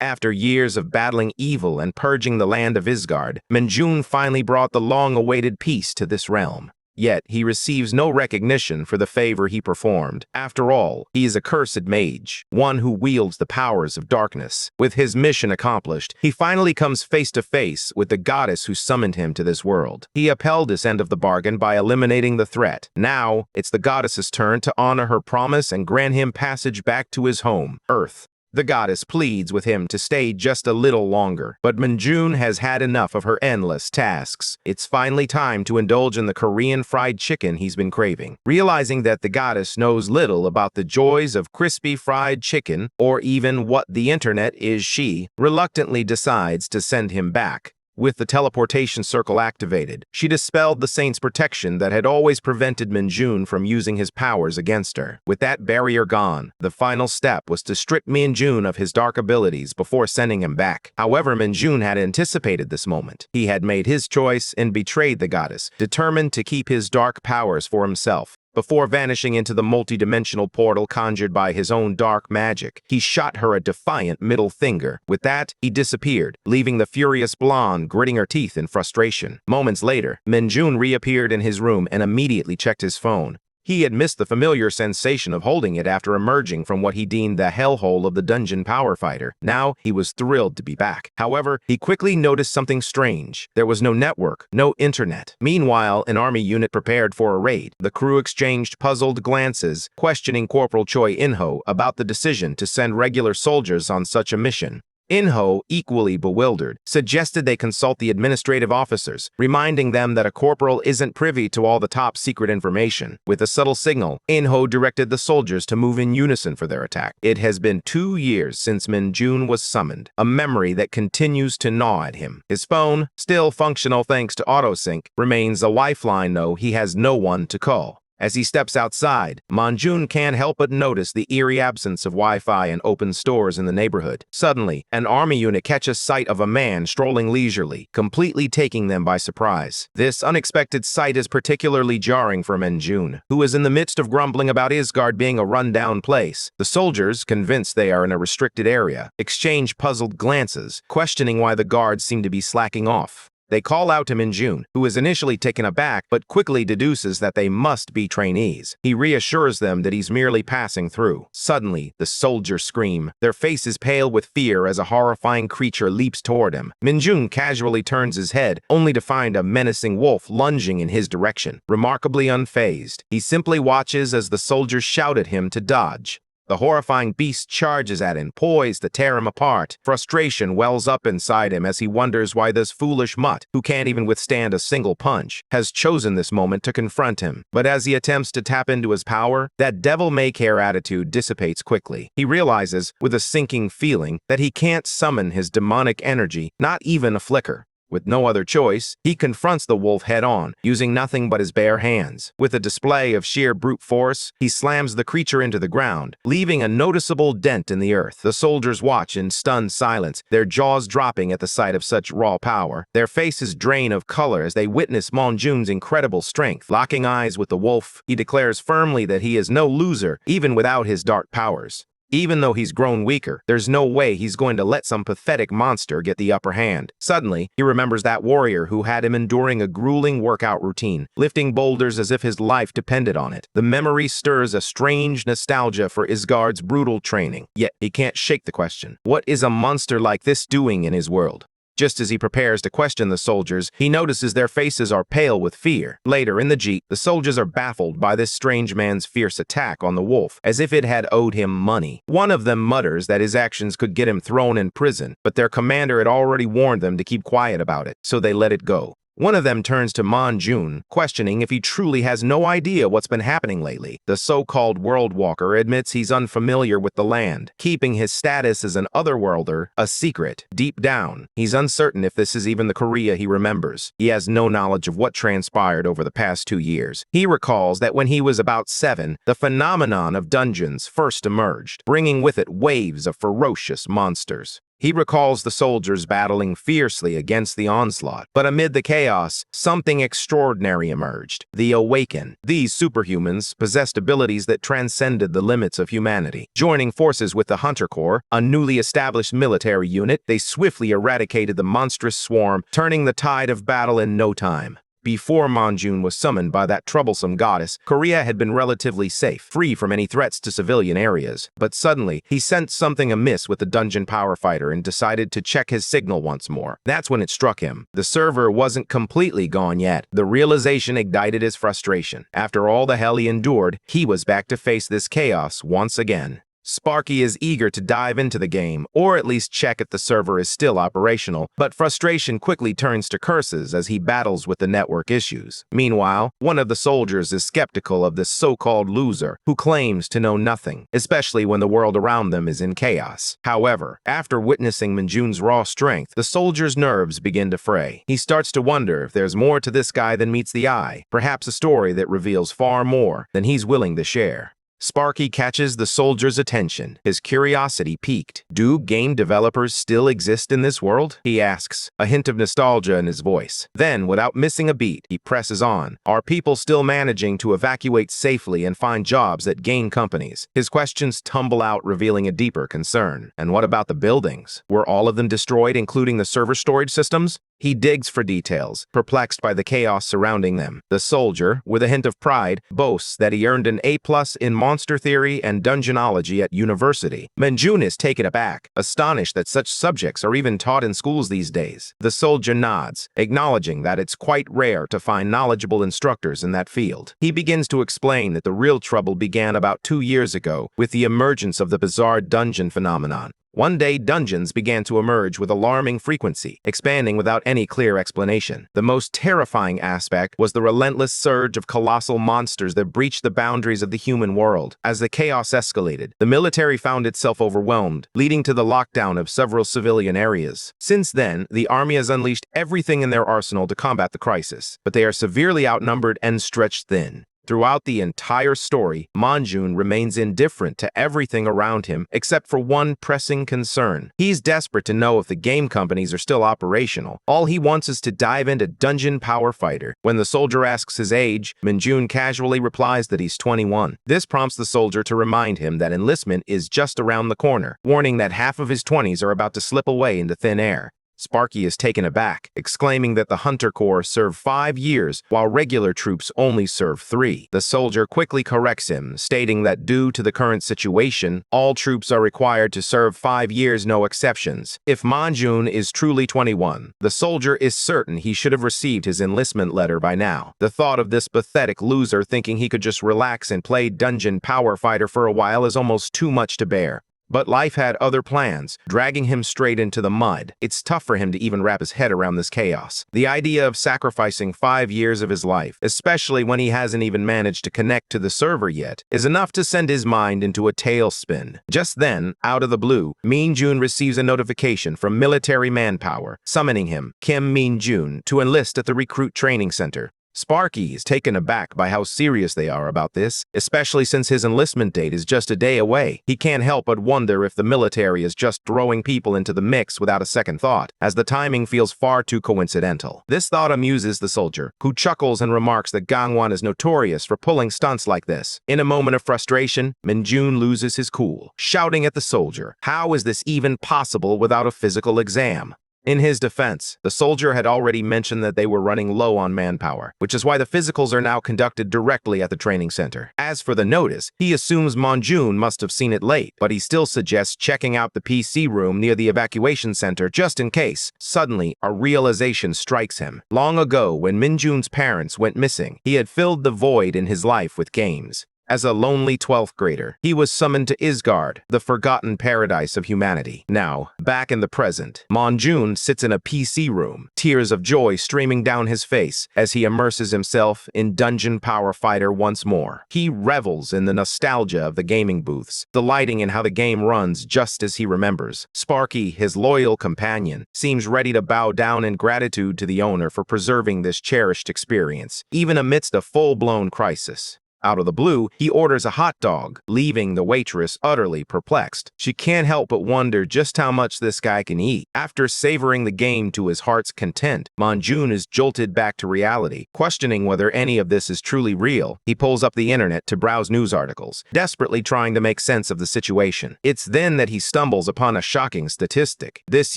After years of battling evil and purging the land of Isgard, Minjun finally brought the long-awaited peace to this realm. Yet, he receives no recognition for the favor he performed. After all, he is a cursed mage, one who wields the powers of darkness. With his mission accomplished, he finally comes face to face with the goddess who summoned him to this world. He upheld his end of the bargain by eliminating the threat. Now, it's the goddess's turn to honor her promise and grant him passage back to his home, Earth. The goddess pleads with him to stay just a little longer, but Minjun has had enough of her endless tasks. It's finally time to indulge in the Korean fried chicken he's been craving. Realizing that the goddess knows little about the joys of crispy fried chicken, or even what the internet is, she reluctantly decides to send him back. With the teleportation circle activated, she dispelled the saint's protection that had always prevented Minjun from using his powers against her. With that barrier gone, the final step was to strip Minjun of his dark abilities before sending him back. However, Minjun had anticipated this moment. He had made his choice and betrayed the goddess, determined to keep his dark powers for himself. Before vanishing into the multi-dimensional portal conjured by his own dark magic, he shot her a defiant middle finger. With that, he disappeared, leaving the furious blonde gritting her teeth in frustration. Moments later, Minjun reappeared in his room and immediately checked his phone. He had missed the familiar sensation of holding it after emerging from what he deemed the hellhole of the dungeon power fighter. Now, he was thrilled to be back. However, he quickly noticed something strange. There was no network, no internet. Meanwhile, an army unit prepared for a raid. The crew exchanged puzzled glances, questioning Corporal Choi Inho about the decision to send regular soldiers on such a mission. Inho, equally bewildered, suggested they consult the administrative officers, reminding them that a corporal isn't privy to all the top-secret information. With a subtle signal, Inho directed the soldiers to move in unison for their attack. It has been 2 years since Minjun was summoned, a memory that continues to gnaw at him. His phone, still functional thanks to autosync, remains a lifeline though he has no one to call. As he steps outside, Minjun can't help but notice the eerie absence of Wi-Fi and open stores in the neighborhood. Suddenly, an army unit catches sight of a man strolling leisurely, completely taking them by surprise. This unexpected sight is particularly jarring for Minjun, who is in the midst of grumbling about Isgard being a run-down place. The soldiers, convinced they are in a restricted area, exchange puzzled glances, questioning why the guards seem to be slacking off. They call out to Minjun, who is initially taken aback but quickly deduces that they must be trainees. He reassures them that he's merely passing through. Suddenly, the soldiers scream. Their faces pale with fear as a horrifying creature leaps toward him. Minjun casually turns his head, only to find a menacing wolf lunging in his direction. Remarkably unfazed, he simply watches as the soldiers shout at him to dodge. The horrifying beast charges at him, poised to tear him apart. Frustration wells up inside him as he wonders why this foolish mutt, who can't even withstand a single punch, has chosen this moment to confront him. But as he attempts to tap into his power, that devil-may-care attitude dissipates quickly. He realizes, with a sinking feeling, that he can't summon his demonic energy, not even a flicker. With no other choice, he confronts the wolf head-on, using nothing but his bare hands. With a display of sheer brute force, he slams the creature into the ground, leaving a noticeable dent in the earth. The soldiers watch in stunned silence, their jaws dropping at the sight of such raw power. Their faces drain of color as they witness Minjun's incredible strength. Locking eyes with the wolf, he declares firmly that he is no loser, even without his dark powers. Even though he's grown weaker, there's no way he's going to let some pathetic monster get the upper hand. Suddenly, he remembers that warrior who had him enduring a grueling workout routine, lifting boulders as if his life depended on it. The memory stirs a strange nostalgia for Isgard's brutal training. Yet, he can't shake the question, what is a monster like this doing in his world? Just as he prepares to question the soldiers, he notices their faces are pale with fear. Later in the jeep, the soldiers are baffled by this strange man's fierce attack on the wolf, as if it had owed him money. One of them mutters that his actions could get him thrown in prison, but their commander had already warned them to keep quiet about it, so they let it go. One of them turns to Minjun, questioning if he truly has no idea what's been happening lately. The so-called world walker admits he's unfamiliar with the land, keeping his status as an otherworlder a secret. Deep down, he's uncertain if this is even the Korea he remembers. He has no knowledge of what transpired over the past 2 years. He recalls that when he was about 7, the phenomenon of dungeons first emerged, bringing with it waves of ferocious monsters. He recalls the soldiers battling fiercely against the onslaught. But amid the chaos, something extraordinary emerged. The Awaken. These superhumans possessed abilities that transcended the limits of humanity. Joining forces with the Hunter Corps, a newly established military unit, they swiftly eradicated the monstrous swarm, turning the tide of battle in no time. Before Manjun was summoned by that troublesome goddess, Korea had been relatively safe, free from any threats to civilian areas. But suddenly, he sensed something amiss with the dungeon power fighter and decided to check his signal once more. That's when it struck him. The server wasn't completely gone yet. The realization ignited his frustration. After all the hell he endured, he was back to face this chaos once again. Sparky is eager to dive into the game, or at least check if the server is still operational, but frustration quickly turns to curses as he battles with the network issues. Meanwhile, one of the soldiers is skeptical of this so-called loser, who claims to know nothing, especially when the world around them is in chaos. However, after witnessing Minjun's raw strength, the soldier's nerves begin to fray. He starts to wonder if there's more to this guy than meets the eye, perhaps a story that reveals far more than he's willing to share. Sparky catches the soldier's attention, his curiosity piqued. Do game developers still exist in this world? He asks, a hint of nostalgia in his voice. Then, without missing a beat, he presses on. Are people still managing to evacuate safely and find jobs at game companies? His questions tumble out, revealing a deeper concern. And what about the buildings? Were all of them destroyed, including the server storage systems? He digs for details, perplexed by the chaos surrounding them. The soldier, with a hint of pride, boasts that he earned an A+ in monster theory and dungeonology at university. Manjun is taken aback, astonished that such subjects are even taught in schools these days. The soldier nods, acknowledging that it's quite rare to find knowledgeable instructors in that field. He begins to explain that the real trouble began about 2 years ago with the emergence of the bizarre dungeon phenomenon. One day, dungeons began to emerge with alarming frequency, expanding without any clear explanation. The most terrifying aspect was the relentless surge of colossal monsters that breached the boundaries of the human world. As the chaos escalated, the military found itself overwhelmed, leading to the lockdown of several civilian areas. Since then, the army has unleashed everything in their arsenal to combat the crisis, but they are severely outnumbered and stretched thin. Throughout the entire story, Manjun remains indifferent to everything around him except for one pressing concern. He's desperate to know if the game companies are still operational. All he wants is to dive into Dungeon Power Fighter. When the soldier asks his age, Manjun casually replies that he's 21. This prompts the soldier to remind him that enlistment is just around the corner, warning that half of his 20s are about to slip away into thin air. Sparky is taken aback, exclaiming that the Hunter Corps serve 5 years, while regular troops only serve 3. The soldier quickly corrects him, stating that due to the current situation, all troops are required to serve 5 years, no exceptions. If Manjun is truly 21, the soldier is certain he should have received his enlistment letter by now. The thought of this pathetic loser thinking he could just relax and play Dungeon Power Fighter for a while is almost too much to bear. But life had other plans, dragging him straight into the mud. It's tough for him to even wrap his head around this chaos. The idea of sacrificing 5 years of his life, especially when he hasn't even managed to connect to the server yet, is enough to send his mind into a tailspin. Just then, out of the blue, Min-jun receives a notification from Military Manpower, summoning him, Kim Min-jun, to enlist at the recruit training center. Sparky is taken aback by how serious they are about this, especially since his enlistment date is just a day away. He can't help but wonder if the military is just throwing people into the mix without a second thought, as the timing feels far too coincidental. This thought amuses the soldier, who chuckles and remarks that Gangwon is notorious for pulling stunts like this. In a moment of frustration, Min-jun loses his cool, shouting at the soldier, "How is this even possible without a physical exam?" In his defense, the soldier had already mentioned that they were running low on manpower, which is why the physicals are now conducted directly at the training center. As for the notice, he assumes Manjun must have seen it late, but he still suggests checking out the PC room near the evacuation center just in case. Suddenly, a realization strikes him. Long ago, when Minjun's parents went missing, he had filled the void in his life with games. As a lonely 12th grader, he was summoned to Isgard, the forgotten paradise of humanity. Now, back in the present, Manjun sits in a PC room, tears of joy streaming down his face as he immerses himself in Dungeon Power Fighter once more. He revels in the nostalgia of the gaming booths, delighting in how the game runs just as he remembers. Sparky, his loyal companion, seems ready to bow down in gratitude to the owner for preserving this cherished experience, even amidst a full-blown crisis. Out of the blue, he orders a hot dog, leaving the waitress utterly perplexed. She can't help but wonder just how much this guy can eat. After savoring the game to his heart's content, Manjun is jolted back to reality, questioning whether any of this is truly real. He pulls up the internet to browse news articles, desperately trying to make sense of the situation. It's then that he stumbles upon a shocking statistic. This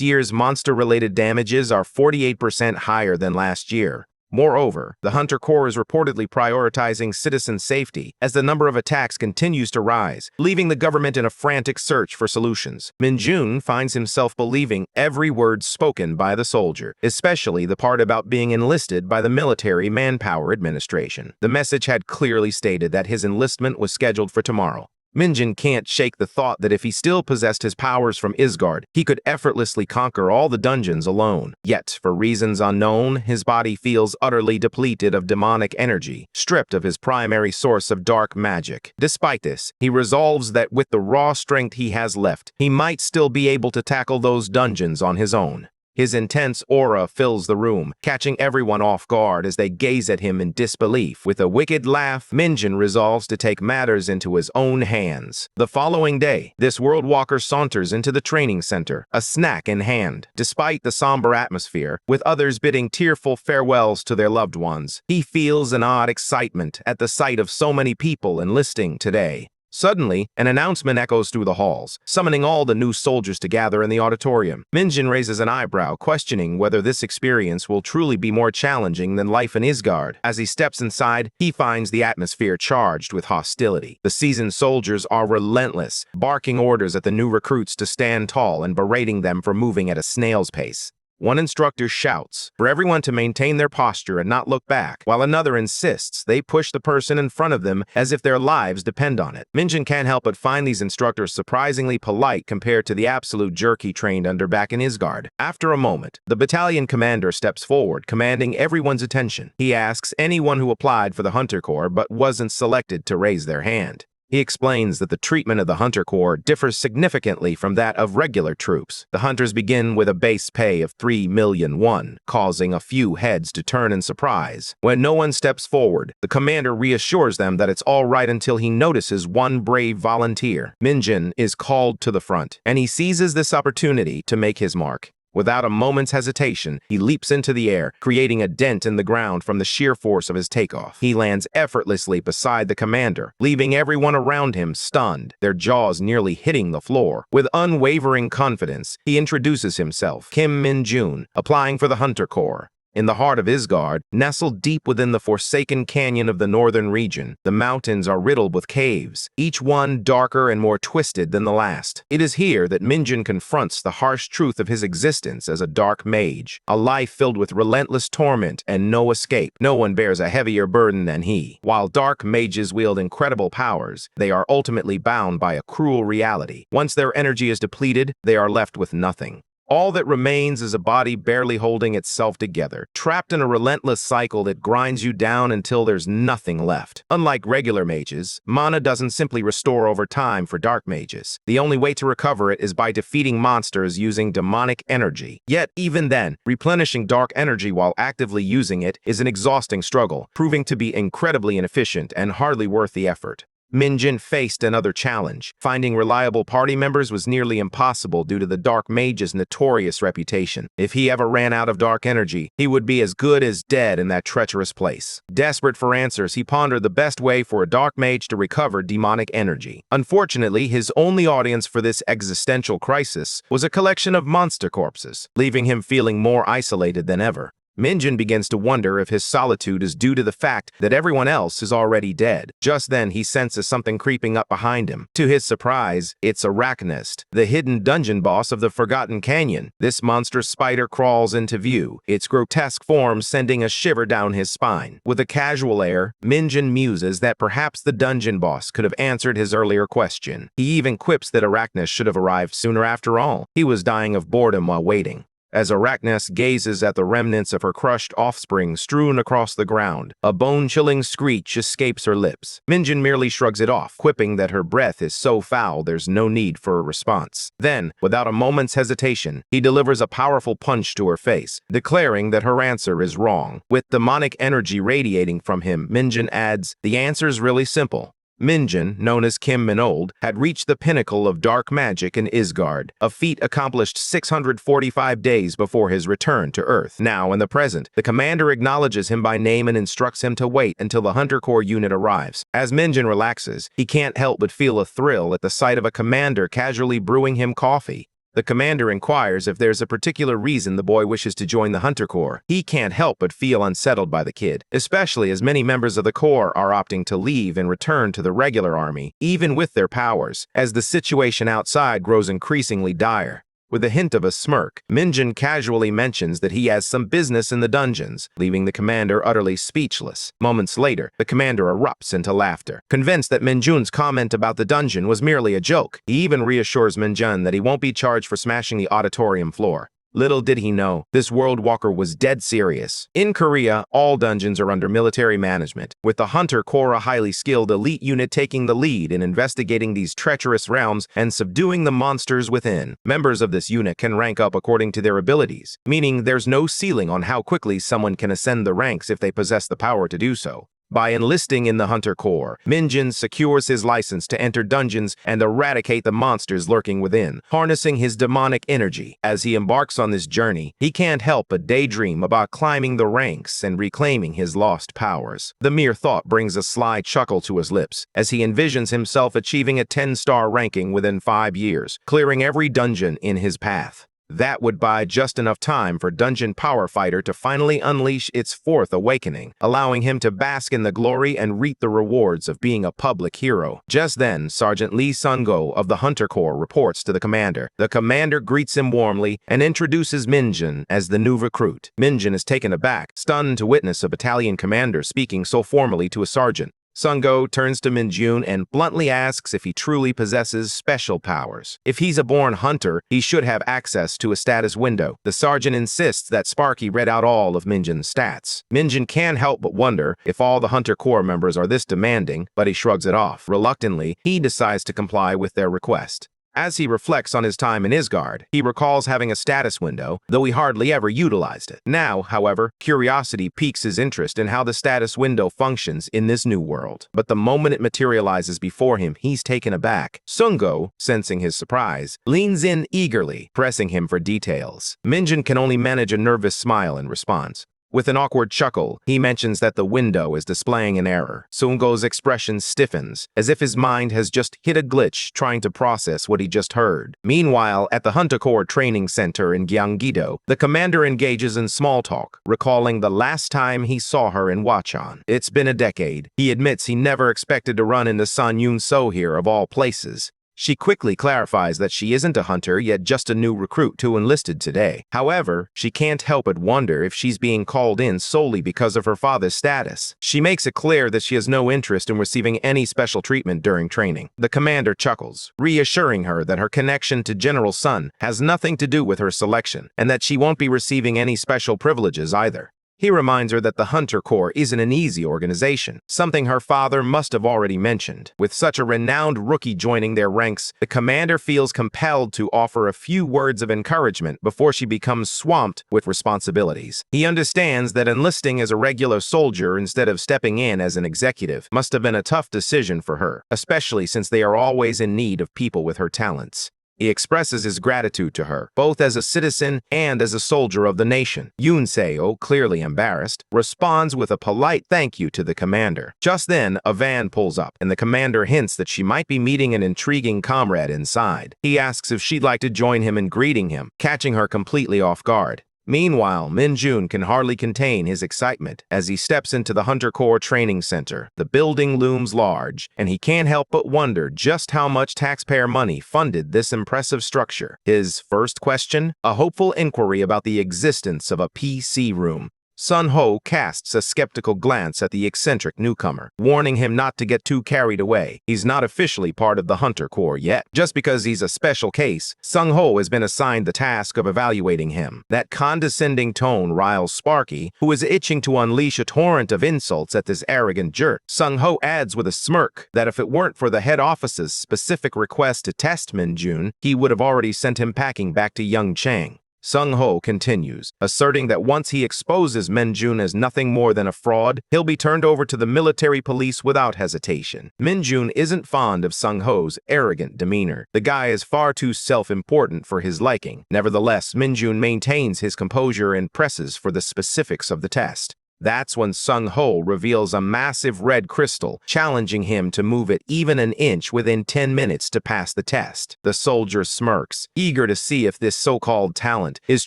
year's monster-related damages are 48% higher than last year. Moreover, the Hunter Corps is reportedly prioritizing citizen safety as the number of attacks continues to rise, leaving the government in a frantic search for solutions. Minjun finds himself believing every word spoken by the soldier, especially the part about being enlisted by the Military Manpower Administration. The message had clearly stated that his enlistment was scheduled for tomorrow. Minjin can't shake the thought that if he still possessed his powers from Isgard, he could effortlessly conquer all the dungeons alone. Yet, for reasons unknown, his body feels utterly depleted of demonic energy, stripped of his primary source of dark magic. Despite this, he resolves that with the raw strength he has left, he might still be able to tackle those dungeons on his own. His intense aura fills the room, catching everyone off guard as they gaze at him in disbelief. With a wicked laugh, Minjin resolves to take matters into his own hands. The following day, this world walker saunters into the training center, a snack in hand. Despite the somber atmosphere, with others bidding tearful farewells to their loved ones, he feels an odd excitement at the sight of so many people enlisting today. Suddenly, an announcement echoes through the halls, summoning all the new soldiers to gather in the auditorium. Minjin raises an eyebrow, questioning whether this experience will truly be more challenging than life in Isgard. As he steps inside, he finds the atmosphere charged with hostility. The seasoned soldiers are relentless, barking orders at the new recruits to stand tall and berating them for moving at a snail's pace. One instructor shouts for everyone to maintain their posture and not look back, while another insists they push the person in front of them as if their lives depend on it. Minjin can't help but find these instructors surprisingly polite compared to the absolute jerk he trained under back in Isgard. After a moment, the battalion commander steps forward, commanding everyone's attention. He asks anyone who applied for the Hunter Corps but wasn't selected to raise their hand. He explains that the treatment of the Hunter Corps differs significantly from that of regular troops. The hunters begin with a base pay of 3 million won, causing a few heads to turn in surprise. When no one steps forward, the commander reassures them that it's all right until he notices one brave volunteer. Minjin is called to the front, and he seizes this opportunity to make his mark. Without a moment's hesitation, he leaps into the air, creating a dent in the ground from the sheer force of his takeoff. He lands effortlessly beside the commander, leaving everyone around him stunned, their jaws nearly hitting the floor. With unwavering confidence, he introduces himself, Kim Min-jun, applying for the Hunter Corps. In the heart of Isgard, nestled deep within the forsaken canyon of the northern region, the mountains are riddled with caves, each one darker and more twisted than the last. It is here that Minjin confronts the harsh truth of his existence as a dark mage, a life filled with relentless torment and no escape. No one bears a heavier burden than he. While dark mages wield incredible powers, they are ultimately bound by a cruel reality. Once their energy is depleted, they are left with nothing. All that remains is a body barely holding itself together, trapped in a relentless cycle that grinds you down until there's nothing left. Unlike regular mages, mana doesn't simply restore over time for dark mages. The only way to recover it is by defeating monsters using demonic energy. Yet, even then, replenishing dark energy while actively using it is an exhausting struggle, proving to be incredibly inefficient and hardly worth the effort. Minjin faced another challenge. Finding reliable party members was nearly impossible due to the Dark Mage's notorious reputation. If he ever ran out of dark energy, he would be as good as dead in that treacherous place. Desperate for answers, he pondered the best way for a Dark Mage to recover demonic energy. Unfortunately, his only audience for this existential crisis was a collection of monster corpses, leaving him feeling more isolated than ever. Minjin begins to wonder if his solitude is due to the fact that everyone else is already dead. Just then, he senses something creeping up behind him. To his surprise, it's Arachnist, the hidden dungeon boss of the Forgotten Canyon. This monstrous spider crawls into view, its grotesque form sending a shiver down his spine. With a casual air, Minjin muses that perhaps the dungeon boss could have answered his earlier question. He even quips that Arachnist should have arrived sooner after all. He was dying of boredom while waiting. As Arachnas gazes at the remnants of her crushed offspring strewn across the ground, a bone-chilling screech escapes her lips. Minjin merely shrugs it off, quipping that her breath is so foul there's no need for a response. Then, without a moment's hesitation, he delivers a powerful punch to her face, declaring that her answer is wrong. With demonic energy radiating from him, Minjin adds, "The answer's really simple." Minjin, known as Kim Minold, had reached the pinnacle of dark magic in Isgard, a feat accomplished 645 days before his return to Earth. Now, in the present, the commander acknowledges him by name and instructs him to wait until the Hunter Corps unit arrives. As Minjin relaxes, he can't help but feel a thrill at the sight of a commander casually brewing him coffee. The commander inquires if there's a particular reason the boy wishes to join the Hunter Corps. He can't help but feel unsettled by the kid, especially as many members of the Corps are opting to leave and return to the regular army, even with their powers, as the situation outside grows increasingly dire. With a hint of a smirk, Minjin casually mentions that he has some business in the dungeons, leaving the commander utterly speechless. Moments later, the commander erupts into laughter. Convinced that Minjun's comment about the dungeon was merely a joke, he even reassures Minjun that he won't be charged for smashing the auditorium floor. Little did he know, this World Walker was dead serious. In Korea, all dungeons are under military management, with the Hunter Corps a highly skilled elite unit taking the lead in investigating these treacherous realms and subduing the monsters within. Members of this unit can rank up according to their abilities, meaning there's no ceiling on how quickly someone can ascend the ranks if they possess the power to do so. By enlisting in the Hunter Corps, Minjin secures his license to enter dungeons and eradicate the monsters lurking within, harnessing his demonic energy. As he embarks on this journey, he can't help but daydream about climbing the ranks and reclaiming his lost powers. The mere thought brings a sly chuckle to his lips, as he envisions himself achieving a 10-star ranking within 5 years, clearing every dungeon in his path. That would buy just enough time for Dungeon Power Fighter to finally unleash its fourth awakening, allowing him to bask in the glory and reap the rewards of being a public hero. Just then, Sergeant Lee Sun-go of the Hunter Corps reports to the commander. The commander greets him warmly and introduces Minjin as the new recruit. Minjin is taken aback, stunned to witness a battalion commander speaking so formally to a sergeant. Sun-go turns to Minjun and bluntly asks if he truly possesses special powers. If he's a born hunter, he should have access to a status window. The sergeant insists that Sparky read out all of Minjin's stats. Minjin can't help but wonder if all the Hunter Corps members are this demanding, but he shrugs it off. Reluctantly, he decides to comply with their request. As he reflects on his time in Isgard, he recalls having a status window, though he hardly ever utilized it. Now, however, curiosity piques his interest in how the status window functions in this new world. But the moment it materializes before him, he's taken aback. Sun-go, sensing his surprise, leans in eagerly, pressing him for details. Minjin can only manage a nervous smile in response. With an awkward chuckle, he mentions that the window is displaying an error. Sun-go's expression stiffens, as if his mind has just hit a glitch trying to process what he just heard. Meanwhile, at the Hunter Corps Training Center in Gyeonggi-do, the commander engages in small talk, recalling the last time he saw her in Wachon. It's been a decade. He admits he never expected to run into Sun Yun-so here of all places. She quickly clarifies that she isn't a hunter, yet just a new recruit who enlisted today. However, she can't help but wonder if she's being called in solely because of her father's status. She makes it clear that she has no interest in receiving any special treatment during training. The commander chuckles, reassuring her that her connection to General Sun has nothing to do with her selection, and that she won't be receiving any special privileges either. He reminds her that the Hunter Corps isn't an easy organization, something her father must have already mentioned. With such a renowned rookie joining their ranks, the commander feels compelled to offer a few words of encouragement before she becomes swamped with responsibilities. He understands that enlisting as a regular soldier instead of stepping in as an executive must have been a tough decision for her, especially since they are always in need of people with her talents. He expresses his gratitude to her, both as a citizen and as a soldier of the nation. Yun-seo, clearly embarrassed, responds with a polite thank you to the commander. Just then, a van pulls up, and the commander hints that she might be meeting an intriguing comrade inside. He asks if she'd like to join him in greeting him, catching her completely off guard. Meanwhile, Minjun can hardly contain his excitement as he steps into the Hunter Corps Training Center. The building looms large, and he can't help but wonder just how much taxpayer money funded this impressive structure. His first question? A hopeful inquiry about the existence of a PC room. Sun Ho casts a skeptical glance at the eccentric newcomer, warning him not to get too carried away. He's not officially part of the Hunter Corps yet. Just because he's a special case, Sun Ho has been assigned the task of evaluating him. That condescending tone riles Sparky, who is itching to unleash a torrent of insults at this arrogant jerk. Sun Ho adds with a smirk that if it weren't for the head office's specific request to test Min Jun, he would have already sent him packing back to Young Chang. Sun Ho continues, asserting that once he exposes Min Jun as nothing more than a fraud, he'll be turned over to the military police without hesitation. Min Jun isn't fond of Sun Ho's arrogant demeanor. The guy is far too self-important for his liking. Nevertheless, Min Jun maintains his composure and presses for the specifics of the test. That's when Sun Ho reveals a massive red crystal, challenging him to move it even an inch within 10 minutes to pass the test. The soldier smirks, eager to see if this so-called talent is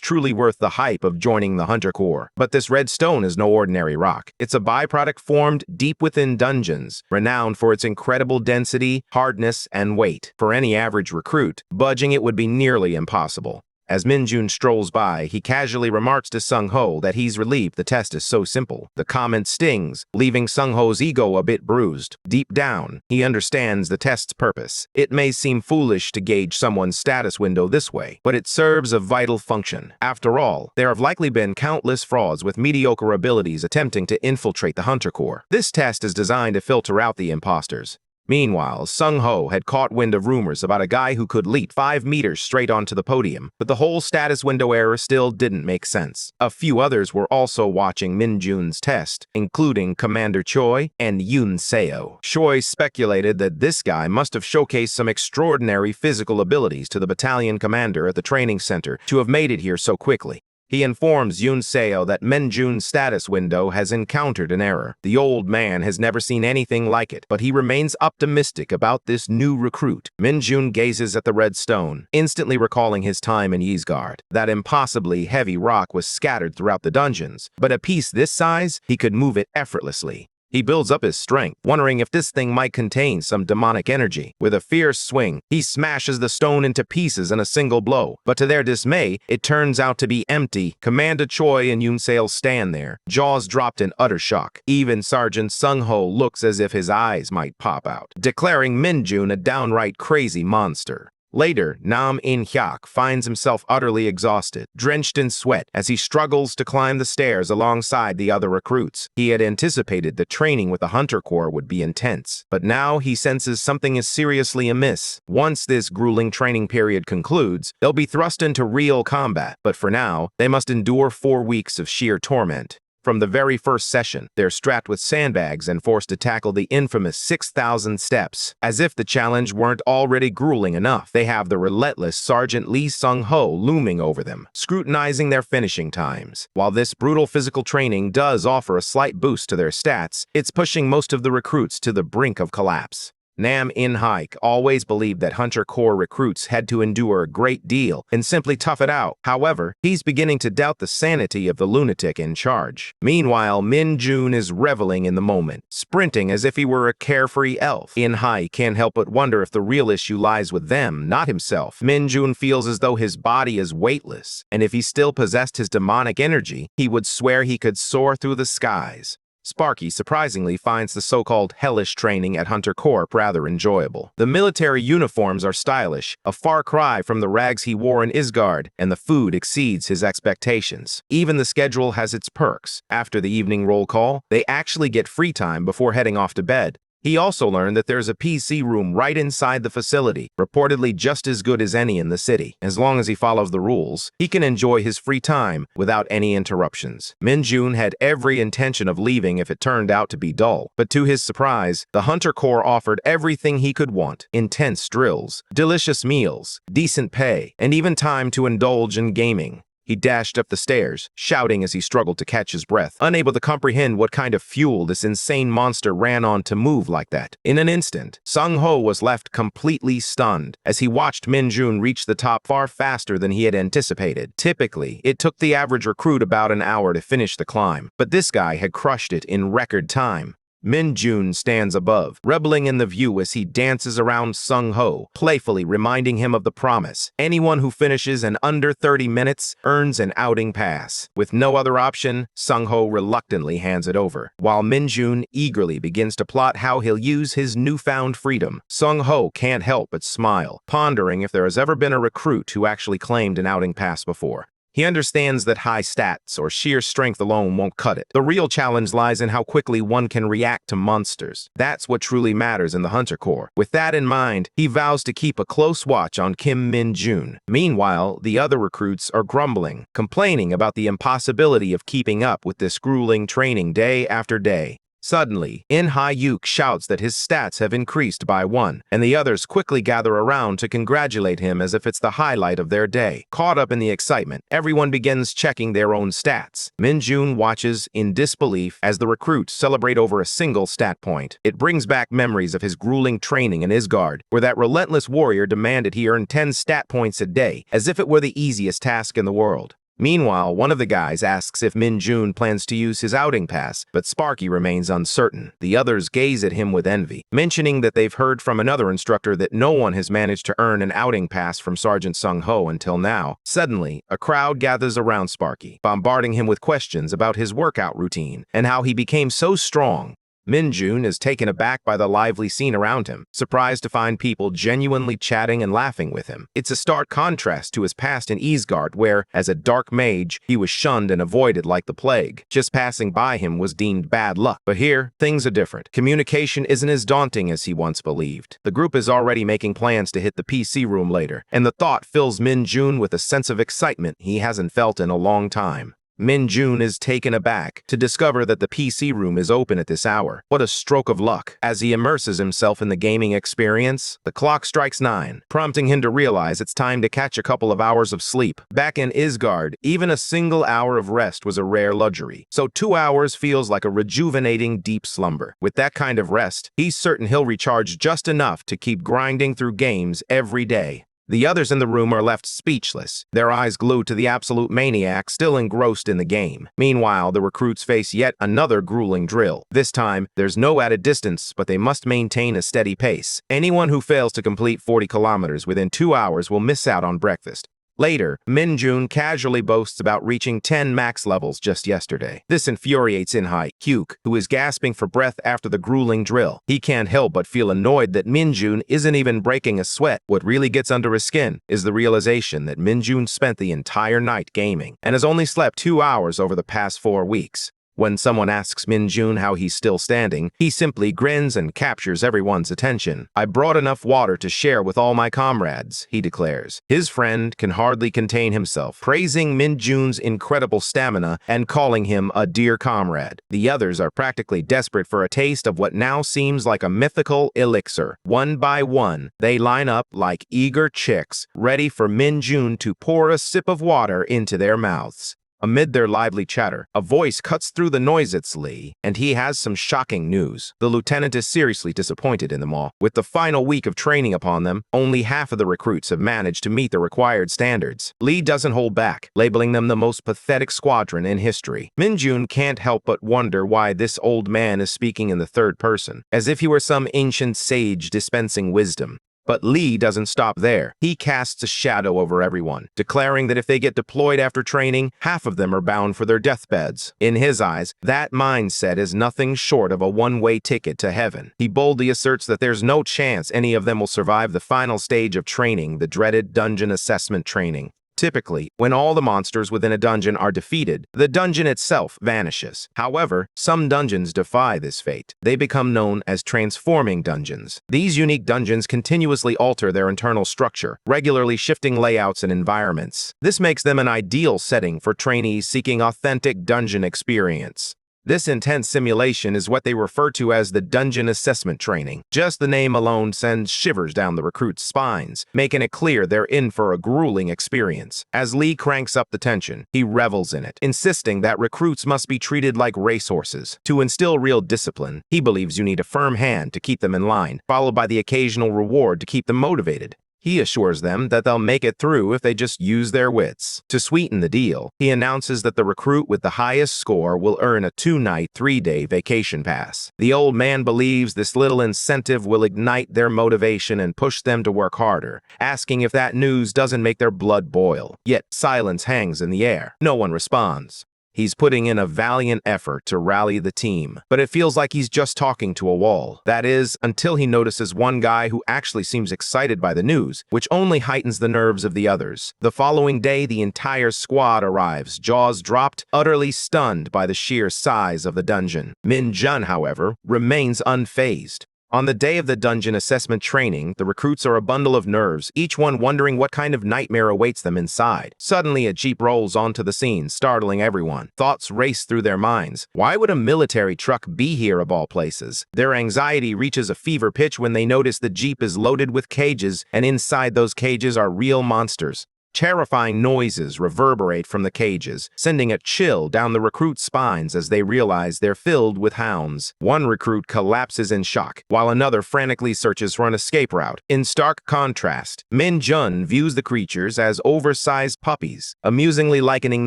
truly worth the hype of joining the Hunter Corps. But this red stone is no ordinary rock. It's a byproduct formed deep within dungeons, renowned for its incredible density, hardness, and weight. For any average recruit, budging it would be nearly impossible. As Min Jun strolls by, he casually remarks to Sun Ho that he's relieved the test is so simple. The comment stings, leaving Sun Ho's ego a bit bruised. Deep down, he understands the test's purpose. It may seem foolish to gauge someone's status window this way, but it serves a vital function. After all, there have likely been countless frauds with mediocre abilities attempting to infiltrate the Hunter Corps. This test is designed to filter out the imposters. Meanwhile, Sun Ho had caught wind of rumors about a guy who could leap 5 meters straight onto the podium, but the whole status window error still didn't make sense. A few others were also watching Min Jun's test, including Commander Choi and Yoon Seo. Choi speculated that this guy must have showcased some extraordinary physical abilities to the battalion commander at the training center to have made it here so quickly. He informs Yoon Seo that Min Jun's status window has encountered an error. The old man has never seen anything like it, but he remains optimistic about this new recruit. Min Jun gazes at the red stone, instantly recalling his time in Ysgard. That impossibly heavy rock was scattered throughout the dungeons, but a piece this size, he could move it effortlessly. He builds up his strength, wondering if this thing might contain some demonic energy. With a fierce swing, he smashes the stone into pieces in a single blow. But to their dismay, it turns out to be empty. Commander Choi and Yoon Seo stand there, jaws dropped in utter shock. Even Sergeant Sun Ho looks as if his eyes might pop out, declaring Min Jun a downright crazy monster. Later, Nam In-hyuk finds himself utterly exhausted, drenched in sweat as he struggles to climb the stairs alongside the other recruits. He had anticipated that training with the Hunter Corps would be intense, but now he senses something is seriously amiss. Once this grueling training period concludes, they'll be thrust into real combat, but for now, they must endure 4 weeks of sheer torment. From the very first session, they're strapped with sandbags and forced to tackle the infamous 6,000 steps. As if the challenge weren't already grueling enough, they have the relentless Sergeant Lee Sung-ho looming over them, scrutinizing their finishing times. While this brutal physical training does offer a slight boost to their stats, it's pushing most of the recruits to the brink of collapse. Nam In-hyuk always believed that Hunter Corps recruits had to endure a great deal and simply tough it out. However, he's beginning to doubt the sanity of the lunatic in charge. Meanwhile, Min Jun is reveling in the moment, sprinting as if he were a carefree elf. In-hyuk can't help but wonder if the real issue lies with them, not himself. Min Jun feels as though his body is weightless, and if he still possessed his demonic energy, he would swear he could soar through the skies. Sparky surprisingly finds the so-called hellish training at Hunter Corps rather enjoyable. The military uniforms are stylish, a far cry from the rags he wore in Ysgard, and the food exceeds his expectations. Even the schedule has its perks. After the evening roll call, they actually get free time before heading off to bed. He also learned that there's a PC room right inside the facility, reportedly just as good as any in the city. As long as he follows the rules, he can enjoy his free time without any interruptions. Min Jun had every intention of leaving if it turned out to be dull, but to his surprise, the Hunter Corps offered everything he could want: intense drills, delicious meals, decent pay, and even time to indulge in gaming. He dashed up the stairs, shouting as he struggled to catch his breath, unable to comprehend what kind of fuel this insane monster ran on to move like that. In an instant, Sun Ho was left completely stunned as he watched Min Jun reach the top far faster than he had anticipated. Typically, it took the average recruit about an hour to finish the climb, but this guy had crushed it in record time. Min-jun stands above, reveling in the view as he dances around Sung-ho, playfully reminding him of the promise. Anyone who finishes in under 30 minutes earns an outing pass. With no other option, Sung-ho reluctantly hands it over, while Min-jun eagerly begins to plot how he'll use his newfound freedom. Sung-ho can't help but smile, pondering if there has ever been a recruit who actually claimed an outing pass before. He understands that high stats or sheer strength alone won't cut it. The real challenge lies in how quickly one can react to monsters. That's what truly matters in the Hunter Corps. With that in mind, he vows to keep a close watch on Kim Min-jun. Meanwhile, the other recruits are grumbling, complaining about the impossibility of keeping up with this grueling training day after day. Suddenly, In-hyuk shouts that his stats have increased by 1, and the others quickly gather around to congratulate him as if it's the highlight of their day. Caught up in the excitement, everyone begins checking their own stats. Min-jun watches in disbelief as the recruits celebrate over a single stat point. It brings back memories of his grueling training in Isgard, where that relentless warrior demanded he earn 10 stat points a day, as if it were the easiest task in the world. Meanwhile, one of the guys asks if Min-jun plans to use his outing pass, but Sparky remains uncertain. The others gaze at him with envy, mentioning that they've heard from another instructor that no one has managed to earn an outing pass from Sergeant Sung-ho until now. Suddenly, a crowd gathers around Sparky, bombarding him with questions about his workout routine and how he became so strong. Min-jun is taken aback by the lively scene around him, surprised to find people genuinely chatting and laughing with him. It's a stark contrast to his past in Isgard, where, as a dark mage, he was shunned and avoided like the plague. Just passing by him was deemed bad luck. But here, things are different. Communication isn't as daunting as he once believed. The group is already making plans to hit the PC room later, and the thought fills Min-jun with a sense of excitement he hasn't felt in a long time. Min-jun is taken aback to discover that the PC room is open at this hour. What a stroke of luck. As he immerses himself in the gaming experience, the clock strikes 9, prompting him to realize it's time to catch a couple of hours of sleep. Back in Isgard, even a single hour of rest was a rare luxury, so 2 hours feels like a rejuvenating deep slumber. With that kind of rest, he's certain he'll recharge just enough to keep grinding through games every day. The others in the room are left speechless, their eyes glued to the absolute maniac still engrossed in the game. Meanwhile, the recruits face yet another grueling drill. This time, there's no added distance, but they must maintain a steady pace. Anyone who fails to complete 40 kilometers within 2 hours will miss out on breakfast. Later, Min-jun casually boasts about reaching 10 max levels just yesterday. This infuriates In-hyuk, who is gasping for breath after the grueling drill. He can't help but feel annoyed that Min-jun isn't even breaking a sweat. What really gets under his skin is the realization that Min-jun spent the entire night gaming and has only slept 2 hours over the past 4 weeks. When someone asks Min-jun how he's still standing, he simply grins and captures everyone's attention. "I brought enough water to share with all my comrades," he declares. His friend can hardly contain himself, praising Min-jun's incredible stamina and calling him a dear comrade. The others are practically desperate for a taste of what now seems like a mythical elixir. One by one, they line up like eager chicks, ready for Min-jun to pour a sip of water into their mouths. Amid their lively chatter, a voice cuts through the noise at Lee, and he has some shocking news. The lieutenant is seriously disappointed in them all. With the final week of training upon them, only half of the recruits have managed to meet the required standards. Lee doesn't hold back, labeling them the most pathetic squadron in history. Min-jun can't help but wonder why this old man is speaking in the third person, as if he were some ancient sage dispensing wisdom. But Lee doesn't stop there. He casts a shadow over everyone, declaring that if they get deployed after training, half of them are bound for their deathbeds. In his eyes, that mindset is nothing short of a one-way ticket to heaven. He boldly asserts that there's no chance any of them will survive the final stage of training, the dreaded dungeon assessment training. Typically, when all the monsters within a dungeon are defeated, the dungeon itself vanishes. However, some dungeons defy this fate. They become known as transforming dungeons. These unique dungeons continuously alter their internal structure, regularly shifting layouts and environments. This makes them an ideal setting for trainees seeking authentic dungeon experience. This intense simulation is what they refer to as the dungeon assessment training. Just the name alone sends shivers down the recruits' spines, making it clear they're in for a grueling experience. As Lee cranks up the tension, he revels in it, insisting that recruits must be treated like racehorses. To instill real discipline, he believes you need a firm hand to keep them in line, followed by the occasional reward to keep them motivated. He assures them that they'll make it through if they just use their wits. To sweeten the deal, he announces that the recruit with the highest score will earn a 2-night, 3-day vacation pass. The old man believes this little incentive will ignite their motivation and push them to work harder, asking if that news doesn't make their blood boil. Yet silence hangs in the air. No one responds. He's putting in a valiant effort to rally the team, but it feels like he's just talking to a wall. That is, until he notices one guy who actually seems excited by the news, which only heightens the nerves of the others. The following day, the entire squad arrives, jaws dropped, utterly stunned by the sheer size of the dungeon. Min Jun, however, remains unfazed. On the day of the dungeon assessment training, the recruits are a bundle of nerves, each one wondering what kind of nightmare awaits them inside. Suddenly, a jeep rolls onto the scene, startling everyone. Thoughts race through their minds. Why would a military truck be here of all places? Their anxiety reaches a fever pitch when they notice the jeep is loaded with cages, and inside those cages are real monsters. Terrifying noises reverberate from the cages, sending a chill down the recruits' spines as they realize they're filled with hounds. One recruit collapses in shock, while another frantically searches for an escape route. In stark contrast, Min Jun views the creatures as oversized puppies, amusingly likening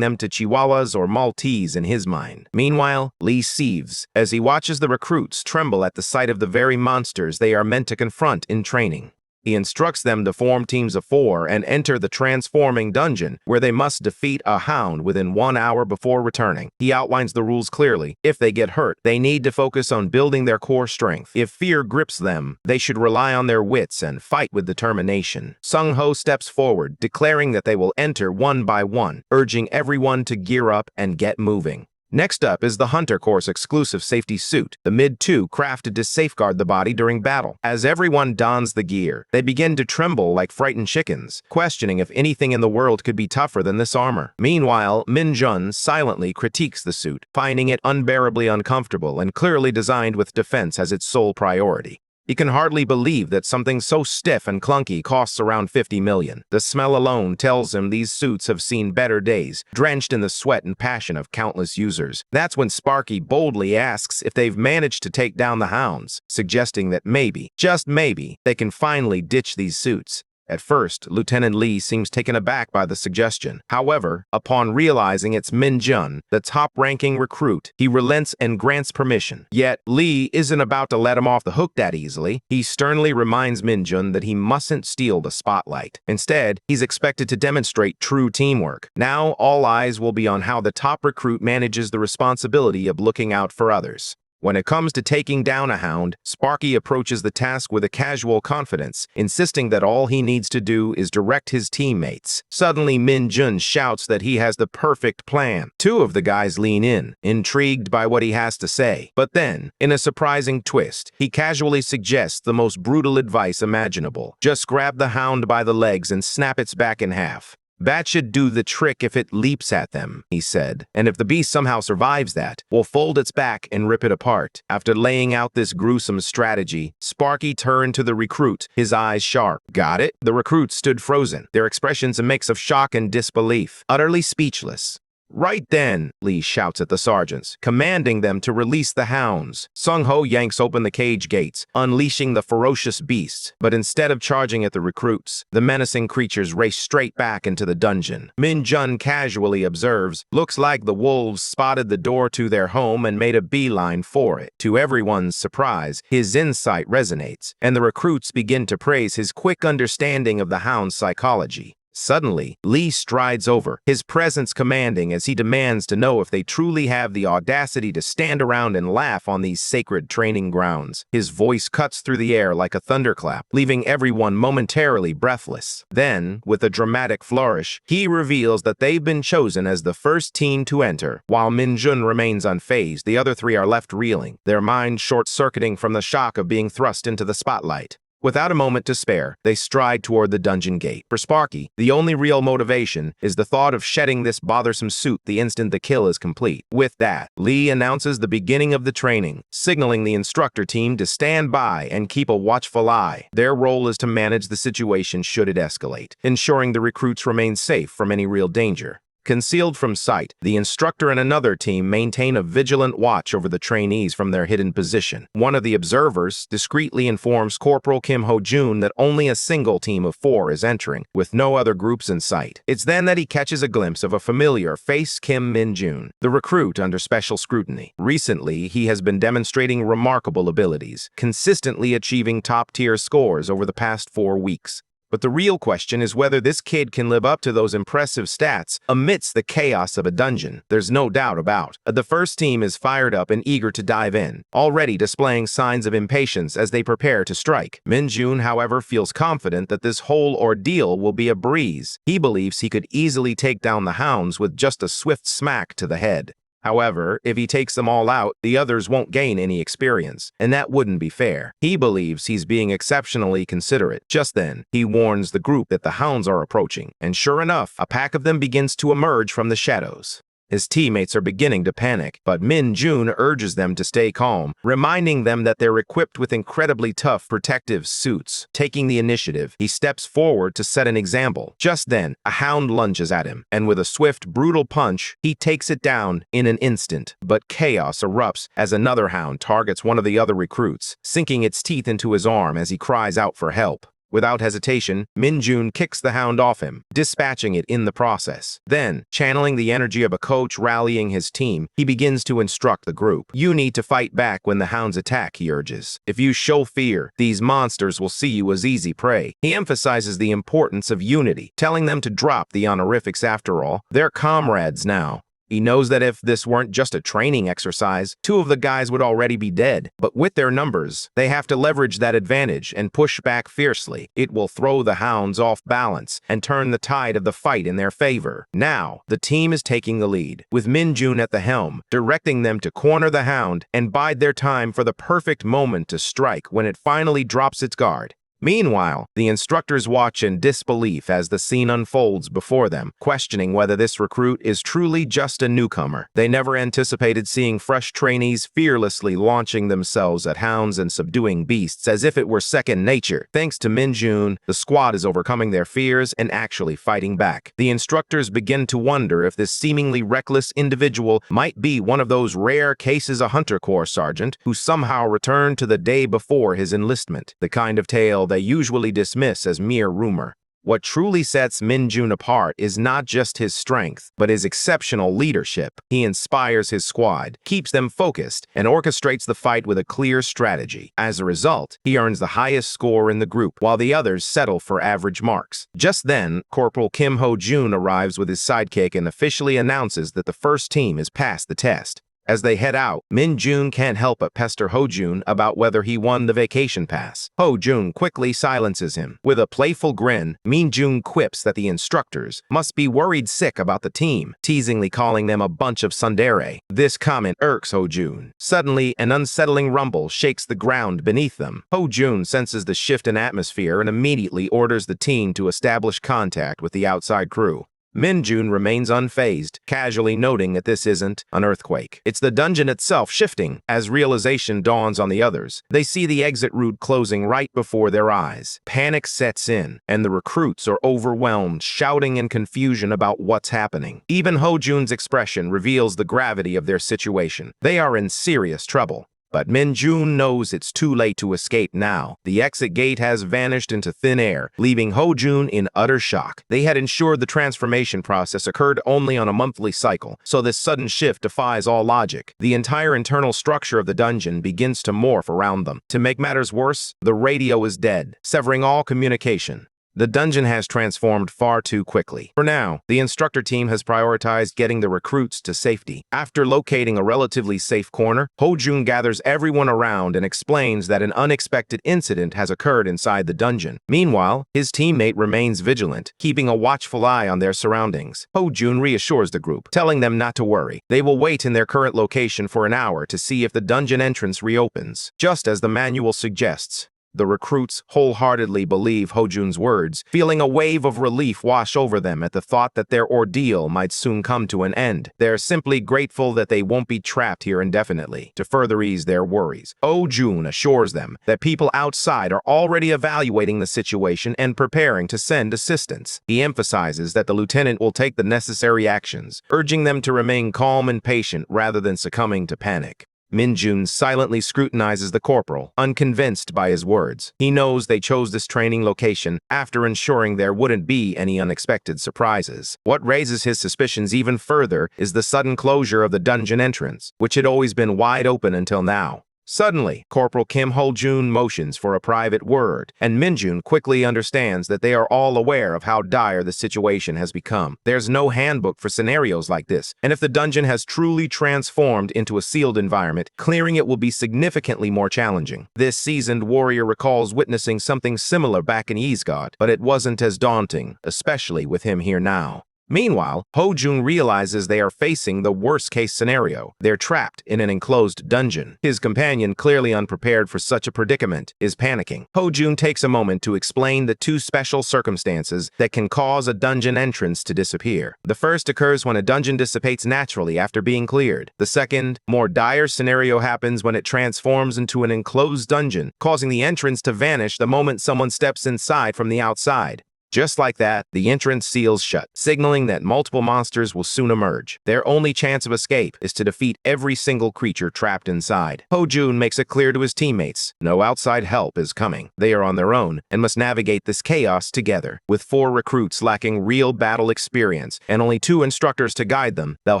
them to Chihuahuas or Maltese in his mind. Meanwhile, Lee seethes as he watches the recruits tremble at the sight of the very monsters they are meant to confront in training. He instructs them to form teams of 4 and enter the transforming dungeon, where they must defeat a hound within 1 hour before returning. He outlines the rules clearly. If they get hurt, they need to focus on building their core strength. If fear grips them, they should rely on their wits and fight with determination. Sung Ho steps forward, declaring that they will enter one by one, urging everyone to gear up and get moving. Next up is the Hunter Course exclusive safety suit, the Mid-2 crafted to safeguard the body during battle. As everyone dons the gear, they begin to tremble like frightened chickens, questioning if anything in the world could be tougher than this armor. Meanwhile, Min Jun silently critiques the suit, finding it unbearably uncomfortable and clearly designed with defense as its sole priority. He can hardly believe that something so stiff and clunky costs around 50 million. The smell alone tells him these suits have seen better days, drenched in the sweat and passion of countless users. That's when Sparky boldly asks if they've managed to take down the hounds, suggesting that maybe, just maybe, they can finally ditch these suits. At first, Lieutenant Lee seems taken aback by the suggestion. However, upon realizing it's Min Jun, the top-ranking recruit, he relents and grants permission. Yet, Lee isn't about to let him off the hook that easily. He sternly reminds Min Jun that he mustn't steal the spotlight. Instead, he's expected to demonstrate true teamwork. Now, all eyes will be on how the top recruit manages the responsibility of looking out for others. When it comes to taking down a hound, Sparky approaches the task with a casual confidence, insisting that all he needs to do is direct his teammates. Suddenly, Min Jun shouts that he has the perfect plan. 2 of the guys lean in, intrigued by what he has to say. But then, in a surprising twist, he casually suggests the most brutal advice imaginable. Just grab the hound by the legs and snap its back in half. That should do the trick if it leaps at them, he said. And if the beast somehow survives that, we'll fold its back and rip it apart. After laying out this gruesome strategy, Sparky turned to the recruit, his eyes sharp. Got it? The recruits stood frozen, their expressions a mix of shock and disbelief, utterly speechless. Right then, Lee shouts at the sergeants, commanding them to release the hounds. Sung Ho yanks open the cage gates, unleashing the ferocious beasts. But instead of charging at the recruits, the menacing creatures race straight back into the dungeon. Min Jun casually observes, looks like the wolves spotted the door to their home and made a beeline for it. To everyone's surprise, his insight resonates, and the recruits begin to praise his quick understanding of the hound's psychology. Suddenly, Lee strides over, his presence commanding as he demands to know if they truly have the audacity to stand around and laugh on these sacred training grounds. His voice cuts through the air like a thunderclap, leaving everyone momentarily breathless. Then, with a dramatic flourish, he reveals that they've been chosen as the first team to enter. While Min Jun remains unfazed, the other 3 are left reeling, their minds short-circuiting from the shock of being thrust into the spotlight. Without a moment to spare, they stride toward the dungeon gate. For Sparky, the only real motivation is the thought of shedding this bothersome suit the instant the kill is complete. With that, Lee announces the beginning of the training, signaling the instructor team to stand by and keep a watchful eye. Their role is to manage the situation should it escalate, ensuring the recruits remain safe from any real danger. Concealed from sight, the instructor and another team maintain a vigilant watch over the trainees from their hidden position. One of the observers discreetly informs Corporal Kim Ho-jun that only a single team of 4 is entering, with no other groups in sight. It's then that he catches a glimpse of a familiar face, Kim Min-jun, the recruit under special scrutiny. Recently, he has been demonstrating remarkable abilities, consistently achieving top-tier scores over the past 4 weeks. But the real question is whether this kid can live up to those impressive stats amidst the chaos of a dungeon. There's no doubt about. The first team is fired up and eager to dive in, already displaying signs of impatience as they prepare to strike. Min-jun, however, feels confident that this whole ordeal will be a breeze. He believes he could easily take down the hounds with just a swift smack to the head. However, if he takes them all out, the others won't gain any experience, and that wouldn't be fair. He believes he's being exceptionally considerate. Just then, he warns the group that the hounds are approaching, and sure enough, a pack of them begins to emerge from the shadows. His teammates are beginning to panic, but Min-jun urges them to stay calm, reminding them that they're equipped with incredibly tough protective suits. Taking the initiative, he steps forward to set an example. Just then, a hound lunges at him, and with a swift, brutal punch, he takes it down in an instant. But chaos erupts as another hound targets one of the other recruits, sinking its teeth into his arm as he cries out for help. Without hesitation, Min-jun kicks the hound off him, dispatching it in the process. Then, channeling the energy of a coach rallying his team, he begins to instruct the group. You need to fight back when the hounds attack, he urges. If you show fear, these monsters will see you as easy prey. He emphasizes the importance of unity, telling them to drop the honorifics after all. They're comrades now. He knows that if this weren't just a training exercise, 2 of the guys would already be dead. But with their numbers, they have to leverage that advantage and push back fiercely. It will throw the hounds off balance and turn the tide of the fight in their favor. Now, the team is taking the lead, with Min-jun at the helm, directing them to corner the hound and bide their time for the perfect moment to strike when it finally drops its guard. Meanwhile, the instructors watch in disbelief as the scene unfolds before them, questioning whether this recruit is truly just a newcomer. They never anticipated seeing fresh trainees fearlessly launching themselves at hounds and subduing beasts as if it were second nature. Thanks to Min-jun, the squad is overcoming their fears and actually fighting back. The instructors begin to wonder if this seemingly reckless individual might be one of those rare cases a Hunter Corps sergeant who somehow returned to the day before his enlistment, the kind of tale they usually dismiss as mere rumor. What truly sets Min-jun apart is not just his strength, but his exceptional leadership. He inspires his squad, keeps them focused, and orchestrates the fight with a clear strategy. As a result, he earns the highest score in the group, while the others settle for average marks. Just then, Corporal Kim Ho-jun arrives with his sidekick and officially announces that the first team has passed the test. As they head out, Min-jun can't help but pester Ho-jun about whether he won the vacation pass. Ho-jun quickly silences him. With a playful grin, Min-jun quips that the instructors must be worried sick about the team, teasingly calling them a bunch of tsundere. This comment irks Ho-jun. Suddenly, an unsettling rumble shakes the ground beneath them. Ho-jun senses the shift in atmosphere and immediately orders the team to establish contact with the outside crew. Min-jun remains unfazed, casually noting that this isn't an earthquake. It's the dungeon itself shifting. As realization dawns on the others, they see the exit route closing right before their eyes. Panic sets in, and the recruits are overwhelmed, shouting in confusion about what's happening. Even Ho-jun's expression reveals the gravity of their situation. They are in serious trouble. But Min-jun knows it's too late to escape now. The exit gate has vanished into thin air, leaving Ho-jun in utter shock. They had ensured the transformation process occurred only on a monthly cycle, so this sudden shift defies all logic. The entire internal structure of the dungeon begins to morph around them. To make matters worse, the radio is dead, severing all communication. The dungeon has transformed far too quickly. For now, the instructor team has prioritized getting the recruits to safety. After locating a relatively safe corner, Ho-jun gathers everyone around and explains that an unexpected incident has occurred inside the dungeon. Meanwhile, his teammate remains vigilant, keeping a watchful eye on their surroundings. Ho-jun reassures the group, telling them not to worry. They will wait in their current location for an hour to see if the dungeon entrance reopens, just as the manual suggests. The recruits wholeheartedly believe Ho-jun's words, feeling a wave of relief wash over them at the thought that their ordeal might soon come to an end. They're simply grateful that they won't be trapped here indefinitely. To further ease their worries, Ho-jun assures them that people outside are already evaluating the situation and preparing to send assistance. He emphasizes that the lieutenant will take the necessary actions, urging them to remain calm and patient rather than succumbing to panic. Min-jun silently scrutinizes the corporal, unconvinced by his words. He knows they chose this training location after ensuring there wouldn't be any unexpected surprises. What raises his suspicions even further is the sudden closure of the dungeon entrance, which had always been wide open until now. Suddenly, Corporal Kim Ho-jun motions for a private word, and Min-jun quickly understands that they are all aware of how dire the situation has become. There's no handbook for scenarios like this, and if the dungeon has truly transformed into a sealed environment, clearing it will be significantly more challenging. This seasoned warrior recalls witnessing something similar back in Isgard, but it wasn't as daunting, especially with him here now. Meanwhile, Ho-jun realizes they are facing the worst-case scenario. They're trapped in an enclosed dungeon. His companion, clearly unprepared for such a predicament, is panicking. Ho-jun takes a moment to explain the two special circumstances that can cause a dungeon entrance to disappear. The first occurs when a dungeon dissipates naturally after being cleared. The second, more dire scenario happens when it transforms into an enclosed dungeon, causing the entrance to vanish the moment someone steps inside from the outside. Just like that, the entrance seals shut, signaling that multiple monsters will soon emerge. Their only chance of escape is to defeat every single creature trapped inside. Ho-jun makes it clear to his teammates, no outside help is coming. They are on their own and must navigate this chaos together. With 4 recruits lacking real battle experience and only 2 instructors to guide them, they'll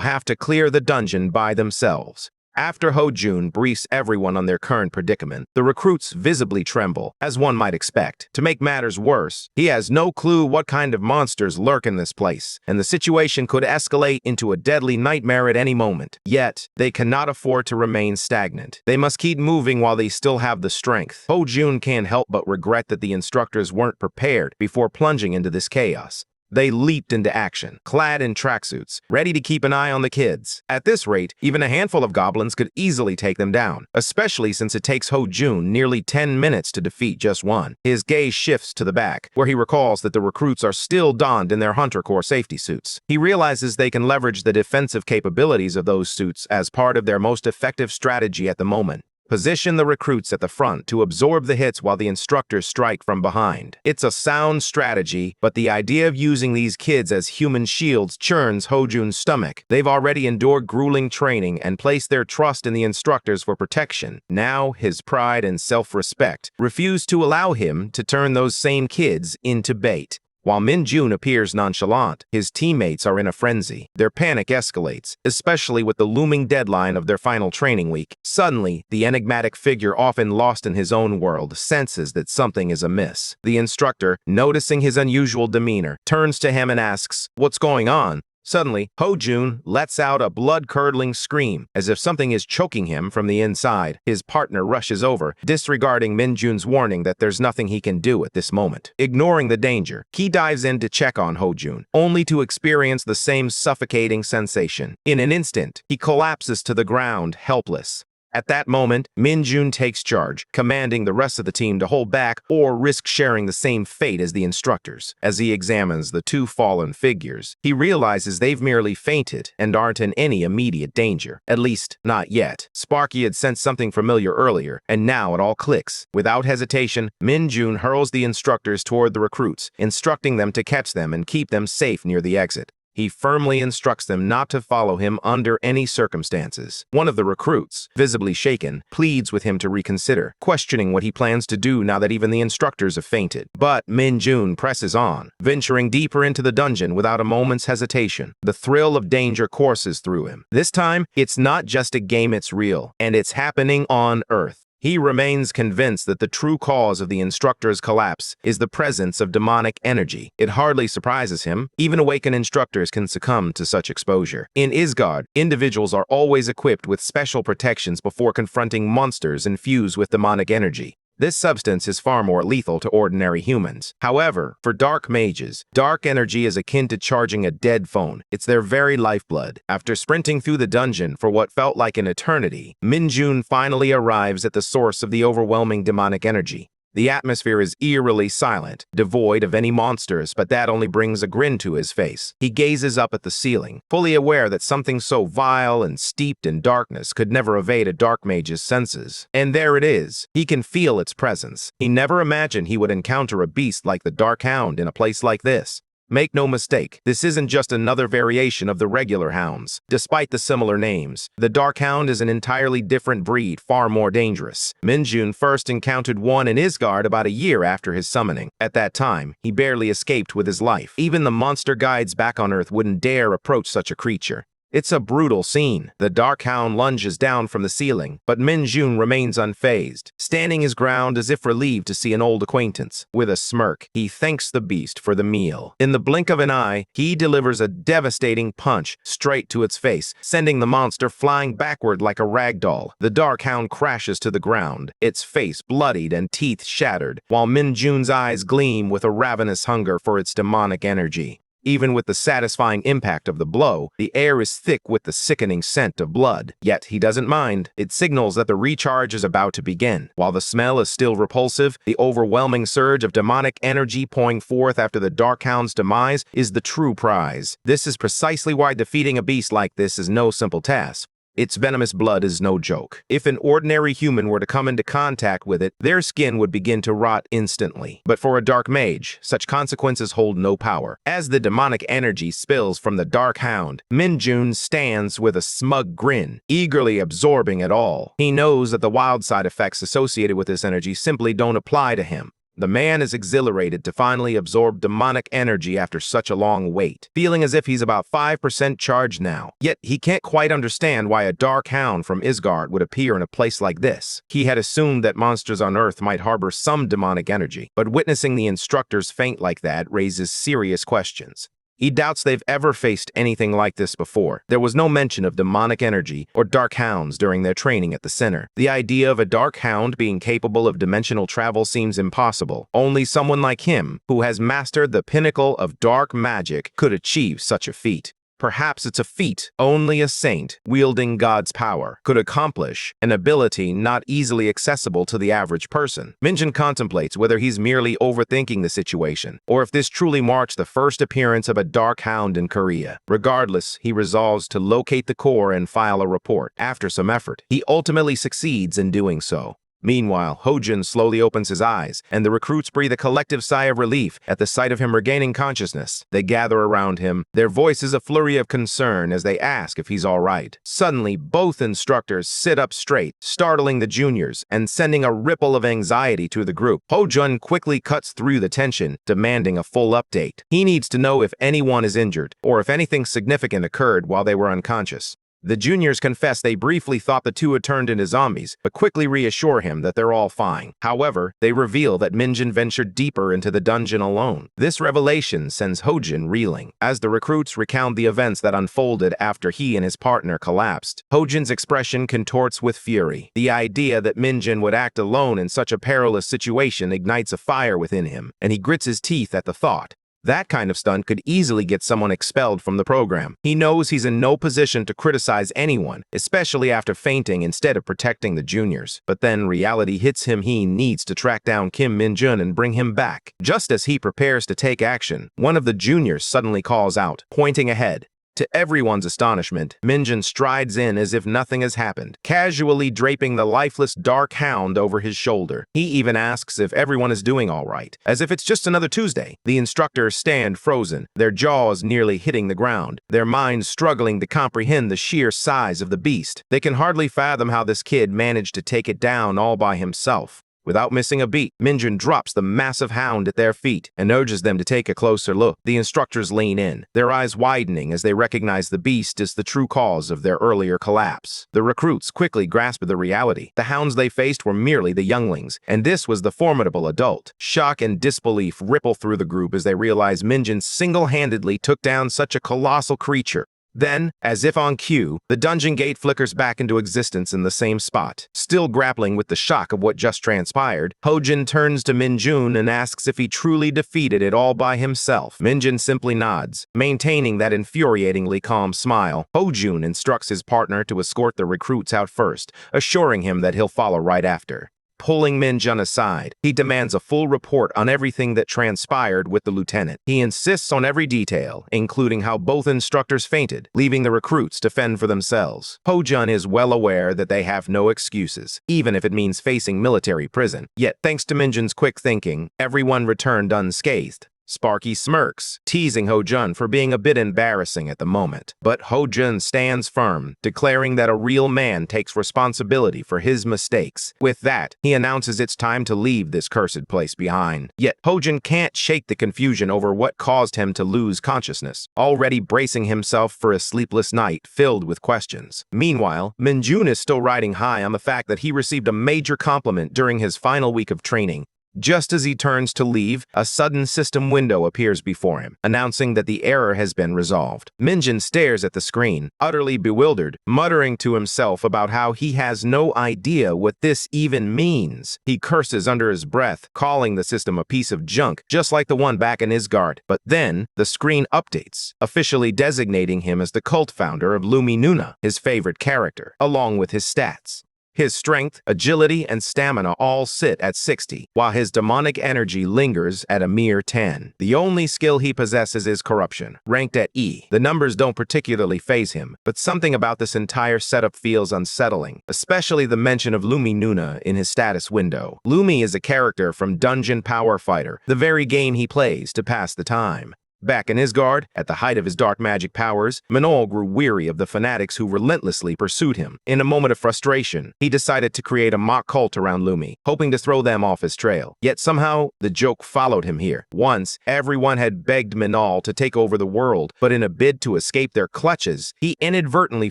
have to clear the dungeon by themselves. After Ho-jun briefs everyone on their current predicament, the recruits visibly tremble, as one might expect. To make matters worse, he has no clue what kind of monsters lurk in this place, and the situation could escalate into a deadly nightmare at any moment. Yet, they cannot afford to remain stagnant. They must keep moving while they still have the strength. Ho-jun can't help but regret that the instructors weren't prepared before plunging into this chaos. They leaped into action, clad in tracksuits, ready to keep an eye on the kids. At this rate, even a handful of goblins could easily take them down, especially since it takes Ho-jun nearly 10 minutes to defeat just one. His gaze shifts to the back, where he recalls that the recruits are still donned in their Hunter Corps safety suits. He realizes they can leverage the defensive capabilities of those suits as part of their most effective strategy at the moment. Position the recruits at the front to absorb the hits while the instructors strike from behind. It's a sound strategy, but the idea of using these kids as human shields churns Ho-jun's stomach. They've already endured grueling training and placed their trust in the instructors for protection. Now, his pride and self-respect refuse to allow him to turn those same kids into bait. While Min-jun appears nonchalant, his teammates are in a frenzy. Their panic escalates, especially with the looming deadline of their final training week. Suddenly, the enigmatic figure, often lost in his own world, senses that something is amiss. The instructor, noticing his unusual demeanor, turns to him and asks, "What's going on?" Suddenly, Ho-jun lets out a blood-curdling scream, as if something is choking him from the inside. His partner rushes over, disregarding Min-jun's warning that there's nothing he can do at this moment. Ignoring the danger, he dives in to check on Ho-jun, only to experience the same suffocating sensation. In an instant, he collapses to the ground, helpless. At that moment, Min-jun takes charge, commanding the rest of the team to hold back or risk sharing the same fate as the instructors. As he examines the 2 fallen figures, he realizes they've merely fainted and aren't in any immediate danger. At least, not yet. Sparky had sensed something familiar earlier, and now it all clicks. Without hesitation, Min-jun hurls the instructors toward the recruits, instructing them to catch them and keep them safe near the exit. He firmly instructs them not to follow him under any circumstances. One of the recruits, visibly shaken, pleads with him to reconsider, questioning what he plans to do now that even the instructors have fainted. But Min-jun presses on, venturing deeper into the dungeon without a moment's hesitation. The thrill of danger courses through him. This time, it's not just a game, it's real, and it's happening on Earth. He remains convinced that the true cause of the instructor's collapse is the presence of demonic energy. It hardly surprises him. Even awakened instructors can succumb to such exposure. In Isgard, individuals are always equipped with special protections before confronting monsters infused with demonic energy. This substance is far more lethal to ordinary humans. However, for dark mages, dark energy is akin to charging a dead phone. It's their very lifeblood. After sprinting through the dungeon for what felt like an eternity, Min-jun finally arrives at the source of the overwhelming demonic energy. The atmosphere is eerily silent, devoid of any monsters, but that only brings a grin to his face. He gazes up at the ceiling, fully aware that something so vile and steeped in darkness could never evade a dark mage's senses. And there it is. He can feel its presence. He never imagined he would encounter a beast like the Dark Hound in a place like this. Make no mistake, this isn't just another variation of the regular hounds. Despite the similar names, the Dark Hound is an entirely different breed, far more dangerous. Minjun first encountered one in Isgard about a year after his summoning. At that time, he barely escaped with his life. Even the monster guides back on Earth wouldn't dare approach such a creature. It's a brutal scene. The Dark Hound lunges down from the ceiling, but Minjun remains unfazed, standing his ground as if relieved to see an old acquaintance. With a smirk, he thanks the beast for the meal. In the blink of an eye, he delivers a devastating punch straight to its face, sending the monster flying backward like a rag doll. The Dark Hound crashes to the ground, its face bloodied and teeth shattered, while Minjun's eyes gleam with a ravenous hunger for its demonic energy. Even with the satisfying impact of the blow, the air is thick with the sickening scent of blood. Yet he doesn't mind. It signals that the recharge is about to begin. While the smell is still repulsive, the overwhelming surge of demonic energy pouring forth after the Dark Hound's demise is the true prize. This is precisely why defeating a beast like this is no simple task. Its venomous blood is no joke. If an ordinary human were to come into contact with it, their skin would begin to rot instantly. But for a dark mage, such consequences hold no power. As the demonic energy spills from the Dark Hound, Minjun stands with a smug grin, eagerly absorbing it all. He knows that the wild side effects associated with this energy simply don't apply to him. The man is exhilarated to finally absorb demonic energy after such a long wait, feeling as if he's about 5% charged now. Yet he can't quite understand why a Dark Hound from Isgard would appear in a place like this. He had assumed that monsters on Earth might harbor some demonic energy, but witnessing the instructors faint like that raises serious questions. He doubts they've ever faced anything like this before. There was no mention of demonic energy or dark hounds during their training at the center. The idea of a dark hound being capable of dimensional travel seems impossible. Only someone like him, who has mastered the pinnacle of dark magic, could achieve such a feat. Perhaps it's a feat only a saint, wielding God's power, could accomplish, an ability not easily accessible to the average person. Minjun contemplates whether he's merely overthinking the situation, or if this truly marks the first appearance of a dark hound in Korea. Regardless, he resolves to locate the core and file a report. After some effort, he ultimately succeeds in doing so. Meanwhile, Hojun slowly opens his eyes, and the recruits breathe a collective sigh of relief at the sight of him regaining consciousness. They gather around him, their voices a flurry of concern as they ask if he's all right. Suddenly, both instructors sit up straight, startling the juniors and sending a ripple of anxiety to the group. Hojun quickly cuts through the tension, demanding a full update. He needs to know if anyone is injured, or if anything significant occurred while they were unconscious. The juniors confess they briefly thought the two had turned into zombies, but quickly reassure him that they're all fine. However, they reveal that Minjun ventured deeper into the dungeon alone. This revelation sends Hojun reeling. As the recruits recount the events that unfolded after he and his partner collapsed, Hojun's expression contorts with fury. The idea that Minjun would act alone in such a perilous situation ignites a fire within him, and he grits his teeth at the thought. That kind of stunt could easily get someone expelled from the program. He knows he's in no position to criticize anyone, especially after fainting instead of protecting the juniors. But then reality hits him. He needs to track down Kim Minjun and bring him back. Just as he prepares to take action, one of the juniors suddenly calls out, pointing ahead. To everyone's astonishment, Minjun strides in as if nothing has happened, casually draping the lifeless dark hound over his shoulder. He even asks if everyone is doing all right, as if it's just another Tuesday. The instructors stand frozen, their jaws nearly hitting the ground, their minds struggling to comprehend the sheer size of the beast. They can hardly fathom how this kid managed to take it down all by himself. Without missing a beat, Minjun drops the massive hound at their feet and urges them to take a closer look. The instructors lean in, their eyes widening as they recognize the beast is the true cause of their earlier collapse. The recruits quickly grasp the reality. The hounds they faced were merely the younglings, and this was the formidable adult. Shock and disbelief ripple through the group as they realize Minjun single-handedly took down such a colossal creature. Then, as if on cue, the dungeon gate flickers back into existence in the same spot. Still grappling with the shock of what just transpired, Hojun turns to Minjun and asks if he truly defeated it all by himself. Minjun simply nods, maintaining that infuriatingly calm smile. Hojun instructs his partner to escort the recruits out first, assuring him that he'll follow right after. Pulling Minjun aside, he demands a full report on everything that transpired with the lieutenant. He insists on every detail, including how both instructors fainted, leaving the recruits to fend for themselves. Ho-jun is well aware that they have no excuses, even if it means facing military prison. Yet, thanks to Minjun's quick thinking, everyone returned unscathed. Sparky smirks, teasing Ho-jun for being a bit embarrassing at the moment. But Ho-jun stands firm, declaring that a real man takes responsibility for his mistakes. With that, he announces it's time to leave this cursed place behind. Yet, Ho-jun can't shake the confusion over what caused him to lose consciousness, already bracing himself for a sleepless night filled with questions. Meanwhile, Minjun is still riding high on the fact that he received a major compliment during his final week of training. Just as he turns to leave, a sudden system window appears before him, announcing that the error has been resolved. Minjun stares at the screen, utterly bewildered, muttering to himself about how he has no idea what this even means. He curses under his breath, calling the system a piece of junk, just like the one back in Isgard. But then, the screen updates, officially designating him as the cult founder of Luminuna, his favorite character, along with his stats. His strength, agility, and stamina all sit at 60, while his demonic energy lingers at a mere 10. The only skill he possesses is corruption, ranked at E. The numbers don't particularly faze him, but something about this entire setup feels unsettling, especially the mention of Luminuna in his status window. Lumi is a character from Dungeon Power Fighter, the very game he plays to pass the time. Back in Isgard, at the height of his dark magic powers, Minol grew weary of the fanatics who relentlessly pursued him. In a moment of frustration, he decided to create a mock cult around Lumi, hoping to throw them off his trail. Yet somehow, the joke followed him here. Once, everyone had begged Minol to take over the world, but in a bid to escape their clutches, he inadvertently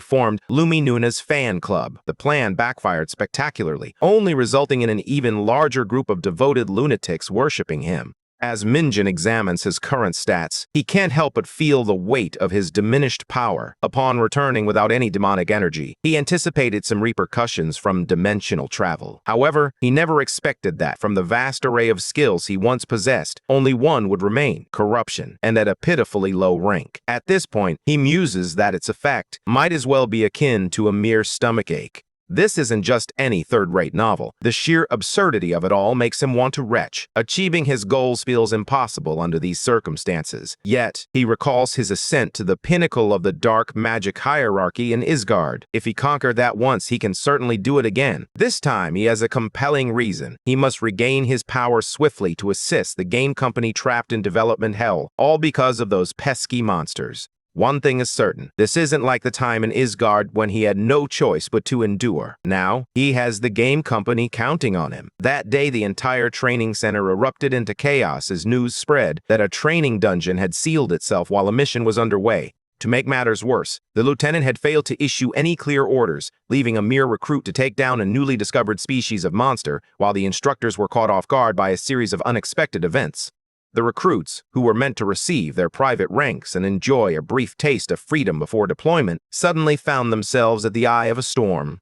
formed Luminuna's fan club. The plan backfired spectacularly, only resulting in an even larger group of devoted lunatics worshipping him. As Minjun examines his current stats, he can't help but feel the weight of his diminished power. Upon returning without any demonic energy, he anticipated some repercussions from dimensional travel. However, he never expected that from the vast array of skills he once possessed, only one would remain: corruption, and at a pitifully low rank. At this point, he muses that its effect might as well be akin to a mere stomachache. This isn't just any third-rate novel. The sheer absurdity of it all makes him want to retch. Achieving his goals feels impossible under these circumstances. Yet, he recalls his ascent to the pinnacle of the dark magic hierarchy in Isgard. If he conquered that once, he can certainly do it again. This time, he has a compelling reason. He must regain his power swiftly to assist the game company trapped in development hell, all because of those pesky monsters. One thing is certain, this isn't like the time in Isgard when he had no choice but to endure. Now, he has the game company counting on him. That day, the entire training center erupted into chaos as news spread that a training dungeon had sealed itself while a mission was underway. To make matters worse, the lieutenant had failed to issue any clear orders, leaving a mere recruit to take down a newly discovered species of monster, while the instructors were caught off guard by a series of unexpected events. The recruits, who were meant to receive their private ranks and enjoy a brief taste of freedom before deployment, suddenly found themselves at the eye of a storm.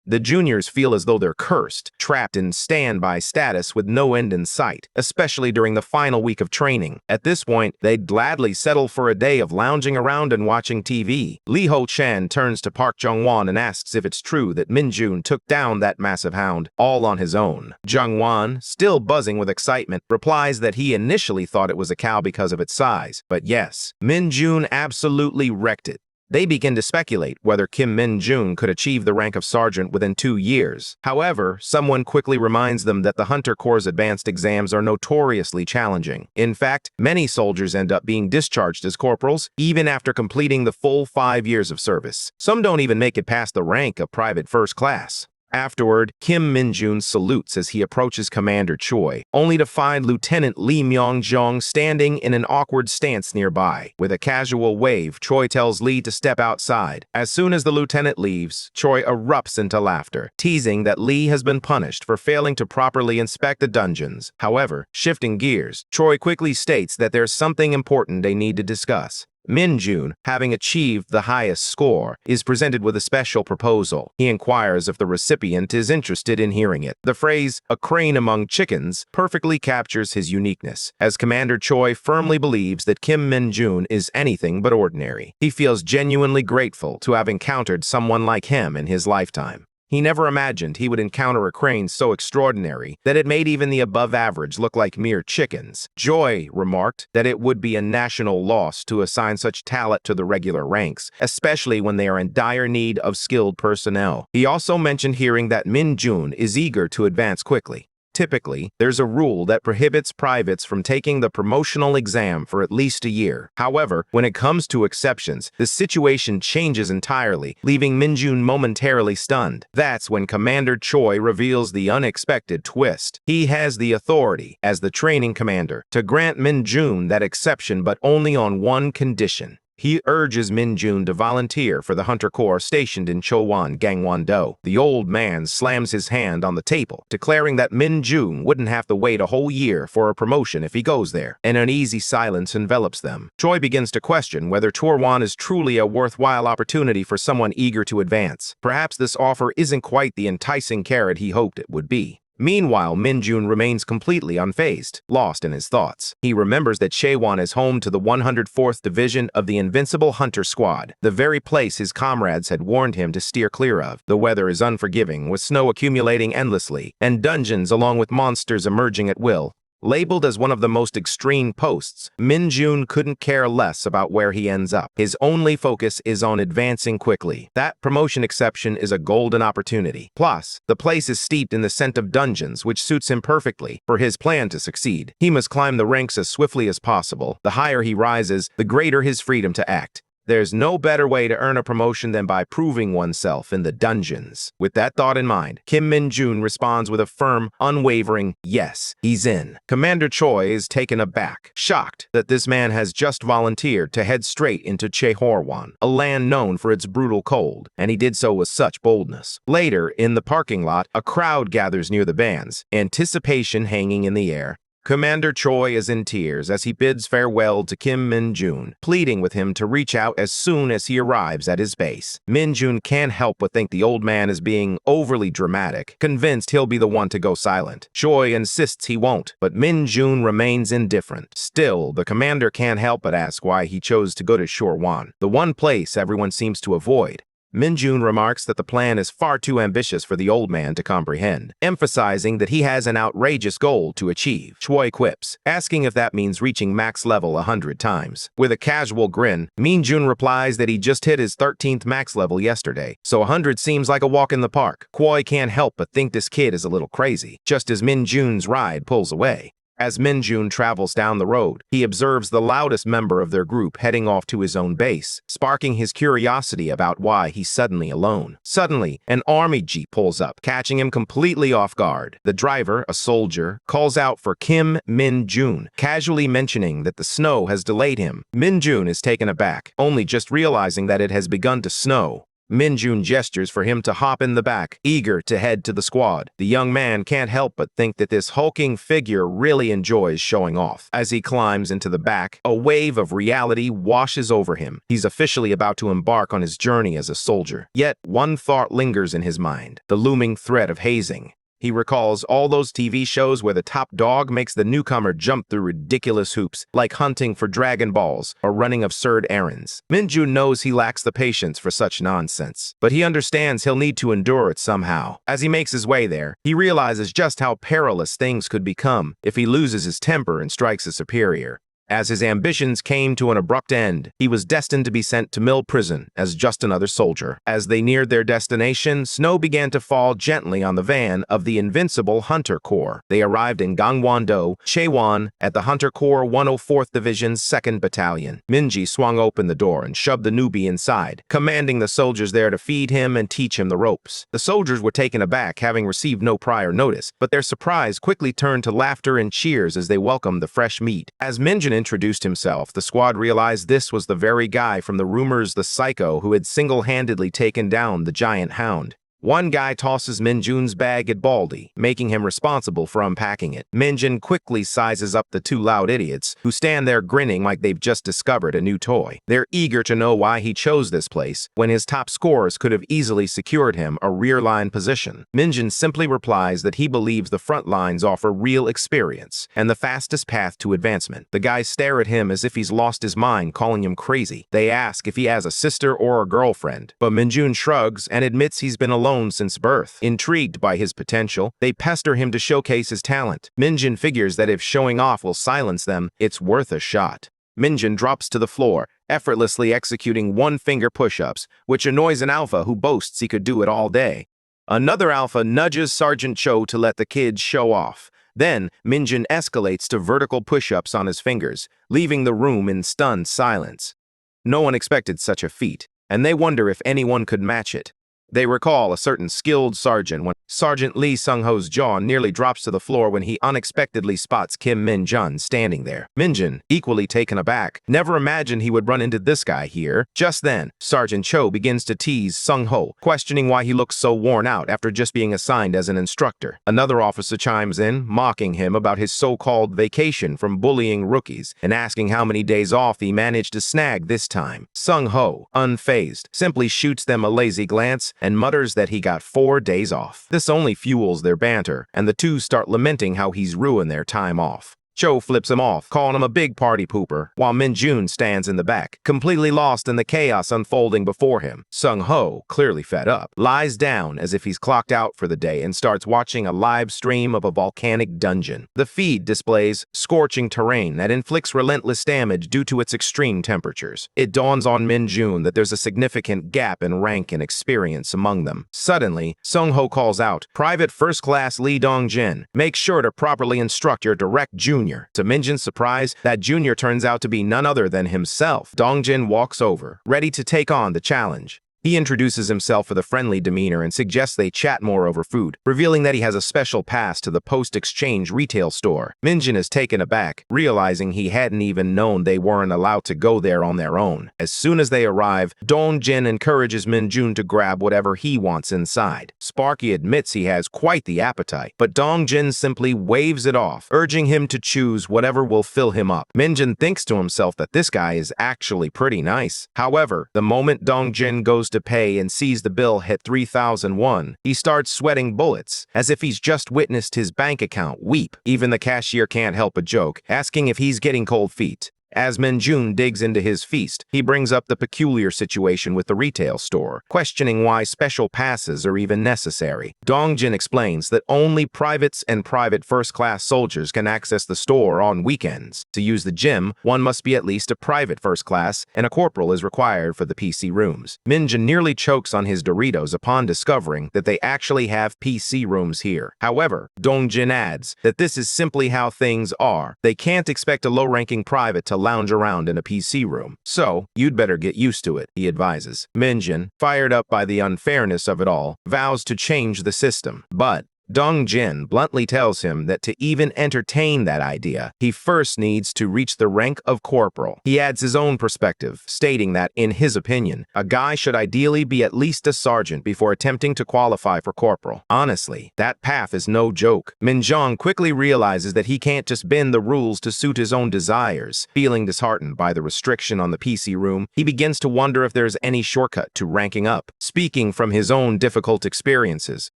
The juniors feel as though they're cursed, trapped in standby status with no end in sight, especially during the final week of training. At this point, they'd gladly settle for a day of lounging around and watching TV. Lee Ho-chan turns to Park Jung-won and asks if it's true that Minjun took down that massive hound all on his own. Jung-won, still buzzing with excitement, replies that he initially thought it was a cow because of its size. But yes, Minjun absolutely wrecked it. They begin to speculate whether Kim Min-jun could achieve the rank of sergeant within 2 years. However, someone quickly reminds them that the Hunter Corps' advanced exams are notoriously challenging. In fact, many soldiers end up being discharged as corporals, even after completing the full 5 years of service. Some don't even make it past the rank of private first class. Afterward, Kim Min-jun salutes as he approaches Commander Choi, only to find Lieutenant Lee Myung-jong standing in an awkward stance nearby. With a casual wave, Choi tells Lee to step outside. As soon as the lieutenant leaves, Choi erupts into laughter, teasing that Lee has been punished for failing to properly inspect the dungeons. However, shifting gears, Choi quickly states that there's something important they need to discuss. Min-jun, having achieved the highest score, is presented with a special proposal. He inquires if the recipient is interested in hearing it. The phrase, "a crane among chickens," perfectly captures his uniqueness, as Commander Choi firmly believes that Kim Min-jun is anything but ordinary. He feels genuinely grateful to have encountered someone like him in his lifetime. He never imagined he would encounter a crane so extraordinary that it made even the above average look like mere chickens. Joy remarked that it would be a national loss to assign such talent to the regular ranks, especially when they are in dire need of skilled personnel. He also mentioned hearing that Min-jun is eager to advance quickly. Typically, there's a rule that prohibits privates from taking the promotional exam for at least a year. However, when it comes to exceptions, the situation changes entirely, leaving Min-jun momentarily stunned. That's when Commander Choi reveals the unexpected twist. He has the authority, as the training commander, to grant Min-jun that exception, but only on one condition. He urges Min-jun to volunteer for the Hunter Corps stationed in Chowan, Gangwon-do. The old man slams his hand on the table, declaring that Min-jun wouldn't have to wait a whole year for a promotion if he goes there. An uneasy silence envelops them. Choi begins to question whether Chowan is truly a worthwhile opportunity for someone eager to advance. Perhaps this offer isn't quite the enticing carrot he hoped it would be. Meanwhile, Min-jun remains completely unfazed, lost in his thoughts. He remembers that Chowan is home to the 104th Division of the Invincible Hunter Squad, the very place his comrades had warned him to steer clear of. The weather is unforgiving, with snow accumulating endlessly, and dungeons along with monsters emerging at will. Labeled as one of the most extreme posts, Min-jun couldn't care less about where he ends up. His only focus is on advancing quickly. That promotion exception is a golden opportunity. Plus, the place is steeped in the scent of dungeons, which suits him perfectly. For his plan to succeed, he must climb the ranks as swiftly as possible. The higher he rises, the greater his freedom to act. There's no better way to earn a promotion than by proving oneself in the dungeons. With that thought in mind, Kim Min-jun responds with a firm, unwavering yes, he's in. Commander Choi is taken aback, shocked that this man has just volunteered to head straight into Chehorwan, a land known for its brutal cold, and he did so with such boldness. Later, in the parking lot, a crowd gathers near the bands, anticipation hanging in the air. Commander Choi is in tears as he bids farewell to Kim Min-jun, pleading with him to reach out as soon as he arrives at his base. Min-jun can't help but think the old man is being overly dramatic, convinced he'll be the one to go silent. Choi insists he won't, but Min-jun remains indifferent. Still, the commander can't help but ask why he chose to go to Chowan, the one place everyone seems to avoid. Min-jun remarks that the plan is far too ambitious for the old man to comprehend, emphasizing that he has an outrageous goal to achieve. Choi quips, asking if that means reaching max level 100 times. With a casual grin, Min-jun replies that he just hit his 13th max level yesterday, so 100 seems like a walk in the park. Choi can't help but think this kid is a little crazy, just as Min-jun's ride pulls away. As Min-jun travels down the road, he observes the loudest member of their group heading off to his own base, sparking his curiosity about why he's suddenly alone. Suddenly, an army jeep pulls up, catching him completely off guard. The driver, a soldier, calls out for Kim Min-jun, casually mentioning that the snow has delayed him. Min-jun is taken aback, only just realizing that it has begun to snow. Min-jun gestures for him to hop in the back, eager to head to the squad. The young man can't help but think that this hulking figure really enjoys showing off. As he climbs into the back, a wave of reality washes over him. He's officially about to embark on his journey as a soldier. Yet, one thought lingers in his mind, the looming threat of hazing. He recalls all those TV shows where the top dog makes the newcomer jump through ridiculous hoops, like hunting for Dragon Balls or running absurd errands. Min-jun knows he lacks the patience for such nonsense, but he understands he'll need to endure it somehow. As he makes his way there, he realizes just how perilous things could become if he loses his temper and strikes a superior. As his ambitions came to an abrupt end, he was destined to be sent to Mill Prison as just another soldier. As they neared their destination, snow began to fall gently on the van of the Invincible Hunter Corps. They arrived in Gangwon-do, Chowan, at the Hunter Corps 104th Division's 2nd Battalion. Minji swung open the door and shoved the newbie inside, commanding the soldiers there to feed him and teach him the ropes. The soldiers were taken aback, having received no prior notice, but their surprise quickly turned to laughter and cheers as they welcomed the fresh meat. As Minjin introduced himself, the squad realized this was the very guy from the rumors, the psycho who had single-handedly taken down the giant hound. One guy tosses Min-jun's bag at Baldy, making him responsible for unpacking it. Min-jun quickly sizes up the two loud idiots, who stand there grinning like they've just discovered a new toy. They're eager to know why he chose this place, when his top scorers could have easily secured him a rear-line position. Min-jun simply replies that he believes the front lines offer real experience, and the fastest path to advancement. The guys stare at him as if he's lost his mind, calling him crazy. They ask if he has a sister or a girlfriend, but Min-jun shrugs and admits he's been alone alone since birth. Intrigued by his potential, they pester him to showcase his talent. Minjin figures that if showing off will silence them, it's worth a shot. Minjin drops to the floor, effortlessly executing one-finger push-ups, which annoys an alpha who boasts he could do it all day. Another alpha nudges Sergeant Cho to let the kids show off. Then, Minjin escalates to vertical push-ups on his fingers, leaving the room in stunned silence. No one expected such a feat, and they wonder if anyone could match it. They recall a certain skilled sergeant when Sergeant Lee Sung-ho's jaw nearly drops to the floor when he unexpectedly spots Kim Min-jun standing there. Minjin, equally taken aback, never imagined he would run into this guy here. Just then, Sergeant Cho begins to tease Sung-ho, questioning why he looks so worn out after just being assigned as an instructor. Another officer chimes in, mocking him about his so-called vacation from bullying rookies and asking how many days off he managed to snag this time. Sung-ho, unfazed, simply shoots them a lazy glance and mutters that he got 4 days off. This only fuels their banter, and the two start lamenting how he's ruined their time off. Cho flips him off, calling him a big party pooper, while Min-jun stands in the back, completely lost in the chaos unfolding before him. Sung-ho, clearly fed up, lies down as if he's clocked out for the day and starts watching a live stream of a volcanic dungeon. The feed displays scorching terrain that inflicts relentless damage due to its extreme temperatures. It dawns on Min-jun that there's a significant gap in rank and experience among them. Suddenly, Sung-ho calls out, "Private First Class Lee Dong-jin, make sure to properly instruct your direct junior." To Minjin's surprise, that junior turns out to be none other than himself. Dong-jin walks over, ready to take on the challenge. He introduces himself with a friendly demeanor and suggests they chat more over food, revealing that he has a special pass to the post-exchange retail store. Minjin is taken aback, realizing he hadn't even known they weren't allowed to go there on their own. As soon as they arrive, Dong-jin encourages Min-jun to grab whatever he wants inside. Sparky admits he has quite the appetite, but Dong-jin simply waves it off, urging him to choose whatever will fill him up. Minjin thinks to himself that this guy is actually pretty nice. However, the moment Dong-jin goes to pay and sees the bill hit 3,001, he starts sweating bullets, as if he's just witnessed his bank account weep. Even the cashier can't help but joke, asking if he's getting cold feet. As Min-jun digs into his feast, he brings up the peculiar situation with the retail store, questioning why special passes are even necessary. Dong-jin explains that only privates and private first-class soldiers can access the store on weekends. To use the gym, one must be at least a private first class, and a corporal is required for the PC rooms. Min-jun nearly chokes on his Doritos upon discovering that they actually have PC rooms here. However, Dong-jin adds that this is simply how things are. They can't expect a low-ranking private to lounge around in a PC room. So, you'd better get used to it, he advises. Min-jun, fired up by the unfairness of it all, vows to change the system. But Dong-jin bluntly tells him that to even entertain that idea, he first needs to reach the rank of corporal. He adds his own perspective, stating that, in his opinion, a guy should ideally be at least a sergeant before attempting to qualify for corporal. Honestly, that path is no joke. Min-jun quickly realizes that he can't just bend the rules to suit his own desires. Feeling disheartened by the restriction on the PC room, he begins to wonder if there's any shortcut to ranking up. Speaking from his own difficult experiences,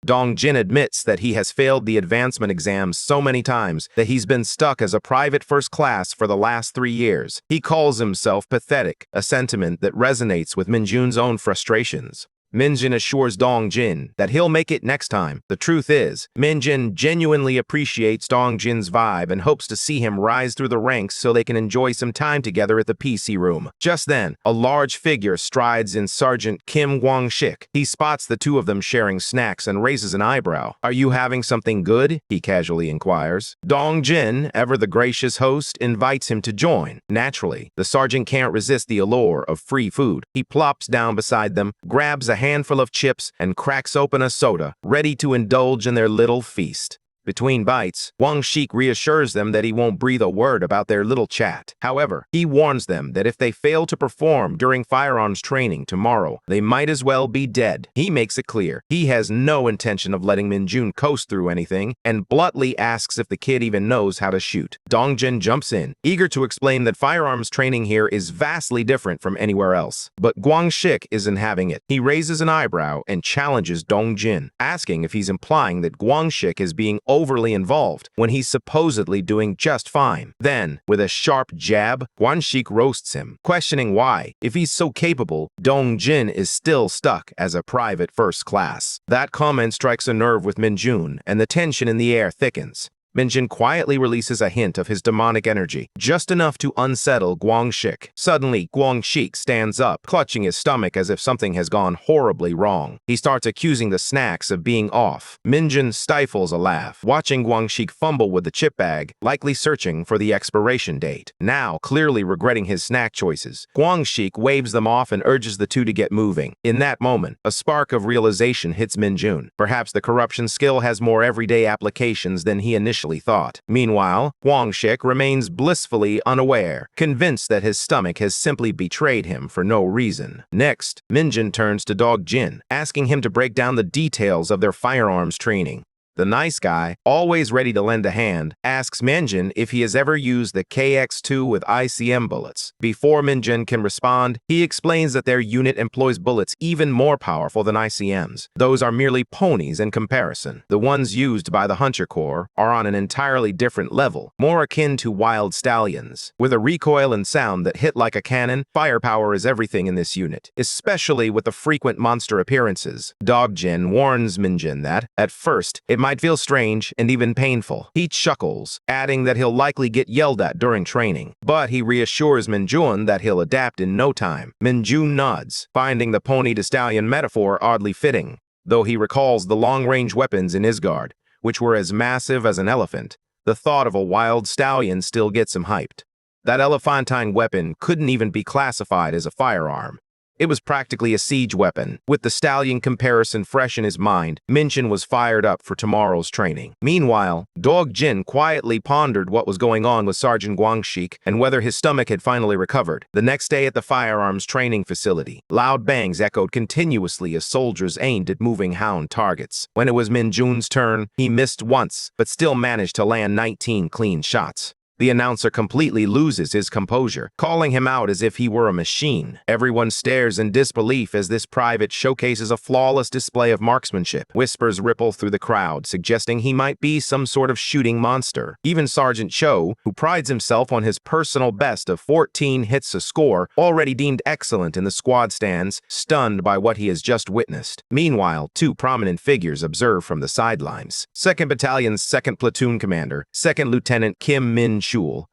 Dong-jin admits that he has failed the advancement exams so many times that he's been stuck as a private first class for the last 3 years. He calls himself pathetic, a sentiment that resonates with Min-jun's own frustrations. Min-jun assures Dong-jin that he'll make it next time. The truth is, Min-jun genuinely appreciates Dong-jin's vibe and hopes to see him rise through the ranks so they can enjoy some time together at the PC room. Just then, a large figure strides in Sergeant Kim Kwang-shik. He spots the two of them sharing snacks and raises an eyebrow. "Are you having something good?" he casually inquires. Dong-jin, ever the gracious host, invites him to join. Naturally, the sergeant can't resist the allure of free food. He plops down beside them, grabs a handful of chips, and cracks open a soda, ready to indulge in their little feast. Between bites, Kwang-shik reassures them that he won't breathe a word about their little chat. However, he warns them that if they fail to perform during firearms training tomorrow, they might as well be dead. He makes it clear he has no intention of letting Min-jun coast through anything, and bluntly asks if the kid even knows how to shoot. Dong-jin jumps in, eager to explain that firearms training here is vastly different from anywhere else. But Kwang-shik isn't having it. He raises an eyebrow and challenges Dong-jin, asking if he's implying that Kwang-shik is being overly involved when he's supposedly doing just fine. Then, with a sharp jab, Guanxi roasts him, questioning why, if he's so capable, Dongjin is still stuck as a private first class. That comment strikes a nerve with Minjun, and the tension in the air thickens. Minjin quietly releases a hint of his demonic energy, just enough to unsettle Guangxi. Suddenly, Guangxi stands up, clutching his stomach as if something has gone horribly wrong. He starts accusing the snacks of being off. Minjin stifles a laugh, watching Guangxi fumble with the chip bag, likely searching for the expiration date. Now, clearly regretting his snack choices, Guangxi waves them off and urges the two to get moving. In that moment, a spark of realization hits Minjun. Perhaps the corruption skill has more everyday applications than he initially thought. Meanwhile, Guangxi remains blissfully unaware, convinced that his stomach has simply betrayed him for no reason. Next, Minjin turns to Dongjin, asking him to break down the details of their firearms training. The nice guy, always ready to lend a hand, asks Minjin if he has ever used the KX-2 with ICM bullets. Before Minjin can respond, he explains that their unit employs bullets even more powerful than ICMs. Those are merely ponies in comparison. The ones used by the Hunter Corps are on an entirely different level, more akin to wild stallions. With a recoil and sound that hit like a cannon, firepower is everything in this unit, especially with the frequent monster appearances. Dongjin warns Minjin that, at first, it might feel strange and even painful. He chuckles, adding that he'll likely get yelled at during training. But he reassures Minjun that he'll adapt in no time. Minjun nods, finding the pony-to-stallion metaphor oddly fitting, though he recalls the long-range weapons in Isgard, which were as massive as an elephant. The thought of a wild stallion still gets him hyped. That elephantine weapon couldn't even be classified as a firearm. It was practically a siege weapon. With the stallion comparison fresh in his mind, Minjin was fired up for tomorrow's training. Meanwhile, Dongjin quietly pondered what was going on with Sergeant Guangxi and whether his stomach had finally recovered. The next day at the firearms training facility, loud bangs echoed continuously as soldiers aimed at moving hound targets. When it was Minjun's turn, he missed once, but still managed to land 19 clean shots. The announcer completely loses his composure, calling him out as if he were a machine. Everyone stares in disbelief as this private showcases a flawless display of marksmanship. Whispers ripple through the crowd, suggesting he might be some sort of shooting monster. Even Sergeant Cho, who prides himself on his personal best of 14 hits a score, already deemed excellent in the squad, stands, stunned by what he has just witnessed. Meanwhile, two prominent figures observe from the sidelines. 2nd Battalion's 2nd Platoon Commander, 2nd Lieutenant Kim Min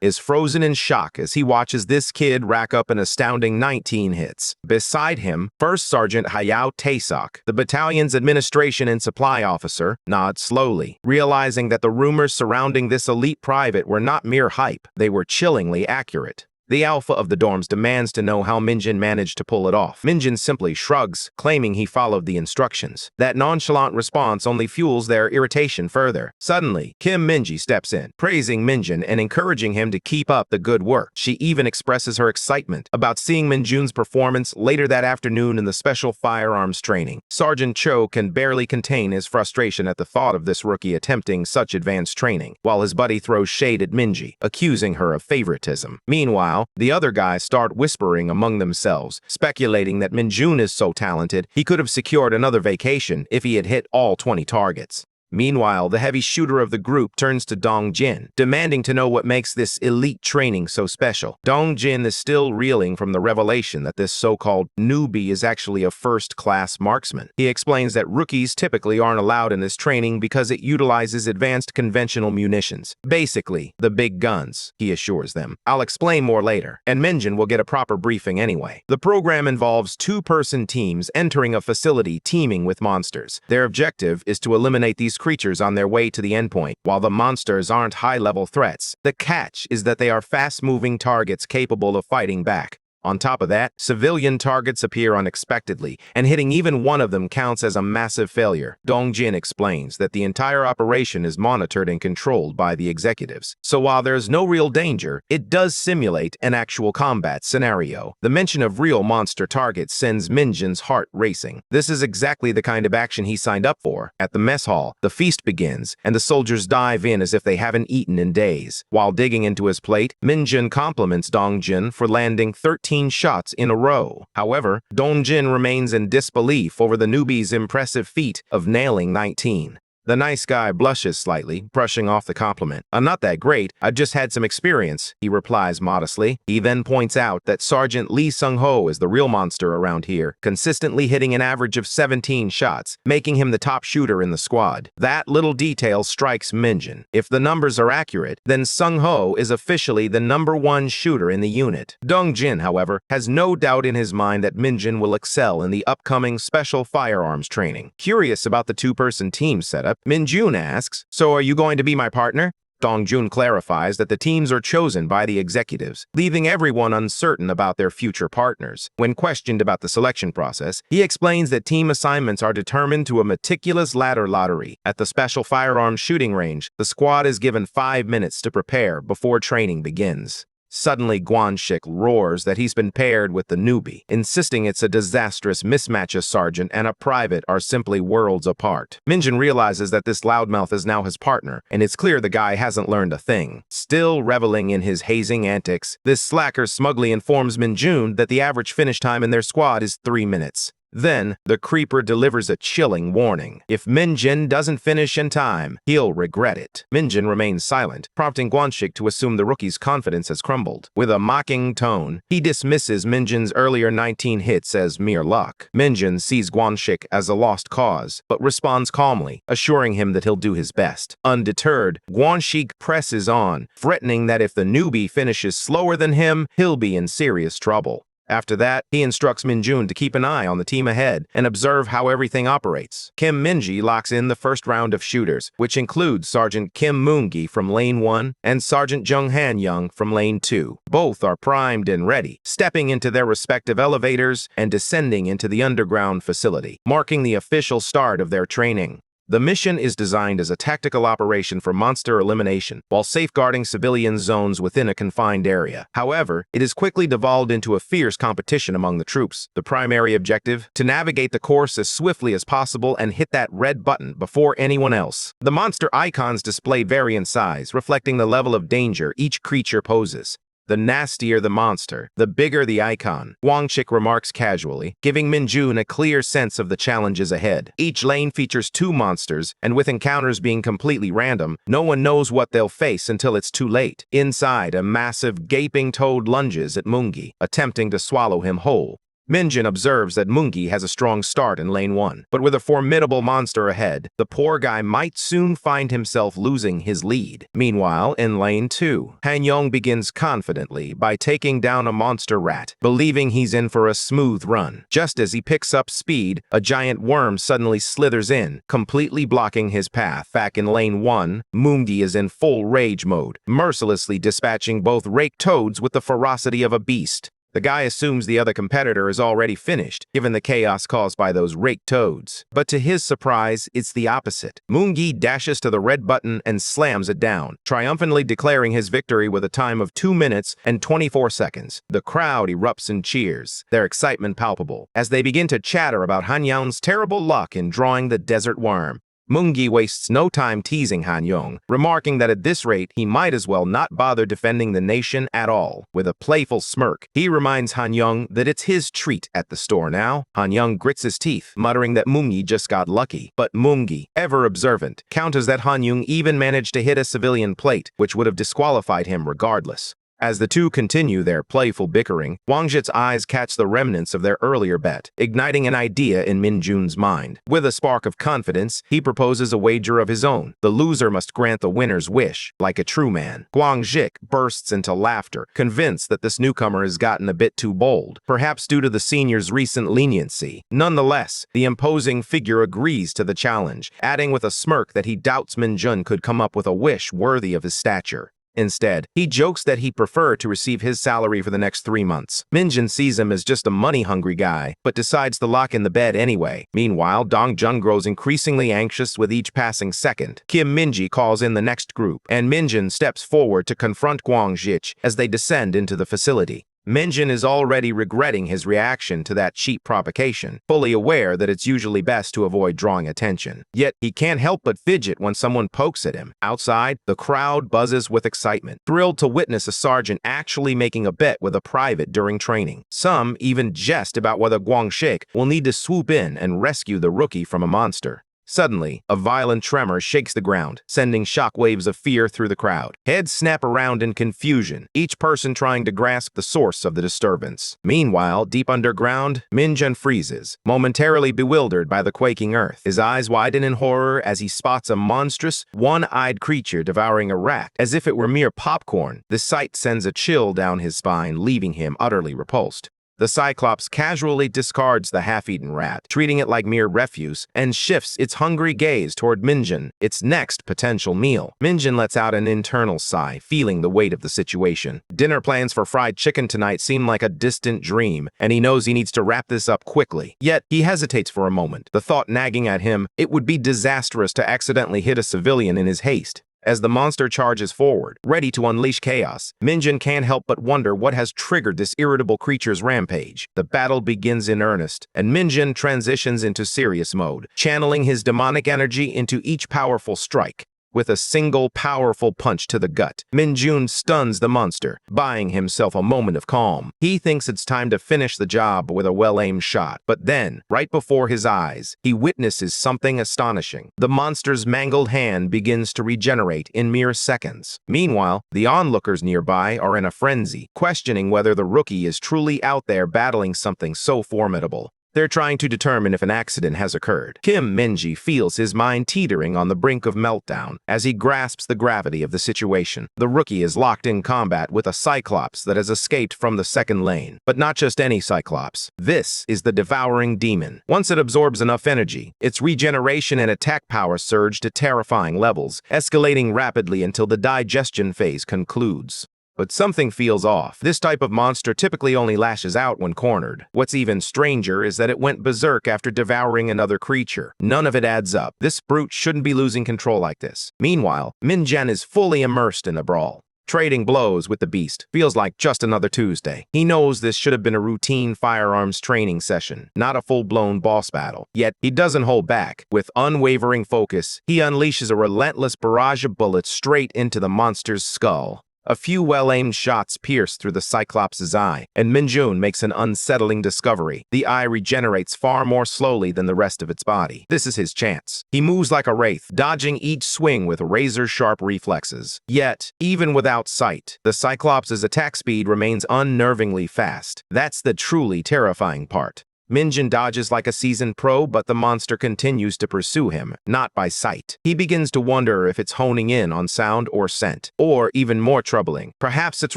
is frozen in shock as he watches this kid rack up an astounding 19 hits. Beside him, 1st Sergeant Hayao Taesok, the battalion's administration and supply officer, nods slowly, realizing that the rumors surrounding this elite private were not mere hype, they were chillingly accurate. The alpha of the dorms demands to know how Minjin managed to pull it off. Minjin simply shrugs, claiming he followed the instructions. That nonchalant response only fuels their irritation further. Suddenly, Kim Minji steps in, praising Minjin and encouraging him to keep up the good work. She even expresses her excitement about seeing Minjun's performance later that afternoon in the special firearms training. Sergeant Cho can barely contain his frustration at the thought of this rookie attempting such advanced training, while his buddy throws shade at Minji, accusing her of favoritism. Meanwhile, the other guys start whispering among themselves, speculating that Minjun is so talented he could have secured another vacation if he had hit all 20 targets. Meanwhile, the heavy shooter of the group turns to Dongjin, demanding to know what makes this elite training so special. Dongjin is still reeling from the revelation that this so-called newbie is actually a first-class marksman. He explains that rookies typically aren't allowed in this training because it utilizes advanced conventional munitions. Basically, the big guns, he assures them. I'll explain more later, and Minjin will get a proper briefing anyway. The program involves two-person teams entering a facility teeming with monsters. Their objective is to eliminate these creatures on their way to the endpoint. While the monsters aren't high-level threats, the catch is that they are fast-moving targets capable of fighting back. On top of that, civilian targets appear unexpectedly, and hitting even one of them counts as a massive failure. Dongjin explains that the entire operation is monitored and controlled by the executives. So while there's no real danger, it does simulate an actual combat scenario. The mention of real monster targets sends Minjin's heart racing. This is exactly the kind of action he signed up for. At the mess hall, the feast begins, and the soldiers dive in as if they haven't eaten in days. While digging into his plate, Minjin compliments Dongjin for landing 13 shots in a row. However, Dongjin remains in disbelief over the newbie's impressive feat of nailing 19. The nice guy blushes slightly, brushing off the compliment. I'm not that great, I've just had some experience, he replies modestly. He then points out that Sergeant Lee Sung-ho is the real monster around here, consistently hitting an average of 17 shots, making him the top shooter in the squad. That little detail strikes Minjin. If the numbers are accurate, then Sung-ho is officially the #1 shooter in the unit. Dong-jin, however, has no doubt in his mind that Minjin will excel in the upcoming special firearms training. Curious about the two-person team setup, Min-jun asks, "So are you going to be my partner?" Dong-jun clarifies that the teams are chosen by the executives, leaving everyone uncertain about their future partners. When questioned about the selection process, he explains that team assignments are determined through a meticulous ladder lottery. At the special firearms shooting range, the squad is given 5 minutes to prepare before training begins. Suddenly, Guan-shik roars that he's been paired with the newbie, insisting it's a disastrous mismatch. A sergeant and a private are simply worlds apart. Minjin realizes that this loudmouth is now his partner, and it's clear the guy hasn't learned a thing. Still reveling in his hazing antics, this slacker smugly informs Min-jun that the average finish time in their squad is 3 minutes. Then, the creeper delivers a chilling warning. If Minjin doesn't finish in time, he'll regret it. Minjin remains silent, prompting Guan-shik to assume the rookie's confidence has crumbled. With a mocking tone, he dismisses Minjin's earlier 19 hits as mere luck. Minjin sees Guan-shik as a lost cause, but responds calmly, assuring him that he'll do his best. Undeterred, Guan-shik presses on, threatening that if the newbie finishes slower than him, he'll be in serious trouble. After that, he instructs Min-jun to keep an eye on the team ahead and observe how everything operates. Kim Min-ji locks in the first round of shooters, which includes Sergeant Kim Moon-gi from Lane 1 and Sergeant Jung Han-young from Lane 2. Both are primed and ready, stepping into their respective elevators and descending into the underground facility, marking the official start of their training. The mission is designed as a tactical operation for monster elimination, while safeguarding civilian zones within a confined area. However, it is quickly devolved into a fierce competition among the troops. The primary objective? To navigate the course as swiftly as possible and hit that red button before anyone else. The monster icons display vary in size, reflecting the level of danger each creature poses. The nastier the monster, the bigger the icon, Guan-shik remarks casually, giving Min-jun a clear sense of the challenges ahead. Each lane features 2 monsters, and with encounters being completely random, no one knows what they'll face until it's too late. Inside, a massive, gaping toad lunges at Moon-gi, attempting to swallow him whole. Minjin observes that Moon-gi has a strong start in Lane 1, but with a formidable monster ahead, the poor guy might soon find himself losing his lead. Meanwhile, in Lane 2, Han-young begins confidently by taking down a monster rat, believing he's in for a smooth run. Just as he picks up speed, a giant worm suddenly slithers in, completely blocking his path. Back in Lane 1, Moon-gi is in full rage mode, mercilessly dispatching both rake toads with the ferocity of a beast. The guy assumes the other competitor is already finished, given the chaos caused by those rake toads. But to his surprise, it's the opposite. Moon-gi dashes to the red button and slams it down, triumphantly declaring his victory with a time of 2 minutes and 24 seconds. The crowd erupts in cheers, their excitement palpable, as they begin to chatter about Han-young's terrible luck in drawing the desert worm. Moon-gi wastes no time teasing Han-young, remarking that at this rate he might as well not bother defending the nation at all. With a playful smirk, he reminds Han-young that it's his treat at the store now. Han-young grits his teeth, muttering that Moon-gi just got lucky. But Moon-gi, ever observant, counters that Han-young even managed to hit a civilian plate, which would have disqualified him regardless. As the two continue their playful bickering, Wang-jit's eyes catch the remnants of their earlier bet, igniting an idea in Min-jun's mind. With a spark of confidence, he proposes a wager of his own. The loser must grant the winner's wish, like a true man. Wang-jit bursts into laughter, convinced that this newcomer has gotten a bit too bold, perhaps due to the senior's recent leniency. Nonetheless, the imposing figure agrees to the challenge, adding with a smirk that he doubts Min-jun could come up with a wish worthy of his stature. Instead, he jokes that he'd prefer to receive his salary for the next 3 months. Min-jun sees him as just a money-hungry guy, but decides to lock in the bed anyway. Meanwhile, Dong-jun grows increasingly anxious with each passing second. Kim Min-ji calls in the next group, and Min-jun steps forward to confront Guang-jit as they descend into the facility. Min-jun is already regretting his reaction to that cheap provocation, fully aware that it's usually best to avoid drawing attention. Yet, he can't help but fidget when someone pokes at him. Outside, the crowd buzzes with excitement, thrilled to witness a sergeant actually making a bet with a private during training. Some even jest about whether Guang-shik will need to swoop in and rescue the rookie from a monster. Suddenly, a violent tremor shakes the ground, sending shockwaves of fear through the crowd. Heads snap around in confusion, each person trying to grasp the source of the disturbance. Meanwhile, deep underground, Minjun freezes, momentarily bewildered by the quaking earth. His eyes widen in horror as he spots a monstrous, one-eyed creature devouring a rat, as if it were mere popcorn. The sight sends a chill down his spine, leaving him utterly repulsed. The Cyclops casually discards the half-eaten rat, treating it like mere refuse, and shifts its hungry gaze toward Minjun, its next potential meal. Minjun lets out an internal sigh, feeling the weight of the situation. Dinner plans for fried chicken tonight seem like a distant dream, and he knows he needs to wrap this up quickly. Yet, he hesitates for a moment, the thought nagging at him, it would be disastrous to accidentally hit a civilian in his haste. As the monster charges forward, ready to unleash chaos, Minjun can't help but wonder what has triggered this irritable creature's rampage. The battle begins in earnest, and Minjun transitions into serious mode, channeling his demonic energy into each powerful strike. With a single powerful punch to the gut, Minjun stuns the monster, buying himself a moment of calm. He thinks it's time to finish the job with a well-aimed shot, but then, right before his eyes, he witnesses something astonishing. The monster's mangled hand begins to regenerate in mere seconds. Meanwhile, the onlookers nearby are in a frenzy, questioning whether the rookie is truly out there battling something so formidable. They're trying to determine if an accident has occurred. Kim Minji feels his mind teetering on the brink of meltdown as he grasps the gravity of the situation. The rookie is locked in combat with a Cyclops that has escaped from the second lane. But not just any Cyclops. This is the devouring demon. Once it absorbs enough energy, its regeneration and attack power surge to terrifying levels, escalating rapidly until the digestion phase concludes. But something feels off. This type of monster typically only lashes out when cornered. What's even stranger is that it went berserk after devouring another creature. None of it adds up. This brute shouldn't be losing control like this. Meanwhile, Minjun is fully immersed in a brawl. Trading blows with the beast feels like just another Tuesday. He knows this should have been a routine firearms training session, not a full-blown boss battle. Yet, he doesn't hold back. With unwavering focus, he unleashes a relentless barrage of bullets straight into the monster's skull. A few well-aimed shots pierce through the Cyclops' eye, and Minjun makes an unsettling discovery. The eye regenerates far more slowly than the rest of its body. This is his chance. He moves like a wraith, dodging each swing with razor-sharp reflexes. Yet, even without sight, the Cyclops' attack speed remains unnervingly fast. That's the truly terrifying part. Minjun dodges like a seasoned pro, but the monster continues to pursue him, not by sight. He begins to wonder if it's honing in on sound or scent, or even more troubling, perhaps it's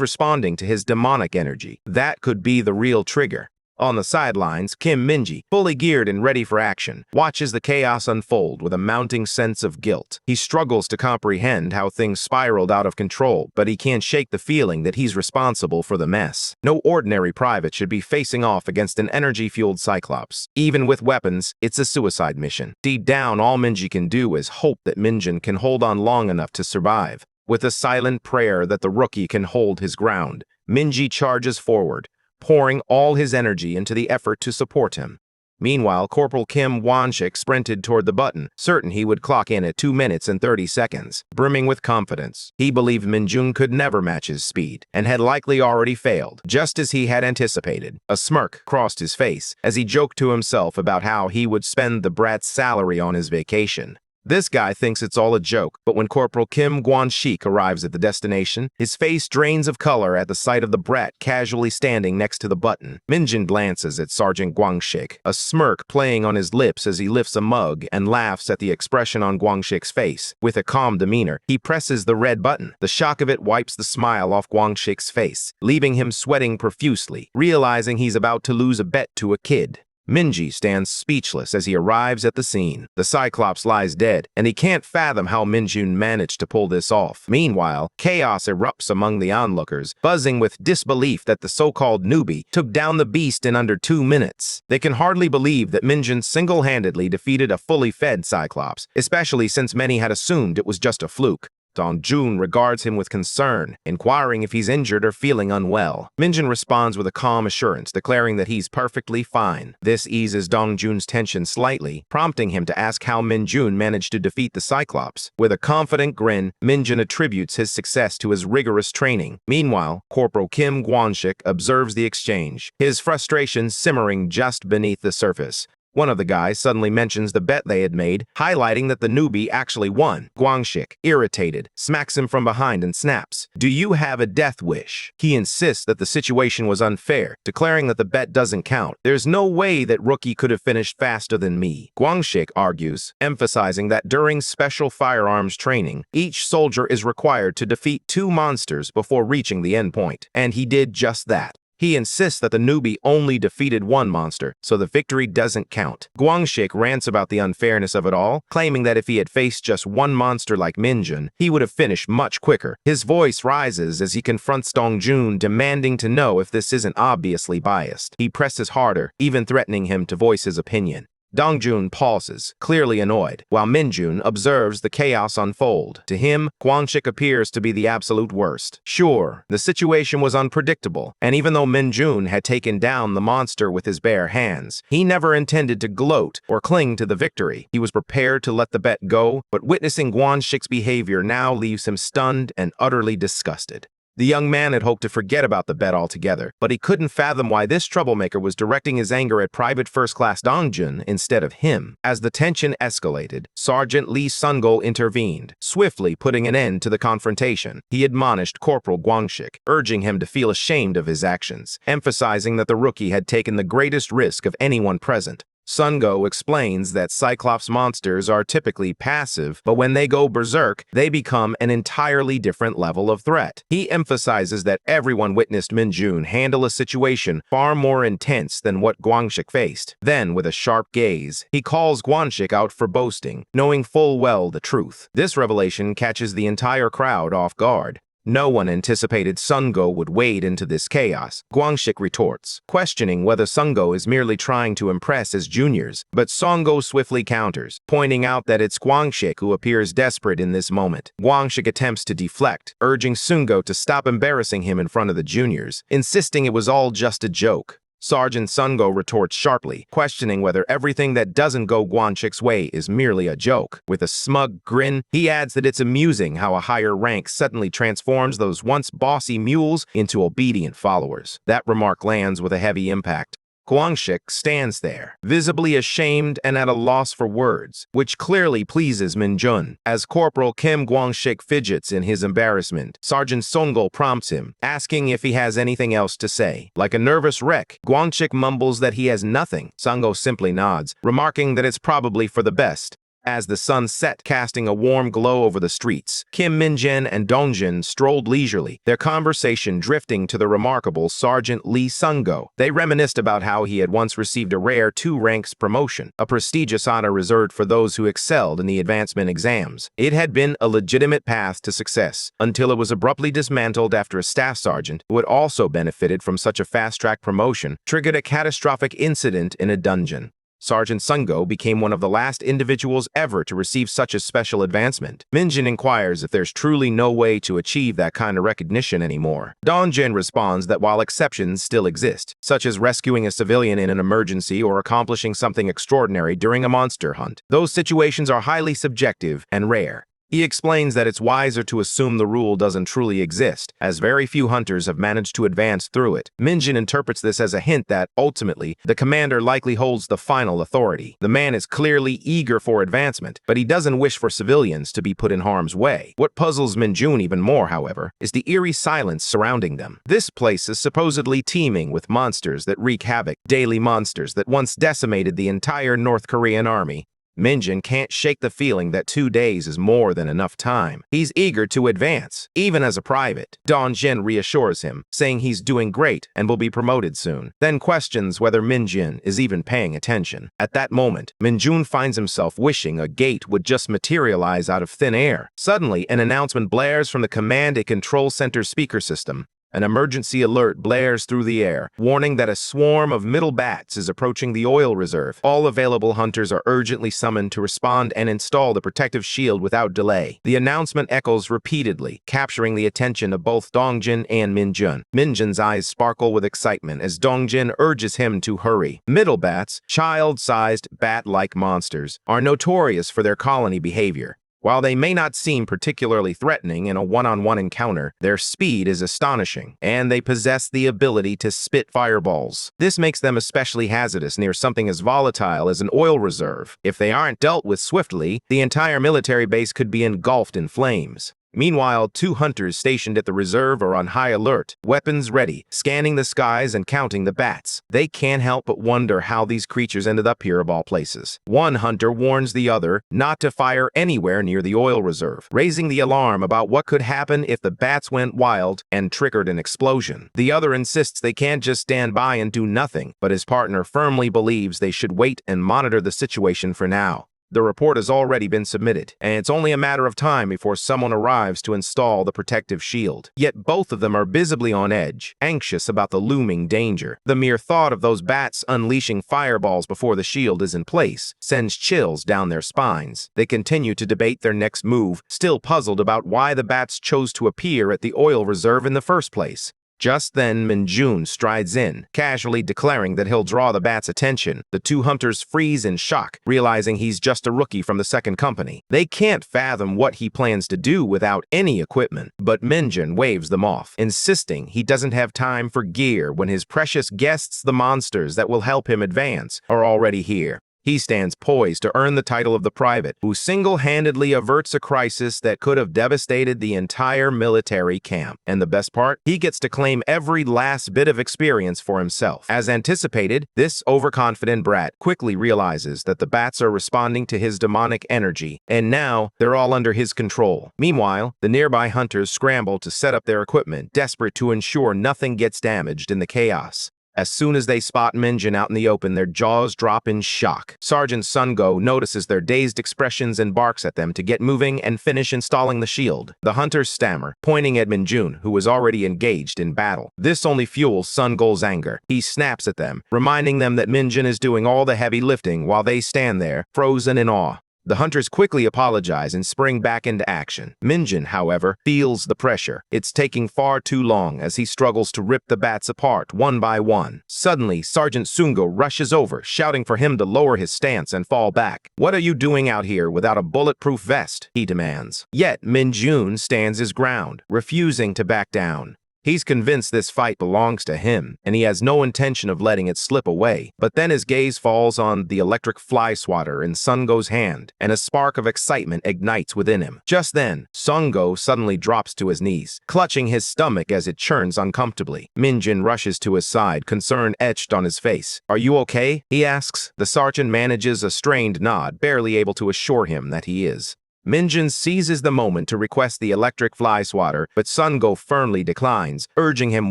responding to his demonic energy. That could be the real trigger. On the sidelines, Kim Minji, fully geared and ready for action, watches the chaos unfold with a mounting sense of guilt. He struggles to comprehend how things spiraled out of control, but he can't shake the feeling that he's responsible for the mess. No ordinary private should be facing off against an energy-fueled Cyclops. Even with weapons, it's a suicide mission. Deep down, all Minji can do is hope that Minjun can hold on long enough to survive. With a silent prayer that the rookie can hold his ground, Minji charges forward, pouring all his energy into the effort to support him. Meanwhile, Corporal Kim Wanshik sprinted toward the button, certain he would clock in at 2 minutes and 30 seconds. Brimming with confidence, he believed Minjun could never match his speed, and had likely already failed, just as he had anticipated. A smirk crossed his face as he joked to himself about how he would spend the brat's salary on his vacation. This guy thinks it's all a joke, but when Corporal Kim Guan-shik arrives at the destination, his face drains of color at the sight of the brat casually standing next to the button. Minjun glances at Sergeant Guang-shik, a smirk playing on his lips as he lifts a mug and laughs at the expression on Guang-shik's face. With a calm demeanor, he presses the red button. The shock of it wipes the smile off Guang-shik's face, leaving him sweating profusely, realizing he's about to lose a bet to a kid. Minji stands speechless as he arrives at the scene. The Cyclops lies dead, and he can't fathom how Minjun managed to pull this off. Meanwhile, chaos erupts among the onlookers, buzzing with disbelief that the so-called newbie took down the beast in under 2 minutes. They can hardly believe that Minjun single-handedly defeated a fully fed Cyclops, especially since many had assumed it was just a fluke. Dongjun regards him with concern, inquiring if he's injured or feeling unwell. Minjun responds with a calm assurance, declaring that he's perfectly fine. This eases Dongjun's tension slightly, prompting him to ask how Minjun managed to defeat the Cyclops. With a confident grin, Minjun attributes his success to his rigorous training. Meanwhile, Corporal Kim Guanshik observes the exchange, his frustration simmering just beneath the surface. One of the guys suddenly mentions the bet they had made, highlighting that the newbie actually won. Guangxik, irritated, smacks him from behind and snaps, "Do you have a death wish?" He insists that the situation was unfair, declaring that the bet doesn't count. "There's no way that rookie could have finished faster than me," Guangxik argues, emphasizing that during special firearms training, each soldier is required to defeat 2 monsters before reaching the endpoint. And he did just that. He insists that the newbie only defeated 1 monster, so the victory doesn't count. Guangxik rants about the unfairness of it all, claiming that if he had faced just 1 monster like Minjun, he would have finished much quicker. His voice rises as he confronts Dongjun, demanding to know if this isn't obviously biased. He presses harder, even threatening him to voice his opinion. Dongjun pauses, clearly annoyed, while Minjun observes the chaos unfold. To him, Guangxik appears to be the absolute worst. Sure, the situation was unpredictable, and even though Minjun had taken down the monster with his bare hands, he never intended to gloat or cling to the victory. He was prepared to let the bet go, but witnessing Guangxik's behavior now leaves him stunned and utterly disgusted. The young man had hoped to forget about the bet altogether, but he couldn't fathom why this troublemaker was directing his anger at Private First Class Dongjun instead of him. As the tension escalated, Sergeant Lee Sungol intervened, swiftly putting an end to the confrontation. He admonished Corporal Guangxik, urging him to feel ashamed of his actions, emphasizing that the rookie had taken the greatest risk of anyone present. Sungo explains that Cyclops monsters are typically passive, but when they go berserk, they become an entirely different level of threat. He emphasizes that everyone witnessed Minjun handle a situation far more intense than what Guangxik faced. Then, with a sharp gaze, he calls Guangxik out for boasting, knowing full well the truth. This revelation catches the entire crowd off guard. No one anticipated Sungo would wade into this chaos. Guangxik retorts, questioning whether Sungo is merely trying to impress his juniors, but Sungo swiftly counters, pointing out that it's Guangxik who appears desperate in this moment. Guangxik attempts to deflect, urging Sungo to stop embarrassing him in front of the juniors, insisting it was all just a joke. Sergeant Sungo retorts sharply, questioning whether everything that doesn't go Guangxik's way is merely a joke. With a smug grin, he adds that it's amusing how a higher rank suddenly transforms those once bossy mules into obedient followers. That remark lands with a heavy impact. Guangxik stands there, visibly ashamed and at a loss for words, which clearly pleases Minjun. As Corporal Kim Guangxik fidgets in his embarrassment, Sergeant Sungol prompts him, asking if he has anything else to say. Like a nervous wreck, Guangxik mumbles that he has nothing. Sungol simply nods, remarking that it's probably for the best. As the sun set, casting a warm glow over the streets, Kim Minjin and Dongjin strolled leisurely, their conversation drifting to the remarkable Sergeant Lee Sungo. They reminisced about how he had once received a rare 2 ranks promotion, a prestigious honor reserved for those who excelled in the advancement exams. It had been a legitimate path to success, until it was abruptly dismantled after a staff sergeant, who had also benefited from such a fast-track promotion, triggered a catastrophic incident in a dungeon. Sergeant Sungo became one of the last individuals ever to receive such a special advancement. Minjin inquires if there's truly no way to achieve that kind of recognition anymore. Dongjin responds that while exceptions still exist, such as rescuing a civilian in an emergency or accomplishing something extraordinary during a monster hunt, those situations are highly subjective and rare. He explains that it's wiser to assume the rule doesn't truly exist, as very few hunters have managed to advance through it. Minjin interprets this as a hint that, ultimately, the commander likely holds the final authority. The man is clearly eager for advancement, but he doesn't wish for civilians to be put in harm's way. What puzzles Minjun even more, however, is the eerie silence surrounding them. This place is supposedly teeming with monsters that wreak havoc, daily monsters that once decimated the entire North Korean army. Minjin can't shake the feeling that 2 days is more than enough time. He's eager to advance, even as a private. Dongjin reassures him, saying he's doing great and will be promoted soon, then questions whether Minjin is even paying attention. At that moment, Minjun finds himself wishing a gate would just materialize out of thin air. Suddenly, an announcement blares from the Command and Control Center speaker system. An emergency alert blares through the air, warning that a swarm of middle bats is approaching the oil reserve. All available hunters are urgently summoned to respond and install the protective shield without delay. The announcement echoes repeatedly, capturing the attention of both Dongjin and Minjun. Minjun's eyes sparkle with excitement as Dongjin urges him to hurry. Middle bats, child-sized bat-like monsters, are notorious for their colony behavior. While they may not seem particularly threatening in a one-on-one encounter, their speed is astonishing, and they possess the ability to spit fireballs. This makes them especially hazardous near something as volatile as an oil reserve. If they aren't dealt with swiftly, the entire military base could be engulfed in flames. Meanwhile, 2 hunters stationed at the reserve are on high alert, weapons ready, scanning the skies and counting the bats. They can't help but wonder how these creatures ended up here of all places. One hunter warns the other not to fire anywhere near the oil reserve, raising the alarm about what could happen if the bats went wild and triggered an explosion. The other insists they can't just stand by and do nothing, but his partner firmly believes they should wait and monitor the situation for now. The report has already been submitted, and it's only a matter of time before someone arrives to install the protective shield. Yet both of them are visibly on edge, anxious about the looming danger. The mere thought of those bats unleashing fireballs before the shield is in place sends chills down their spines. They continue to debate their next move, still puzzled about why the bats chose to appear at the oil reserve in the first place. Just then, Mage strides in, casually declaring that he'll draw the bat's attention. The 2 hunters freeze in shock, realizing he's just a rookie from the second company. They can't fathom what he plans to do without any equipment, but Mage waves them off, insisting he doesn't have time for gear when his precious guests, the monsters that will help him advance, are already here. He stands poised to earn the title of the private, who single-handedly averts a crisis that could have devastated the entire military camp. And the best part? He gets to claim every last bit of experience for himself. As anticipated, this overconfident brat quickly realizes that the bats are responding to his demonic energy, and now they're all under his control. Meanwhile, the nearby hunters scramble to set up their equipment, desperate to ensure nothing gets damaged in the chaos. As soon as they spot Mage out in the open, their jaws drop in shock. Sergeant Sungo notices their dazed expressions and barks at them to get moving and finish installing the shield. The hunters stammer, pointing at Mage, who was already engaged in battle. This only fuels Sungo's anger. He snaps at them, reminding them that Mage is doing all the heavy lifting while they stand there, frozen in awe. The hunters quickly apologize and spring back into action. Mage, however, feels the pressure. It's taking far too long as he struggles to rip the bats apart one by one. Suddenly, Sergeant Sungo rushes over, shouting for him to lower his stance and fall back. "What are you doing out here without a bulletproof vest?" he demands. Yet Mage stands his ground, refusing to back down. He's convinced this fight belongs to him, and he has no intention of letting it slip away. But then his gaze falls on the electric fly swatter in Sungo's hand, and a spark of excitement ignites within him. Just then, Sungo suddenly drops to his knees, clutching his stomach as it churns uncomfortably. Mage rushes to his side, concern etched on his face. "Are you okay?" he asks. The sergeant manages a strained nod, barely able to assure him that he is. Mage seizes the moment to request the electric fly swatter, but Sungo firmly declines, urging him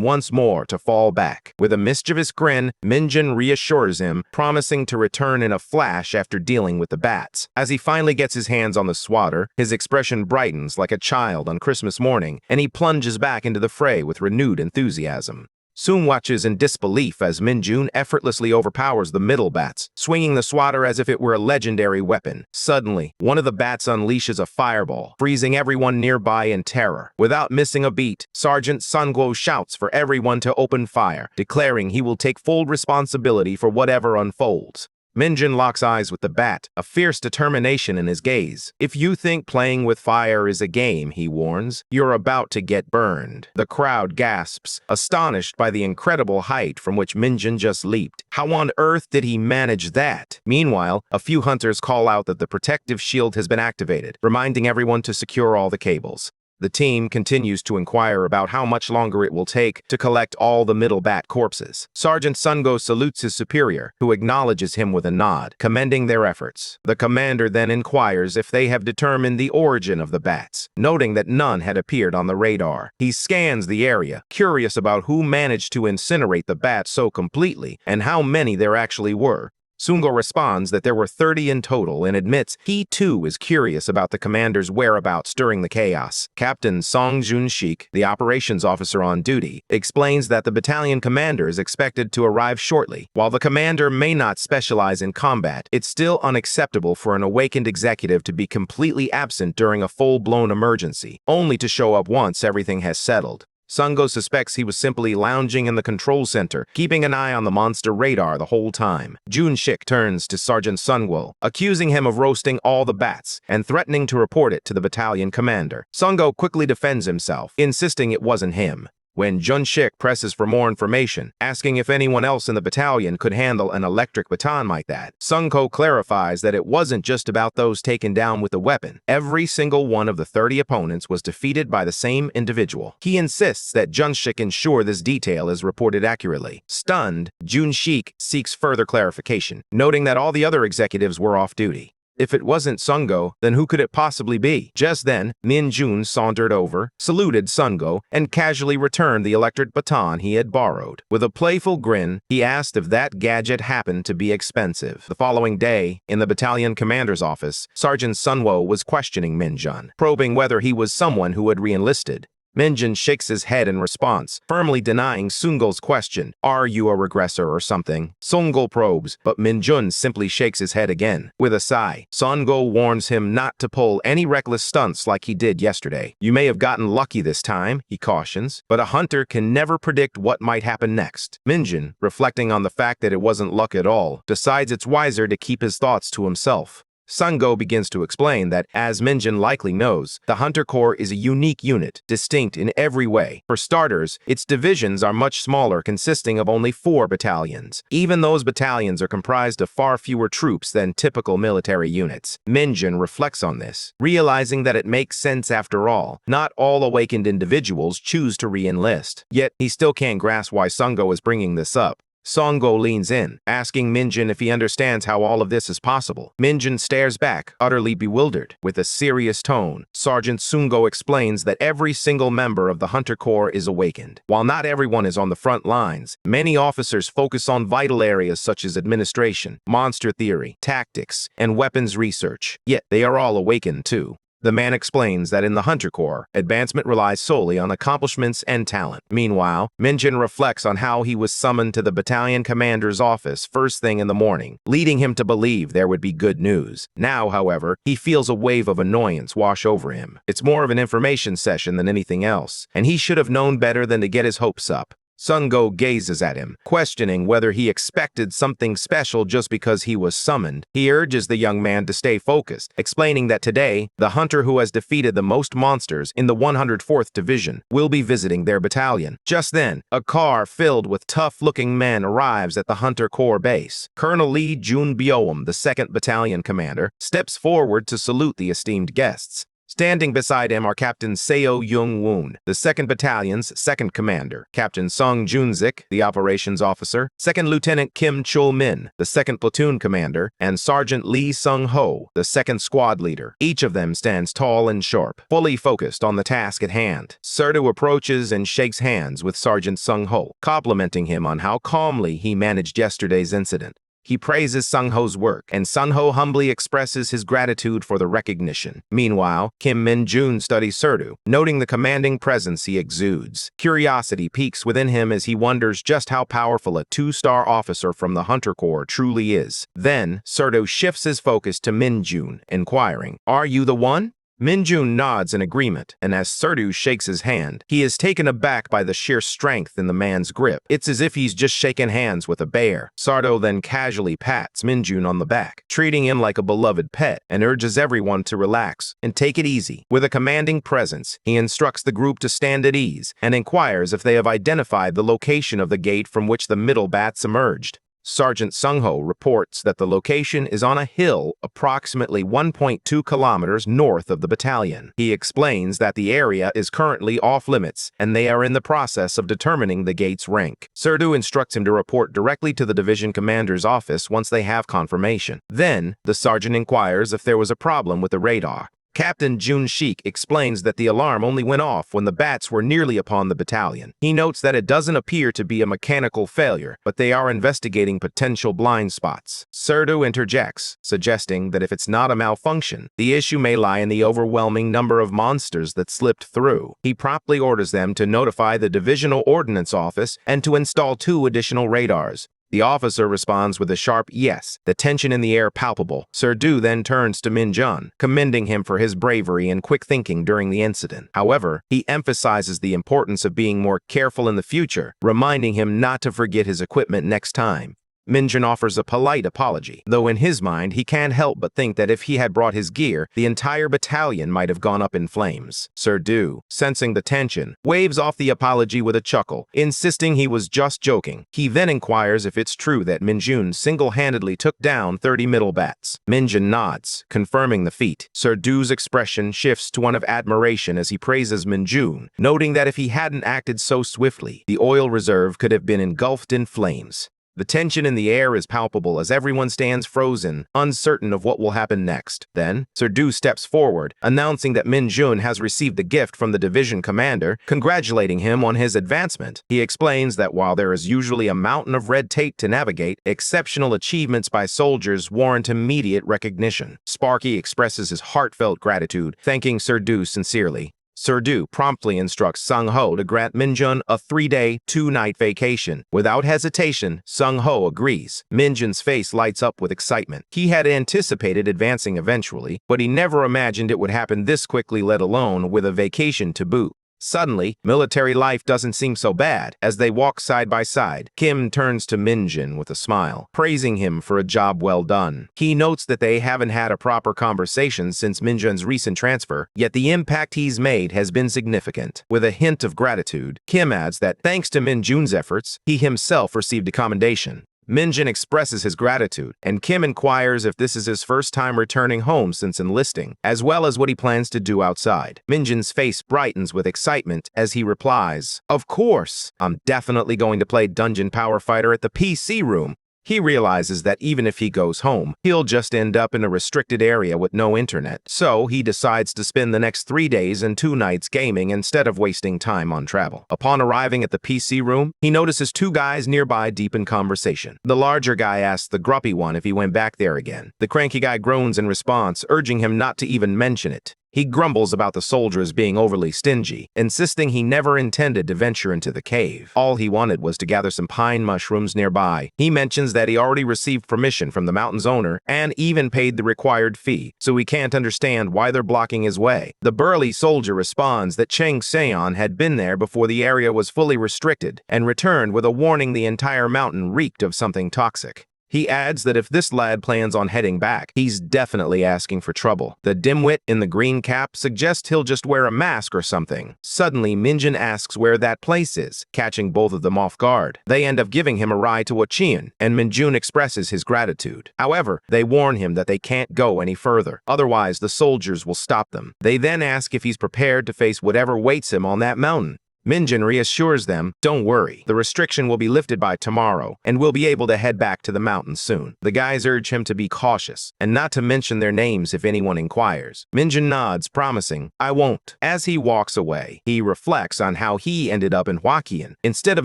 once more to fall back. With a mischievous grin, Mage reassures him, promising to return in a flash after dealing with the bats. As he finally gets his hands on the swatter, his expression brightens like a child on Christmas morning, and he plunges back into the fray with renewed enthusiasm. Soon watches in disbelief as Mage effortlessly overpowers the middle bats, swinging the swatter as if it were a legendary weapon. Suddenly, one of the bats unleashes a fireball, freezing everyone nearby in terror. Without missing a beat, Sergeant Sungo shouts for everyone to open fire, declaring he will take full responsibility for whatever unfolds. Mage locks eyes with the bat, a fierce determination in his gaze. "If you think playing with fire is a game," he warns, "you're about to get burned." The crowd gasps, astonished by the incredible height from which Mage just leaped. How on earth did he manage that? Meanwhile, a few hunters call out that the protective shield has been activated, reminding everyone to secure all the cables. The team continues to inquire about how much longer it will take to collect all the middle bat corpses. Sergeant Sungo salutes his superior, who acknowledges him with a nod, commending their efforts. The commander then inquires if they have determined the origin of the bats, noting that none had appeared on the radar. He scans the area, curious about who managed to incinerate the bats so completely and how many there actually were. Sungo responds that there were 30 in total and admits he too is curious about the commander's whereabouts during the chaos. Captain Song Jun-shik, the operations officer on duty, explains that the battalion commander is expected to arrive shortly. While the commander may not specialize in combat, it's still unacceptable for an awakened executive to be completely absent during a full-blown emergency, only to show up once everything has settled. Sungo suspects he was simply lounging in the control center, keeping an eye on the monster radar the whole time. Jun-shik turns to Sergeant Sungo, accusing him of roasting all the bats and threatening to report it to the battalion commander. Sungo quickly defends himself, insisting it wasn't him. When Jun-shik presses for more information, asking if anyone else in the battalion could handle an electric baton like that, Sungo clarifies that it wasn't just about those taken down with a weapon. Every single one of the 30 opponents was defeated by the same individual. He insists that Jun-shik ensure this detail is reported accurately. Stunned, Jun-shik seeks further clarification, noting that all the other executives were off duty. If it wasn't Sungo, then who could it possibly be? Just then, Min-jun sauntered over, saluted Sungo, and casually returned the electric baton he had borrowed. With a playful grin, he asked if that gadget happened to be expensive. The following day, in the battalion commander's office, Sergeant Sunwo was questioning Min-jun, probing whether he was someone who had re-enlisted. Min-jun shakes his head in response, firmly denying Sungo's question, "Are you a regressor or something?" Sungo probes, but Min-jun simply shakes his head again. With a sigh, Sungo warns him not to pull any reckless stunts like he did yesterday. "You may have gotten lucky this time," he cautions, "but a hunter can never predict what might happen next." Min-jun, reflecting on the fact that it wasn't luck at all, decides it's wiser to keep his thoughts to himself. Sungo begins to explain that, as Min-jun likely knows, the Hunter Corps is a unique unit, distinct in every way. For starters, its divisions are much smaller, consisting of only 4 battalions. Even those battalions are comprised of far fewer troops than typical military units. Min-jun reflects on this, realizing that it makes sense after all. Not all awakened individuals choose to re-enlist. Yet, he still can't grasp why Sungo is bringing this up. Sungo leans in, asking Min-jun if he understands how all of this is possible. Min-jun stares back, utterly bewildered. With a serious tone, Sergeant Sungo explains that every single member of the Hunter Corps is awakened. While not everyone is on the front lines, many officers focus on vital areas such as administration, monster theory, tactics, and weapons research. Yet they are all awakened too. The man explains that in the Hunter Corps, advancement relies solely on accomplishments and talent. Meanwhile, Min-jun reflects on how he was summoned to the battalion commander's office first thing in the morning, leading him to believe there would be good news. Now, however, he feels a wave of annoyance wash over him. It's more of an information session than anything else, and he should have known better than to get his hopes up. Sungo gazes at him, questioning whether he expected something special just because he was summoned. He urges the young man to stay focused, explaining that today, the hunter who has defeated the most monsters in the 104th Division will be visiting their battalion. Just then, a car filled with tough-looking men arrives at the Hunter Corps base. Colonel Lee Jun-byeom, the 2nd Battalion commander, steps forward to salute the esteemed guests. Standing beside him are Captain Seo Young-woon, the 2nd Battalion's 2nd Commander, Captain Sung Jun-sik, the Operations Officer, 2nd Lieutenant Kim Chul-min, the 2nd Platoon Commander, and Sergeant Lee Sung-ho, the 2nd Squad Leader. Each of them stands tall and sharp, fully focused on the task at hand. Serdu approaches and shakes hands with Sergeant Sung-ho, complimenting him on how calmly he managed yesterday's incident. He praises Sung-ho's work, and Sung-ho humbly expresses his gratitude for the recognition. Meanwhile, Kim Min-jun studies Serdu, noting the commanding presence he exudes. Curiosity peaks within him as he wonders just how powerful a 2-star officer from the Hunter Corps truly is. Then, Serdu shifts his focus to Min-jun, inquiring, "Are you the one?" Min-jun nods in agreement, and as Serdu shakes his hand, he is taken aback by the sheer strength in the man's grip. It's as if he's just shaken hands with a bear. Serdu then casually pats Min-jun on the back, treating him like a beloved pet, and urges everyone to relax and take it easy. With a commanding presence, he instructs the group to stand at ease and inquires if they have identified the location of the gate from which the middle bats emerged. Sergeant Sung-ho reports that the location is on a hill approximately 1.2 kilometers north of the battalion. He explains that the area is currently off-limits, and they are in the process of determining the gate's rank. Serdu instructs him to report directly to the division commander's office once they have confirmation. Then, the sergeant inquires if there was a problem with the radar. Captain Jun-shik explains that the alarm only went off when the bats were nearly upon the battalion. He notes that it doesn't appear to be a mechanical failure, but they are investigating potential blind spots. Serdu interjects, suggesting that if it's not a malfunction, the issue may lie in the overwhelming number of monsters that slipped through. He promptly orders them to notify the Divisional Ordnance Office and to install 2 additional radars. The officer responds with a sharp yes, the tension in the air palpable. Serdu then turns to Minjun, commending him for his bravery and quick thinking during the incident. However, he emphasizes the importance of being more careful in the future, reminding him not to forget his equipment next time. Minjun offers a polite apology, though in his mind he can't help but think that if he had brought his gear, the entire battalion might have gone up in flames. Serdu, sensing the tension, waves off the apology with a chuckle, insisting he was just joking. He then inquires if it's true that Minjun single-handedly took down 30 middle bats. Minjun nods, confirming the feat. Serdu's expression shifts to one of admiration as he praises Minjun, noting that if he hadn't acted so swiftly, the oil reserve could have been engulfed in flames. The tension in the air is palpable as everyone stands frozen, uncertain of what will happen next. Then, Serdu steps forward, announcing that Minjun has received the gift from the division commander, congratulating him on his advancement. He explains that while there is usually a mountain of red tape to navigate, exceptional achievements by soldiers warrant immediate recognition. Sparky expresses his heartfelt gratitude, thanking Serdu sincerely. Serdu promptly instructs Sung Ho to grant Minjun a 3-day, 2-night vacation. Without hesitation, Sung Ho agrees. Minjun's face lights up with excitement. He had anticipated advancing eventually, but he never imagined it would happen this quickly, let alone with a vacation to boot. Suddenly, military life doesn't seem so bad. As they walk side by side, Kim turns to Minjun with a smile, praising him for a job well done. He notes that they haven't had a proper conversation since Minjun's recent transfer, yet the impact he's made has been significant. With a hint of gratitude, Kim adds that thanks to Minjun's efforts, he himself received a commendation. Minjun expresses his gratitude, and Kim inquires if this is his first time returning home since enlisting, as well as what he plans to do outside. Minjun's face brightens with excitement as he replies, "Of course, I'm definitely going to play Dungeon Power Fighter at the PC room." He realizes that even if he goes home, he'll just end up in a restricted area with no internet. So he decides to spend the next 3 days and 2 nights gaming instead of wasting time on travel. Upon arriving at the PC room, he notices 2 guys nearby deep in conversation. The larger guy asks the grumpy one if he went back there again. The cranky guy groans in response, urging him not to even mention it. He grumbles about the soldiers being overly stingy, insisting he never intended to venture into the cave. All he wanted was to gather some pine mushrooms nearby. He mentions that he already received permission from the mountain's owner and even paid the required fee, so he can't understand why they're blocking his way. The burly soldier responds that Cheng Seon had been there before the area was fully restricted and returned with a warning the entire mountain reeked of something toxic. He adds that if this lad plans on heading back, he's definitely asking for trouble. The dimwit in the green cap suggests he'll just wear a mask or something. Suddenly, Minjun asks where that place is, catching both of them off guard. They end up giving him a ride to Wachian, and Minjun expresses his gratitude. However, they warn him that they can't go any further. Otherwise, the soldiers will stop them. They then ask if he's prepared to face whatever waits him on that mountain. Minjun reassures them, "Don't worry, the restriction will be lifted by tomorrow, and we'll be able to head back to the mountains soon." The guys urge him to be cautious, and not to mention their names if anyone inquires. Minjun nods, promising, "I won't." As he walks away, he reflects on how he ended up in Huaqian, instead of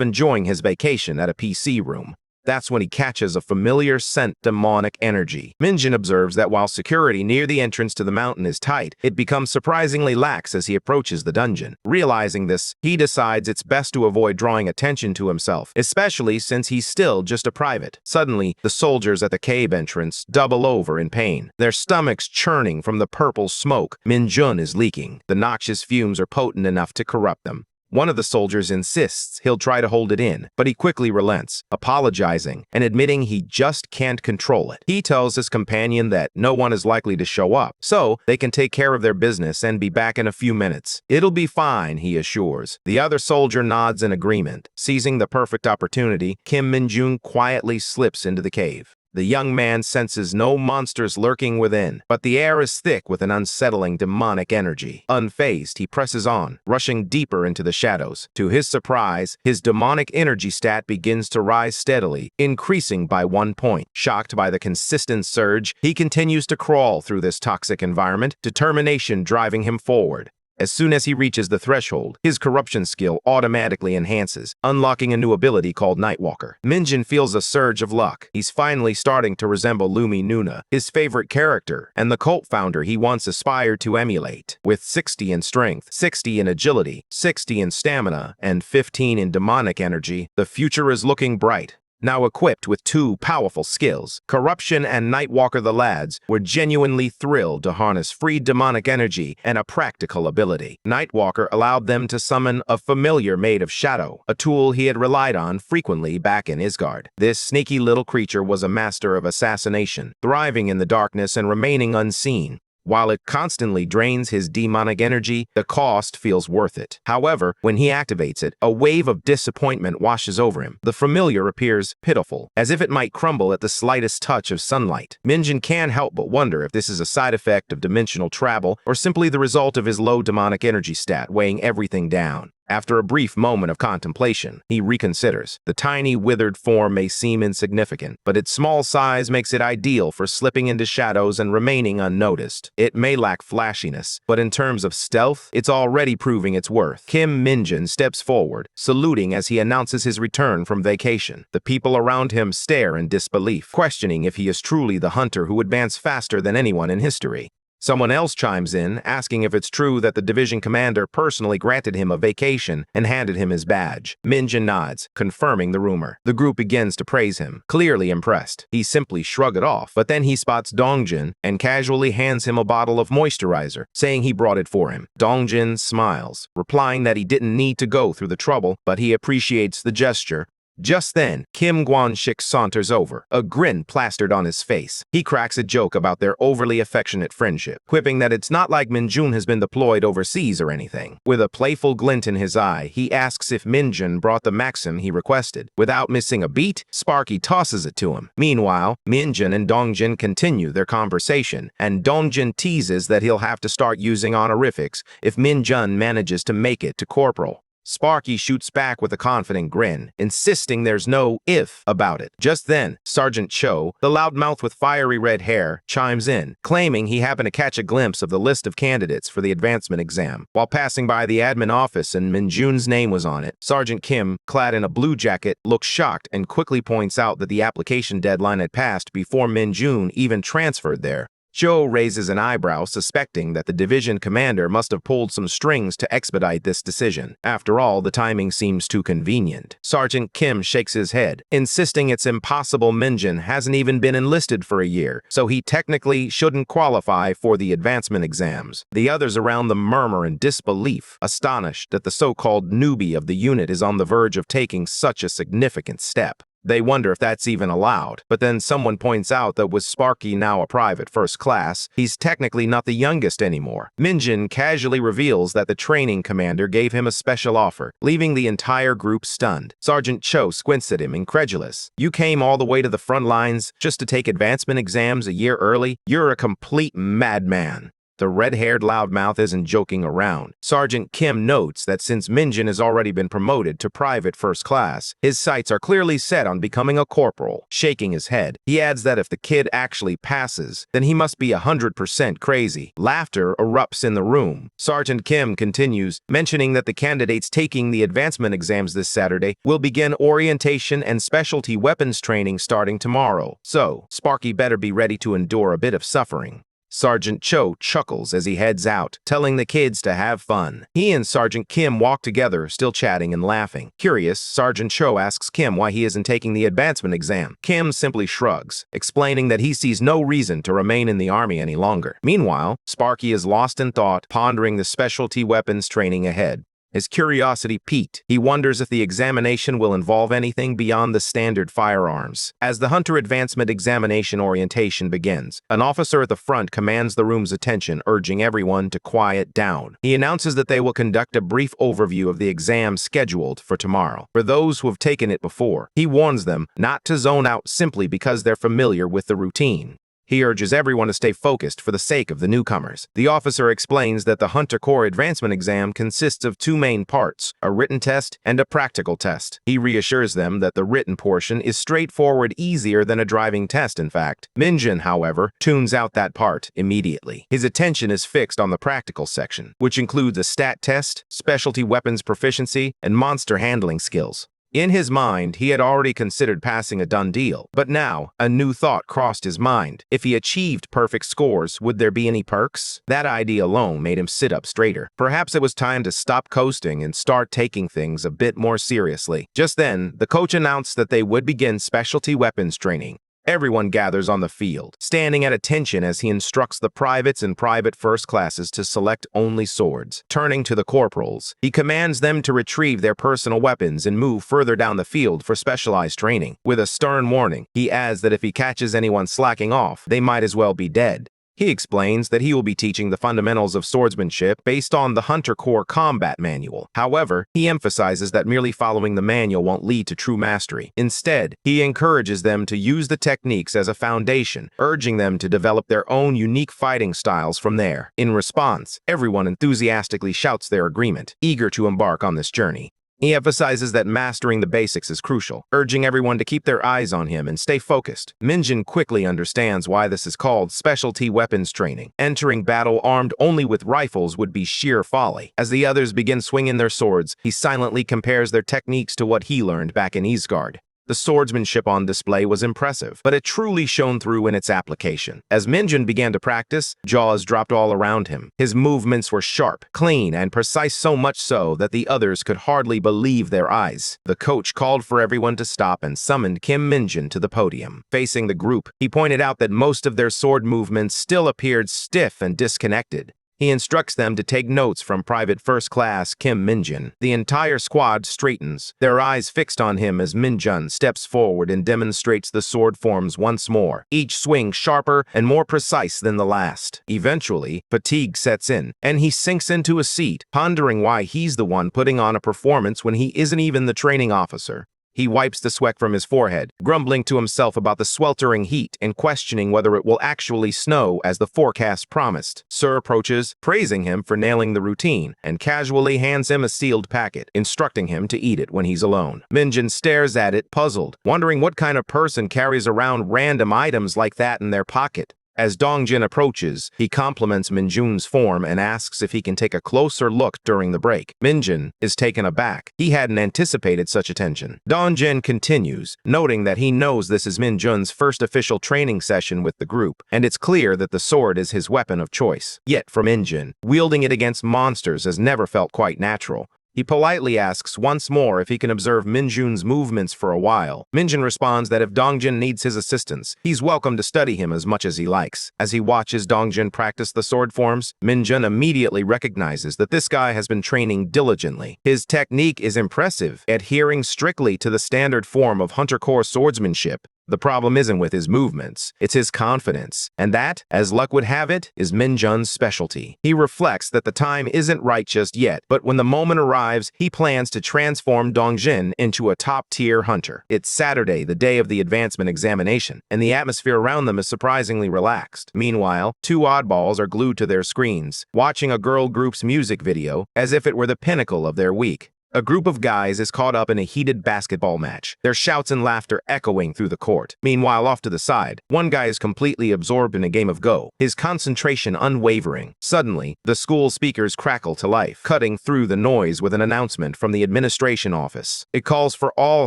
enjoying his vacation at a PC room. That's when he catches a familiar scent demonic energy. Minjun observes that while security near the entrance to the mountain is tight, it becomes surprisingly lax as he approaches the dungeon. Realizing this, he decides it's best to avoid drawing attention to himself, especially since he's still just a private. Suddenly, the soldiers at the cave entrance double over in pain, their stomachs churning from the purple smoke Minjun is leaking. The noxious fumes are potent enough to corrupt them. One of the soldiers insists he'll try to hold it in, but he quickly relents, apologizing and admitting he just can't control it. He tells his companion that no one is likely to show up, so they can take care of their business and be back in a few minutes. "It'll be fine," he assures. The other soldier nods in agreement. Seizing the perfect opportunity, Kim Minjun quietly slips into the cave. The young man senses no monsters lurking within, but the air is thick with an unsettling demonic energy. Unfazed, he presses on, rushing deeper into the shadows. To his surprise, his demonic energy stat begins to rise steadily, increasing by 1 point. Shocked by the consistent surge, he continues to crawl through this toxic environment, determination driving him forward. As soon as he reaches the threshold, his corruption skill automatically enhances, unlocking a new ability called Nightwalker. Minjun feels a surge of luck. He's finally starting to resemble Lumi Nuna, his favorite character, and the cult founder he once aspired to emulate. With 60 in strength, 60 in agility, 60 in stamina, and 15 in demonic energy, the future is looking bright. Now equipped with two powerful skills, Corruption and Nightwalker, the lads were genuinely thrilled to harness free demonic energy and a practical ability. Nightwalker allowed them to summon a familiar made of shadow, a tool he had relied on frequently back in Isgard. This sneaky little creature was a master of assassination, thriving in the darkness and remaining unseen. While it constantly drains his demonic energy, the cost feels worth it. However, when he activates it, a wave of disappointment washes over him. The familiar appears pitiful, as if it might crumble at the slightest touch of sunlight. Minjin can't help but wonder if this is a side effect of dimensional travel or simply the result of his low demonic energy stat weighing everything down. After a brief moment of contemplation, he reconsiders. The tiny, withered form may seem insignificant, but its small size makes it ideal for slipping into shadows and remaining unnoticed. It may lack flashiness, but in terms of stealth, it's already proving its worth. Kim Minjin steps forward, saluting as he announces his return from vacation. The people around him stare in disbelief, questioning if he is truly the hunter who advanced faster than anyone in history. Someone else chimes in, asking if it's true that the division commander personally granted him a vacation and handed him his badge. Minjin nods, confirming the rumor. The group begins to praise him, clearly impressed. He simply shrugs it off, but then he spots Dongjin and casually hands him a bottle of moisturizer, saying he brought it for him. Dongjin smiles, replying that he didn't need to go through the trouble, but he appreciates the gesture. Just then, Kim Guanshik saunters over, a grin plastered on his face. He cracks a joke about their overly affectionate friendship, quipping that it's not like Minjun has been deployed overseas or anything. With a playful glint in his eye, he asks if Minjun brought the Maxim he requested. Without missing a beat, Sparky tosses it to him. Meanwhile, Minjun and Dongjin continue their conversation, and Dongjin teases that he'll have to start using honorifics if Minjun manages to make it to Corporal. Sparky shoots back with a confident grin, insisting there's no if about it. Just then, Sergeant Cho, the loudmouth with fiery red hair, chimes in, claiming he happened to catch a glimpse of the list of candidates for the advancement exam. While passing by the admin office and Minjun's name was on it, Sergeant Kim, clad in a blue jacket, looks shocked and quickly points out that the application deadline had passed before Minjun even transferred there. Joe raises an eyebrow, suspecting that the division commander must have pulled some strings to expedite this decision. After all, the timing seems too convenient. Sergeant Kim shakes his head, insisting it's impossible. Minjin hasn't even been enlisted for a year, so he technically shouldn't qualify for the advancement exams. The others around them murmur in disbelief, astonished that the so-called newbie of the unit is on the verge of taking such a significant step. They wonder if that's even allowed, but then someone points out that with Sparky now a private first class, he's technically not the youngest anymore. Minjin casually reveals that the training commander gave him a special offer, leaving the entire group stunned. Sergeant Cho squints at him, incredulous. You came all the way to the front lines just to take advancement exams a year early? You're a complete madman. The red-haired loudmouth isn't joking around. Sergeant Kim notes that since Minjin has already been promoted to private first class, his sights are clearly set on becoming a corporal. Shaking his head, he adds that if the kid actually passes, then he must be 100% crazy. Laughter erupts in the room. Sergeant Kim continues, mentioning that the candidates taking the advancement exams this Saturday will begin orientation and specialty weapons training starting tomorrow. So, Sparky better be ready to endure a bit of suffering. Sergeant Cho chuckles as he heads out, telling the kids to have fun. He and Sergeant Kim walk together, still chatting and laughing. Curious, Sergeant Cho asks Kim why he isn't taking the advancement exam. Kim simply shrugs, explaining that he sees no reason to remain in the army any longer. Meanwhile, Sparky is lost in thought, pondering the specialty weapons training ahead. His curiosity piqued. He wonders if the examination will involve anything beyond the standard firearms. As the Hunter Advancement Examination orientation begins, an officer at the front commands the room's attention, urging everyone to quiet down. He announces that they will conduct a brief overview of the exam scheduled for tomorrow. For those who have taken it before, he warns them not to zone out simply because they're familiar with the routine. He urges everyone to stay focused for the sake of the newcomers. The officer explains that the Hunter Corps Advancement Exam consists of two main parts, a written test and a practical test. He reassures them that the written portion is straightforward, easier than a driving test, in fact. Minjin, however, tunes out that part immediately. His attention is fixed on the practical section, which includes a stat test, specialty weapons proficiency, and monster handling skills. In his mind, he had already considered passing a done deal, but now a new thought crossed his mind. If he achieved perfect scores, would there be any perks? That idea alone made him sit up straighter. Perhaps it was time to stop coasting and start taking things a bit more seriously. Just then, the coach announced that they would begin specialty weapons training. Everyone gathers on the field, standing at attention as he instructs the privates and private first classes to select only swords. Turning to the corporals, he commands them to retrieve their personal weapons and move further down the field for specialized training. With a stern warning, he adds that if he catches anyone slacking off, they might as well be dead. He explains that he will be teaching the fundamentals of swordsmanship based on the Hunter Corps Combat Manual. However, he emphasizes that merely following the manual won't lead to true mastery. Instead, he encourages them to use the techniques as a foundation, urging them to develop their own unique fighting styles from there. In response, everyone enthusiastically shouts their agreement, eager to embark on this journey. He emphasizes that mastering the basics is crucial, urging everyone to keep their eyes on him and stay focused. Minjin quickly understands why this is called specialty weapons training. Entering battle armed only with rifles would be sheer folly. As the others begin swinging their swords, he silently compares their techniques to what he learned back in Isgard. The swordsmanship on display was impressive, but it truly shone through in its application. As Minjin began to practice, jaws dropped all around him. His movements were sharp, clean, and precise, so much so that the others could hardly believe their eyes. The coach called for everyone to stop and summoned Kim Minjin to the podium. Facing the group, he pointed out that most of their sword movements still appeared stiff and disconnected. He instructs them to take notes from Private First Class Kim Minjin. The entire squad straightens, their eyes fixed on him as Minjin steps forward and demonstrates the sword forms once more, each swing sharper and more precise than the last. Eventually, fatigue sets in, and he sinks into a seat, pondering why he's the one putting on a performance when he isn't even the training officer. He wipes the sweat from his forehead, grumbling to himself about the sweltering heat and questioning whether it will actually snow as the forecast promised. Sir approaches, praising him for nailing the routine, and casually hands him a sealed packet, instructing him to eat it when he's alone. Minjin stares at it, puzzled, wondering what kind of person carries around random items like that in their pocket. As Dongjin approaches, he compliments Minjun's form and asks if he can take a closer look during the break. Minjin is taken aback. He hadn't anticipated such attention. Dongjin continues, noting that he knows this is Minjun's first official training session with the group, and it's clear that the sword is his weapon of choice. Yet for Minjin, wielding it against monsters has never felt quite natural. He politely asks once more if he can observe Minjun's movements for a while. Minjin responds that if Dongjin needs his assistance, he's welcome to study him as much as he likes. As he watches Dongjin practice the sword forms, Minjin immediately recognizes that this guy has been training diligently. His technique is impressive, adhering strictly to the standard form of Hunter Corps swordsmanship. The problem isn't with his movements, it's his confidence. And that, as luck would have it, is Minjun's specialty. He reflects that the time isn't right just yet, but when the moment arrives, he plans to transform Dongjin into a top-tier hunter. It's Saturday, the day of the advancement examination, and the atmosphere around them is surprisingly relaxed. Meanwhile, two oddballs are glued to their screens, watching a girl group's music video as if it were the pinnacle of their week. A group of guys is caught up in a heated basketball match, their shouts and laughter echoing through the court. Meanwhile, off to the side, one guy is completely absorbed in a game of Go, his concentration unwavering. Suddenly, the school speakers crackle to life, cutting through the noise with an announcement from the administration office. It calls for all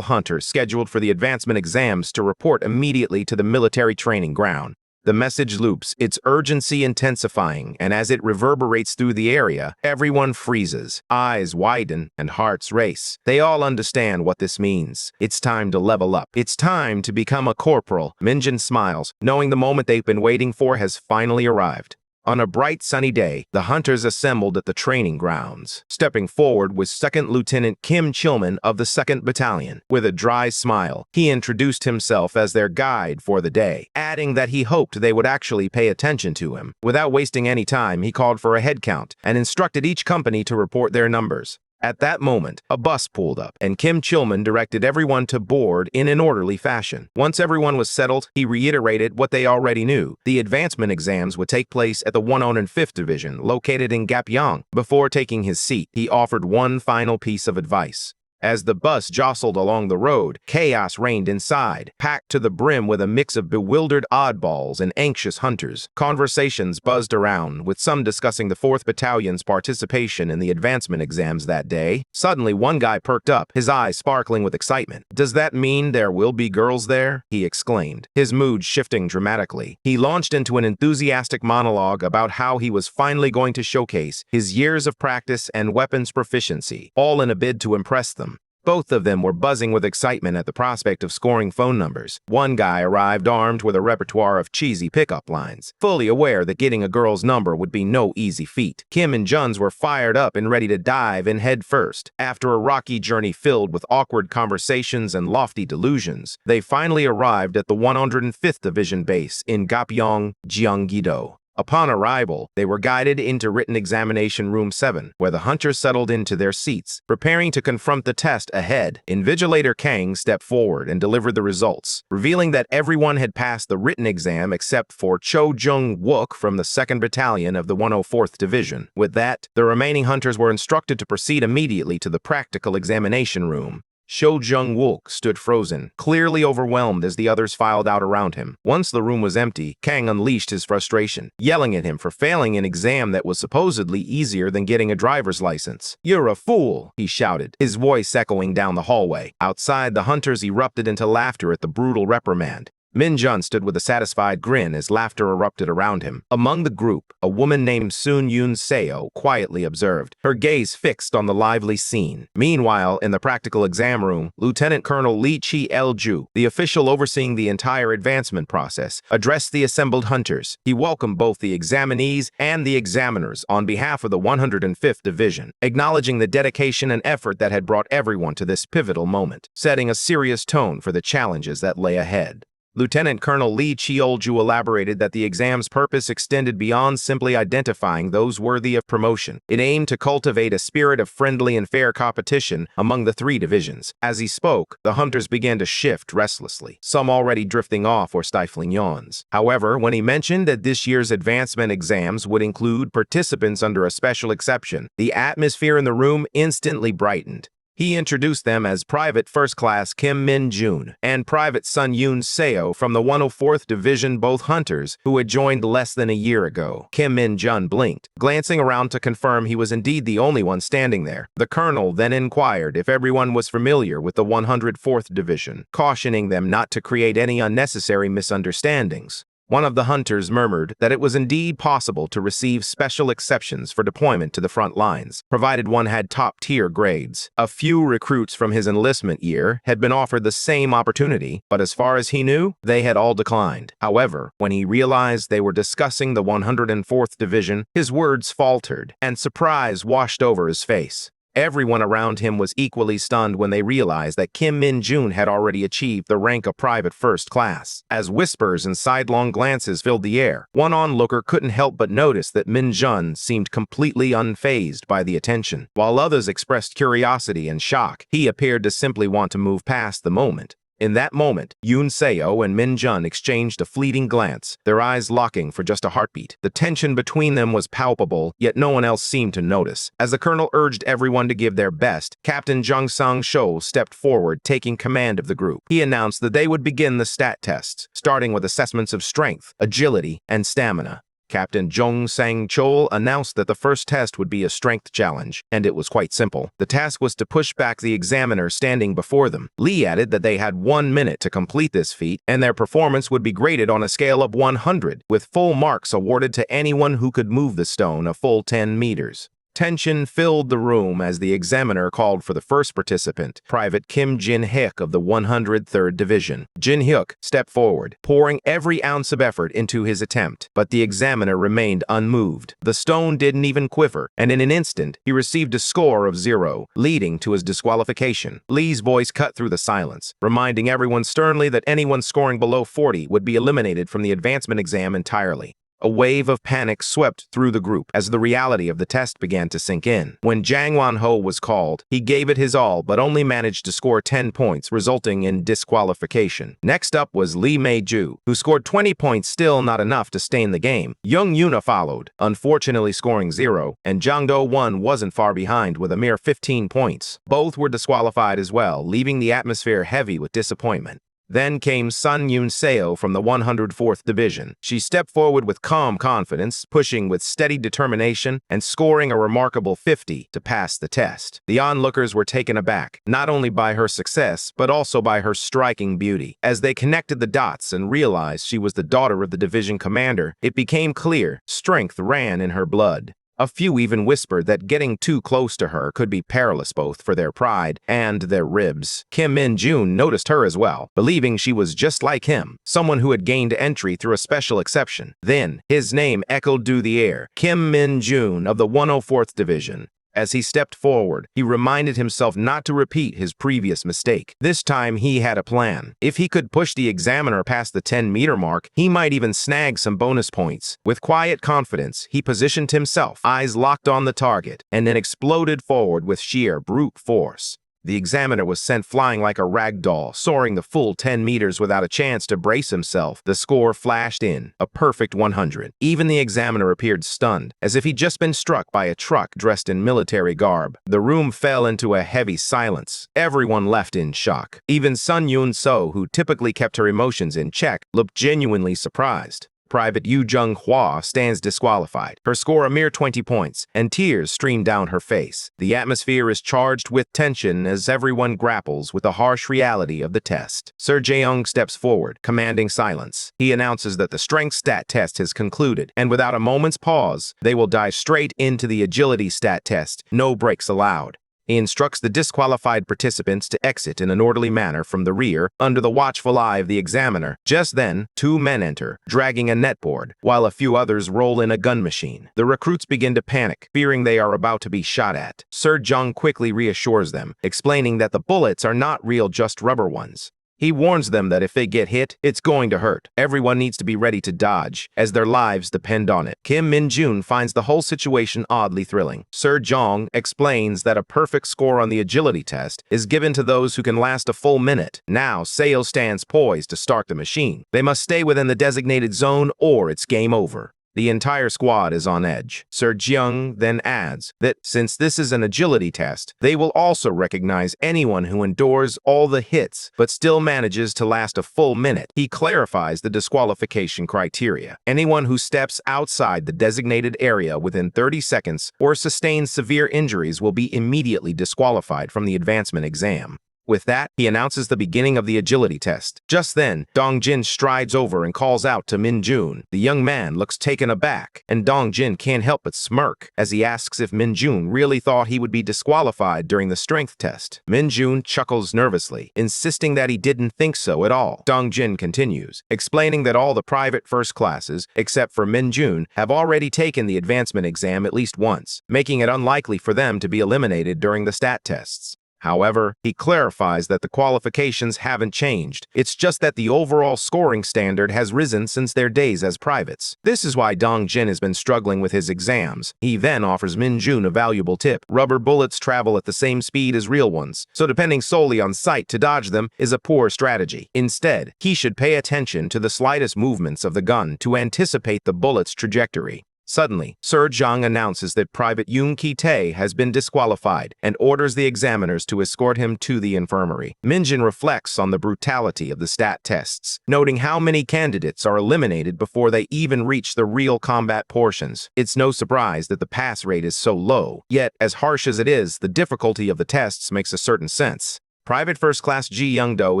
hunters scheduled for the advancement exams to report immediately to the military training ground. The message loops, its urgency intensifying, and as it reverberates through the area, everyone freezes, eyes widen, and hearts race. They all understand what this means. It's time to level up. It's time to become a corporal. Minjin smiles, knowing the moment they've been waiting for has finally arrived. On a bright sunny day, the hunters assembled at the training grounds. Stepping forward was 2nd Lieutenant Kim Chilman of the 2nd Battalion. With a dry smile, he introduced himself as their guide for the day, adding that he hoped they would actually pay attention to him. Without wasting any time, he called for a head count and instructed each company to report their numbers. At that moment, a bus pulled up, and Kim Chilman directed everyone to board in an orderly fashion. Once everyone was settled, he reiterated what they already knew. The advancement exams would take place at the 105th Division, located in Gapyeong. Before taking his seat, he offered one final piece of advice. As the bus jostled along the road, chaos reigned inside, packed to the brim with a mix of bewildered oddballs and anxious hunters. Conversations buzzed around, with some discussing the 4th Battalion's participation in the advancement exams that day. Suddenly, one guy perked up, his eyes sparkling with excitement. "Does that mean there will be girls there?" he exclaimed, his mood shifting dramatically. He launched into an enthusiastic monologue about how he was finally going to showcase his years of practice and weapons proficiency, all in a bid to impress them. Both of them were buzzing with excitement at the prospect of scoring phone numbers. One guy arrived armed with a repertoire of cheesy pickup lines, fully aware that getting a girl's number would be no easy feat. Kim and Juns were fired up and ready to dive in head first. After a rocky journey filled with awkward conversations and lofty delusions, they finally arrived at the 105th Division base in Gapyeong, Gyeonggi-do. Upon arrival, they were guided into written examination room 7, where the hunters settled into their seats, preparing to confront the test ahead. Invigilator Kang stepped forward and delivered the results, revealing that everyone had passed the written exam except for Cho Jung-wook from the 2nd Battalion of the 104th Division. With that, the remaining hunters were instructed to proceed immediately to the practical examination room. Cho Jung-wook stood frozen, clearly overwhelmed as the others filed out around him. Once the room was empty, Kang unleashed his frustration, yelling at him for failing an exam that was supposedly easier than getting a driver's license. "You're a fool," he shouted, his voice echoing down the hallway. Outside, the hunters erupted into laughter at the brutal reprimand. Min Jun stood with a satisfied grin as laughter erupted around him. Among the group, a woman named Sun Yoon Seo quietly observed, her gaze fixed on the lively scene. Meanwhile, in the practical exam room, Lieutenant Colonel Lee Chi-el-ju, the official overseeing the entire advancement process, addressed the assembled hunters. He welcomed both the examinees and the examiners on behalf of the 105th Division, acknowledging the dedication and effort that had brought everyone to this pivotal moment, setting a serious tone for the challenges that lay ahead. Lieutenant Colonel Lee Chi-el-ju elaborated that the exam's purpose extended beyond simply identifying those worthy of promotion. It aimed to cultivate a spirit of friendly and fair competition among the 3 divisions. As he spoke, the hunters began to shift restlessly, some already drifting off or stifling yawns. However, when he mentioned that this year's advancement exams would include participants under a special exception, the atmosphere in the room instantly brightened. He introduced them as Private First Class Kim Min-jun and Private Sun Yoon Seo from the 104th Division, both hunters who had joined less than a year ago. Kim Min-jun blinked, glancing around to confirm he was indeed the only one standing there. The colonel then inquired if everyone was familiar with the 104th Division, cautioning them not to create any unnecessary misunderstandings. One of the hunters murmured that it was indeed possible to receive special exceptions for deployment to the front lines, provided one had top-tier grades. A few recruits from his enlistment year had been offered the same opportunity, but as far as he knew, they had all declined. However, when he realized they were discussing the 104th Division, his words faltered, and surprise washed over his face. Everyone around him was equally stunned when they realized that Kim Min-jun had already achieved the rank of Private First Class. As whispers and sidelong glances filled the air, one onlooker couldn't help but notice that Min-jun seemed completely unfazed by the attention. While others expressed curiosity and shock, he appeared to simply want to move past the moment. In that moment, Yoon Seo and Min Jun exchanged a fleeting glance, their eyes locking for just a heartbeat. The tension between them was palpable, yet no one else seemed to notice. As the colonel urged everyone to give their best, Captain Jung Sang-chol stepped forward, taking command of the group. He announced that they would begin the stat tests, starting with assessments of strength, agility, and stamina. Captain Jung Sang-chol announced that the first test would be a strength challenge, and it was quite simple. The task was to push back the examiner standing before them. Lee added that they had 1 minute to complete this feat, and their performance would be graded on a scale of 100, with full marks awarded to anyone who could move the stone a full 10 meters. Tension filled the room as the examiner called for the first participant, Private Kim Jin-hyuk of the 103rd Division. Jin-hyuk stepped forward, pouring every ounce of effort into his attempt, but the examiner remained unmoved. The stone didn't even quiver, and in an instant, he received a score of 0, leading to his disqualification. Lee's voice cut through the silence, reminding everyone sternly that anyone scoring below 40 would be eliminated from the advancement exam entirely. A wave of panic swept through the group as the reality of the test began to sink in. When Jang Won-ho was called, he gave it his all but only managed to score 10 points, resulting in disqualification. Next up was Lee Mage, who scored 20 points, still not enough to stay in the game. Young Yuna followed, unfortunately scoring 0, and Jang Do-won wasn't far behind with a mere 15 points. Both were disqualified as well, leaving the atmosphere heavy with disappointment. Then came Sun Yoon-seo from the 104th Division. She stepped forward with calm confidence, pushing with steady determination and scoring a remarkable 50 to pass the test. The onlookers were taken aback, not only by her success, but also by her striking beauty. As they connected the dots and realized she was the daughter of the division commander, it became clear strength ran in her blood. A few even whispered that getting too close to her could be perilous both for their pride and their ribs. Kim Min-jun noticed her as well, believing she was just like him, someone who had gained entry through a special exception. Then, his name echoed through the air, Kim Min-jun of the 104th Division. As he stepped forward, he reminded himself not to repeat his previous mistake. This time, he had a plan. If he could push the examiner past the 10-meter mark, he might even snag some bonus points. With quiet confidence, he positioned himself, eyes locked on the target, and then exploded forward with sheer brute force. The examiner was sent flying like a rag doll, soaring the full 10 meters without a chance to brace himself. The score flashed in, a perfect 100. Even the examiner appeared stunned, as if he'd just been struck by a truck dressed in military garb. The room fell into a heavy silence. Everyone left in shock. Even Sun Yoon-seo, who typically kept her emotions in check, looked genuinely surprised. Private Yu Jung-hwa stands disqualified. Her score a mere 20 points, and tears stream down her face. The atmosphere is charged with tension as everyone grapples with the harsh reality of the test. Sir Jae-young steps forward, commanding silence. He announces that the strength stat test has concluded, and without a moment's pause, they will dive straight into the agility stat test. No breaks allowed. He instructs the disqualified participants to exit in an orderly manner from the rear under the watchful eye of the examiner. Just then, 2 men enter, dragging a netboard, while a few others roll in a gun machine. The recruits begin to panic, fearing they are about to be shot at. Sir Jung quickly reassures them, explaining that the bullets are not real, just rubber ones. He warns them that if they get hit, it's going to hurt. Everyone needs to be ready to dodge, as their lives depend on it. Kim Min-jun finds the whole situation oddly thrilling. Sir Jong explains that a perfect score on the agility test is given to those who can last a full minute. Now, Seo stands poised to start the machine. They must stay within the designated zone or it's game over. The entire squad is on edge. Sir Jeong then adds that since this is an agility test, they will also recognize anyone who endures all the hits but still manages to last a full minute. He clarifies the disqualification criteria. Anyone who steps outside the designated area within 30 seconds or sustains severe injuries will be immediately disqualified from the advancement exam. With that, he announces the beginning of the agility test. Just then, Dong-jin strides over and calls out to Min-jun. The young man looks taken aback, and Dong-jin can't help but smirk as he asks if Min-jun really thought he would be disqualified during the strength test. Min-jun chuckles nervously, insisting that he didn't think so at all. Dong-jin continues, explaining that all the private first classes, except for Min-jun, have already taken the advancement exam at least once, making it unlikely for them to be eliminated during the stat tests. However, he clarifies that the qualifications haven't changed. It's just that the overall scoring standard has risen since their days as privates. This is why Dong-jin has been struggling with his exams. He then offers Min-jun a valuable tip. Rubber bullets travel at the same speed as real ones, so depending solely on sight to dodge them is a poor strategy. Instead, he should pay attention to the slightest movements of the gun to anticipate the bullet's trajectory. Suddenly, Sir Jong announces that Private Yoon Ki-tae has been disqualified and orders the examiners to escort him to the infirmary. Min-jin reflects on the brutality of the stat tests, noting how many candidates are eliminated before they even reach the real combat portions. It's no surprise that the pass rate is so low, yet, as harsh as it is, the difficulty of the tests makes a certain sense. Private First Class Ji Young-do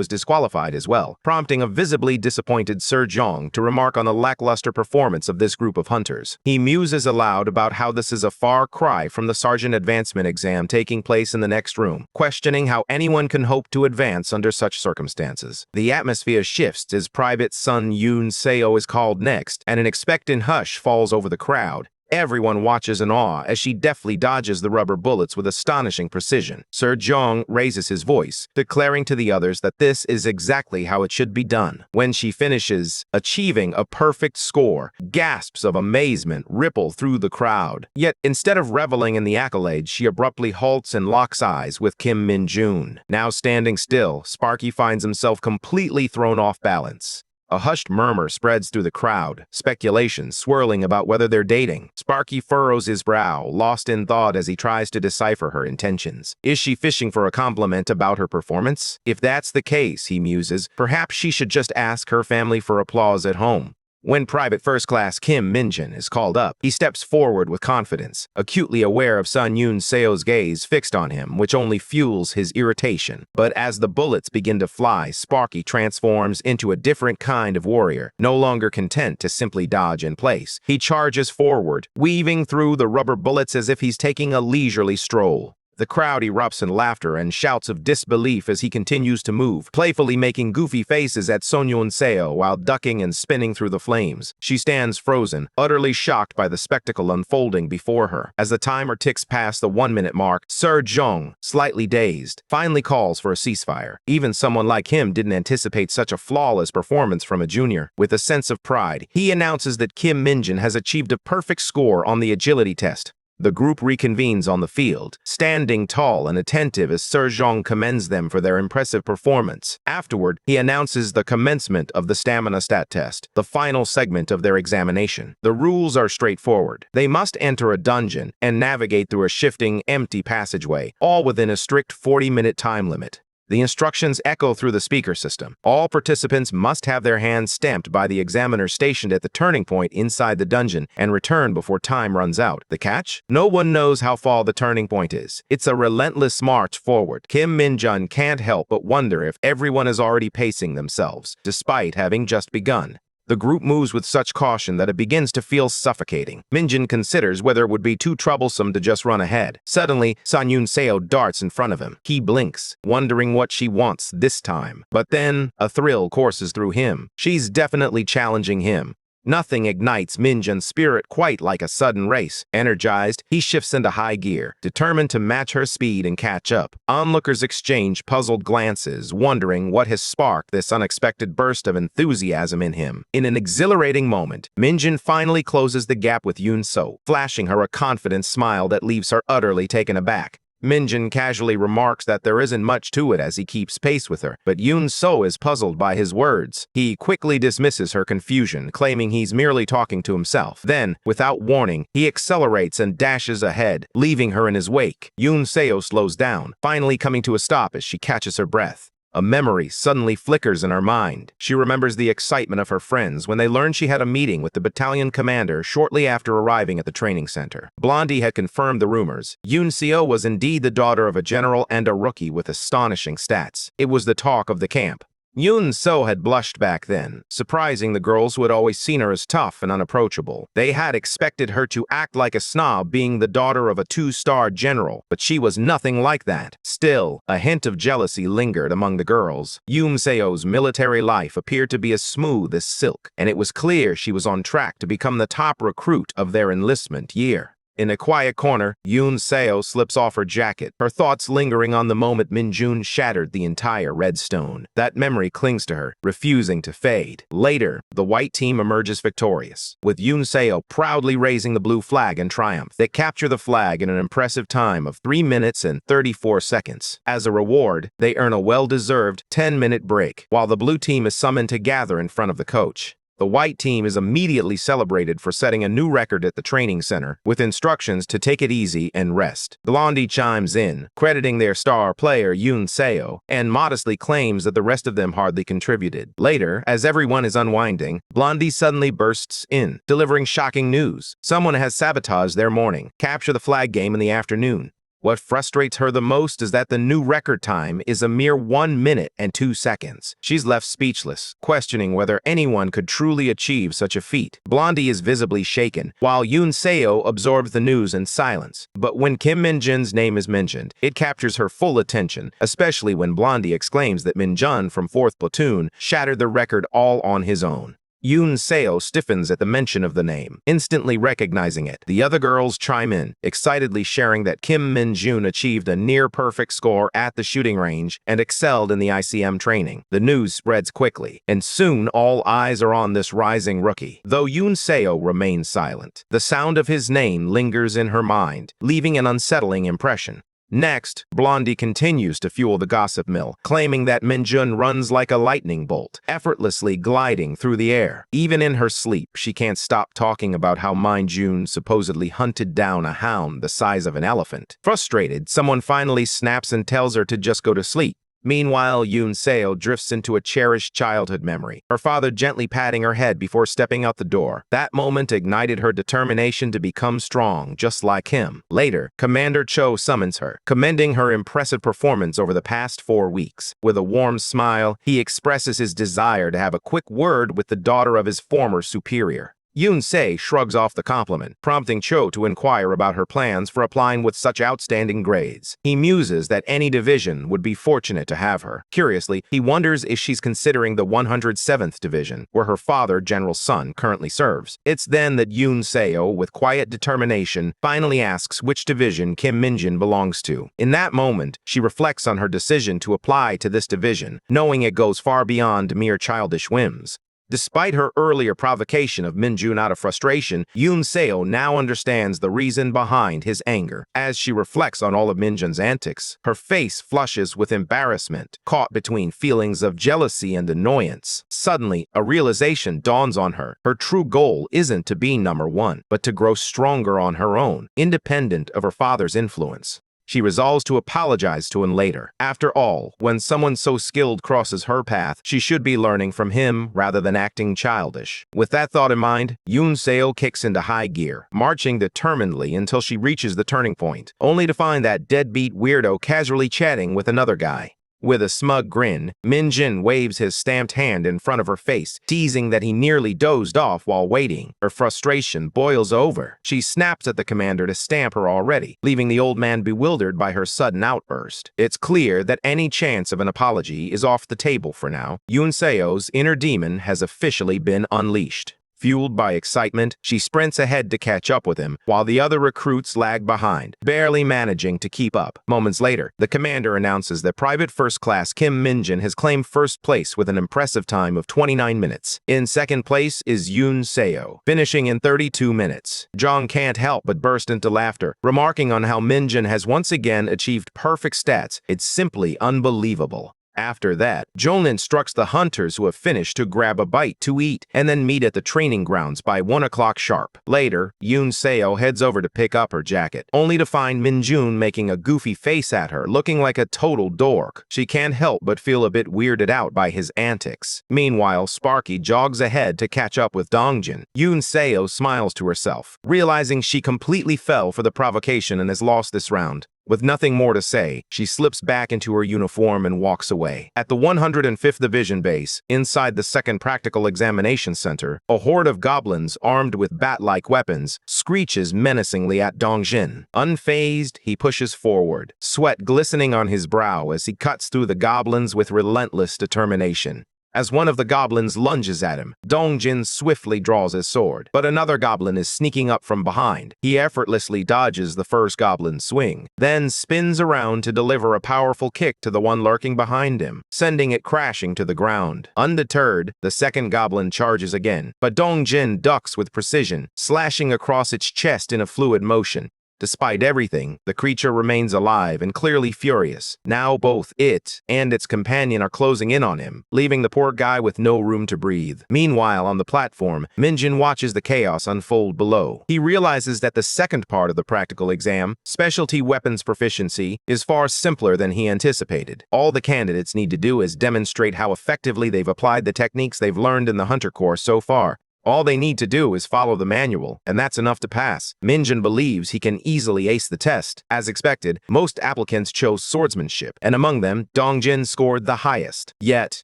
is disqualified as well, prompting a visibly disappointed Sir Jong to remark on the lackluster performance of this group of hunters. He muses aloud about how this is a far cry from the sergeant advancement exam taking place in the next room, questioning how anyone can hope to advance under such circumstances. The atmosphere shifts as Private Sun Yoon-seo is called next, and an expectant hush falls over the crowd. Everyone watches in awe as she deftly dodges the rubber bullets with astonishing precision. Sir Jong raises his voice, declaring to the others that this is exactly how it should be done. When she finishes, achieving a perfect score, gasps of amazement ripple through the crowd. Yet, instead of reveling in the accolades, she abruptly halts and locks eyes with Kim Min-jun. Now standing still, Sparky finds himself completely thrown off balance. A hushed murmur spreads through the crowd, speculation swirling about whether they're dating. Sparky furrows his brow, lost in thought as he tries to decipher her intentions. Is she fishing for a compliment about her performance? If that's the case, he muses, perhaps she should just ask her family for applause at home. When Private First Class Kim Min-jun is called up, he steps forward with confidence, acutely aware of Sun Yun-seo's gaze fixed on him, which only fuels his irritation. But as the bullets begin to fly, Sparky transforms into a different kind of warrior, no longer content to simply dodge in place. He charges forward, weaving through the rubber bullets as if he's taking a leisurely stroll. The crowd erupts in laughter and shouts of disbelief as he continues to move, playfully making goofy faces at Sun Yun-seo while ducking and spinning through the flames. She stands frozen, utterly shocked by the spectacle unfolding before her. As the timer ticks past the 1-minute mark, Sir Jong, slightly dazed, finally calls for a ceasefire. Even someone like him didn't anticipate such a flawless performance from a junior. With a sense of pride, he announces that Kim Min-jun has achieved a perfect score on the agility test. The group reconvenes on the field, standing tall and attentive as Sir Jong commends them for their impressive performance. Afterward, he announces the commencement of the stamina stat test, the final segment of their examination. The rules are straightforward. They must enter a dungeon and navigate through a shifting, empty passageway, all within a strict 40-minute time limit. The instructions echo through the speaker system. All participants must have their hands stamped by the examiner stationed at the turning point inside the dungeon and return before time runs out. The catch? No one knows how far the turning point is. It's a relentless march forward. Kim Min-jun can't help but wonder if everyone is already pacing themselves, despite having just begun. The group moves with such caution that it begins to feel suffocating. Min-jun considers whether it would be too troublesome to just run ahead. Suddenly, Sun Yun-seo darts in front of him. He blinks, wondering what she wants this time. But then, a thrill courses through him. She's definitely challenging him. Nothing ignites Min-jun's spirit quite like a sudden race. Energized, he shifts into high gear, determined to match her speed and catch up. Onlookers exchange puzzled glances, wondering what has sparked this unexpected burst of enthusiasm in him. In an exhilarating moment, Min-jun finally closes the gap with Yun-seo, flashing her a confident smile that leaves her utterly taken aback. Min-jun casually remarks that there isn't much to it as he keeps pace with her, but Yun-seo is puzzled by his words. He quickly dismisses her confusion, claiming he's merely talking to himself. Then, without warning, he accelerates and dashes ahead, leaving her in his wake. Yun-seo slows down, finally coming to a stop as she catches her breath. A memory suddenly flickers in her mind. She remembers the excitement of her friends when they learned she had a meeting with the battalion commander shortly after arriving at the training center. Blondie had confirmed the rumors. Yun-seo was indeed the daughter of a general and a rookie with astonishing stats. It was the talk of the camp. Yun-seo had blushed back then, surprising the girls who had always seen her as tough and unapproachable. They had expected her to act like a snob, being the daughter of a 2-star general, but she was nothing like that. Still, a hint of jealousy lingered among the girls. Yun-seo's military life appeared to be as smooth as silk, and it was clear she was on track to become the top recruit of their enlistment year. In a quiet corner, Yun-seo slips off her jacket, her thoughts lingering on the moment Min-jun shattered the entire redstone. That memory clings to her, refusing to fade. Later, the white team emerges victorious, with Yun-seo proudly raising the blue flag in triumph. They capture the flag in an impressive time of 3 minutes and 34 seconds. As a reward, they earn a well-deserved 10-minute break, while the blue team is summoned to gather in front of the coach. The white team is immediately celebrated for setting a new record at the training center, with instructions to take it easy and rest. Blondie chimes in, crediting their star player Yun-seo, and modestly claims that the rest of them hardly contributed. Later, as everyone is unwinding, Blondie suddenly bursts in, delivering shocking news. Someone has sabotaged their morning. Capture the flag game in the afternoon. What frustrates her the most is that the new record time is a mere 1 minute and 2 seconds. She's left speechless, questioning whether anyone could truly achieve such a feat. Blondie is visibly shaken, while Yun-seo absorbs the news in silence. But when Kim Min-jun's name is mentioned, it captures her full attention, especially when Blondie exclaims that Min-jun from 4th Platoon shattered the record all on his own. Yoon Seo stiffens at the mention of the name, instantly recognizing it. The other girls chime in, excitedly sharing that Kim Min-jun achieved a near-perfect score at the shooting range and excelled in the ICM training. The news spreads quickly, and soon all eyes are on this rising rookie. Though Yoon Seo remains silent, the sound of his name lingers in her mind, leaving an unsettling impression. Next, Blondie continues to fuel the gossip mill, claiming that Min-jun runs like a lightning bolt, effortlessly gliding through the air. Even in her sleep, she can't stop talking about how Min-jun supposedly hunted down a hound the size of an elephant. Frustrated, someone finally snaps and tells her to just go to sleep. Meanwhile, Yoon Seo drifts into a cherished childhood memory, her father gently patting her head before stepping out the door. That moment ignited her determination to become strong, just like him. Later, Commander Cho summons her, commending her impressive performance over the past 4 weeks. With a warm smile, he expresses his desire to have a quick word with the daughter of his former superior. Yoon Seo shrugs off the compliment, prompting Cho to inquire about her plans for applying with such outstanding grades. He muses that any division would be fortunate to have her. Curiously, he wonders if she's considering the 107th Division, where her father, General Sun, currently serves. It's then that Yoon Seo, with quiet determination, finally asks which division Kim Min-jun belongs to. In that moment, she reflects on her decision to apply to this division, knowing it goes far beyond mere childish whims. Despite her earlier provocation of Min-jun out of frustration, Yoon Seo now understands the reason behind his anger. As she reflects on all of Min-jun's antics, her face flushes with embarrassment, caught between feelings of jealousy and annoyance. Suddenly, a realization dawns on her. Her true goal isn't to be number one, but to grow stronger on her own, independent of her father's influence. She resolves to apologize to him later. After all, when someone so skilled crosses her path, she should be learning from him rather than acting childish. With that thought in mind, Yoon Seo kicks into high gear, marching determinedly until she reaches the turning point, only to find that deadbeat weirdo casually chatting with another guy. With a smug grin, Min-jun waves his stamped hand in front of her face, teasing that he nearly dozed off while waiting. Her frustration boils over. She snaps at the commander to stamp her already, leaving the old man bewildered by her sudden outburst. It's clear that any chance of an apology is off the table for now. Yoon Seo's inner demon has officially been unleashed. Fueled by excitement, she sprints ahead to catch up with him, while the other recruits lag behind, barely managing to keep up. Moments later, the commander announces that Private First Class Kim Min-jun has claimed first place with an impressive time of 29 minutes. In second place is Yoon Seo, finishing in 32 minutes. Jong can't help but burst into laughter, remarking on how Min-jun has once again achieved perfect stats. It's simply unbelievable. After that, Jong instructs the hunters who have finished to grab a bite to eat and then meet at the training grounds by 1 o'clock sharp. Later, Yoon Seo heads over to pick up her jacket, only to find Min-jun making a goofy face at her, looking like a total dork. She can't help but feel a bit weirded out by his antics. Meanwhile, Sparky jogs ahead to catch up with Dongjin. Yoon Seo smiles to herself, realizing she completely fell for the provocation and has lost this round. With nothing more to say, she slips back into her uniform and walks away. At the 105th Division base, inside the second practical examination center, a horde of goblins armed with bat-like weapons screeches menacingly at Dongjin. Unfazed, he pushes forward, sweat glistening on his brow as he cuts through the goblins with relentless determination. As one of the goblins lunges at him, Dongjin swiftly draws his sword, but another goblin is sneaking up from behind. He effortlessly dodges the first goblin's swing, then spins around to deliver a powerful kick to the one lurking behind him, sending it crashing to the ground. Undeterred, the second goblin charges again, but Dongjin ducks with precision, slashing across its chest in a fluid motion. Despite everything, the creature remains alive and clearly furious. Now both it and its companion are closing in on him, leaving the poor guy with no room to breathe. Meanwhile, on the platform, Min-jun watches the chaos unfold below. He realizes that the second part of the practical exam, specialty weapons proficiency, is far simpler than he anticipated. All the candidates need to do is demonstrate how effectively they've applied the techniques they've learned in the Hunter course so far. All they need to do is follow the manual, and that's enough to pass. Min-jun believes he can easily ace the test. As expected, most applicants chose swordsmanship, and among them, Dongjin scored the highest. Yet,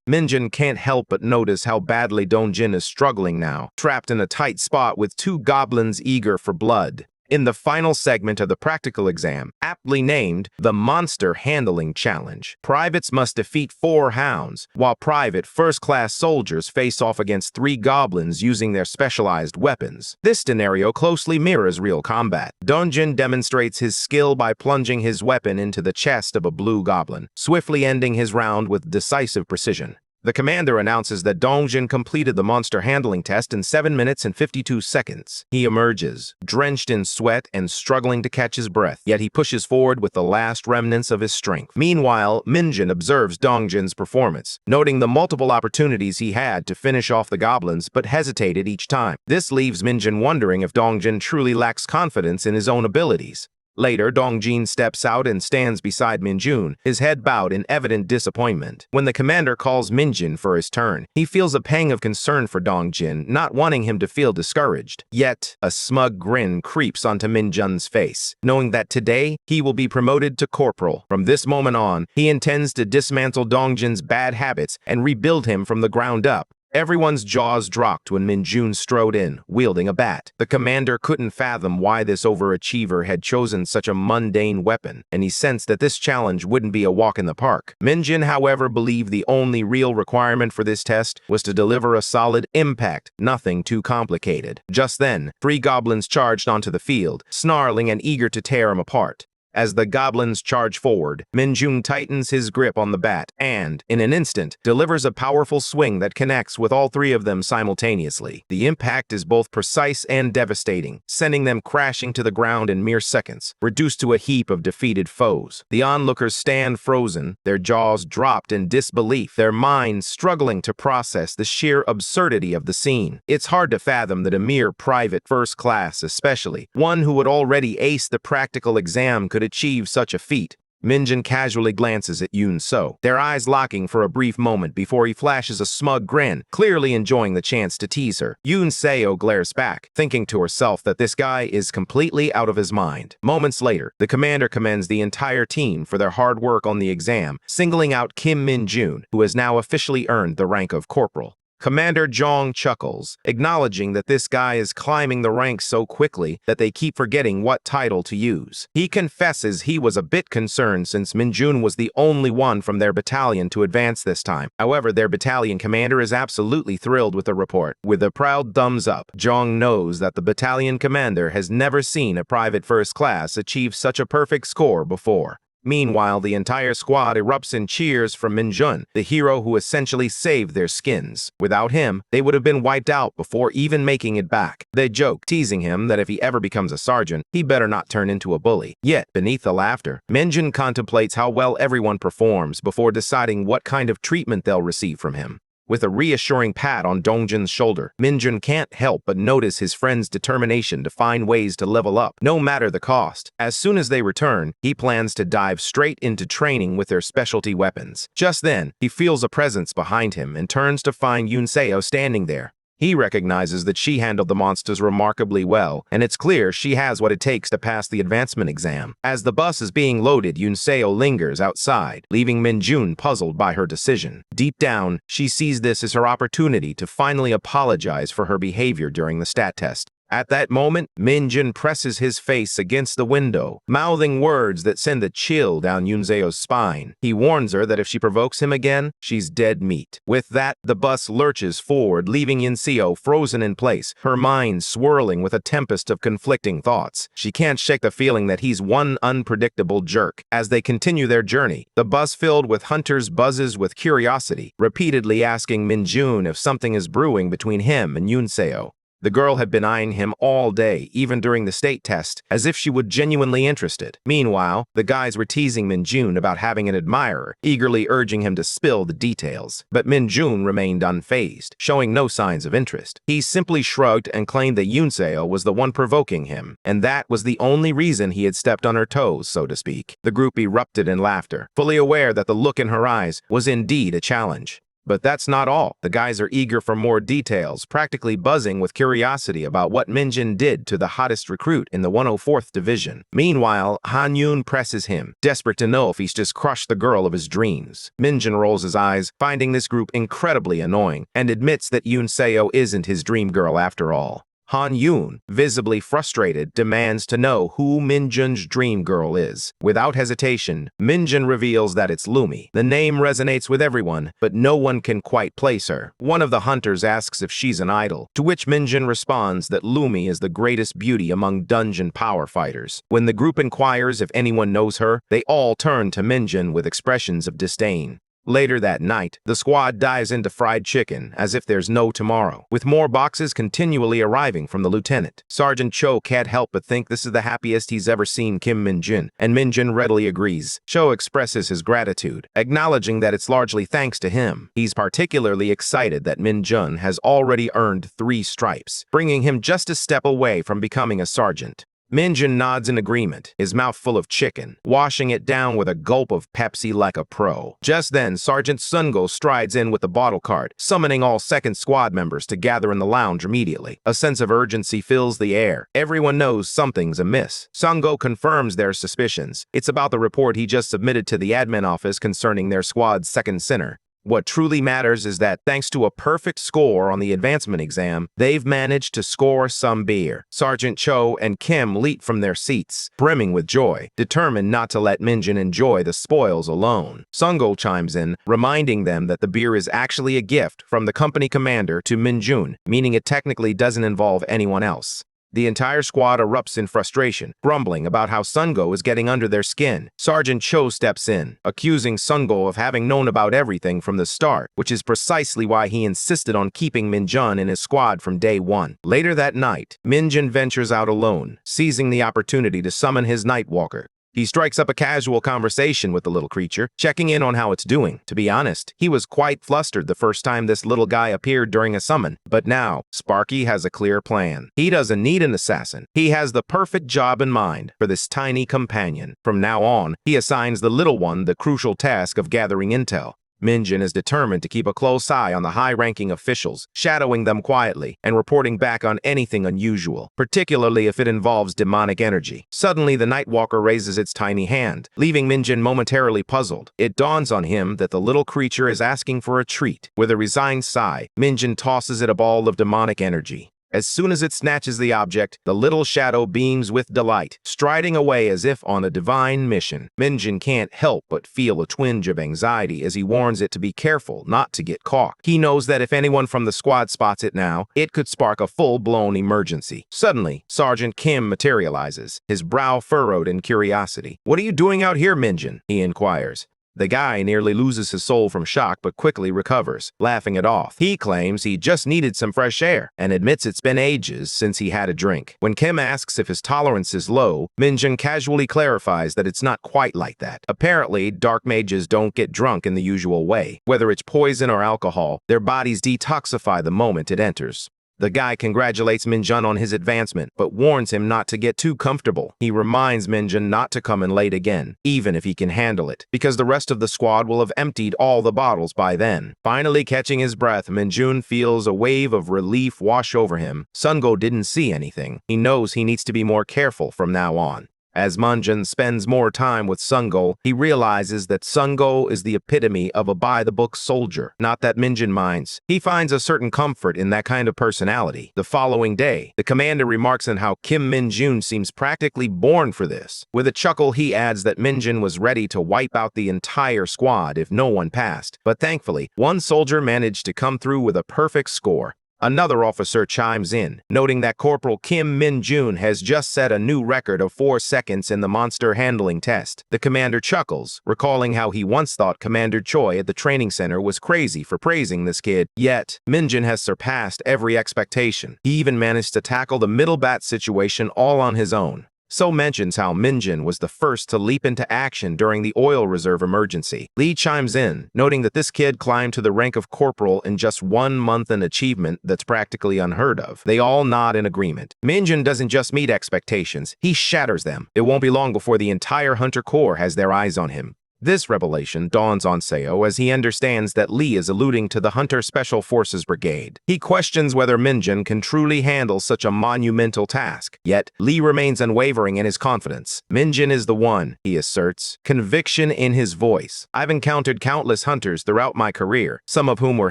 Min-jun can't help but notice how badly Dongjin is struggling now, trapped in a tight spot with two goblins eager for blood. In the final segment of the practical exam, aptly named the Monster Handling Challenge. Privates must defeat 4 hounds, while private first-class soldiers face off against 3 goblins using their specialized weapons. This scenario closely mirrors real combat. Dongjin demonstrates his skill by plunging his weapon into the chest of a blue goblin, swiftly ending his round with decisive precision. The commander announces that Dongjin completed the monster handling test in 7 minutes and 52 seconds. He emerges, drenched in sweat and struggling to catch his breath, yet he pushes forward with the last remnants of his strength. Meanwhile, Minjin observes Dongjin's performance, noting the multiple opportunities he had to finish off the goblins but hesitated each time. This leaves Minjin wondering if Dongjin truly lacks confidence in his own abilities. Later, Dongjin steps out and stands beside Minjun, his head bowed in evident disappointment. When the commander calls Minjin for his turn, he feels a pang of concern for Dongjin, not wanting him to feel discouraged. Yet, a smug grin creeps onto Minjun's face, knowing that today he will be promoted to corporal. From this moment on, he intends to dismantle Dongjin's bad habits and rebuild him from the ground up. Everyone's jaws dropped when Minjun strode in, wielding a bat. The commander couldn't fathom why this overachiever had chosen such a mundane weapon, and he sensed that this challenge wouldn't be a walk in the park. Minjun, however, believed the only real requirement for this test was to deliver a solid impact, nothing too complicated. Just then, 3 goblins charged onto the field, snarling and eager to tear him apart. As the goblins charge forward, Minjun tightens his grip on the bat and, in an instant, delivers a powerful swing that connects with all 3 of them simultaneously. The impact is both precise and devastating, sending them crashing to the ground in mere seconds, reduced to a heap of defeated foes. The onlookers stand frozen, their jaws dropped in disbelief, their minds struggling to process the sheer absurdity of the scene. It's hard to fathom that a mere private first class, especially one who had already aced the practical exam, could achieve such a feat. Minjun casually glances at Yoon So, their eyes locking for a brief moment before he flashes a smug grin, clearly enjoying the chance to tease her. Yoon Seo glares back, thinking to herself that this guy is completely out of his mind. Moments later, the commander commends the entire team for their hard work on the exam, singling out Kim Min-jun, who has now officially earned the rank of corporal. Commander Jong chuckles, acknowledging that this guy is climbing the ranks so quickly that they keep forgetting what title to use. He confesses he was a bit concerned since Minjun was the only one from their battalion to advance this time. However, their battalion commander is absolutely thrilled with the report. With a proud thumbs up, Jong knows that the battalion commander has never seen a private first class achieve such a perfect score before. Meanwhile, the entire squad erupts in cheers for Minjun, the hero who essentially saved their skins. Without him, they would have been wiped out before even making it back. They joke, teasing him that if he ever becomes a sergeant, he better not turn into a bully. Yet, beneath the laughter, Minjun contemplates how well everyone performs before deciding what kind of treatment they'll receive from him. With a reassuring pat on Dongjin's shoulder, Minjun can't help but notice his friend's determination to find ways to level up, no matter the cost. As soon as they return, he plans to dive straight into training with their specialty weapons. Just then, he feels a presence behind him and turns to find Yoon Seo standing there. He recognizes that she handled the monsters remarkably well, and it's clear she has what it takes to pass the advancement exam. As the bus is being loaded, Yoon Seo lingers outside, leaving Minjun puzzled by her decision. Deep down, she sees this as her opportunity to finally apologize for her behavior during the stat test. At that moment, Minjun presses his face against the window, mouthing words that send a chill down Yunseo's spine. He warns her that if she provokes him again, she's dead meat. With that, the bus lurches forward, leaving Yunseo frozen in place, her mind swirling with a tempest of conflicting thoughts. She can't shake the feeling that he's one unpredictable jerk. As they continue their journey, the bus filled with hunters buzzes with curiosity, repeatedly asking Minjun if something is brewing between him and Yunseo. The girl had been eyeing him all day, even during the state test, as if she were genuinely interested. Meanwhile, the guys were teasing Minjun about having an admirer, eagerly urging him to spill the details. But Minjun remained unfazed, showing no signs of interest. He simply shrugged and claimed that Yunseo was the one provoking him, and that was the only reason he had stepped on her toes, so to speak. The group erupted in laughter, fully aware that the look in her eyes was indeed a challenge. But that's not all. The guys are eager for more details, practically buzzing with curiosity about what Minjun did to the hottest recruit in the 104th Division. Meanwhile, Han Yun presses him, desperate to know if he's just crushed the girl of his dreams. Minjun rolls his eyes, finding this group incredibly annoying, and admits that Yunseo isn't his dream girl after all. Han Yoon, visibly frustrated, demands to know who Minjun's dream girl is. Without hesitation, Minjun reveals that it's Lumi. The name resonates with everyone, but no one can quite place her. One of the hunters asks if she's an idol, to which Minjun responds that Lumi is the greatest beauty among dungeon power fighters. When the group inquires if anyone knows her, they all turn to Minjun with expressions of disdain. Later that night, the squad dives into fried chicken as if there's no tomorrow, with more boxes continually arriving from the lieutenant. Sergeant Cho can't help but think this is the happiest he's ever seen Kim Minjun, and Minjun readily agrees. Cho expresses his gratitude, acknowledging that it's largely thanks to him. He's particularly excited that Minjun has already earned 3 stripes, bringing him just a step away from becoming a sergeant. Minjun nods in agreement, his mouth full of chicken, washing it down with a gulp of Pepsi like a pro. Just then, Sergeant Sungo strides in with the bottle cart, summoning all 2nd Squad members to gather in the lounge immediately. A sense of urgency fills the air. Everyone knows something's amiss. Sungo confirms their suspicions. It's about the report he just submitted to the admin office concerning their squad's 2nd center. What truly matters is that, thanks to a perfect score on the advancement exam, they've managed to score some beer. Sergeant Cho and Kim leap from their seats, brimming with joy, determined not to let Minjun enjoy the spoils alone. Sungo chimes in, reminding them that the beer is actually a gift from the company commander to Minjun, meaning it technically doesn't involve anyone else. The entire squad erupts in frustration, grumbling about how Sungo is getting under their skin. Sergeant Cho steps in, accusing Sungo of having known about everything from the start, which is precisely why he insisted on keeping Minjun in his squad from day one. Later that night, Minjun ventures out alone, seizing the opportunity to summon his Nightwalker. He strikes up a casual conversation with the little creature, checking in on how it's doing. To be honest, he was quite flustered the first time this little guy appeared during a summon. But now, Sparky has a clear plan. He doesn't need an assassin. He has the perfect job in mind for this tiny companion. From now on, he assigns the little one the crucial task of gathering intel. Minjun is determined to keep a close eye on the high-ranking officials, shadowing them quietly and reporting back on anything unusual, particularly if it involves demonic energy. Suddenly, the Nightwalker raises its tiny hand, leaving Minjun momentarily puzzled. It dawns on him that the little creature is asking for a treat. With a resigned sigh, Minjun tosses it a ball of demonic energy. As soon as it snatches the object, the little shadow beams with delight, striding away as if on a divine mission. Minjun can't help but feel a twinge of anxiety as he warns it to be careful not to get caught. He knows that if anyone from the squad spots it now, it could spark a full-blown emergency. Suddenly, Sergeant Kim materializes, his brow furrowed in curiosity. "What are you doing out here, Minjun?" he inquires. The guy nearly loses his soul from shock but quickly recovers, laughing it off. He claims he just needed some fresh air and admits it's been ages since he had a drink. When Kim asks if his tolerance is low, Minjun casually clarifies that it's not quite like that. Apparently, dark mages don't get drunk in the usual way. Whether it's poison or alcohol, their bodies detoxify the moment it enters. The guy congratulates Minjun on his advancement, but warns him not to get too comfortable. He reminds Minjun not to come in late again, even if he can handle it, because the rest of the squad will have emptied all the bottles by then. Finally catching his breath, Minjun feels a wave of relief wash over him. Sungo didn't see anything. He knows he needs to be more careful from now on. As Minjun spends more time with Sungo, he realizes that Sungo is the epitome of a by-the-book soldier. Not that Minjun minds. He finds a certain comfort in that kind of personality. The following day, the commander remarks on how Kim Minjun seems practically born for this. With a chuckle, he adds that Minjun was ready to wipe out the entire squad if no one passed. But thankfully, one soldier managed to come through with a perfect score. Another officer chimes in, noting that Corporal Kim Minjun has just set a new record of 4 seconds in the monster handling test. The commander chuckles, recalling how he once thought Commander Choi at the training center was crazy for praising this kid. Yet, Minjun has surpassed every expectation. He even managed to tackle the middle bat situation all on his own. So mentions how Minjun was the first to leap into action during the oil reserve emergency. Lee chimes in, noting that this kid climbed to the rank of corporal in just 1 month, an achievement that's practically unheard of. They all nod in agreement. Minjun doesn't just meet expectations, he shatters them. It won't be long before the entire Hunter Corps has their eyes on him. This revelation dawns on Seo as he understands that Lee is alluding to the Hunter Special Forces Brigade. He questions whether Minjun can truly handle such a monumental task. Yet, Lee remains unwavering in his confidence. Minjun is the one, he asserts, conviction in his voice. I've encountered countless hunters throughout my career, some of whom were